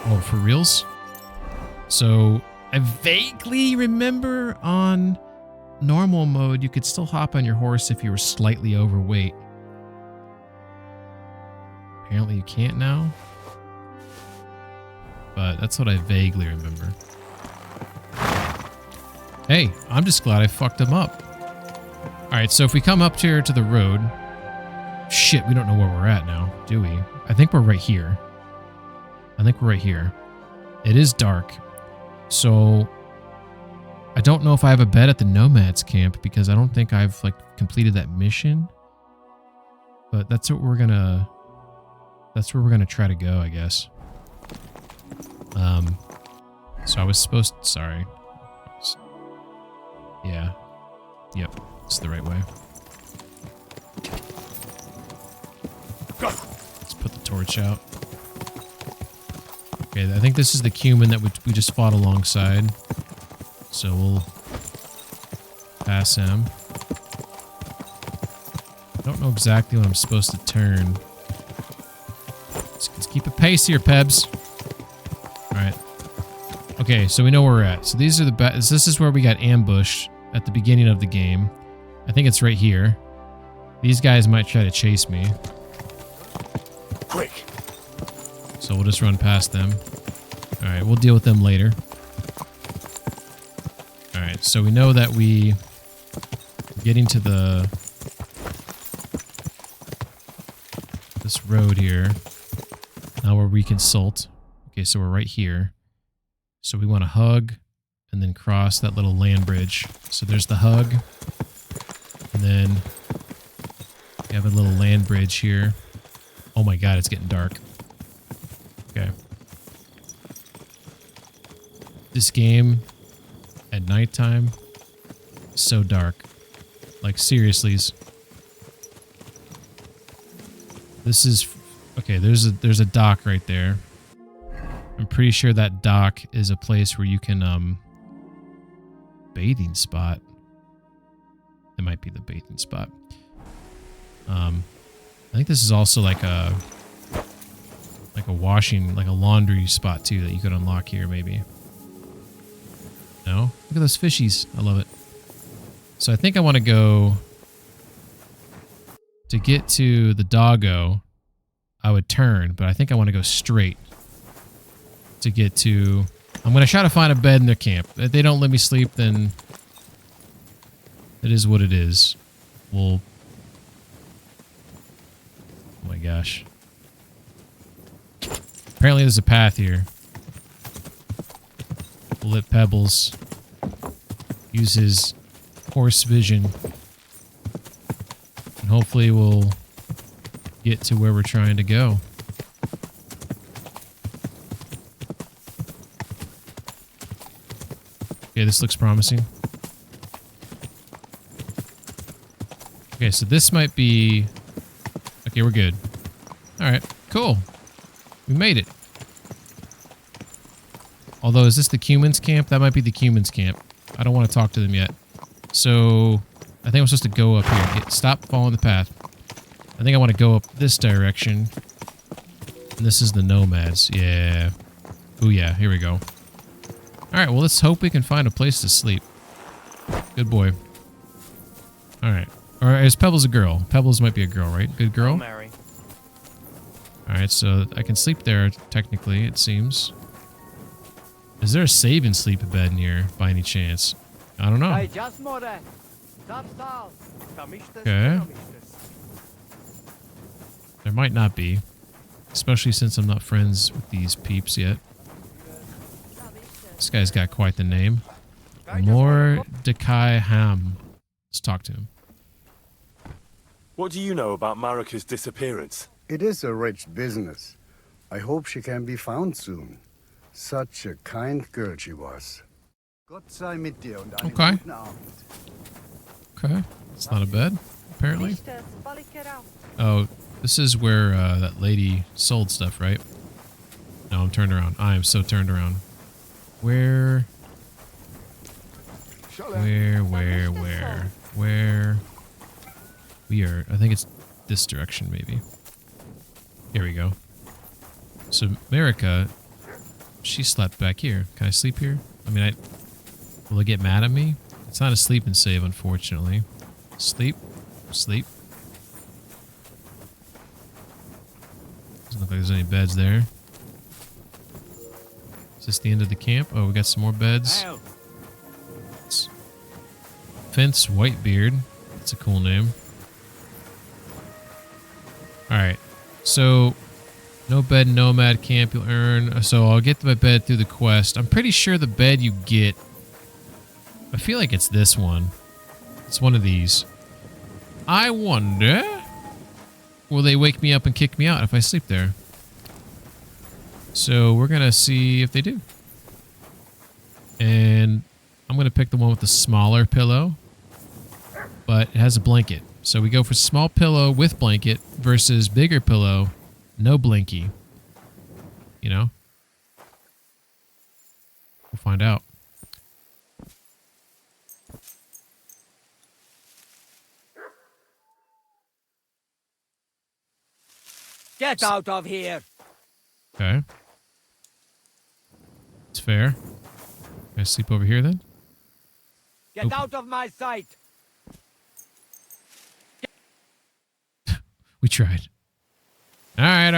Oh, for reals? So I vaguely remember on normal mode, you could still hop on your horse if you were slightly overweight. Apparently you can't now. But that's what I vaguely remember. Hey, I'm just glad I fucked him up. Alright, so if we come up here to the road... Shit, we don't know where we're at now, do we? I think we're right here. I think we're right here. It is dark. So... I don't know if I have a bed at the Nomads camp because I don't think I've, like, completed that mission. But that's what we're gonna... That's where we're gonna try to go, I guess. So I was supposed... Sorry. Yeah. Yep. It's the right way. Let's put the torch out. Okay, I think this is the cumin that we just fought alongside. So we'll pass him. I don't know exactly when I'm supposed to turn. Let's keep a pace here, Pebs. Alright. Okay, so we know where we're at. So these are the this is where we got ambushed at the beginning of the game. I think it's right here. These guys might try to chase me. Quick. So we'll just run past them. Alright, we'll deal with them later. Alright, so we know that we're getting to this road here. Now where we consult. Okay, so we're right here. So we want to hug and then cross that little land bridge. So there's the hug. And then we have a little land bridge here. Oh my god, it's getting dark. Okay. This game at nighttime is so dark. Like, seriously. This is... Okay, there's a dock right there. I'm pretty sure that dock is a place where you can, bathing spot. It might be the bathing spot. I think this is also like a washing, like a laundry spot too that you could unlock here maybe. No? Look at those fishies. I love it. So I think I want to go to get to the doggo. I would turn, but I think I want to go straight to get to... I'm going to try to find a bed in their camp. If they don't let me sleep, then it is what it is. We'll... Oh my gosh. Apparently there's a path here. We'll let Pebbles use his horse vision. And hopefully we'll get to where we're trying to go. Okay, this looks promising. Okay, so this might be... Okay, we're good. Alright, cool. We made it. Although, is this the Cuman's camp? That might be the Cuman's camp. I don't want to talk to them yet. So, I think I'm supposed to go up here. Stop following the path. I think I want to go up this direction. And this is the Nomads. Yeah. Ooh, yeah. Here we go. Alright, well, let's hope we can find a place to sleep. Good boy. Alright. Or is Pebbles a girl? Pebbles might be a girl, right? Good girl? Mary. Alright, so I can sleep there, technically, it seems. Is there a save and sleep bed in here, by any chance? I don't know. Okay. There might not be. Especially since I'm not friends with these peeps yet. This guy's got quite the name. Mordecai Ham. Let's talk to him. What do you know about Marika's disappearance? It is a rich business. I hope she can be found soon. Such a kind girl she was. Gott sei mit dir und einen Okay. guten Abend. Okay. It's not a bed, apparently. Oh, this is where that lady sold stuff, right? No, I'm turned around. I am so turned around. Where? We are, I think it's this direction, maybe. Here we go. So, Marika, she slept back here. Can I sleep here? I mean, will it get mad at me? It's not a sleep and save, unfortunately. Sleep. Sleep. Doesn't look like there's any beds there. Is this the end of the camp? Oh, we got some more beds. It's Fence Whitebeard. That's a cool name. Alright. So, no bed, nomad camp you'll earn. So I'll get my bed through the quest. I'm pretty sure the bed you get... I feel like it's this one. It's one of these. I wonder... Will they wake me up and kick me out if I sleep there? So we're going to see if they do. And I'm going to pick the one with the smaller pillow. But it has a blanket. So we go for small pillow with blanket versus bigger pillow, no blankie. You know? We'll find out. Get out of here! Okay. It's fair. Can I sleep over here then? Get out of my sight! We tried. Alright.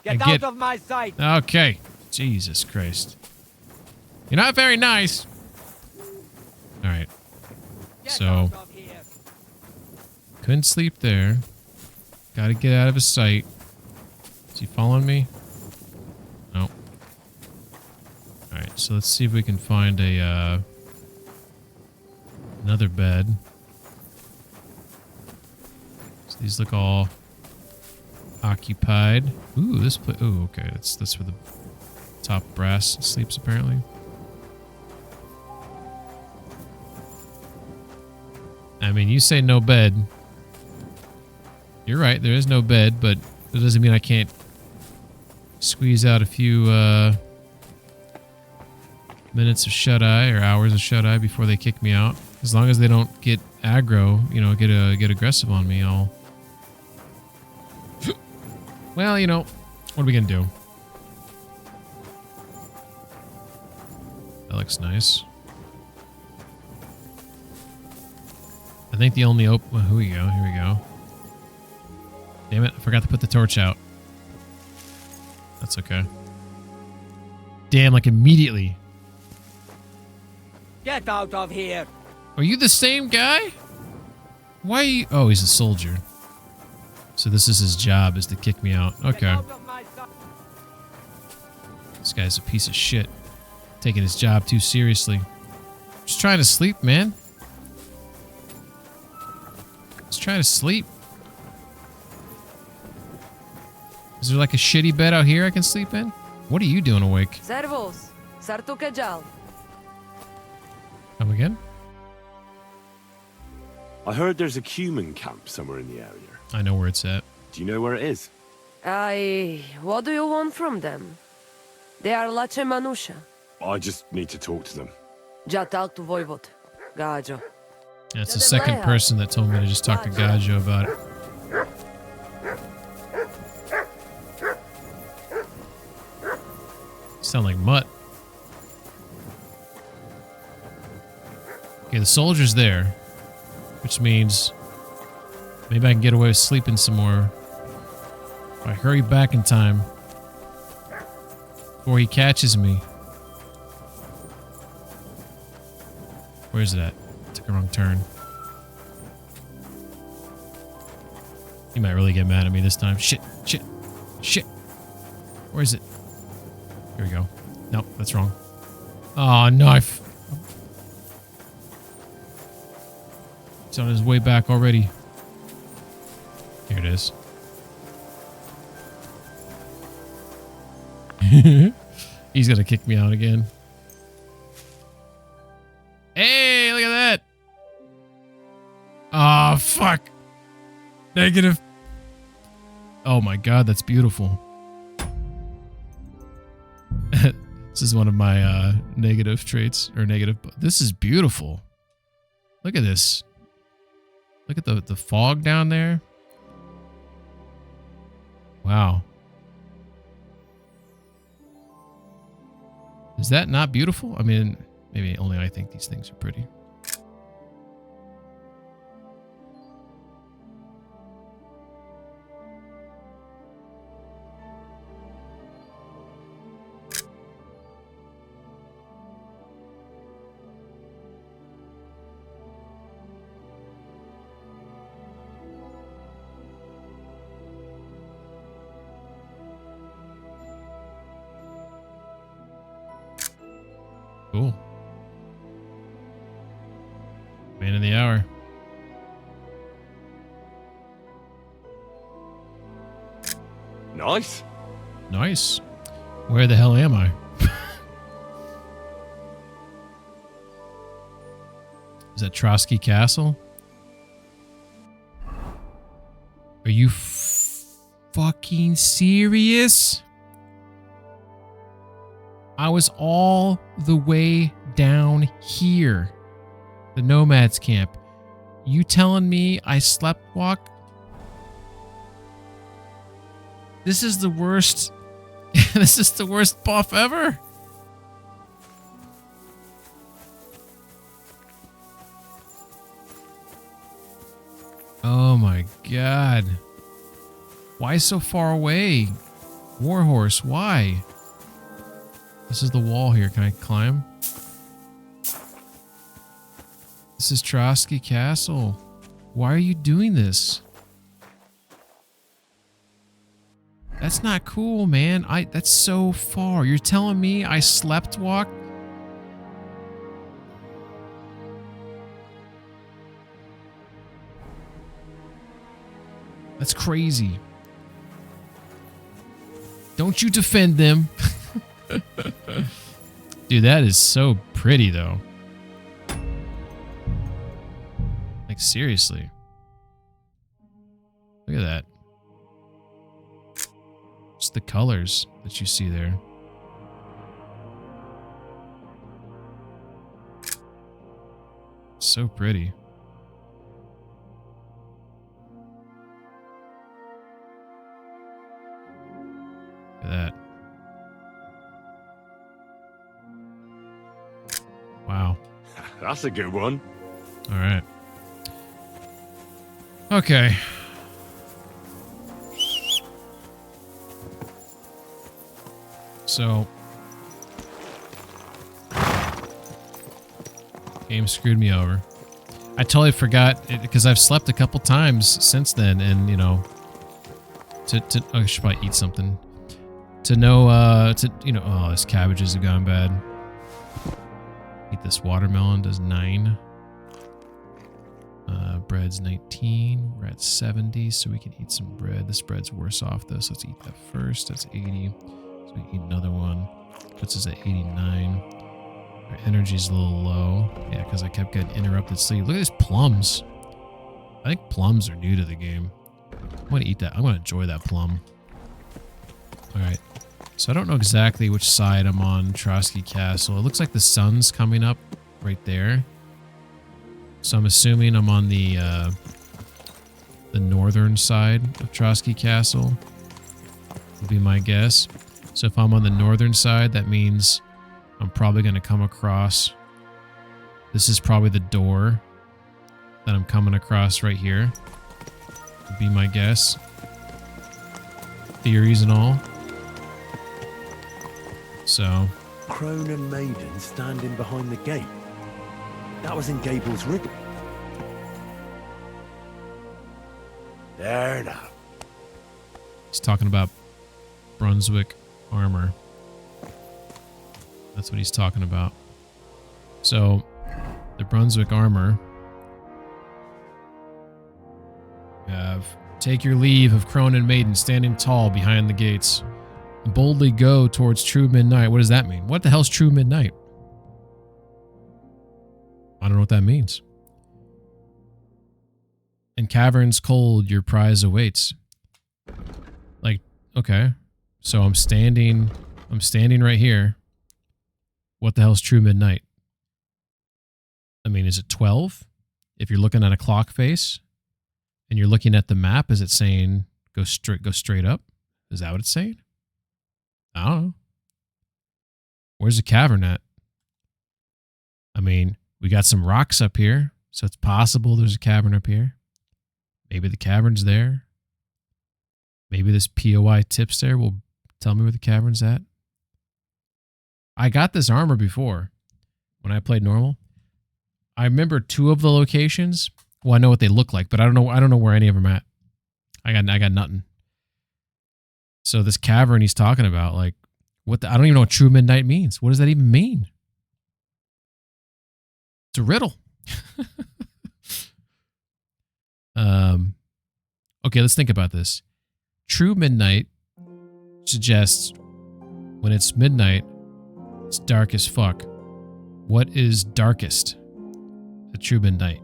Get out of my sight! Okay. Jesus Christ. You're not very nice. Alright. So. Couldn't sleep there. Gotta get out of his sight. Is he following me? No. Alright, so let's see if we can find a, another bed. So these look all occupied. Ooh, this place. Ooh, okay. That's where the top brass sleeps, apparently. I mean, you say no bed. You're right, there is no bed, but that doesn't mean I can't squeeze out a few minutes of shut-eye or hours of shut-eye before they kick me out. As long as they don't get aggro, you know, get aggressive on me, I'll... Well, you know, what are we gonna do? That looks nice. I think the only open... Well, here we go, here we go. Damn it, I forgot to put the torch out. That's okay. Damn, like immediately. Get out of here! Are you the same guy? Why are you... Oh, he's a soldier. So this is his job, is to kick me out. Okay. Get out of my This guy's a piece of shit. Taking his job too seriously. Just trying to sleep, man. Just trying to sleep. Is there like a shitty bed out here I can sleep in? What are you doing awake? Servus, Sartukajal. Come again? I heard there's a human camp somewhere in the area. I know where it's at. Do you know where it is? What do you want from them? They are Lache Manusha. I just need to talk to them. Ja talk to Voivod. Gajo. That's the second person that told me to just talk to Gajo about it. Sound like mutt. Okay, the soldier's there, which means maybe I can get away with sleeping some more if I hurry back in time before he catches me. Where's it at? Took a wrong turn. He might really get mad at me this time. Shit, shit, shit. Where is it? Here we go. Nope, that's wrong. Oh, knife. He's on his way back already. Here it is. He's gonna kick me out again. Hey, look at that. Oh, fuck. Negative. Oh my god, that's beautiful. This is one of my negative traits, or negative. This is beautiful. Look at this. Look at the fog down there. Wow. Is that not beautiful? I mean, maybe only I think these things are pretty. Cool. Man of the hour. Nice. Nice. Where the hell am I? Is that Trotsky Castle? Are you fucking serious? I was all the way down here. The Nomads camp. You telling me I sleptwalk? This is the worst. This is the worst buff ever. Oh my god. Why so far away? Warhorse, why? This is the wall here. Can I climb? This is Trotsky Castle. Why are you doing this? That's not cool, man. That's so far. You're telling me I sleptwalk? That's crazy. Don't you defend them. Dude, that is so pretty, though. Like, seriously. Look at that. Just the colors that you see there. So pretty. Look at that. Wow. That's a good one. All right. Okay. So, game screwed me over. I totally forgot it because I've slept a couple times since then, and you know, I should probably eat something. to know, oh, this cabbages have gone bad. Eat this watermelon, does 9. Bread's 19. We're at 70, so we can eat some bread. This bread's worse off though, so let's eat that first. That's 80. So we eat another one. Puts us at 89. Our energy's a little low. Yeah, because I kept getting interrupted sleep. Look at these plums. I think plums are new to the game. I'm going to eat that. I'm going to enjoy that plum. Alright. So I don't know exactly which side I'm on Trotsky Castle. It looks like the sun's coming up right there. So I'm assuming I'm on the northern side of Trotsky Castle. Would be my guess. So if I'm on the northern side, that means I'm probably going to come across. This is probably the door that I'm coming across right here. Would be my guess. Theories and all. So. Crone and maiden standing behind the gate. That was in Gable's riddle. There now. He's talking about Brunswick armor. That's what he's talking about. So, the Brunswick armor. We have, take your leave of Crone and maiden standing tall behind the gates. Boldly go towards true midnight. What does that mean? What the hell's true midnight? I don't know what that means. In caverns cold, your prize awaits. Like, okay. So I'm standing right here. What the hell's true midnight? I mean, is it 12? If you're looking at a clock face and you're looking at the map, is it saying go straight up? Is that what it's saying? I don't know. Where's the cavern at? I mean, we got some rocks up here, so it's possible there's a cavern up here. Maybe the cavern's there. Maybe this POI tipster will tell me where the cavern's at. I got this armor before when I played normal. I remember 2 of the locations. Well, I know what they look like, but I don't know where any of them at. I got nothing. So this cavern he's talking about, like, I don't even know what true midnight means. What does that even mean? It's a riddle. Okay, let's think about this. True midnight suggests when it's midnight, it's dark as fuck. What is darkest at true midnight?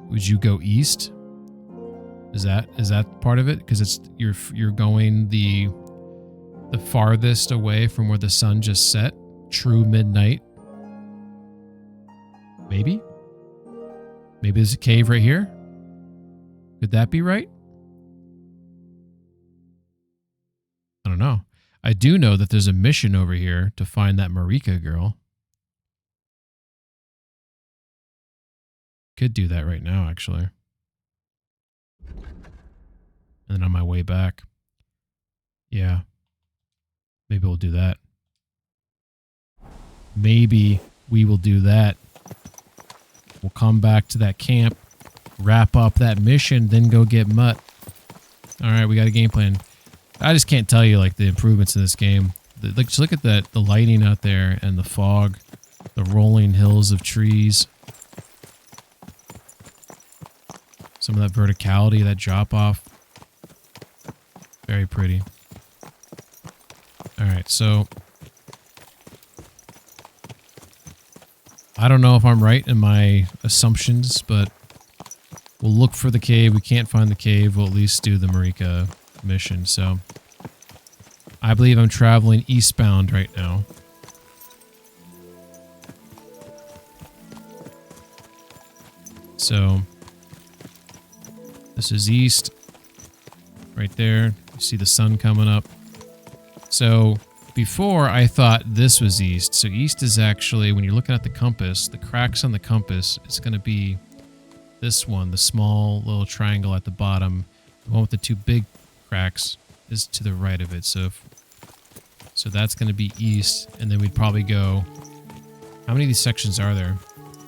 Would you go east? Is that part of it? Because you're going the farthest away from where the sun just set. True midnight. Maybe there's a cave right here. Could that be right? I don't know. I do know that there's a mission over here to find that Marika girl. Could do that right now, actually. And then on my way back. Yeah. Maybe we'll do that. Maybe we will do that. We'll come back to that camp, wrap up that mission, then go get Mutt. All right, we got a game plan. I just can't tell you like the improvements in this game. Just look at the lighting out there and the fog, the rolling hills of trees. Some of that verticality, that drop off. Very pretty. All right, so I don't know if I'm right in my assumptions, but we'll look for the cave. We can't find the cave. We'll at least do the Marika mission. So I believe I'm traveling eastbound right now. So this is east right there. You see the sun coming up. So before I thought this was east. So east is actually, when you're looking at the compass, the cracks on the compass, it's going to be this one, the small little triangle at the bottom. The one with the 2 big cracks is to the right of it. So that's going to be east. And then we'd probably go, how many of these sections are there?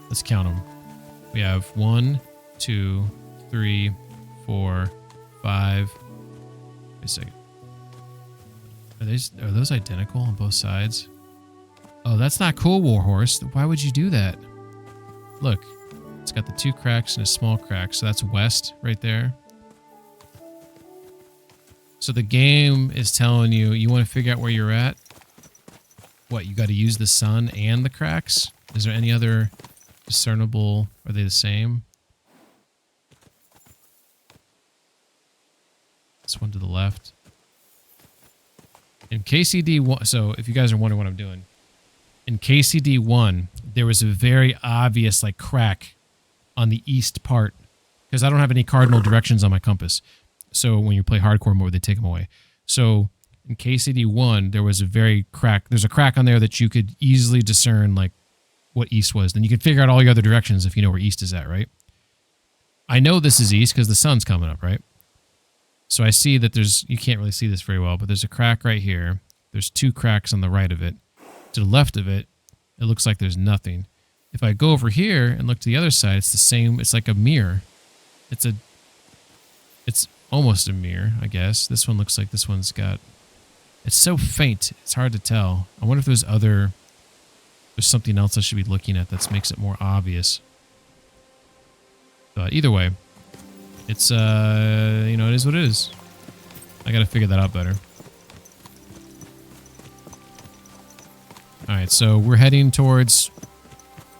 Let's count them. We have 1, 2, 3, 4, 5. Wait a second. Are those identical on both sides? Oh, that's not cool, Warhorse. Why would you do that? Look, it's got the 2 cracks and a small crack. So that's west right there. So the game is telling you, you want to figure out where you're at? What, you got to use the sun and the cracks? Is there any other discernible? Are they the same? This one to the left. In KCD1, so if you guys are wondering what I'm doing, in KCD1, there was a very obvious like crack on the east part because I don't have any cardinal directions on my compass. So when you play hardcore mode, they take them away. So in KCD1, there was a very crack. There's a crack on there that you could easily discern like what east was. Then you could figure out all your other directions if you know where east is at, right? I know this is east because the sun's coming up, right? So I see that there's, you can't really see this very well, but there's a crack right here. There's 2 cracks on the right of it. To the left of it, it looks like there's nothing. If I go over here and look to the other side, it's the same. It's like a mirror. It's almost a mirror, I guess. This one looks like this one's got, it's so faint. It's hard to tell. I wonder if there's something else I should be looking at that makes it more obvious. But either way, it's, you know, it is what it is. I gotta figure that out better. Alright, so we're heading towards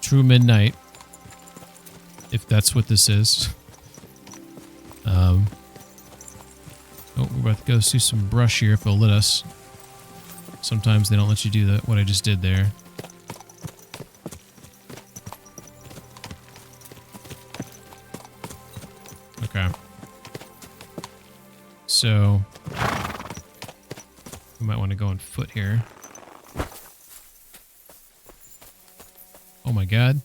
True Midnight. If that's what this is. Oh, we're about to go see some brush here if they'll let us. Sometimes they don't let you do that, what I just did there. Okay. So, we might want to go on foot here. Oh my god.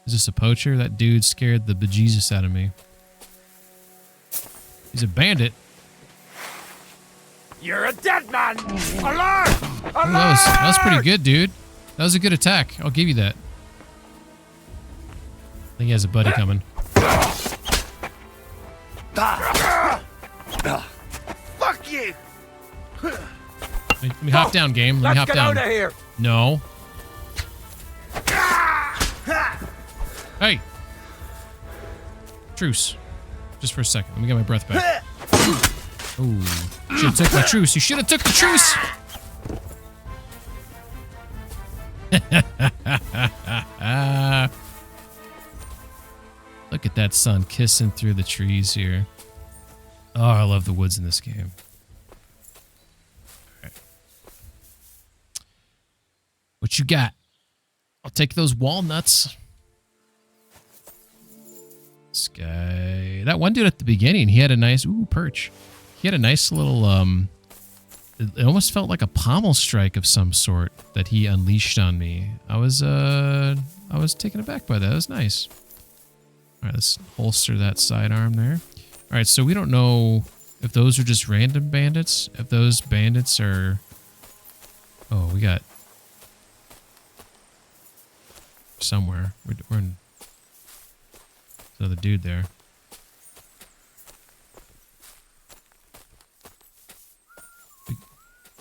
Is this a poacher? That dude scared the bejesus out of me. He's a bandit. You're a dead man! Alert! Alert! Oh, that was pretty good, dude. That was a good attack. I'll give you that. I think he has a buddy coming. Fuck you! Let me hop down, game. Let me hop down. Let's get out of here! No. Hey! Truce. Just for a second. Let me get my breath back. Ooh. Should have took my truce. You should have took the truce! Look at that sun kissing through the trees here. Oh, I love the woods in this game. All right. What you got? I'll take those walnuts. This guy... That one dude at the beginning, he had a nice... Ooh, perch. He had a nice little... It almost felt like a pommel strike of some sort that he unleashed on me. I was taken aback by that. That was nice. All right, let's holster that sidearm there. All right, so we don't know if those are just random bandits. If those bandits are... Oh, we got... Somewhere. We're in... There's another dude there.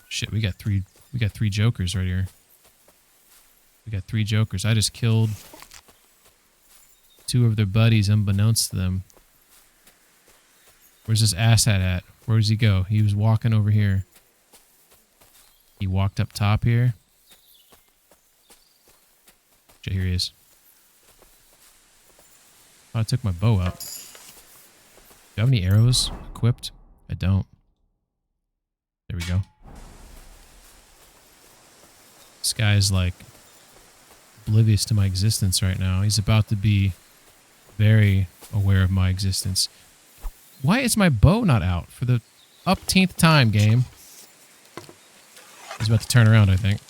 Shit, we got three jokers right here. We got 3 jokers. I just killed 2 of their buddies unbeknownst to them. Where's this asshat at? Where does he go? He was walking over here. He walked up top here. Shit, here he is. Oh, I took my bow out. Do you have any arrows equipped? I don't. There we go. This guy's like oblivious to my existence right now. He's about to be very aware of my existence. Why is my bow not out for the upteenth time, game? He's about to turn around, I think.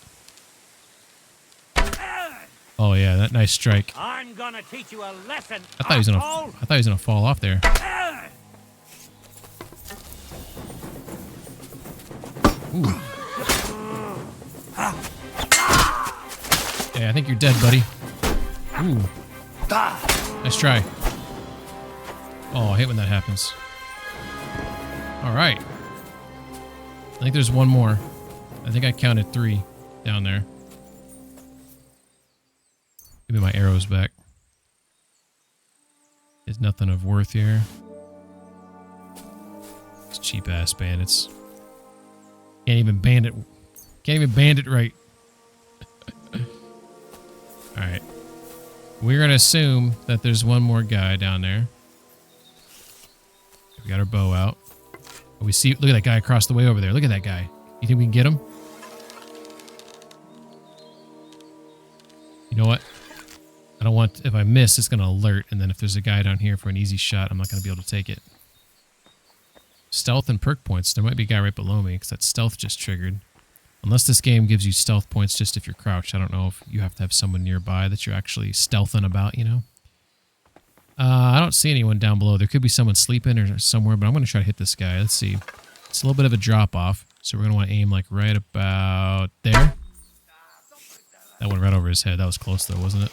Oh yeah, that nice strike. I'm gonna teach you a lesson. I thought he was gonna fall off there. Ooh. Yeah, I think you're dead, buddy. Ooh. Nice try. Oh, I hate when that happens. All right. I think there's one more. I think I counted 3 down there. Give me my arrows back. There's nothing of worth here. It's cheap ass bandits. Can't even bandit right. Alright. We're gonna assume that there's one more guy down there. We got our bow out. We see, look at that guy across the way over there. Look at that guy. You think we can get him? You know what? I don't want, if I miss, it's going to alert. And then if there's a guy down here for an easy shot, I'm not going to be able to take it. Stealth and perk points. There might be a guy right below me because that stealth just triggered. Unless this game gives you stealth points just if you're crouched. I don't know if you have to have someone nearby that you're actually stealthing about, you know? I don't see anyone down below. There could be someone sleeping or somewhere, but I'm going to try to hit this guy. Let's see. It's a little bit of a drop off. So we're going to want to aim like right about there. That went right over his head. That was close though, wasn't it?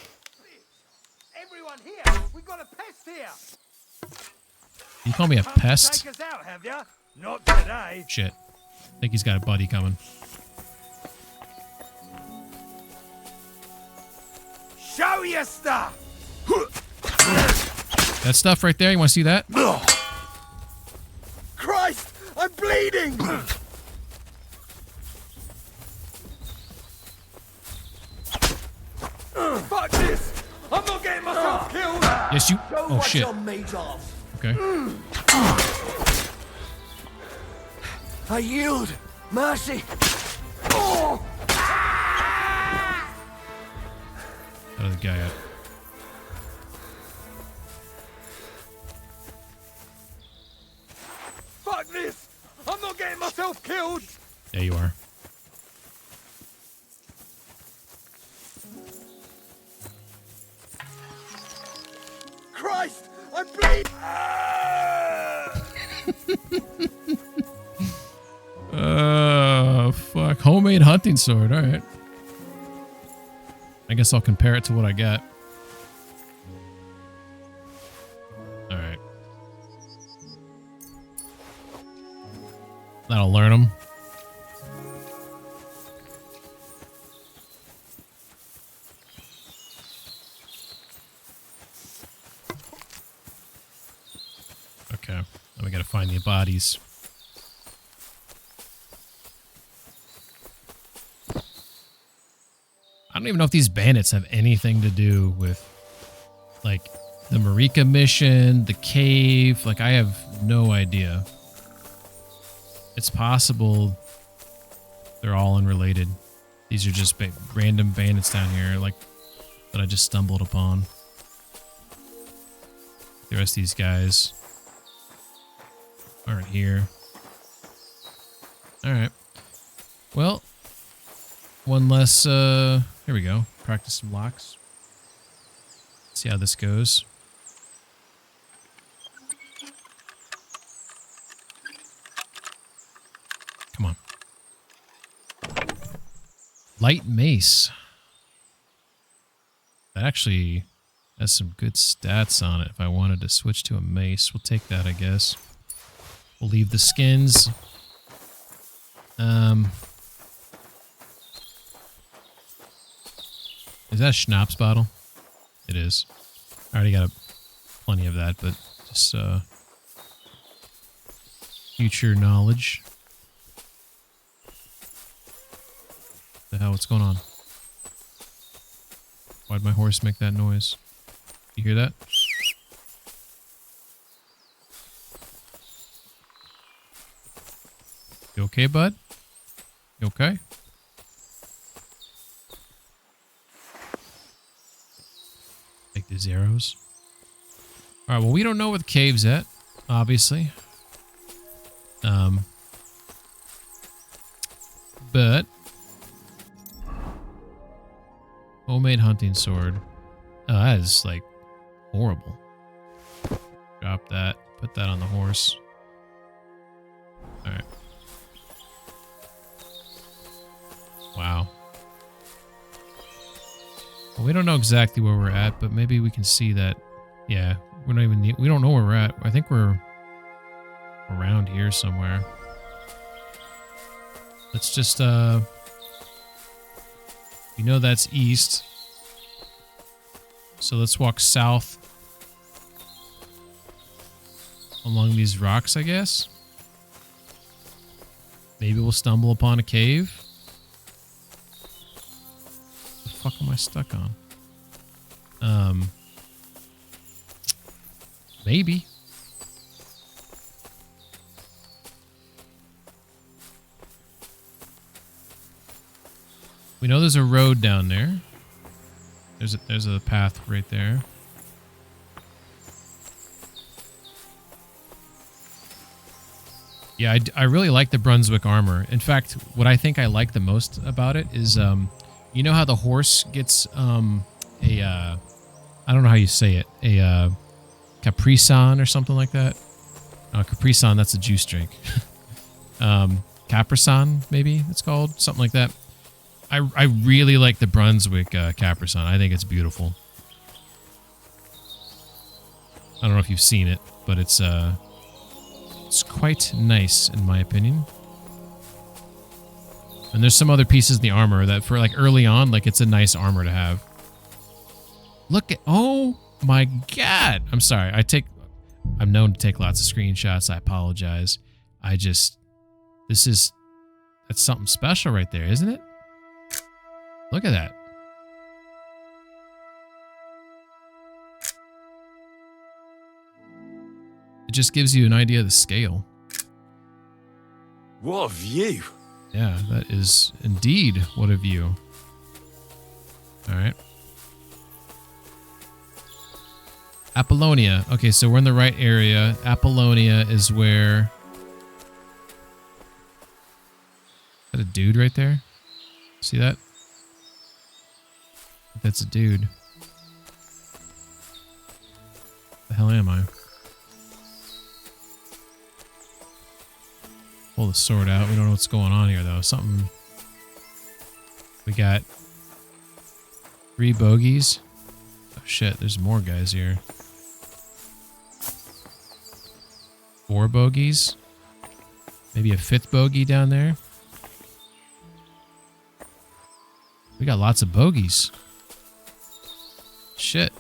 Everyone here, we got a pest here. You call me a pest? Take us out, have ya? Not today. Shit. I think he's got a buddy coming. Show your stuff. That stuff right there, you want to see that? Christ, I'm bleeding. Fuck this! I'm not getting myself killed! Yes, you... Show Oh, what shit. you're made of. Okay. I yield. Mercy. Oh. How did the guy up? Fuck this! I'm not getting myself killed! There you are. Christ! I'm bleeding! Fuck. Homemade hunting sword. Alright. I guess I'll compare it to what I got. Alright. That'll learn them. Okay. Now we gotta find the bodies. I don't even know if these bandits have anything to do with, like, the Marika mission, the cave. Like, I have no idea. It's possible they're all unrelated. These are just random bandits down here, like, that I just stumbled upon. The rest of these guys aren't here. Alright. Well, one less, here we go. Practice some locks. See how this goes. Come on. Light mace. That actually has some good stats on it. If I wanted to switch to a mace, we'll take that, I guess. We'll leave the skins. Is that a schnapps bottle? It is. I already got plenty of that, but just future knowledge. What the hell? What's going on? Why'd my horse make that noise? You hear that? You okay, bud? You okay? Take these arrows. Alright, well, we don't know where the cave's at, obviously. But homemade hunting sword. Oh, that is, like, horrible. Drop that. Put that on the horse. Alright. Wow. Well, we don't know exactly where we're at, but maybe we can see that. Yeah, we don't know where we're at. I think we're around here somewhere. let's just, you know that's east. So let's walk south along these rocks, I guess. Maybe we'll stumble upon a cave. What the fuck am I stuck on? Maybe. We know there's a road down there. There's a path right there. Yeah, I really like the Brunswick armor. In fact, what I think I like the most about it is, you know how the horse gets I don't know how you say it, a Capri-Sun or something like that. Capri-Sun, that's a juice drink. Capri-Sun, maybe it's called, something like that. I really like the Brunswick Capri-Sun. I think it's beautiful. I don't know if you've seen it, but it's quite nice in my opinion. And there's some other pieces in the armor that for like early on, like it's a nice armor to have. Look at, oh my God. I'm sorry. I'm known to take lots of screenshots. I apologize. That's something special right there, isn't it? Look at that. It just gives you an idea of the scale. What a view. Yeah, that is indeed what a view. All right. Apollonia. Okay, so we're in the right area. Apollonia is where... Is that a dude right there? See that? That's a dude. The hell am I? Pull the sword out. We don't know what's going on here, though. Something... We got 3 bogeys. Oh, shit. There's more guys here. 4 bogeys. Maybe a 5th bogey down there. We got lots of bogeys. Shit.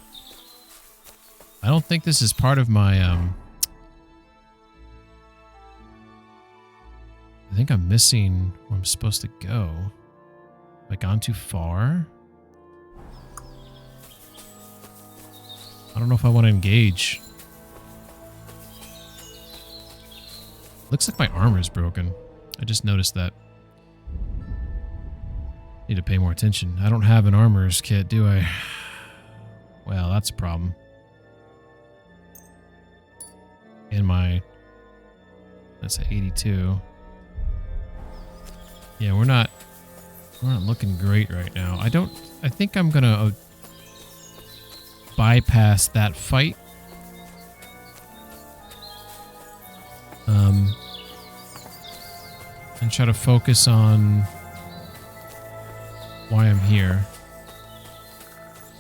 I don't think this is part of my, I think I'm missing where I'm supposed to go. Have I gone too far? I don't know if I want to engage. Looks like my armor is broken. I just noticed that. Need to pay more attention. I don't have an armorer's kit, do I? Well, that's a problem. And that's at 82. Yeah, we're not looking great right now. I think I'm gonna bypass that fight. And try to focus on why I'm here.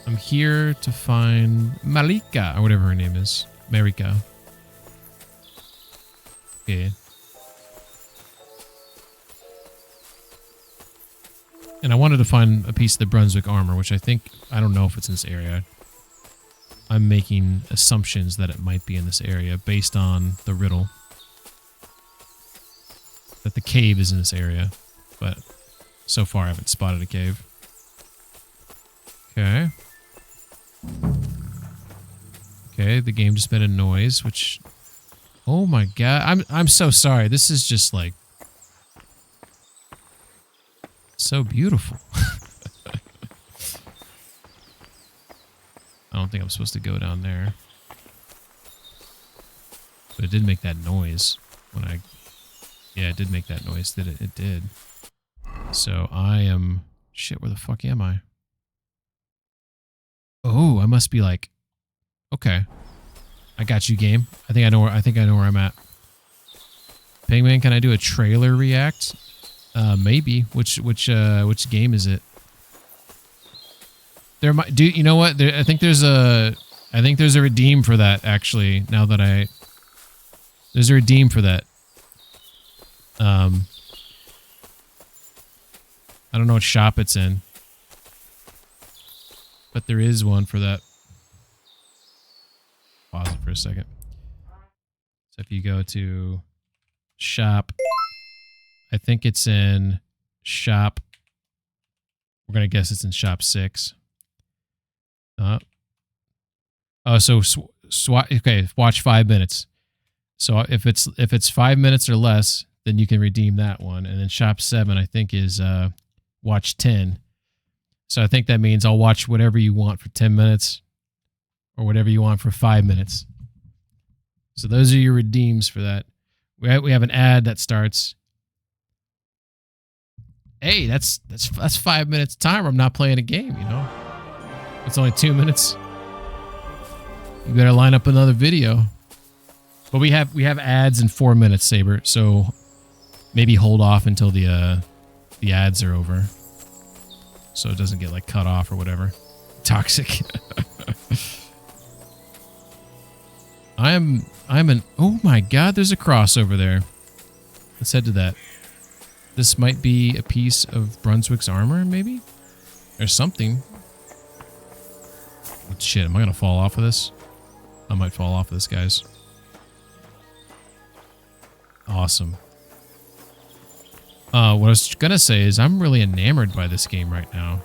I'm here to find Malika, or whatever her name is. Marika. Okay. And I wanted to find a piece of the Brunswick armor, which I don't know if it's in this area. I'm making assumptions that it might be in this area based on the riddle. That the cave is in this area. But so far I haven't spotted a cave. Okay. Okay, the game just made a noise, which... Oh my God, I'm so sorry. This is just like... so beautiful. I don't think I'm supposed to go down there. But it did make that noise when I... Yeah, it did make that noise. Did it? It did. So I am... Shit, where the fuck am I? Oh, I must be like... Okay. I got you, game. I think I know where I'm at. Pigman, can I do a trailer react? Maybe. Which game is it? There might do you know what? I think there's a redeem for that actually, now that there's a redeem for that. don't know what shop it's in. But there is one for that. Pause it for a second. So if you go to shop, I think it's in shop. We're going to guess it's in shop 6. Oh, so okay, watch 5 minutes. So if it's 5 minutes or less, then you can redeem that one. And then shop 7, I think, is watch 10. So I think that means I'll watch whatever you want for 10 minutes or whatever you want for 5 minutes. So those are your redeems for that. We have an ad that starts. Hey, that's 5 minutes timer. I'm not playing a game, you know. It's only 2 minutes. You better line up another video. But we have ads in 4 minutes, Saber. So maybe hold off until the ads are over, so it doesn't get like cut off or whatever. Toxic. Oh my god, there's a cross over there. Let's head to that. This might be a piece of Brunswick's armor, maybe? Or something. Oh, shit, am I gonna fall off of this? I might fall off of this, guys. Awesome. What I was gonna say is I'm really enamored by this game right now.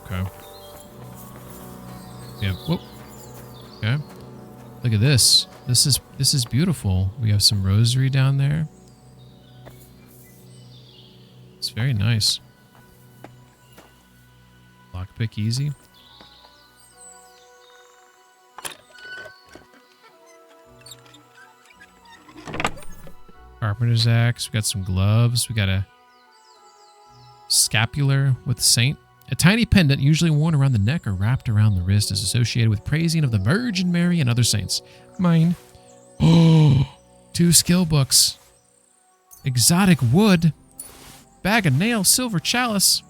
Okay. Yeah. Whoop. Okay. Look at this. This is beautiful. We have some rosary down there. It's very nice. Lockpick easy. Carpenter's axe. We got some gloves. We got a scapular with saint. A tiny pendant, usually worn around the neck or wrapped around the wrist, is associated with praising of the Virgin Mary and other saints. Mine. Oh, 2 skill books. Exotic wood. Bag of nails, silver chalice.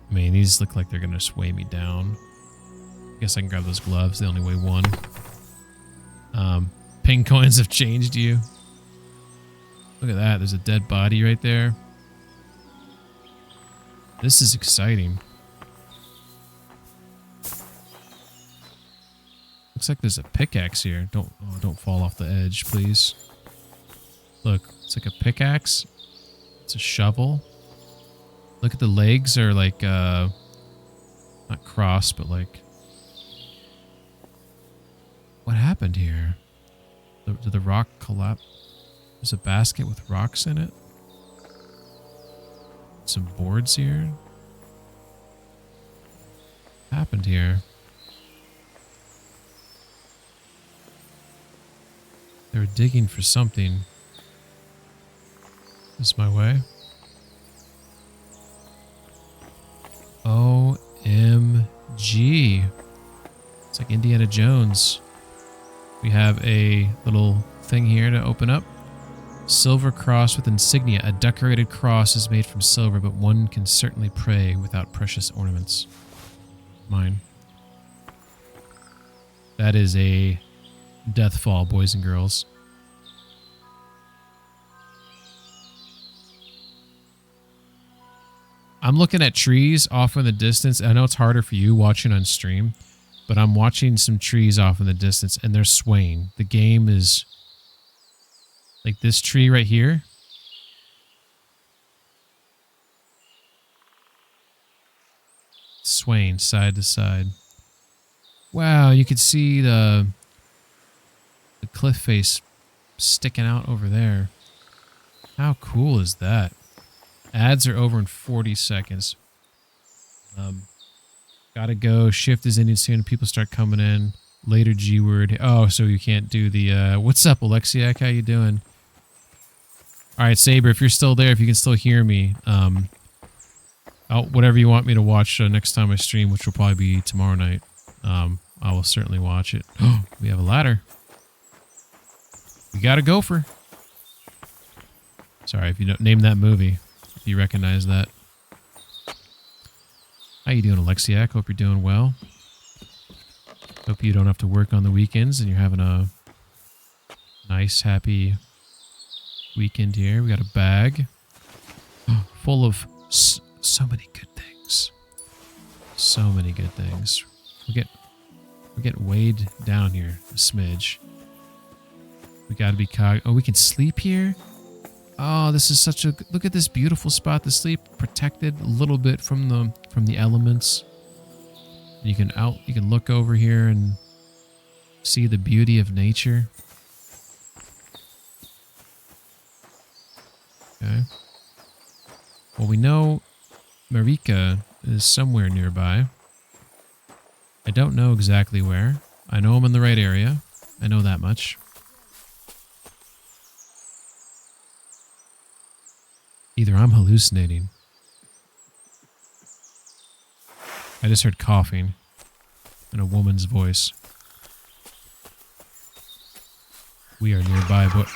I mean, these look like they're going to sway me down. I guess I can grab those gloves. They only weigh 1. Ping coins have changed you. Look at that. There's a dead body right there. This is exciting. Looks like there's a pickaxe here. Don't fall off the edge, please. Look, it's like a pickaxe. It's a shovel. Look at the legs are like not crossed, but like, what happened here? Did the rock collapse? There's a basket with rocks in it. Some boards here. What happened here? They were digging for something. This my way. OMG. It's like Indiana Jones. We have a little thing here to open up. Silver cross with insignia. A decorated cross is made from silver, but one can certainly pray without precious ornaments. Mine. That is a death fall, boys and girls. I'm looking at trees off in the distance. I know it's harder for you watching on stream, but I'm watching some trees off in the distance and they're swaying. The game is like this tree right here. Swaying side to side. Wow, you could see the cliff face sticking out over there. How cool is that? Ads are over in 40 seconds. Gotta go. Shift is ending soon. People start coming in. Later G-word. Oh, so you can't do the... what's up, Alexiak? How you doing? All right, Saber, if you're still there, if you can still hear me, whatever you want me to watch next time I stream, which will probably be tomorrow night, I will certainly watch it. Oh, we have a ladder. We got a gopher. Sorry, if you don't name that movie, if you recognize that. How you doing, Alexiak? Hope you're doing well. Hope you don't have to work on the weekends and you're having a nice, happy weekend here. We got a bag full of so many good things. So many good things. We get weighed down here a smidge. We got to be oh, we can sleep here. Oh, this is such a look at this beautiful spot to sleep, protected a little bit from the elements. You can look over here and see the beauty of nature. Okay. Well, we know Marika is somewhere nearby. I don't know exactly where. I know I'm in the right area. I know that much. Either I'm hallucinating. I just heard coughing in a woman's voice. We are nearby, but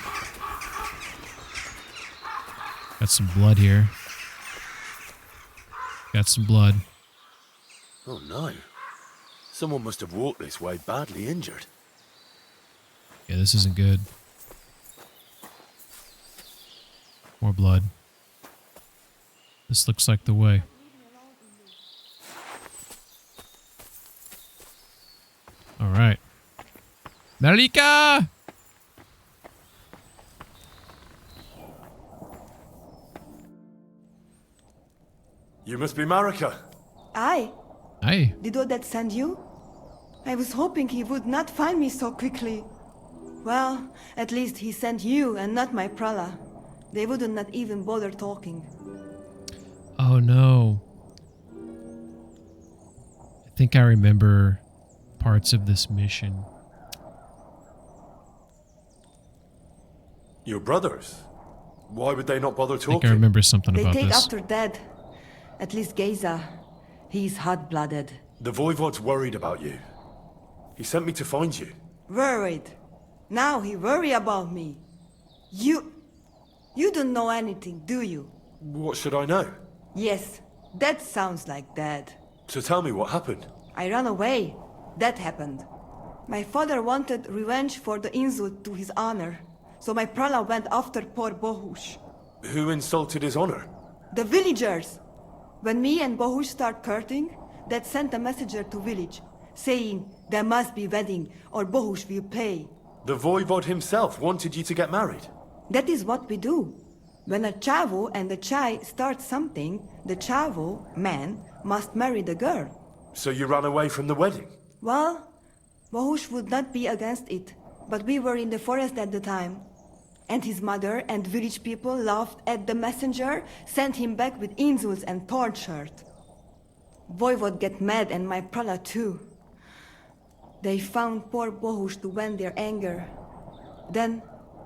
got some blood here. Got some blood. Oh no. Someone must have walked this way badly injured. Yeah, this isn't good. More blood. This looks like the way. All right. Marika! You must be Marika. Aye. Aye. Did Odette send you? I was hoping he would not find me so quickly. Well, at least he sent you and not my prala. They wouldn't not even bother talking. Oh no. I think I remember parts of this mission. Your brothers? Why would they not bother I talking? think I remember something about They take this. after Dad. At least Geza. He's hot-blooded. The Voivod's worried about you. He sent me to find you. Worried. Now he worry about me. You don't know anything, do you? What should I know? Yes, that sounds like Dad. So tell me what happened. I ran away. That happened. My father wanted revenge for the insult to his honor, so my prala went after poor Bohush. Who insulted his honor? The villagers! When me and Bohush start courting, Dad sent a messenger to village, saying there must be wedding or Bohush will pay. The Voivod himself wanted you to get married. That is what we do. When a chavo and a chai start something, the chavo, man, must marry the girl. So you ran away from the wedding? Well, Bohush would not be against it, but we were in the forest at the time. And his mother and village people laughed at the messenger, sent him back with insults and tortured. Voivod get mad and my prala too. They found poor Bohush to vent their anger, then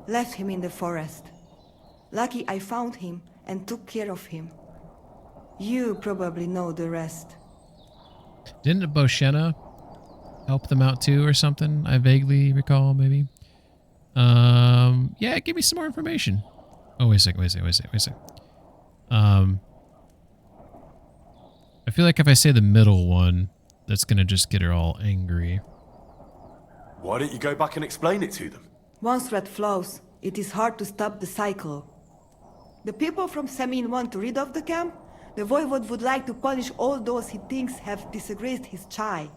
left him in the forest. Lucky I found him and took care of him. You probably know the rest. Didn't Boshena help them out too or something? I vaguely recall, maybe. Yeah, give me some more information. Oh, wait a second. I feel like if I say the middle one, that's gonna just get her all angry. Why don't you go back and explain it to them? Once red flows, it is hard to stop the cycle. The people from Semin want to rid of the camp. The Voivod would like to punish all those he thinks have disgraced his chai.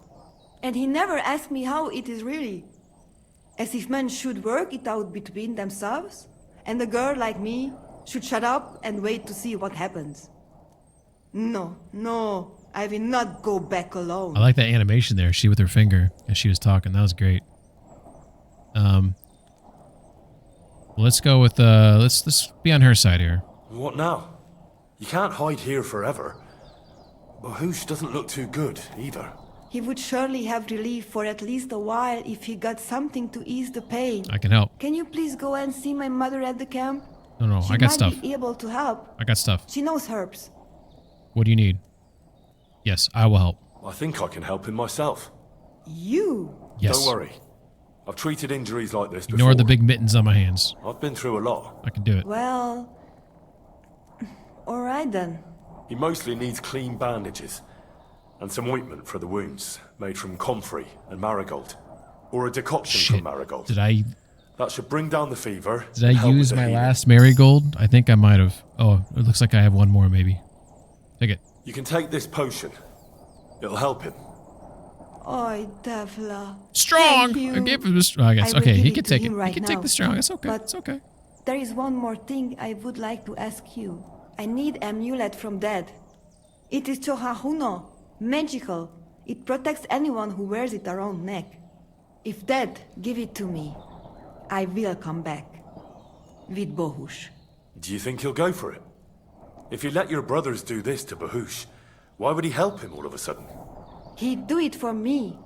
And he never asked me how it is really. As if men should work it out between themselves, and a girl like me should shut up and wait to see what happens. No, I will not go back alone. I like that animation there. She with her finger as she was talking. That was great. Let's go with let's be on her side here. What now? You can't hide here forever. Bohush doesn't look too good either. He would surely have relief for at least a while if he got something to ease the pain. I can help. Can you please go and see my mother at the camp? No, She I got might stuff. be able to help. I got stuff. She knows herbs. What do you need? Yes, I will help. I think I can help him myself. You? Yes. Don't worry. I've treated injuries like this Ignore before. the big mittens on my hands. I've been through a lot. I can do it. Well, all right then. He mostly needs clean bandages and some ointment for the wounds, made from comfrey and marigold, or a decoction from marigold. Did I That should bring down the fever. Did I use my last marigold? I think I might have. Oh, it looks like I have one more maybe. Take it. You can take this potion. It'll help him. Oi, Devla. Strong! Thank you. I gave him this. I guess. I will Okay, give he can to take it. him right He can take now. the strong. It's okay. But It's okay. there is one more thing I would like to ask you. I need amulet from Dad. It is Chohahuno, magical. It protects anyone who wears it around neck. If Dad give it to me, I will come back. With Bohush. Do you think he'll go for it? If you let your brothers do this to Bahush, why would he help him all of a sudden? He'd do it for me.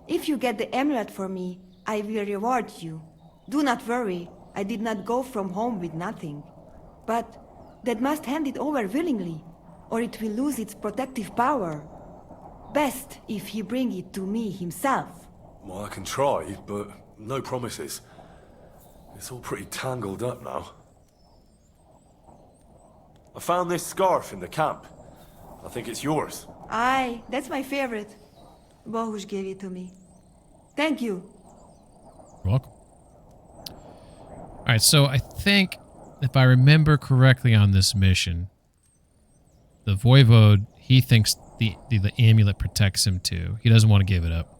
If you get the amulet for me, I will reward you. Do not worry, I did not go from home with nothing. But Dad must hand it over willingly, or it will lose its protective power. Best if he bring it to me himself. Well, I can try, but no promises. It's all pretty tangled up now. I found this scarf in the camp. I think it's yours. Aye, that's my favorite. Bohush gave it to me. Thank you. You're welcome. Alright, so I think, if I remember correctly on this mission, the Voivode, he thinks the amulet protects him too. He doesn't want to give it up.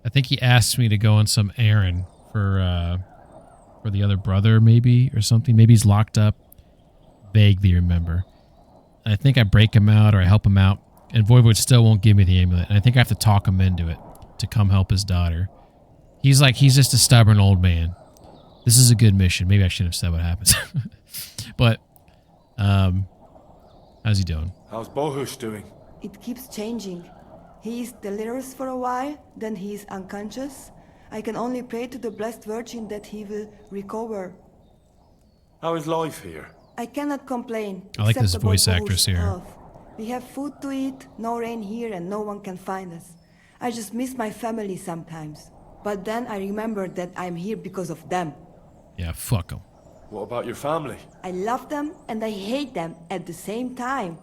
I think he asked me to go on some errand for the other brother, maybe, or something. Maybe he's locked up. Vaguely remember. I think I break him out or I help him out, and Voivode still won't give me the amulet. And I think I have to talk him into it to come help his daughter. He's just a stubborn old man. This is a good mission. Maybe I shouldn't have said what happens. But, how's he doing? How's Bohush doing? It keeps changing. He is delirious for a while, then he is unconscious. I can only pray to the Blessed Virgin that he will recover. How is life here? I cannot complain. I like this except about voice actress Bohush's here. health. We have food to eat, no rain here, and no one can find us. I just miss my family sometimes. But then I remember that I'm here because of them. Yeah, fuck them. What about your family? I love them and I hate them at the same time.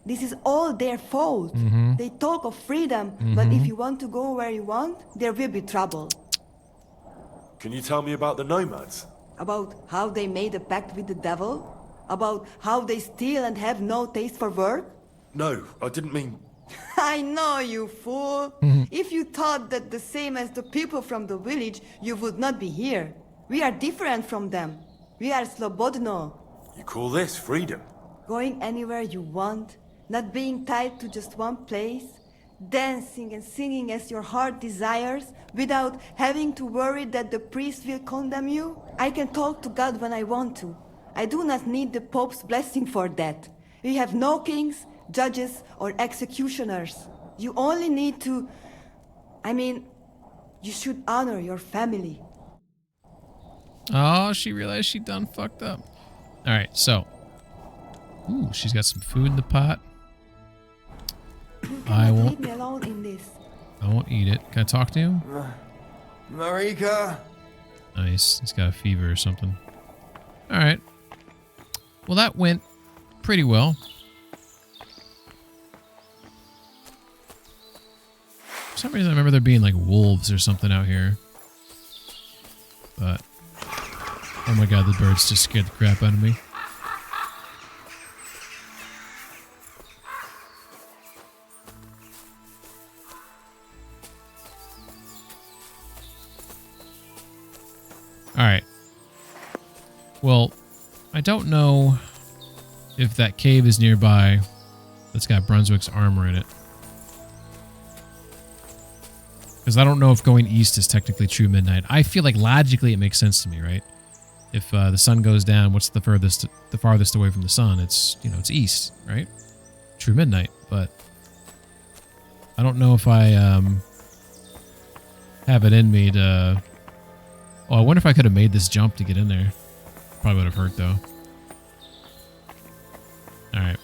This is all their fault. Mhm. They talk of freedom, but Mhm. if you want to go where you want, there will be trouble. Can you tell me about the nomads? About how they made a pact with the devil? About how they steal and have no taste for work? No, I didn't mean... I know, you fool. Mhm. If you thought that the same as the people from the village, you would not be here. We are different from them. We are slobodno. You call this freedom? Going anywhere you want, not being tied to just one place, dancing and singing as your heart desires, without having to worry that the priest will condemn you. I can talk to God when I want to. I do not need the Pope's blessing for that. We have no kings, judges, or executioners. You only need to... you should honor your family. Oh, she realized she done fucked up. Alright, so. Ooh, she's got some food in the pot. I Leave won't me alone in this. eat it. Can I talk to him? Marika? Nice. He's got a fever or something. Alright. Well, that went pretty well. For some reason, I remember there being like wolves or something out here. But, oh my god, the birds just scared the crap out of me. Alright. Well, I don't know if that cave is nearby that's got Brunswick's armor in it. Because I don't know if going east is technically true midnight. I feel like logically it makes sense to me, right? If the sun goes down, what's the farthest away from the sun? It's, it's east, right? True midnight, but I don't know if I have it in me to... Oh, I wonder if I could have made this jump to get in there. Probably would have hurt, though. Alright.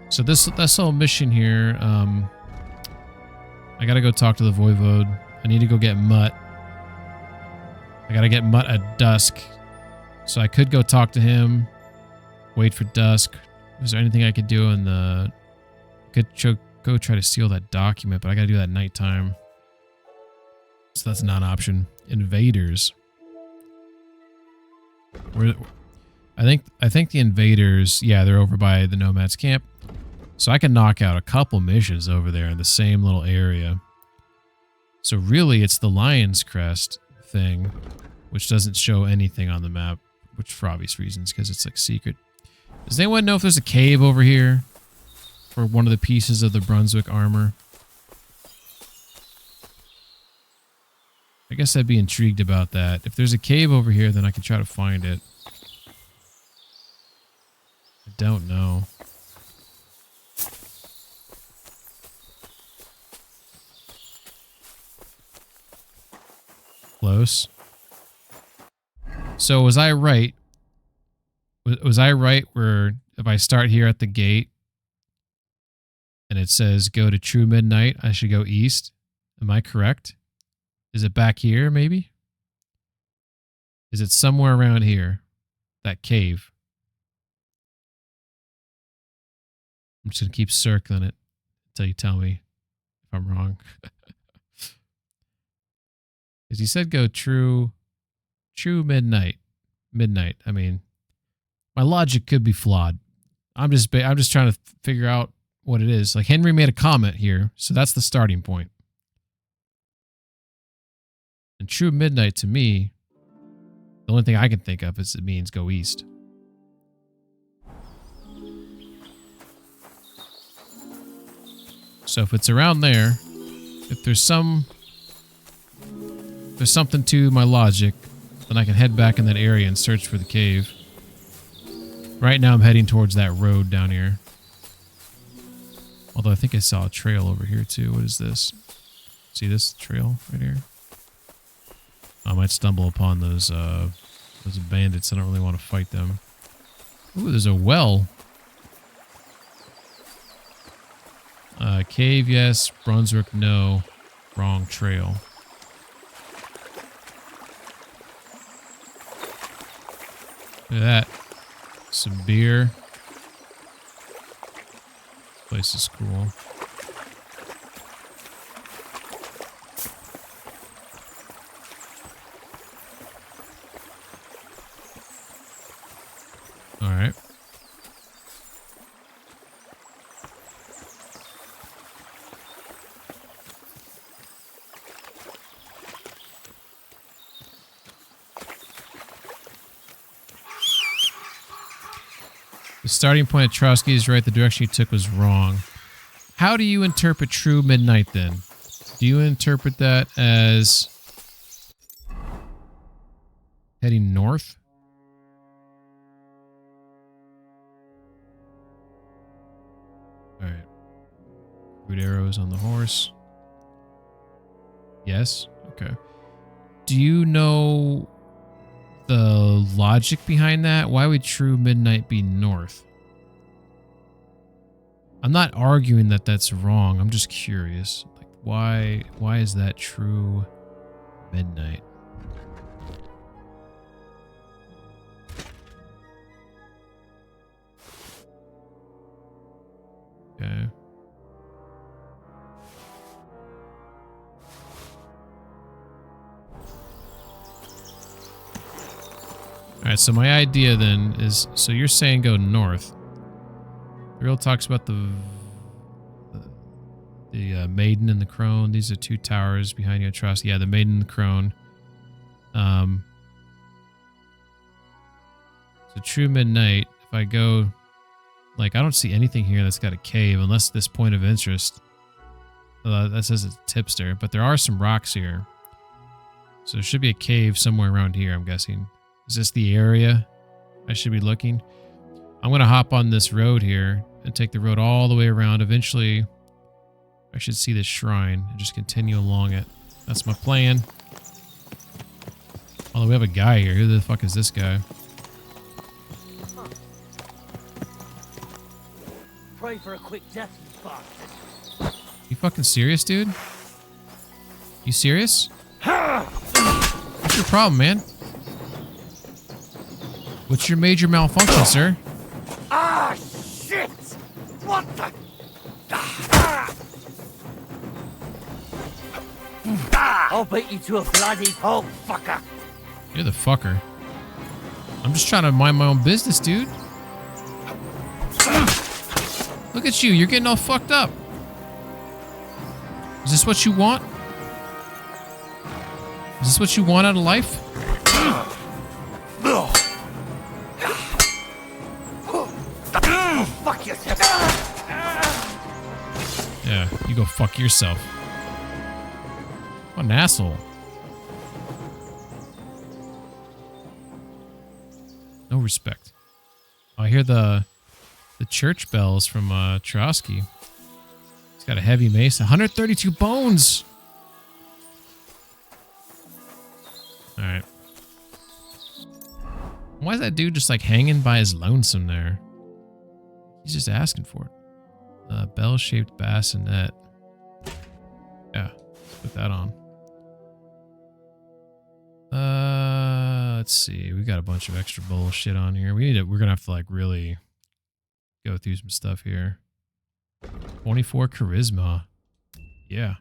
So this whole mission here, I gotta go talk to the Voivode. I need to go get Mutt. I gotta get Mutt at dusk. So I could go talk to him. Wait for dusk. Is there anything I could do in the... Could go try to steal that document, but I gotta do that at nighttime. So that's not an option. Invaders. I think the invaders, yeah, they're over by the Nomads camp. So I can knock out a couple missions over there in the same little area. So really it's the Lion's Crest thing, which doesn't show anything on the map, which for obvious reasons, because it's like secret. Does anyone know if there's a cave over here for one of the pieces of the Brunswick armor? I guess I'd be intrigued about that. If there's a cave over here, then I can try to find it. I don't know. Close. So was I right? Was I right where if I start here at the gate and it says go to True Midnight, I should go east? Am I correct? Is it back here, maybe? Is it somewhere around here? That cave? I'm just going to keep circling it until you tell me if I'm wrong. Because he said go True Midnight. Midnight. I mean, my logic could be flawed. I'm just trying to figure out what it is. Like Henry made a comment here, so that's the starting point. And True Midnight to me, the only thing I can think of is it means go east. So if it's around there, if there's something to my logic, then I can head back in that area and search for the cave. Right now I'm heading towards that road down here. Although I think I saw a trail over here too. What is this? See this trail right here? I might stumble upon those bandits. I don't really want to fight them. Ooh, there's a well. Cave, yes. Brunswick, no. Wrong trail. Look at that. Some beer. Place is cool. All right. The starting point at Trotsky is right. The direction you took was wrong. How do you interpret True Midnight then? Do you interpret that as heading north? All right. Good arrows on the horse. Yes. Okay. Do you know the logic behind that? Why would True Midnight be north? I'm not arguing that that's wrong. I'm just curious. Like, why is that True Midnight? Okay. Alright, so my idea then is, so you're saying go north. The real talks about the Maiden and the Crone. These are two towers behind you, I trust. Yeah, the Maiden and the Crone. So True Midnight, if I go, like, I don't see anything here that's got a cave, unless this point of interest. That says it's Tipster, but there are some rocks here. So there should be a cave somewhere around here, I'm guessing. Is this the area I should be looking? I'm going to hop on this road here and take the road all the way around. Eventually, I should see this shrine and just continue along it. That's my plan. Although we have a guy here. Who the fuck is this guy? Pray for a quick death, you bastard. You fucking serious, dude? You serious? What's your problem, man? What's your major malfunction, sir? Ah, shit! What the? I'll beat you to a bloody pulp, fucker. You're the fucker. I'm just trying to mind my own business, dude. Look at you. You're getting all fucked up. Is this what you want? Is this what you want out of life? Fuck yourself. Yeah, you go fuck yourself. What an asshole. No respect. I hear the church bells from Trotsky. He's got a heavy mace. 132 bones! Alright. Why is that dude just like hanging by his lonesome there? He's just asking for it. Bell-shaped bassinet. Yeah, let's put that on. Let's see. We got a bunch of extra bullshit on here. We're gonna have to like really go through some stuff here. 24 charisma. Yeah.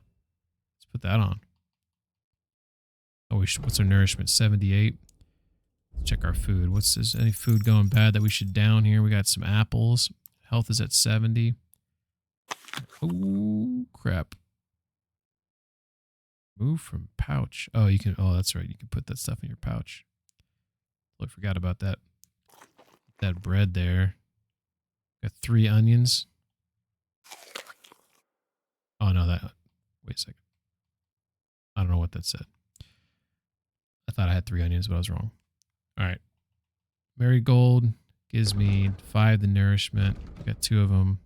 Let's put that on. Oh, what's our nourishment? 78. Let's check our food. What's this? Any food going bad that we should down here? We got some apples. Health is at 70. Oh, crap. Move from pouch. Oh, you can. Oh, that's right. You can put that stuff in your pouch. I forgot about that. That bread there. Got 3 onions. Oh, no, that. Wait a second. I don't know what that said. I thought I had 3 onions, but I was wrong. All right. Marigold gives me 5 the nourishment. Got 2 of them.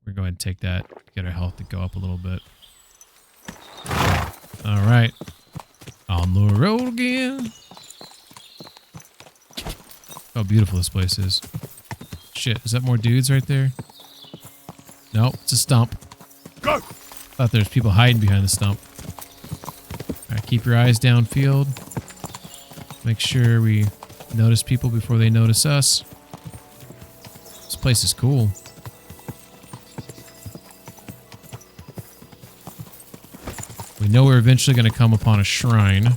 We're going to take that. Get our health to go up a little bit. All right. On the road again. How beautiful this place is. Shit, is that more dudes right there? No, it's a stump. Go! Thought there's people hiding behind the stump. Alright, keep your eyes downfield. Make sure we notice people before they notice us. This place is cool. We know we're eventually going to come upon a shrine.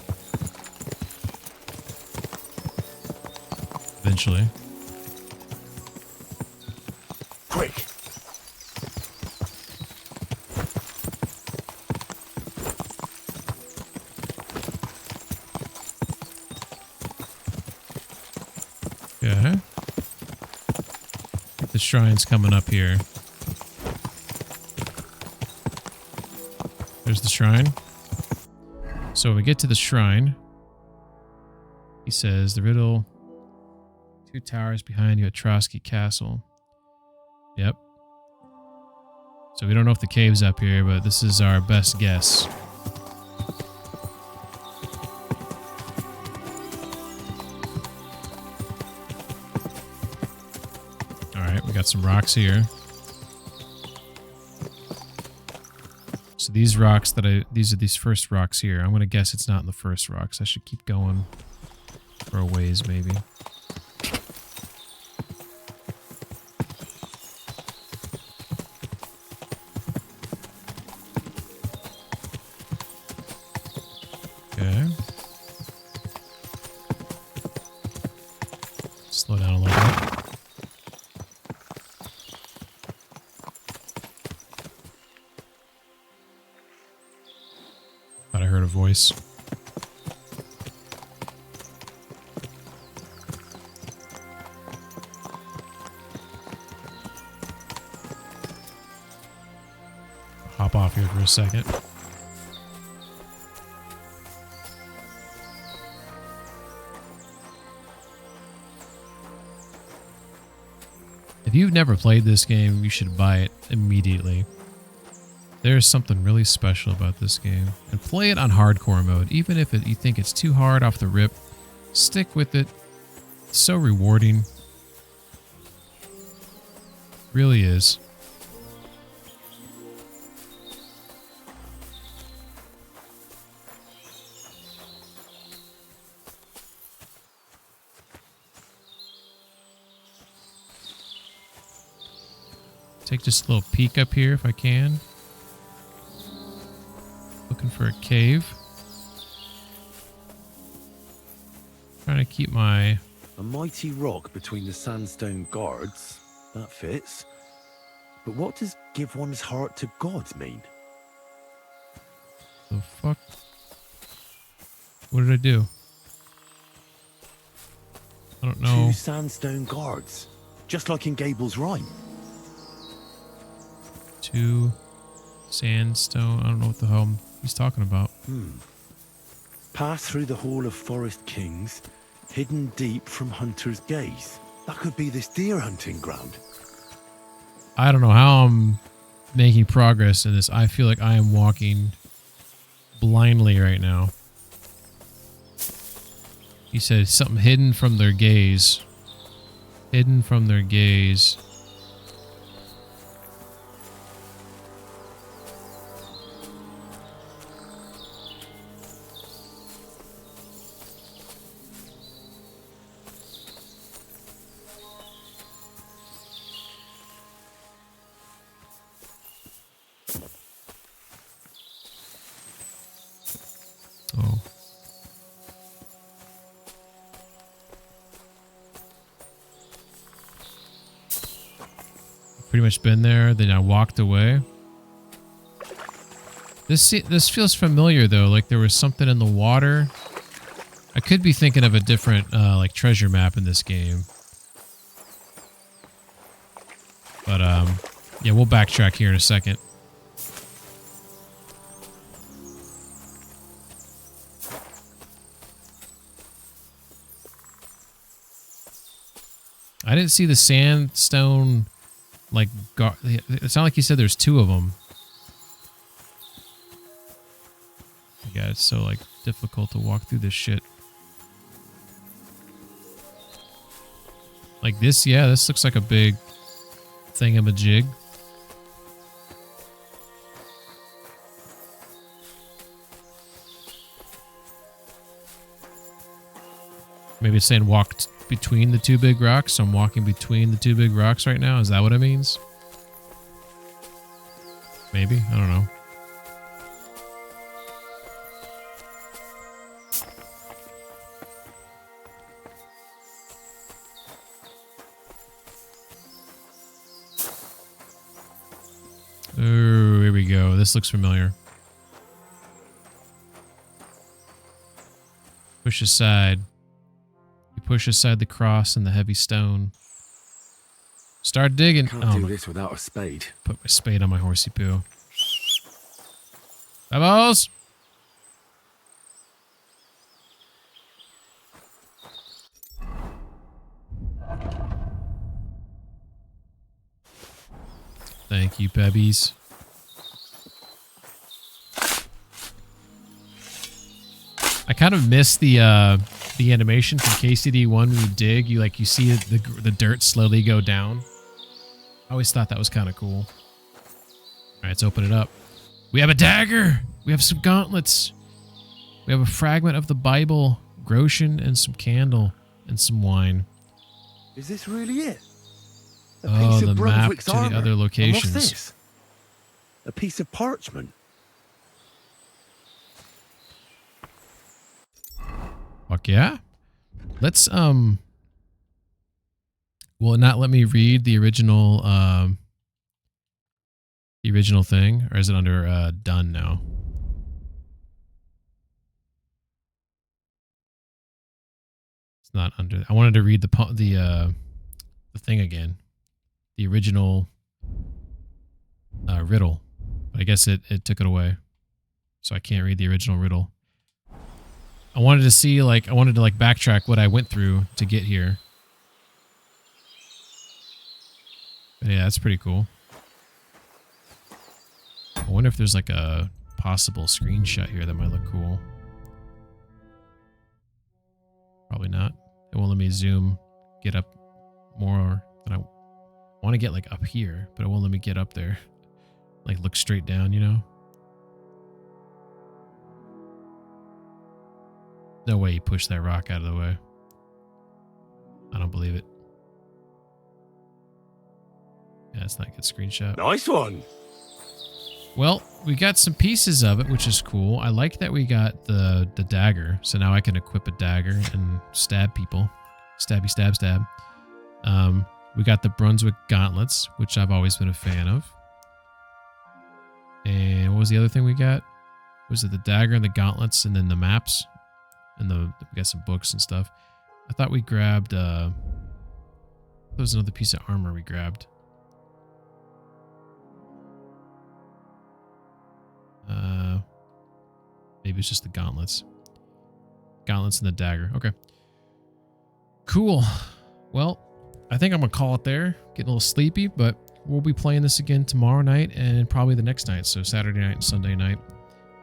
Eventually. Quick! Okay. The shrine's coming up here. There's the shrine. So when we get to the shrine, he says the riddle, 2 towers behind you at Trotsky Castle. Yep. So we don't know if the cave's up here, but this is our best guess. Alright, we got some rocks here. So these rocks these are these first rocks here. I'm going to guess it's not in the first rocks. I should keep going for a ways maybe. Okay. Slow down a little bit. Thought I heard a voice. Hop off here for a second. If you've never played this game, you should buy it immediately. There's something really special about this game. And play it on hardcore mode. Even if you think it's too hard off the rip, stick with it. It's so rewarding. Really is. Take just a little peek up here if I can. Looking for a cave. trying to keep my... A mighty rock between the sandstone guards. That fits. But what does give one's heart to God mean? The fuck? What did I do? I don't know. 2 sandstone guards. Just like in Gable's rhyme. 2 sandstone. I don't know what the hell he's talking about. Pass through the Hall of Forest Kings, hidden deep from hunter's gaze. That could be this deer hunting ground. I don't know how I'm making progress in this. I feel like I am walking blindly right now. He said something hidden from their gaze. Hidden from their gaze. Oh. Pretty much been there, then I walked away. This feels familiar though, like there was something in the water. I could be thinking of a different like treasure map in this game. But yeah, we'll backtrack here in a second. I didn't see the sandstone, like, it's not like you said there's 2 of them. Yeah, it's so, like, difficult to walk through this shit. Like this, yeah, this looks like a big thingamajig. Maybe it's saying walked between the 2 big rocks, so I'm walking between the 2 big rocks right now. Is that what it means? Maybe, I don't know. Oh, here we go. This looks familiar. Push aside. You push aside the cross and the heavy stone. Start digging. Can't do this without a spade. Put my spade on my horsey poo. Pebbles! Thank you, Pebbies. I kind of miss the animation from KCD1 when you dig. You see the dirt slowly go down. I always thought that was kind of cool. All right, let's open it up. We have a dagger. We have some gauntlets. We have a fragment of the Bible, Groshen, and some candle and some wine. Is this really it? A Oh, piece the of map Brunswick's to the armor. other And locations. what's this? A piece of parchment. Fuck yeah. Let's will it not let me read the original thing, or is it under done now? It's not under. I wanted to read the thing again. The original riddle. But I guess it took it away. So I can't read the original riddle. I wanted to see, I wanted to backtrack what I went through to get here. But yeah, that's pretty cool. I wonder if there's a possible screenshot here that might look cool. Probably not. It won't let me zoom, get up more than I want to get up here, but it won't let me get up there. Look straight down, you know? No way you pushed that rock out of the way. I don't believe it. Yeah, it's not a good screenshot. Nice one. Well, we got some pieces of it, which is cool. I like that we got the dagger, so now I can equip a dagger and stab people. Stabby, stab, stab. We got the Brunswick gauntlets, which I've always been a fan of. And what was the other thing we got? Was it the dagger and the gauntlets and then the maps? And we got some books and stuff. I thought we grabbed, there was another piece of armor we grabbed. Maybe it's just the gauntlets. Gauntlets and the dagger. Okay. Cool. Well, I think I'm going to call it there. Getting a little sleepy, but we'll be playing this again tomorrow night and probably the next night. So Saturday night and Sunday night.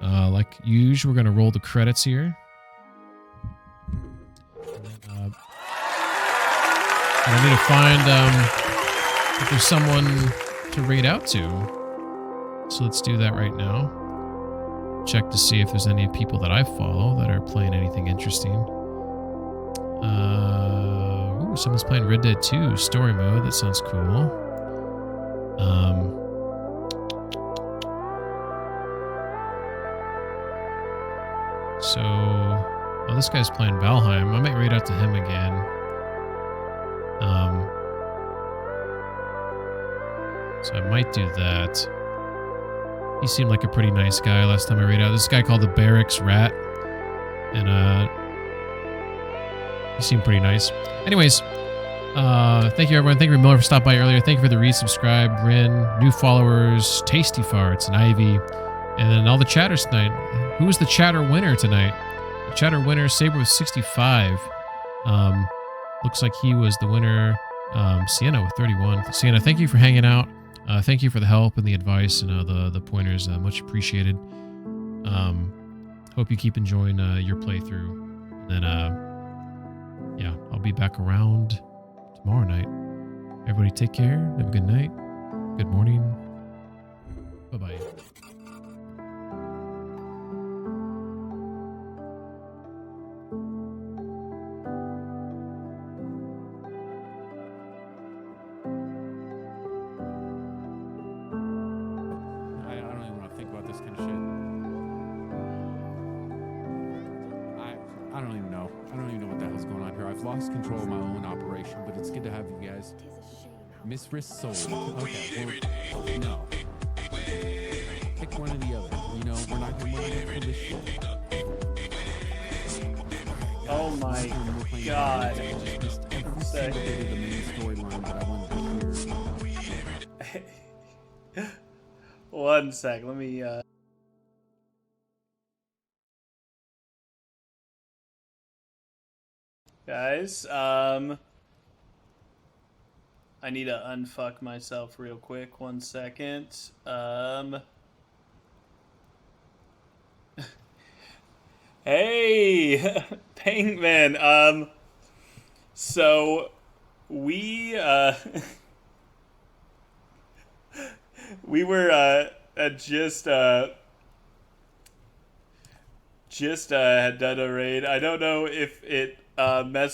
Like usual, we're going to roll the credits here. And I need to find if there's someone to raid out to. So let's do that right now. Check to see if there's any people that I follow that are playing anything interesting. Ooh, someone's playing Red Dead 2 story mode. That sounds cool. Oh, this guy's playing Valheim. I might raid out to him again. So I might do that. He seemed like a pretty nice guy last time I raided out. This guy called the Barracks Rat. And he seemed pretty nice. Anyways, thank you everyone. Thank you Miller for stopping by earlier. Thank you for the resubscribe, Rin, new followers, Tasty Farts, and Ivy. And then all the chatters tonight. Who was the chatter winner tonight? The chatter winner, Saber with 65. Looks like he was the winner. Sienna with 31. Sienna, thank you for hanging out. Thank you for the help and the advice and the pointers. Much appreciated. Hope you keep enjoying your playthrough. And then, yeah, I'll be back around tomorrow night. Everybody take care. Have a good night. Good morning. Bye-bye. Miss Risk sold. Okay, well, no. Pick one or the other. You know, we're not going to pull this shit. Oh my god. Every single bit of the main storyline that I wanted to hear. One sec, let me guys, I need to unfuck myself real quick. 1 second. Hey, Pinkman. So we we were just had done a raid. I don't know if it messed